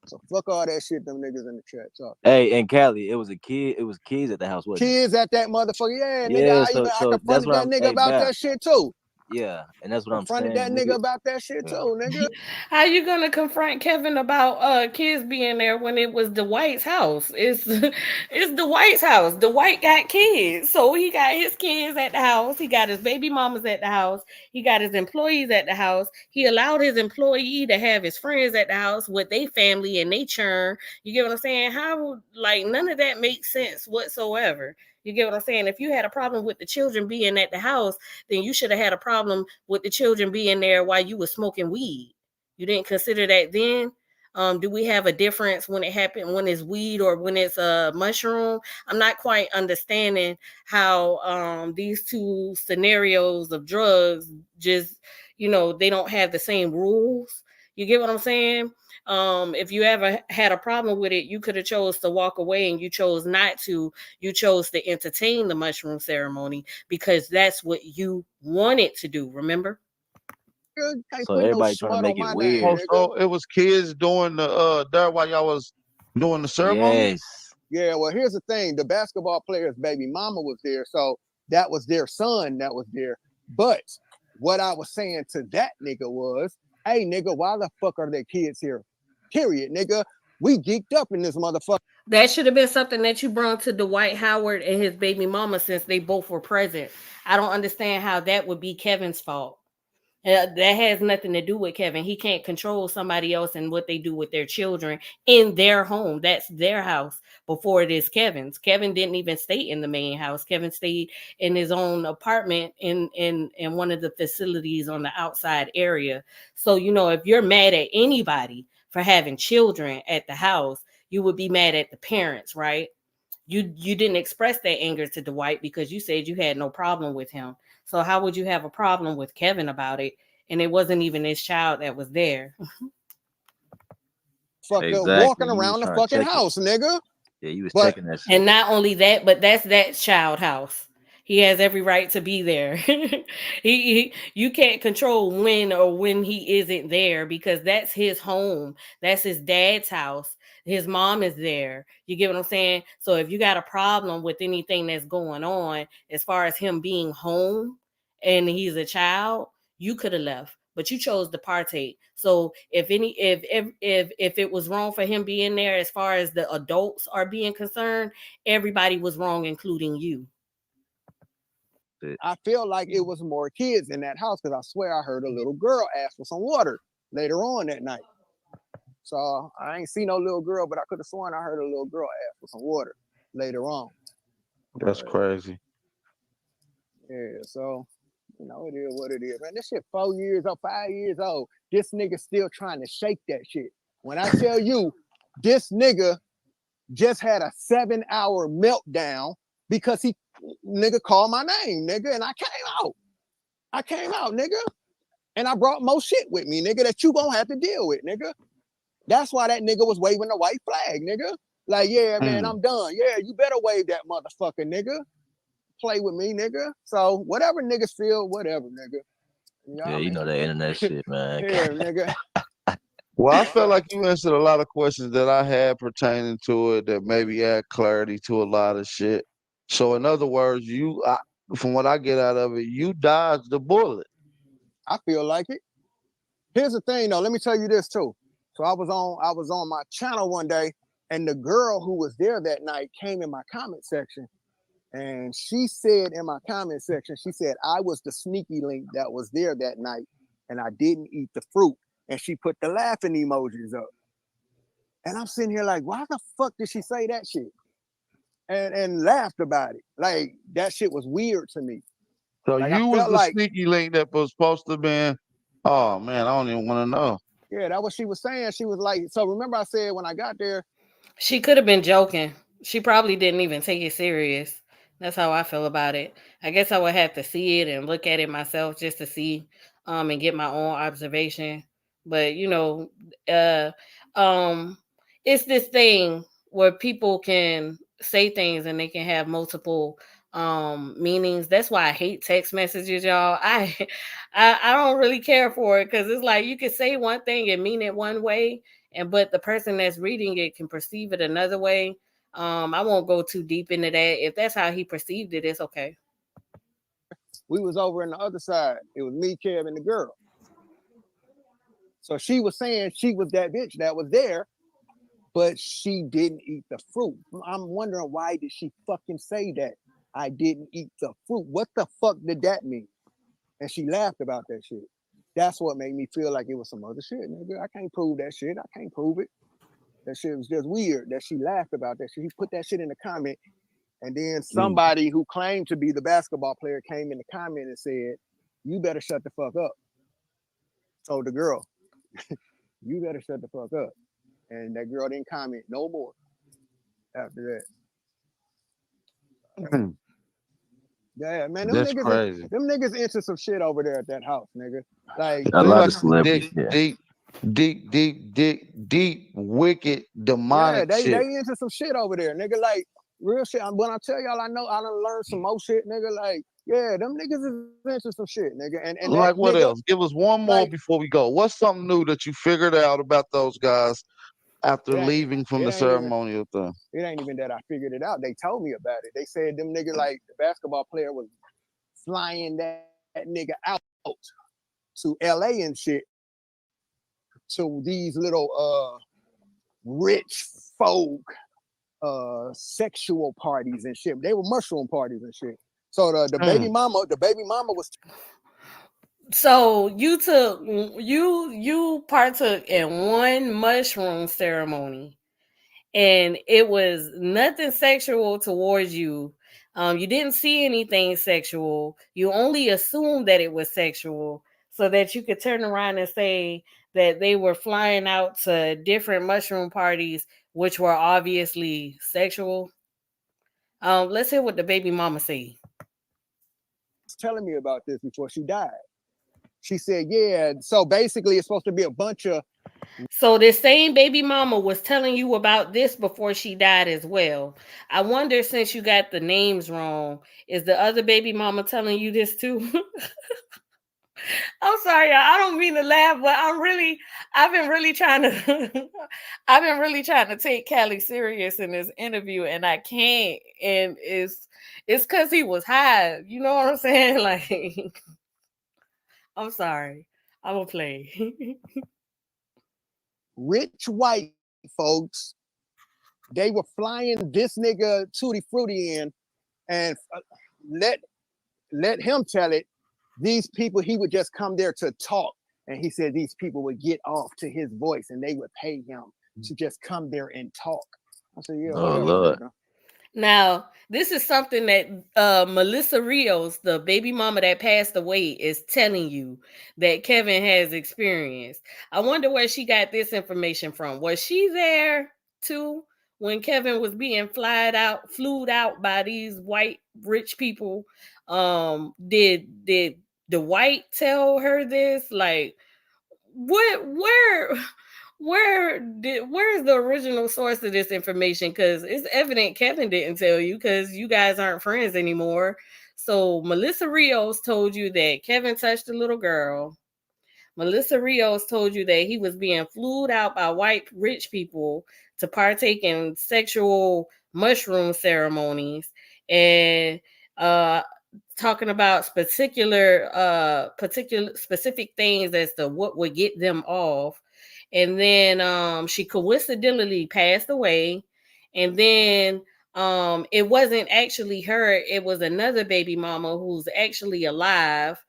So fuck all that shit them niggas in the chat talk. Hey, and Cali, it was kids at the house, wasn't it? Kids at that motherfucker. Yeah, Yeah, nigga. I so confronted that nigga about that shit too. Yeah, and that's what I'm Confronted that saying, nigga nigga. about that shit Yeah. too, nigga. How you gonna confront Kevin about kids being there when it was Dwight's house? It's Dwight's house. Dwight got kids, so he got his kids at the house. He got his baby mamas at the house. He got his employees at the house. He allowed his employee to have his friends at the house with their family and they churn. You get what I'm saying? How like none of that makes sense whatsoever. You get what I'm saying? If you had a problem with the children being at the house, then you should have had a problem with the children being there while you were smoking weed. You didn't consider that then? Do we have a difference when it happened when it's weed or when it's a mushroom? I'm not quite understanding how these two scenarios of drugs just, they don't have the same rules. You get what I'm saying? If you ever had a problem with it, you could have chose to walk away and you chose not to. You chose to entertain the mushroom ceremony because that's what you wanted to do, remember? Nigga, can't So put no everybody trying to smut on make it my name, Oh, weird. nigga. so it was kids doing the there while y'all was doing the ceremony? Yes. Yeah, well, here's the thing: the basketball player's baby mama was there, so that was their son that was there. But what I was saying to that nigga was, "Hey, nigga, why the fuck are there kids here? Period, nigga. We geeked up in this motherfucker." That should have been something that you brought to Dwight Howard and his baby mama since they both were present. I don't understand how that would be Kevin's fault. That has nothing to do with Kevin. He can't control somebody else and what they do with their children in their home. That's their house before it is Kevin's. Kevin didn't even stay in the main house. Kevin stayed in his own apartment in one of the facilities on the outside area. So, if you're mad at anybody for having children at the house, you would be mad at the parents, right? You didn't express that anger to Dwight because you said you had no problem with him. So how would you have a problem with Kevin about it? And it wasn't even his child that was there. Fucker Exactly. walking You was around the trying to fucking check it. house, nigga. Yeah, you was But checking that shit. And not only that, but that's that child house. He has every right to be there. You can't control when he isn't there because that's his home. That's his dad's house. His mom is there. You get what I'm saying? So if you got a problem with anything that's going on as far as him being home and he's a child, you could have left, but you chose to partake. So if it was wrong for him being there as far as the adults are being concerned, everybody was wrong, including you. I feel like it was more kids in that house because I swear I heard a little girl ask for some water later on that night. So I ain't seen no little girl, but I could have sworn I heard a little girl ask for some water later on. That's But crazy. yeah, so it is what it is, man. This shit 4 years old, 5 years old. This nigga still trying to shake that shit. When I tell you, this nigga just had a 7-hour meltdown because he nigga called my name, nigga, and I came out. I came out, nigga. And I brought more shit with me, nigga, that you gonna have to deal with, nigga. That's why that nigga was waving the white flag, nigga. Like, yeah, man, I'm done. Yeah, you better wave that motherfucker, nigga. Play with me, nigga. So whatever niggas feel, whatever, nigga. You know Yeah, what I you mean? know that internet shit, man. Yeah, nigga. Well, I felt like you answered a lot of questions that I had pertaining to it that maybe add clarity to a lot of shit. So, in other words, from what I get out of it, you dodged the bullet. I feel like it. Here's the thing though, let me tell you this too. So I was on my channel one day, and the girl who was there that night came in my comment section, and she said in my comment section, she said I was the sneaky link that was there that night, and I didn't eat the fruit. And she put the laughing emojis up. And I'm sitting here like, why the fuck did she say that shit? And laughed about it. Like that shit was weird to me. So, Like I you was felt the like, sneaky link that was supposed to be. Oh, man, I don't even want to know. yeah, that's what she was saying. She was like, so remember I said when I got there, She could have been joking. She probably didn't even take it serious. That's how I feel about it. I guess I would have to see it and look at it myself just to see and get my own observation. But uh um it's this thing where people can say things and they can have multiple meanings. That's why I hate text messages, y'all. I don't really care for it because it's like you can say one thing and mean it one way, but the person that's reading it can perceive it another way. I won't go too deep into that. If that's how he perceived it, it's okay. We was over on the other side. It was me, Kev, and the girl. So she was saying she was that bitch that was there, but she didn't eat the fruit. I'm wondering, why did she fucking say that? I didn't eat the fruit. What the fuck did that mean? And she laughed about that shit. That's what made me feel like it was some other shit, nigga. I can't prove that shit. I can't prove it. That shit was just weird that she laughed about that shit. He put that shit in the comment, and then somebody who claimed to be the basketball player came in the comment and said, "You better shut the fuck up." Told the girl, "You better shut the fuck up." And that girl didn't comment no more after that. Yeah, man, That's crazy. Them niggas into some shit over there at that house, nigga. Like A lot of celebrities. Deep, wicked, demonic they shit. into some shit over there, nigga. Like real shit. When I tell y'all, I done learned some more shit, nigga. Like, yeah, them niggas is into some shit, nigga. And Like that what nigga, else? Give us one more before we go. What's something new that you figured out about those guys after leaving from the ceremonial thing? It ain't even that I figured it out. They told me about it. They said them nigga, like the basketball player was flying that nigga out to LA and shit, to these little rich folk sexual parties and shit. They were mushroom parties and shit. So the baby mama was. So you partook in one mushroom ceremony, and it was nothing sexual towards you. You didn't see anything sexual. You only assumed that it was sexual, so that you could turn around and say that they were flying out to different mushroom parties, which were obviously sexual. Let's hear what the baby mama said. Telling me about this before she died. She said, yeah, so basically it's supposed to be a bunch of. So this same baby mama was telling you about this before she died as well. I wonder, since you got the names wrong, is the other baby mama telling you this too? I'm sorry, y'all. I don't mean to laugh, but I've been really trying to take Cali serious in this interview, and I can't. And it's because he was high. You know what I'm saying? Like, I'm sorry. I'm gonna play. Rich white folks, they were flying this nigga Tutti Frutti in, and let him tell it. These people, he would just come there to talk, and he said these people would get off to his voice, and they would pay him to just come there and talk. I said, yeah. Oh Lord. Now, this is something that Melissa Rios, the baby mama that passed away, is telling you that Kevin has experienced. I wonder where she got this information from. Was she there too when Kevin was being flued out by these white rich people? Did the white tell her this? Like, where's the original source of this information? Because it's evident Kevin didn't tell you, because you guys aren't friends anymore. So Melissa Rios told you that Kevin touched a little girl. Melissa Rios told you that he was being flued out by white rich people to partake in sexual mushroom ceremonies, and talking about specific things as to what would get them off. And then she coincidentally passed away. And then it wasn't actually her, it was another baby mama who's actually alive.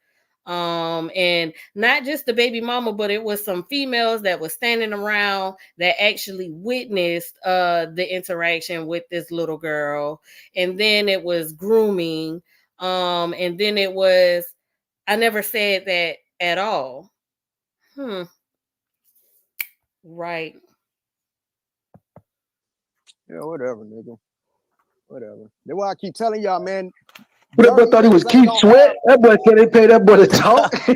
And not just the baby mama, but it was some females that was standing around that actually witnessed the interaction with this little girl. And then it was grooming. And then it was, I never said that at all. Right. Yeah, whatever, nigga. Whatever. That's why I keep telling y'all, man. That boy thought he was Keith Sweat. That boy said they pay that boy to talk. Yeah.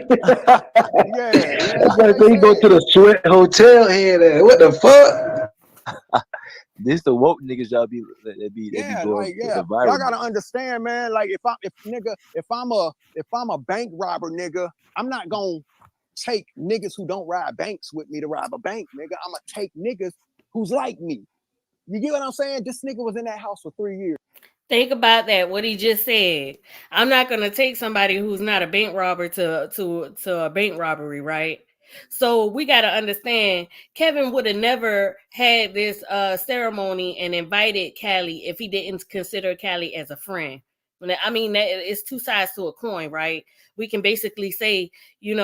That boy said he go to the Sweat Hotel here. What the fuck? This the woke niggas y'all be doing. Y'all gotta understand, man. Like if I'm a bank robber, nigga, I'm not gonna take niggas who don't rob banks with me to rob a bank, nigga. I'm gonna take niggas who's like me. You get what I'm saying? This nigga was in that house for 3 years. Think about that. What he just said. I'm not gonna take somebody who's not a bank robber to a bank robbery, right? So we got to understand. Kevin would have never had this ceremony and invited Cali if he didn't consider Cali as a friend. I mean, that it's two sides to a coin, right? We can basically say, you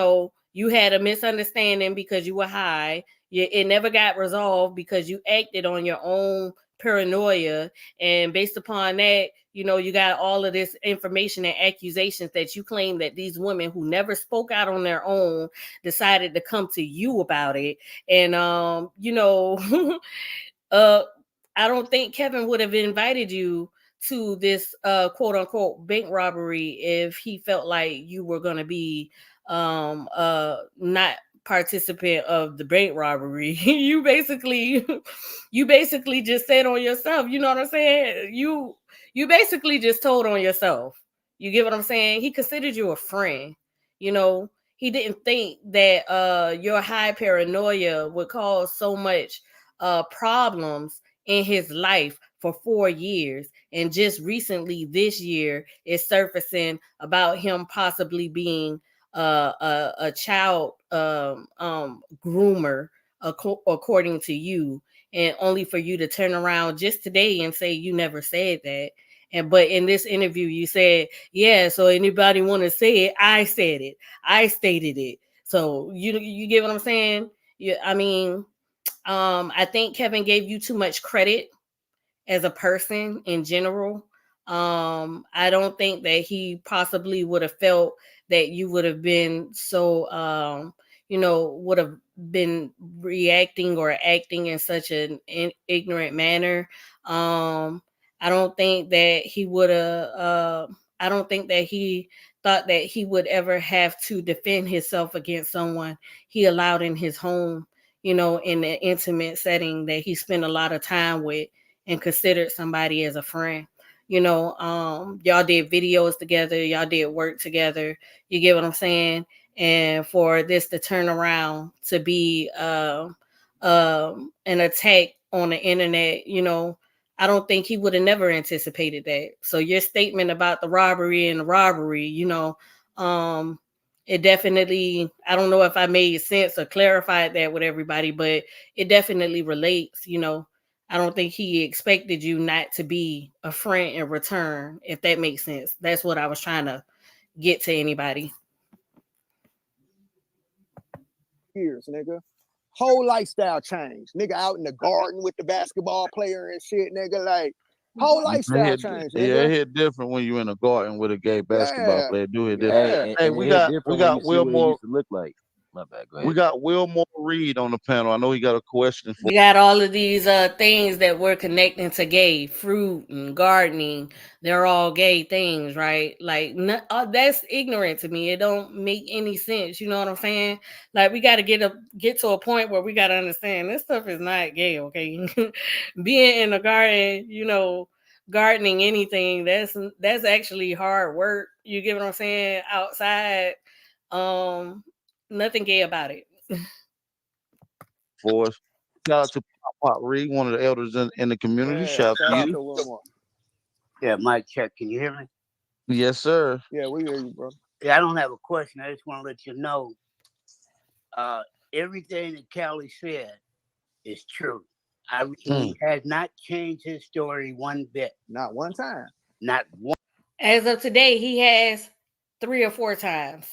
had a misunderstanding because you were high. It never got resolved because you acted on your own paranoia, and based upon that, you got all of this information and accusations that you claim that these women who never spoke out on their own decided to come to you about it. And uh I don't think Kevin would have invited you to this quote unquote bank robbery if he felt like you were going to be not participant of the bank robbery. You basically just said on yourself, you know what I'm saying? You basically just told on yourself. You get what I'm saying? He considered you a friend. You know, he didn't think that your high paranoia would cause so much problems in his life for 4 years. And just recently this year is surfacing about him possibly being a child groomer, according to you, and only for you to turn around just today and say you never said that. But in this interview you said, yeah, so anybody want to say it, I said it, I stated it. So you get what I'm saying? Yeah, I mean, I think Kevin gave you too much credit as a person in general. I don't think that he possibly would have felt that you would have been so, would have been reacting or acting in such an ignorant manner. I don't think that he would have, I don't think that he thought that he would ever have to defend himself against someone he allowed in his home, in an intimate setting that he spent a lot of time with and considered somebody as a friend. Y'all did videos together, y'all did work together. You get what I'm saying? And for this to turn around to be an attack on the internet, I don't think he would have never anticipated that. So your statement about the robbery and the robbery, it definitely, I don't know if I made sense or clarified that with everybody, but it definitely relates. I don't think he expected you not to be a friend in return, if that makes sense. That's what I was trying to get to anybody. Years, nigga. Whole lifestyle change. Nigga out in the garden with the basketball player and shit, nigga. Like, whole lifestyle change, Yeah, it nigga. hit different when you in a garden with a gay basketball Yeah, player. Do hit different. yeah. Hey, And we it hit got different when you see what it Wilmore. used to look like. My bad. Go We ahead. got Wilmore Reed on the panel. I know he got a question for. We got all of these things that we're connecting to gay, fruit and gardening. They're all gay things, right? Like that's ignorant to me. It don't make any sense. You know what I'm saying? Like we got to get to a point where we got to understand this stuff is not gay. Okay, being in a garden, gardening anything, that's actually hard work. You get what I'm saying? Outside, um, nothing gay about it. For us. Shout out to Pop Reed, one of the elders in the community. Yeah, Shout out shout to out you. to Wilmore. Yeah, mic check. Can you hear me? Yes, sir. Yeah, we hear you, bro. Yeah, I don't have a question. I just want to let you know everything that Cali said is true. He has not changed his story one bit. Not one time. Not one. As of today, he has 3 or 4 times.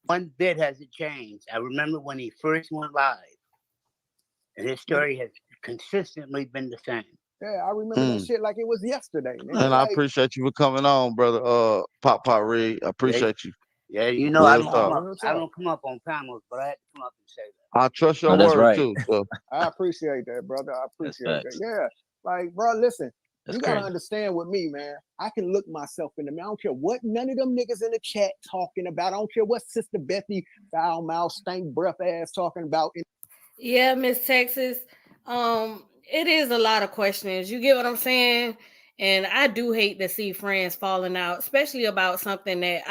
One bit has it changed. I remember when he first went live, and his story has consistently been the same. Yeah, I remember that shit like it was yesterday, nigga. And I appreciate you for coming on, brother. Pop Reed. I appreciate you. Yeah, I don't come up on panels, but I had to come up and say that. I trust your that's word right. too. So I appreciate that, brother. I appreciate that. Yeah. Like, bro, listen, That's you gotta crazy. understand with me, man. I can look myself in the mirror. I don't care what none of them niggas in the chat talking about. I don't care what Sister Bethy foul mouth, stank breath ass talking about. Yeah, Miss Texas. It is a lot of questions. You get what I'm saying? And I do hate to see friends falling out, especially about something that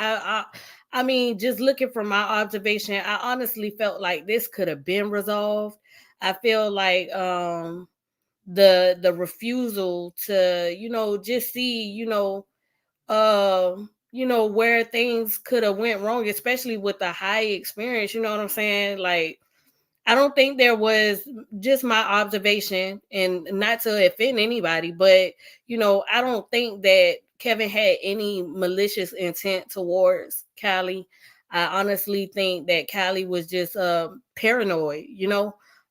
I mean, just looking from my observation, I honestly felt like this could have been resolved. I feel like the refusal to, just see, where things could have went wrong, especially with the high experience. You know what I'm saying? Like, I don't think there was, just my observation, and not to offend anybody, but I don't think that Kevin had any malicious intent towards Cali. I honestly think that Cali was just paranoid,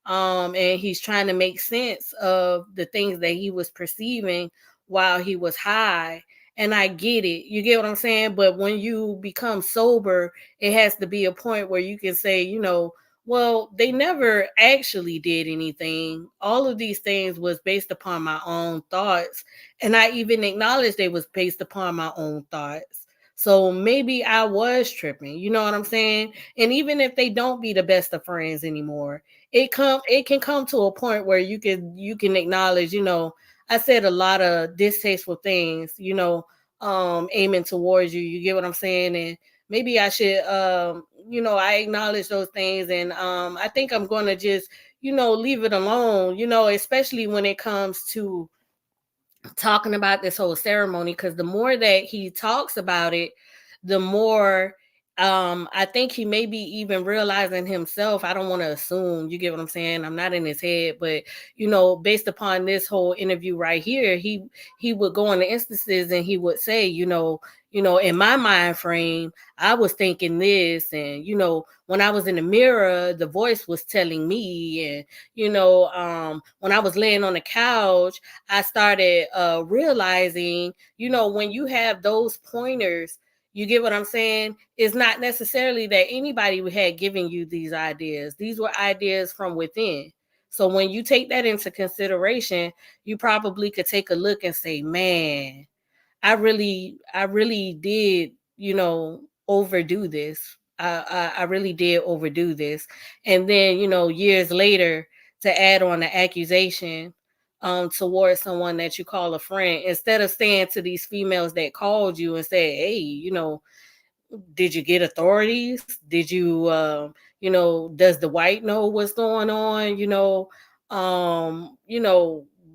and he's trying to make sense of the things that he was perceiving while he was high. And I get it. You get what I'm saying? But when you become sober, it has to be a point where you can say, well, they never actually did anything. All of these things was based upon my own thoughts. And I even acknowledged they was based upon my own thoughts. So maybe I was tripping. You know what I'm saying? And even if they don't be the best of friends anymore, it can come to a point where you can acknowledge, I said a lot of distasteful things, aiming towards you. You get what I'm saying? And maybe I should I acknowledge those things, and I think I'm going to just leave it alone, especially when it comes to talking about this whole ceremony, because the more that he talks about it, the more I think he may be even realizing himself. I don't want to assume, you get what I'm saying? I'm not in his head, but based upon this whole interview right here, he would go into instances and he would say, in my mind frame, I was thinking this, and when I was in the mirror, the voice was telling me, and when I was laying on the couch, I started realizing, when you have those pointers, you get what I'm saying? It's not necessarily that anybody had given you these ideas. These were ideas from within. So when you take that into consideration, you probably could take a look and say, man, I really did, overdo this. I really did overdo this. And then, years later, to add on the accusation towards someone that you call a friend, instead of saying to these females that called you and say, hey, did you get authorities? Did you, does the white know what's going on?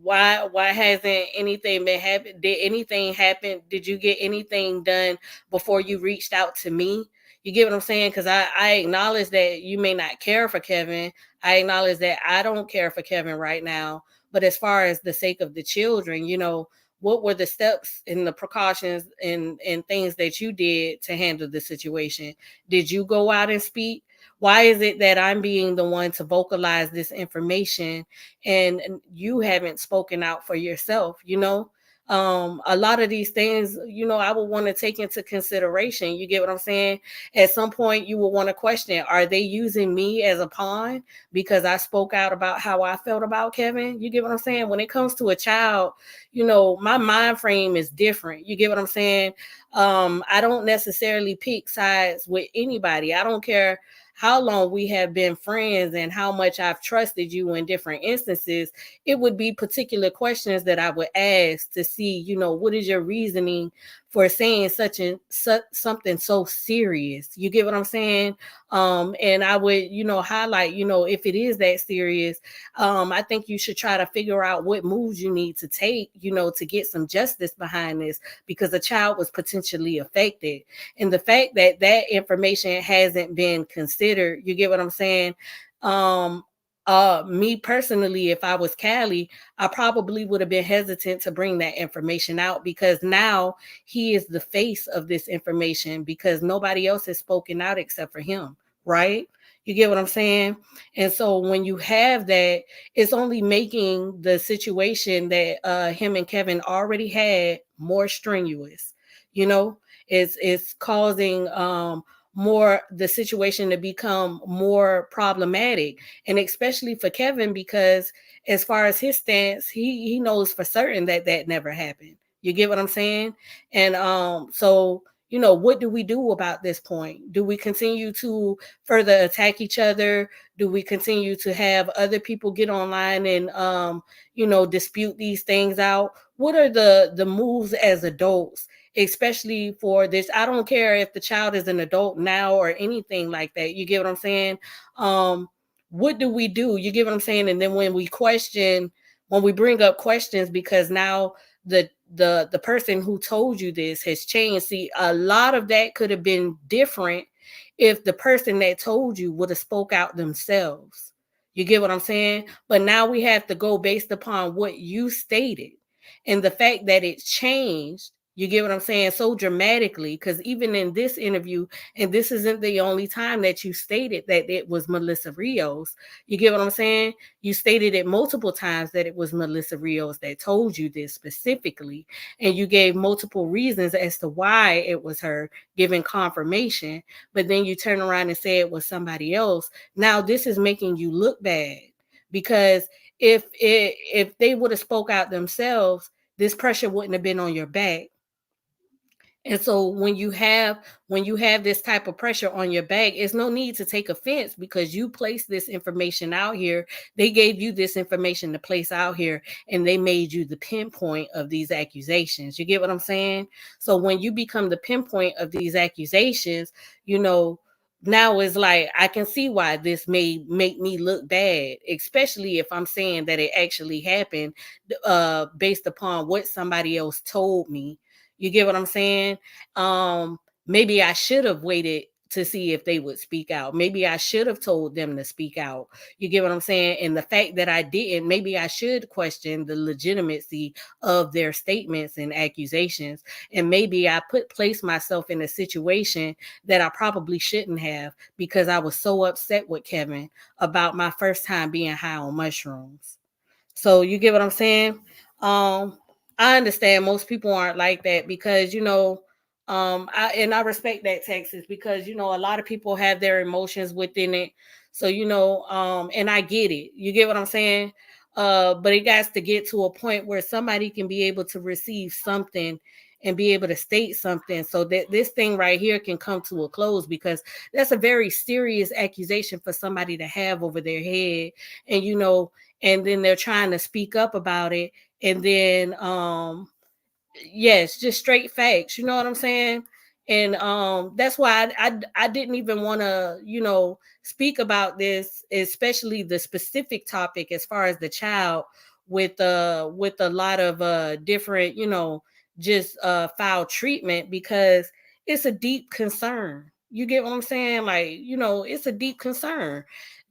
Why hasn't anything been happened? Did anything happen? Did you get anything done before you reached out to me? You get what I'm saying? Because I acknowledge that you may not care for Kevin. I acknowledge that I don't care for Kevin right now. But as far as the sake of the children, what were the steps and the precautions and things that you did to handle the situation? Did you go out and speak? Why is it that I'm being the one to vocalize this information and you haven't spoken out for yourself? A lot of these things, I would want to take into consideration. You get what I'm saying? At some point, you will want to question, are they using me as a pawn because I spoke out about how I felt about Kevin? You get what I'm saying? When it comes to a child, my mind frame is different. You get what I'm saying? I don't necessarily pick sides with anybody. I don't care how long we have been friends and how much I've trusted you in different instances. It would be particular questions that I would ask to see, what is your reasoning for saying something so serious? You get what I'm saying? And I would, highlight, if it is that serious, I think you should try to figure out what moves you need to take, to get some justice behind this, because a child was potentially affected. And the fact that that information hasn't been considered, you get what I'm saying? Me personally, if I was Cali, I probably would have been hesitant to bring that information out, because now he is the face of this information, because nobody else has spoken out except for him, right? You get what I'm saying? And so when you have that, it's only making the situation that him and Kevin already had more strenuous. It's causing more the situation to become more problematic, and especially for Kevin, because as far as his stance, he knows for certain that that never happened. You get what I'm saying? And so what do we do about this point? Do we continue to further attack each other? Do we continue to have other people get online and dispute these things out? What are the moves as adults, especially for this? I don't care if the child is an adult now or anything like that. You get what I'm saying? What do we do? You get what I'm saying? And then when when we bring up questions, because now the person who told you this has changed. See, a lot of that could have been different if the person that told you would have spoke out themselves. You get what I'm saying? But now we have to go based upon what you stated, and the fact that it changed. You get what I'm saying? So dramatically, because even in this interview, and this isn't the only time that you stated that it was Melissa Rios. You get what I'm saying? You stated it multiple times that it was Melissa Rios that told you this specifically, and you gave multiple reasons as to why it was her, giving confirmation. But then you turn around and say it was somebody else. Now this is making you look bad, because if they would have spoke out themselves, this pressure wouldn't have been on your back. And so when you have this type of pressure on your back, it's no need to take offense, because you placed this information out here. They gave you this information to place out here, and they made you the pinpoint of these accusations. You get what I'm saying? So when you become the pinpoint of these accusations, now it's like I can see why this may make me look bad, especially if I'm saying that it actually happened based upon what somebody else told me. You get what I'm saying? Maybe I should have waited to see if they would speak out. Maybe I should have told them to speak out. You get what I'm saying? And the fact that I didn't, maybe I should question the legitimacy of their statements and accusations. And maybe I placed myself in a situation that I probably shouldn't have, because I was so upset with Kevin about my first time being high on mushrooms. So you get what I'm saying? I understand most people aren't like that, because I respect that, Texas, because a lot of people have their emotions within it. So and I get it. You get what I'm saying? But it has to get to a point where somebody can be able to receive something and be able to state something, so that this thing right here can come to a close, because that's a very serious accusation for somebody to have over their head. And and then they're trying to speak up about it, and then yes, just straight facts. You know what I'm saying? And that's why I didn't even want to speak about this, especially the specific topic as far as the child, with a lot of different just foul treatment, because it's a deep concern. You get what I'm saying? Like, it's a deep concern.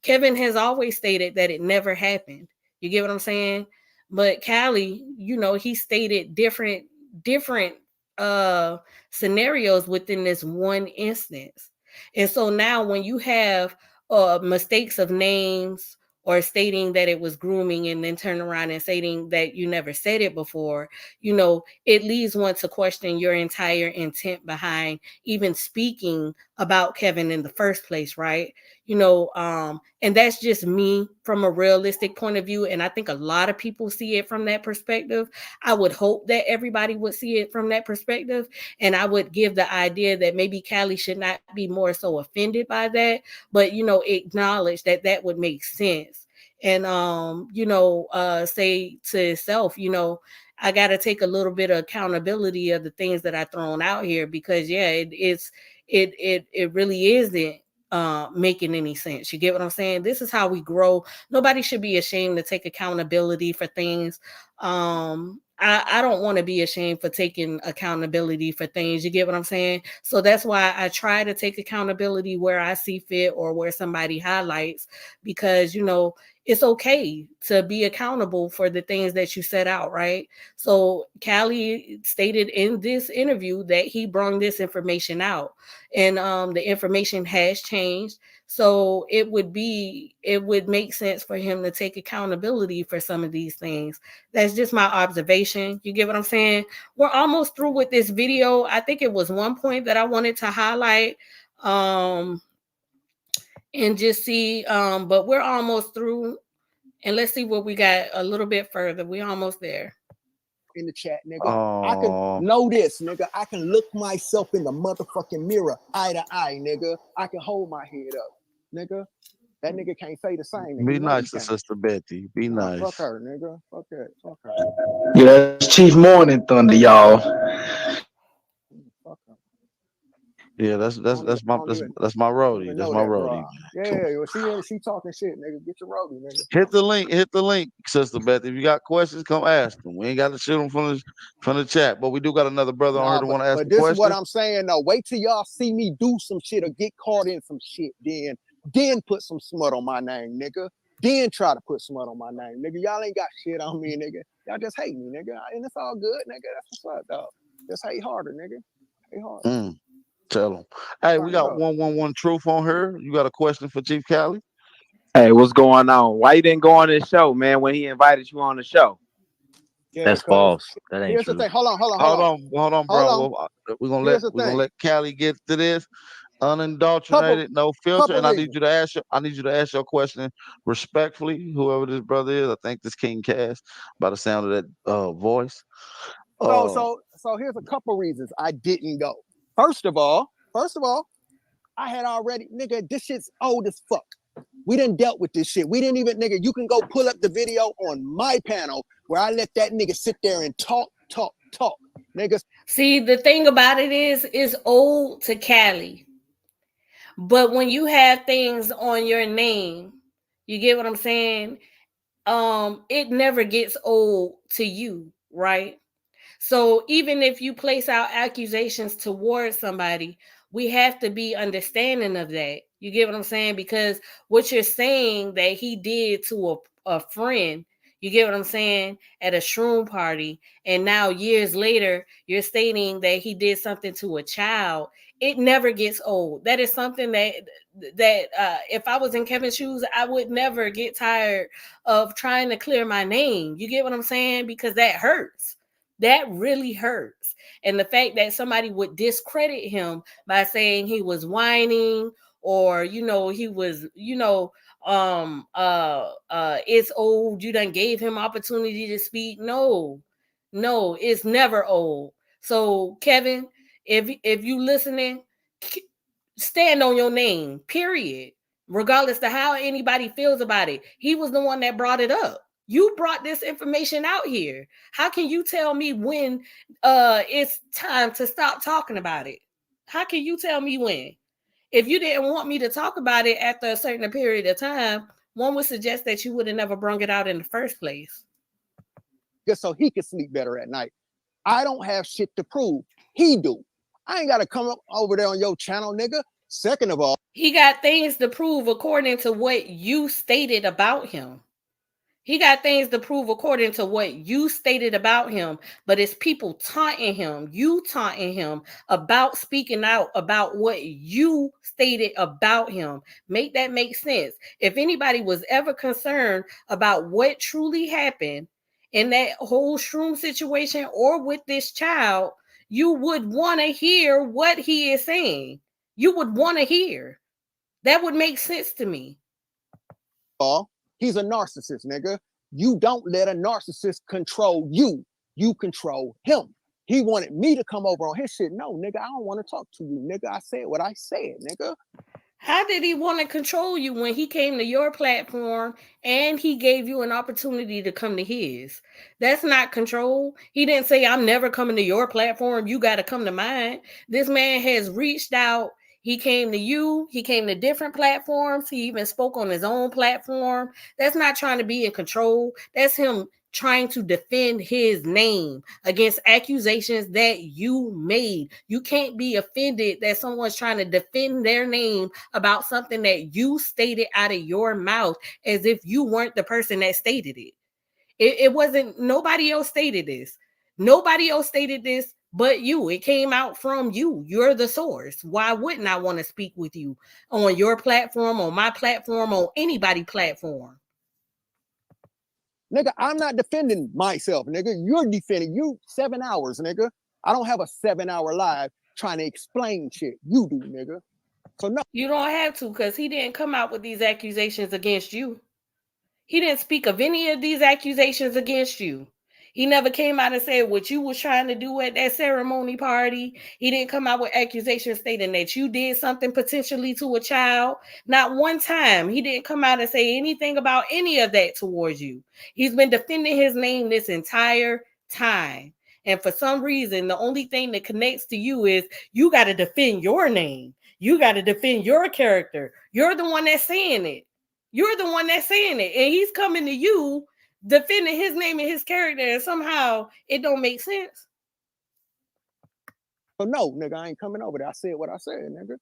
Kevin has always stated that it never happened. You get what I'm saying? But Cali, he stated different uh scenarios within this one instance. And so now when you have mistakes of names, or stating that it was grooming, and then turn around and stating that you never said it before, it leads one to question your entire intent behind even speaking about Kevin in the first place, right? And that's just me from a realistic point of view, and I think a lot of people see it from that perspective. I would hope that everybody would see it from that perspective, and I would give the idea that maybe Cali should not be more so offended by that, but acknowledge that that would make sense. And say to itself, I got to take a little bit of accountability of the things that I thrown out here, because it really isn't making any sense. You get what I'm saying? This is how we grow. Nobody should be ashamed to take accountability for things. I don't want to be ashamed for taking accountability for things. You get what I'm saying? So that's why I try to take accountability where I see fit, or where somebody highlights, because it's okay to be accountable for the things that you set out, right? So Cali stated in this interview that he brought this information out, and the information has changed. So it would make sense for him to take accountability for some of these things. That's just my observation. You get what I'm saying? We're almost through with this video. I think it was one point that I wanted to highlight and just see, but we're almost through. And let's see what we got a little bit further. We're almost there. In the chat, nigga. I can know this, nigga. I can look myself in the motherfucking mirror, eye to eye, nigga. I can hold my head up, nigga. That nigga can't say the same. Nigga. Be nice to Sister Betty. Be nice. Fuck her, nigga. Fuck that. Fuck her. Yeah, that's Chief Morning Thunder, y'all. Fuck her. Yeah, that's my I don't roadie. even That's know my that, bro. roadie. Yeah, well, she talking shit, nigga. Get your roadie, nigga. Hit the link, Sister Beth. If you got questions, come ask them. We ain't got to shoot them from the chat, but we do got another brother on here Nah, to want to ask but a this is what question. I'm saying though. Wait till y'all see me do some shit or get caught in some shit, then put some smut on my name, nigga. Then try to put smut on my name, nigga. Y'all ain't got shit on me, nigga. Y'all just hate me, nigga. And it's all good, nigga. That's what's up, dog. Just hate harder, nigga. Hate harder. Tell them. Hey, we Turn got up. 111 Truth on here. You got a question for Chief Cali? Hey, what's going on? Why you didn't go on this show, man, when he invited you on the show? Yeah, That's cause false. That ain't here's the true. thing. Hold on, Hold on, hold bro. on. Well, Here's the we're gonna thing. let Cali get to this. Couple Unadulterated, no filter. couple And reasons. I need you to ask your question respectfully, whoever this brother is. I think this King Cass, by the sound of that voice. Uh So here's a couple reasons I didn't go. First of all, I had already, nigga, this shit's old as fuck. We didn't dealt with this shit. We didn't even, nigga, you can go pull up the video on my panel where I let that nigga sit there and talk. Niggas. See, the thing about it is, it's old to Cali. But when you have things on your name, you get what I'm saying? It never gets old to you, right? So even if you place out accusations towards somebody, we have to be understanding of that. You get what I'm saying? Because what you're saying that he did to a friend, you get what I'm saying, at a shroom party, and now years later, you're stating that he did something to a child. It never gets old. That is something that if I was in Kevin's shoes, I would never get tired of trying to clear my name. You get what I'm saying? Because that hurts. That really hurts. And the fact that somebody would discredit him by saying he was whining, or he was, it's old, you done gave him opportunity to speak. No, it's never old. So Kevin, if you listening, stand on your name, period. Regardless to how anybody feels about it. He was the one that brought it up. You brought this information out here. How can you tell me when it's time to stop talking about it? How can you tell me when? If you didn't want me to talk about it after a certain period of time, one would suggest that you would have never brung it out in the first place. Just so he could sleep better at night. I don't have shit to prove. He do. I ain't got to come up over there on your channel, nigga. Second of all, he got things to prove according to what you stated about him. He got things to prove according to what you stated about him, but it's people taunting him, you taunting him about speaking out about what you stated about him. Make that make sense. If anybody was ever concerned about what truly happened in that whole shroom situation or with this child, you would want to hear what he is saying. You would want to hear. That would make sense to me. He's a narcissist, nigga. You don't let a narcissist control you. You control him. He wanted me to come over on his shit. No, nigga, I don't want to talk to you, nigga. I said what I said, nigga. How did he want to control you when he came to your platform and he gave you an opportunity to come to his? That's not control. He didn't say, I'm never coming to your platform. You got to come to mine. This man has reached out. He came to you. He came to different platforms. He even spoke on his own platform. That's not trying to be in control. That's him trying to defend his name against accusations that you made. You can't be offended that someone's trying to defend their name about something that you stated out of your mouth as if you weren't the person that stated it. It wasn't, nobody else stated this. Nobody else stated this but you. It came out from you. You're the source. Why wouldn't I want to speak with you on your platform, on my platform, on anybody's platform? Nigga, I'm not defending myself, nigga. You're defending you 7 hours, nigga. I don't have a 7-hour live trying to explain shit. You do, nigga. So no. You don't have to, because he didn't come out with these accusations against you. He didn't speak of any of these accusations against you. He never came out and said what you was trying to do at that ceremony party. He didn't come out with accusations stating that you did something potentially to a child. Not one time. He didn't come out and say anything about any of that towards you. He's been defending his name this entire time. And for some reason, the only thing that connects to you is you got to defend your name. You got to defend your character. You're the one that's saying it. You're the one that's saying it. And he's coming to you defending his name and his character. And somehow it don't make sense. So no, nigga, I ain't coming over there. I said what I said, nigga.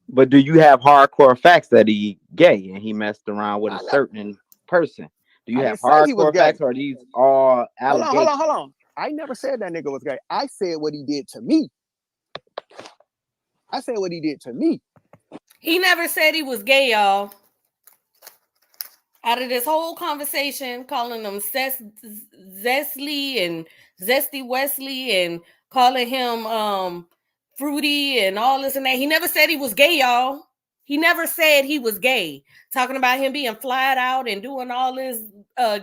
But do you have hardcore facts that he gay and he messed around with a certain person? Do you have hardcore facts, or are these all allegations? Hold on. I never said that nigga was gay. I said what he did to me. I said what he did to me. He never said he was gay, y'all. Out of this whole conversation, calling him Zesty and Zesty Wesley and calling him Fruity and all this and that. He never said he was gay, y'all. He never said he was gay. Talking about him being flyed out and doing all this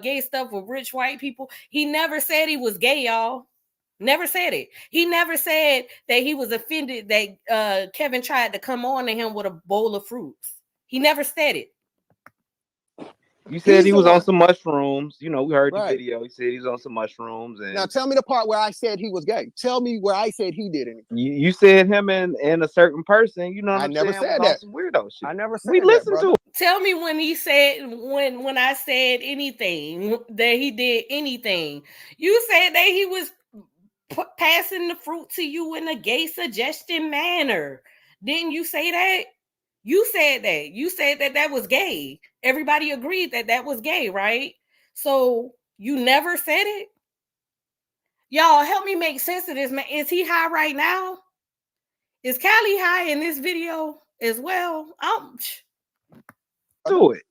gay stuff with rich white people. He never said he was gay, y'all. Never said it. He never said that he was offended that Kevin tried to come on to him with a bowl of fruits. He never said it. You said he was on some mushrooms. You know, we heard the video. He said he was on some mushrooms. And now tell me the part where I said he was gay. Tell me where I said he did anything. You said him and a certain person. You know what I'm saying? I never said that. Some weirdo shit. I never said we that. We listened brother. to it. Tell me when he said when I said anything that he did anything. You said that he was passing the fruit to you in a gay suggestion manner. Didn't you say that? You said that. You said that that was gay. Everybody agreed that that was gay, right? So you never said it? Y'all, help me make sense of this, man. Is he high right now? Is Cali high in this video as well? Do it.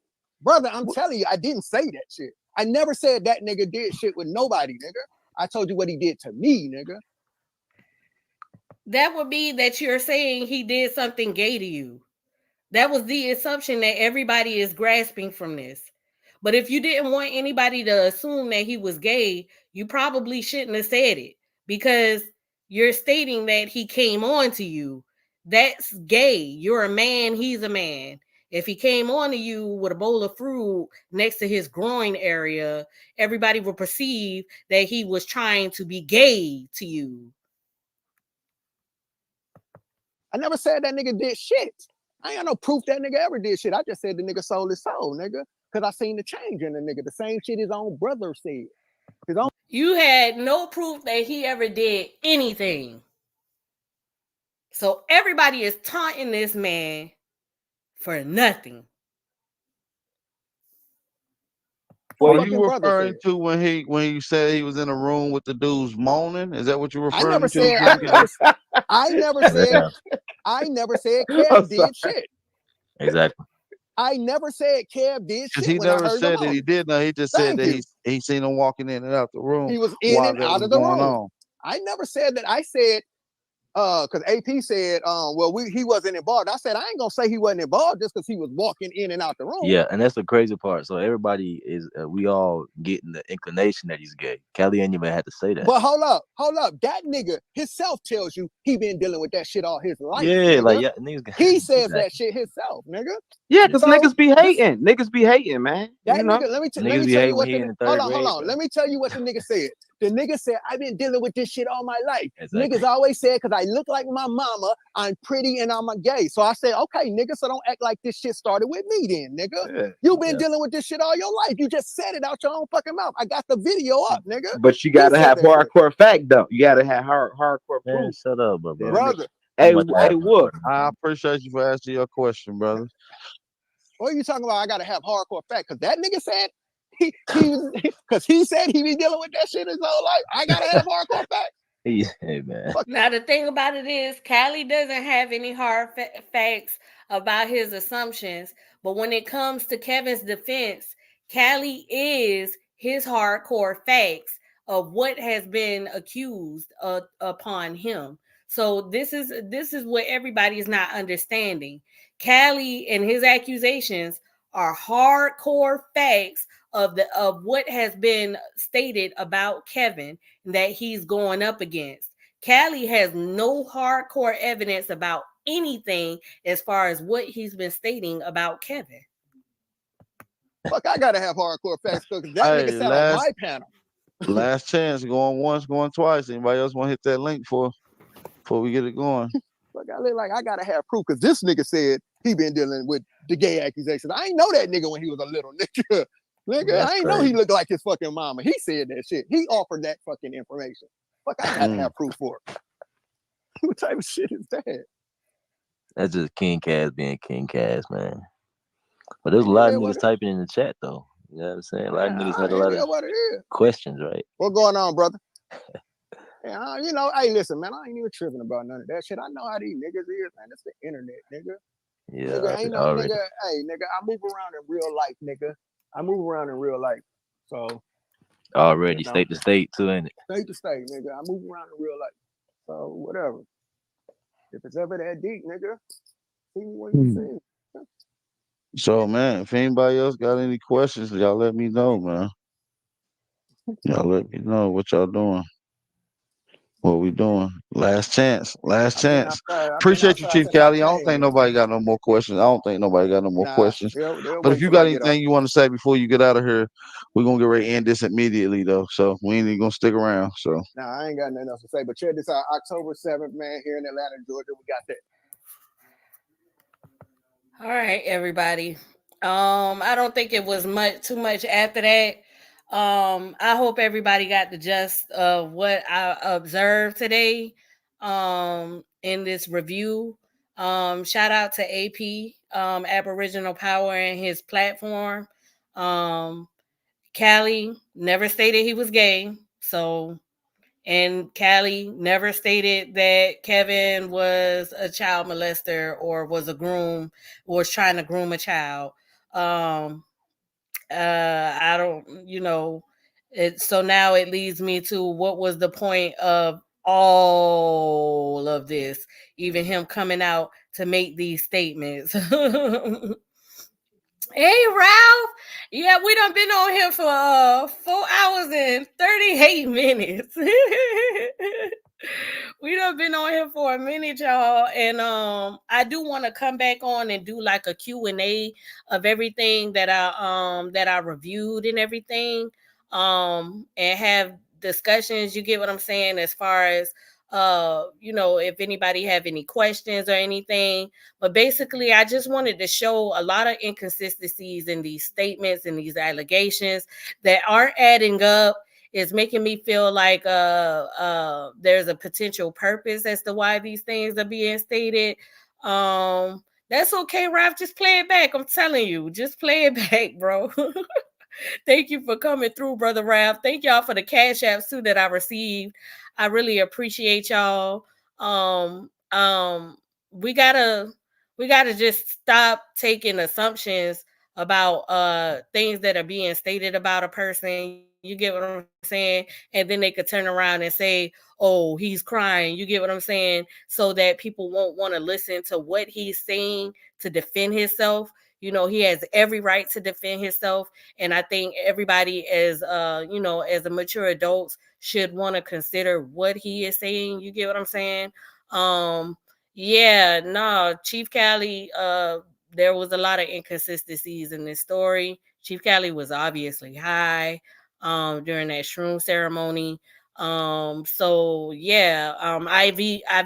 Brother, I'm telling you, I didn't say that shit. I never said that nigga did shit with nobody, nigga. I told you what he did to me, nigga. That would be that you're saying he did something gay to you. That was the assumption that everybody is grasping from this. But if you didn't want anybody to assume that he was gay, you probably shouldn't have said it, because you're stating that he came on to you. That's gay. You're a man, he's a man. If he came on to you with a bowl of fruit next to his groin area, everybody would perceive that he was trying to be gay to you. I never said that nigga did shit. I ain't got no proof that nigga ever did shit. I just said the nigga sold his soul, nigga. Because I seen the change in the nigga. The same shit his own brother said. You had no proof that he ever did anything. So everybody is taunting this man for nothing. What are you referring to when he said he was in a room with the dudes moaning? Is that what you're referring to? I never said Kev did shit. Exactly. I never said Kev did shit. Because he never said that he did. No, he just said that he seen him walking in and out the room. He was in and out of the room. I never said that. I said, because AP said, he wasn't involved. I said, I ain't gonna say he wasn't involved just because he was walking in and out the room. Yeah, and that's the crazy part. So everybody is, we all getting the inclination that he's gay. Cali ain't even had to say that. But hold up. That nigga himself tells you he been dealing with that shit all his life. Yeah, nigga. like niggas, he says that shit himself, nigga. Yeah, because niggas be hating. Niggas be hating, man. That nigga, let me tell you what hold on. Let me tell you what the nigga said. The nigga said, I've been dealing with this shit all my life. Exactly. Niggas always said, because I look like my mama, I'm pretty and I'm a gay. So I said, okay, nigga, so don't act like this shit started with me then, nigga. Yeah. You've been dealing with this shit all your life. You just said it out your own fucking mouth. I got the video up, nigga. But you gotta have hardcore fact, though. You gotta have hardcore proof. Shut up, bro. Brother. Hey, Wolf. I appreciate you for asking your question, brother. What are you talking about? I gotta have hardcore fact, because that nigga said because he said he be dealing with that shit his whole life. I gotta have hardcore facts. Hey, man. Now the thing about it is, Cali doesn't have any hard facts about his assumptions, but when it comes to Kevin's defense, Cali is his hardcore facts of what has been accused upon him. So this is what everybody is not understanding. Cali and his accusations are hardcore facts of what has been stated about Kevin that he's going up against. Cali has no hardcore evidence about anything as far as what he's been stating about Kevin. Fuck, I gotta have hardcore facts because that nigga sat on my panel. Last chance, going once, going twice. Anybody else want to hit that link before we get it going? Look, I look like I gotta have proof because this nigga said he been dealing with the gay accusations. I ain't know that nigga when he was a little nigga. Nigga, I ain't know he looked like his fucking mama. He said that shit. He offered that fucking information. Fuck, I gotta have proof for it. What type of shit is that? That's just King Kaz being King Kaz, man. But there's a lot of niggas typing in the chat though. You know what I'm saying? A lot of niggas had a lot of questions, right? What going on, brother? Yeah, you know, hey, listen, man, I ain't even tripping about none of that shit. I know how these niggas is, man. It's the internet, nigga. Yeah, nigga, ain't no already. Nigga. Hey, nigga, I move around in real life, nigga. I move around in real life. So already state to state too, ain't it? State to state, nigga. I move around in real life. So whatever. If it's ever that deep, nigga, see me when you see me. So, man, if anybody else got any questions, y'all let me know, man. Y'all let me know what y'all doing. What we doing? Last chance. Last chance. Appreciate you, Chief Cali. I don't think nobody got no more questions. Questions. But if you got anything you want to say before you get out of here, we're gonna get ready to end this immediately though. So we ain't even gonna stick around. So I ain't got nothing else to say. But check this out. October 7th, man, here in Atlanta, Georgia, we got that. All right, everybody. I don't think it was too much after that. I hope everybody got the gist of what I observed today in this review. Shout out to AP, Aboriginal Power, and his platform. Cali never stated he was gay, and Cali never stated that Kevin was a child molester or was trying to groom a child. I don't, so now it leads me to what was the point of all of this, even him coming out to make these statements. Hey, Ralph. Yeah, we done been on here for 4 hours and 38 minutes. We done been on here for a minute, y'all. And I do want to come back on and do like a Q&A of everything that I reviewed and everything. And have discussions, you get what I'm saying, as far as if anybody have any questions or anything. But basically, I just wanted to show a lot of inconsistencies in these statements and these allegations that aren't adding up. It's making me feel like there's a potential purpose as to why these things are being stated. That's okay, Ralph. Just play it back. I'm telling you, just play it back, bro. Thank you for coming through, Brother Ralph. Thank y'all for the cash apps too that I received. I really appreciate y'all. We gotta just stop taking assumptions about things that are being stated about a person. You get what I'm saying? And then they could turn around and say, oh, he's crying. You get what I'm saying? So that people won't want to listen to what he's saying to defend himself. He has every right to defend himself. And I think everybody as a mature adults should want to consider what he is saying. You get what I'm saying? Chief Cali, there was a lot of inconsistencies in this story. Chief Cali was obviously high during that shroom ceremony. I've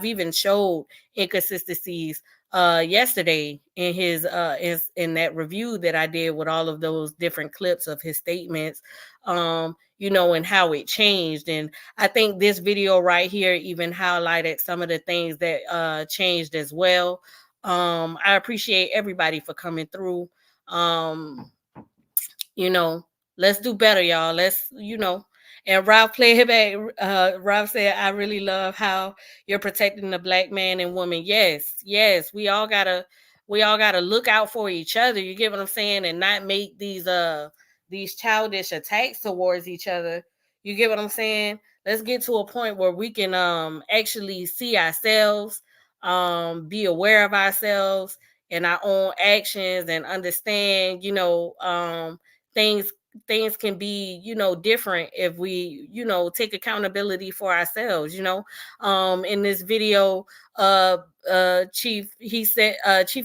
even showed inconsistencies yesterday in that review that I did with all of those different clips of his statements, and how it changed. And I think this video right here even highlighted some of the things that changed as well. I appreciate everybody for coming through. Let's do better, y'all. Let's, and Ralph played it back. Ralph said, I really love how you're protecting the Black man and woman. Yes. We all gotta look out for each other. You get what I'm saying? And not make these childish attacks towards each other. You get what I'm saying? Let's get to a point where we can actually see ourselves, be aware of ourselves and our own actions, and understand, things can be, different if we, take accountability for ourselves. In this video, Chief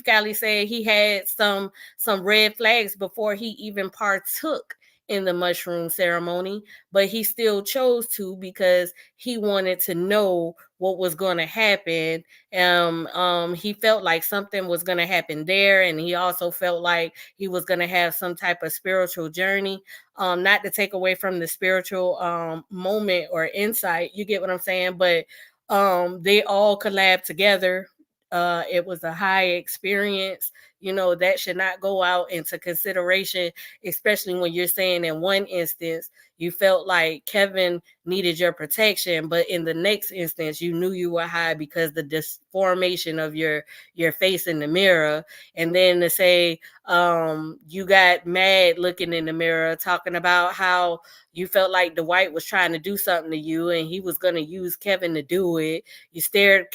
Cali said he had some red flags before he even partook in the mushroom ceremony, but he still chose to because he wanted to know what was going to happen. He felt like something was going to happen there, and he also felt like he was going to have some type of spiritual journey. Not to take away from the spiritual moment or insight, you get what I'm saying? But they all collab together. It was a high experience. That should not go out into consideration, especially when you're saying in one instance you felt like Kevin needed your protection, but in the next instance you knew you were high because the deformation of your face in the mirror. And then to say you got mad looking in the mirror talking about how you felt like Dwight was trying to do something to you and he was going to use Kevin to do it. You stared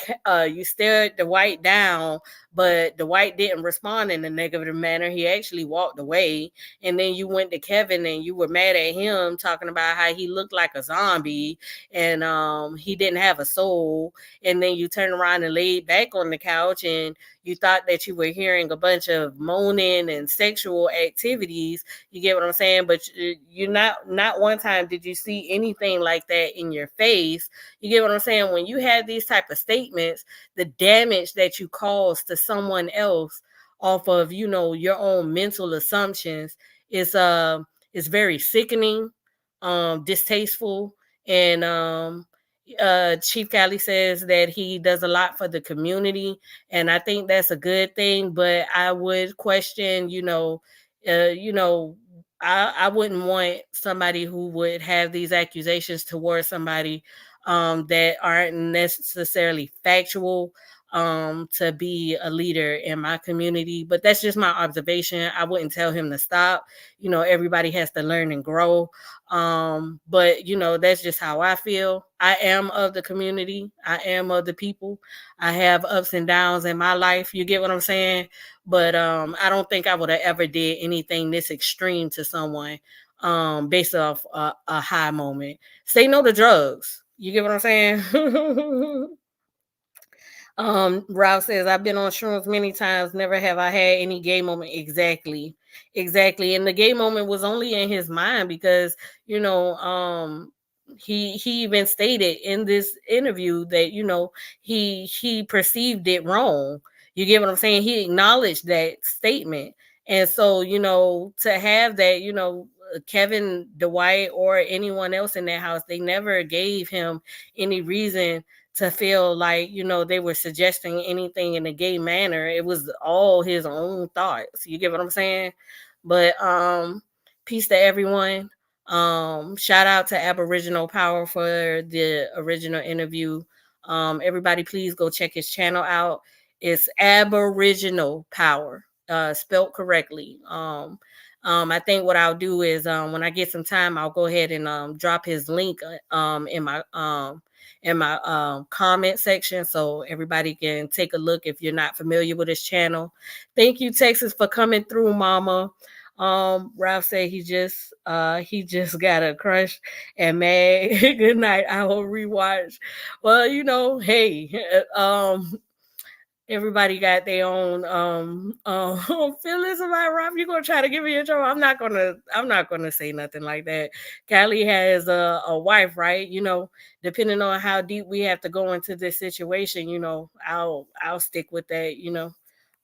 Dwight down, but Dwight didn't respond in a negative manner. He actually walked away. And then you went to Kevin and you were mad at him talking about how he looked like a zombie and he didn't have a soul. And then you turned around and laid back on the couch and you thought that you were hearing a bunch of moaning and sexual activities. You get what I'm saying? But you not one time did you see anything like that in your face. You get what I'm saying? When you have these type of statements, the damage that you cause to someone else off of your own mental assumptions is very sickening, distasteful. And Chief Cali says that he does a lot for the community, and I think that's a good thing. But I would question, I wouldn't want somebody who would have these accusations towards somebody that aren't necessarily factual to be a leader in my community. But that's just my observation. I wouldn't tell him to stop. Everybody has to learn and grow. But that's just how I feel. I am of the community. I am of the people. I have ups and downs in my life. You get what I'm saying? But I don't think I would have ever did anything this extreme to someone based off a high moment. Say no to drugs. You get what I'm saying? Ralph says, I've been on shrooms many times. Never have I had any gay moment. Exactly. And the gay moment was only in his mind because, he even stated in this interview that, he perceived it wrong. You get what I'm saying? He acknowledged that statement. And so, to have that, Kevin, Dwight, or anyone else in that house, they never gave him any reason to feel like they were suggesting anything in a gay manner. It was all his own thoughts. You get what I'm saying? But peace to everyone. Shout out to Aboriginal Power for the original interview. Everybody please go check his channel out. It's Aboriginal Power, spelled correctly. I think what I'll do is when I get some time, I'll go ahead and drop his link in my comment section so everybody can take a look if you're not familiar with his channel. Thank you, Texas, for coming through, mama. Ralph said he just got a crush and mad. Good night. I will rewatch. Well, hey, everybody got their own feelings about Rob. You're gonna try to give me a trouble. I'm not gonna say nothing like that. Cali has a wife, right? Depending on how deep we have to go into this situation, I'll stick with that,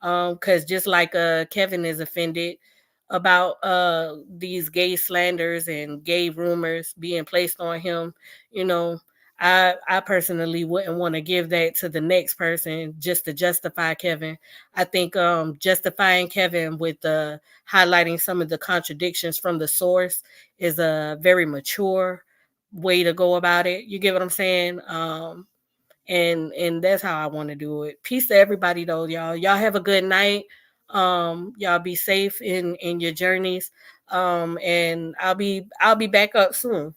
because just like Kevin is offended about these gay slanders and gay rumors being placed on him, I personally wouldn't want to give that to the next person just to justify Kevin. I think justifying Kevin with highlighting some of the contradictions from the source is a very mature way to go about it. You get what I'm saying? And that's how I want to do it. Peace to everybody though, y'all. Y'all have a good night. Y'all be safe in your journeys. And I'll be back up soon.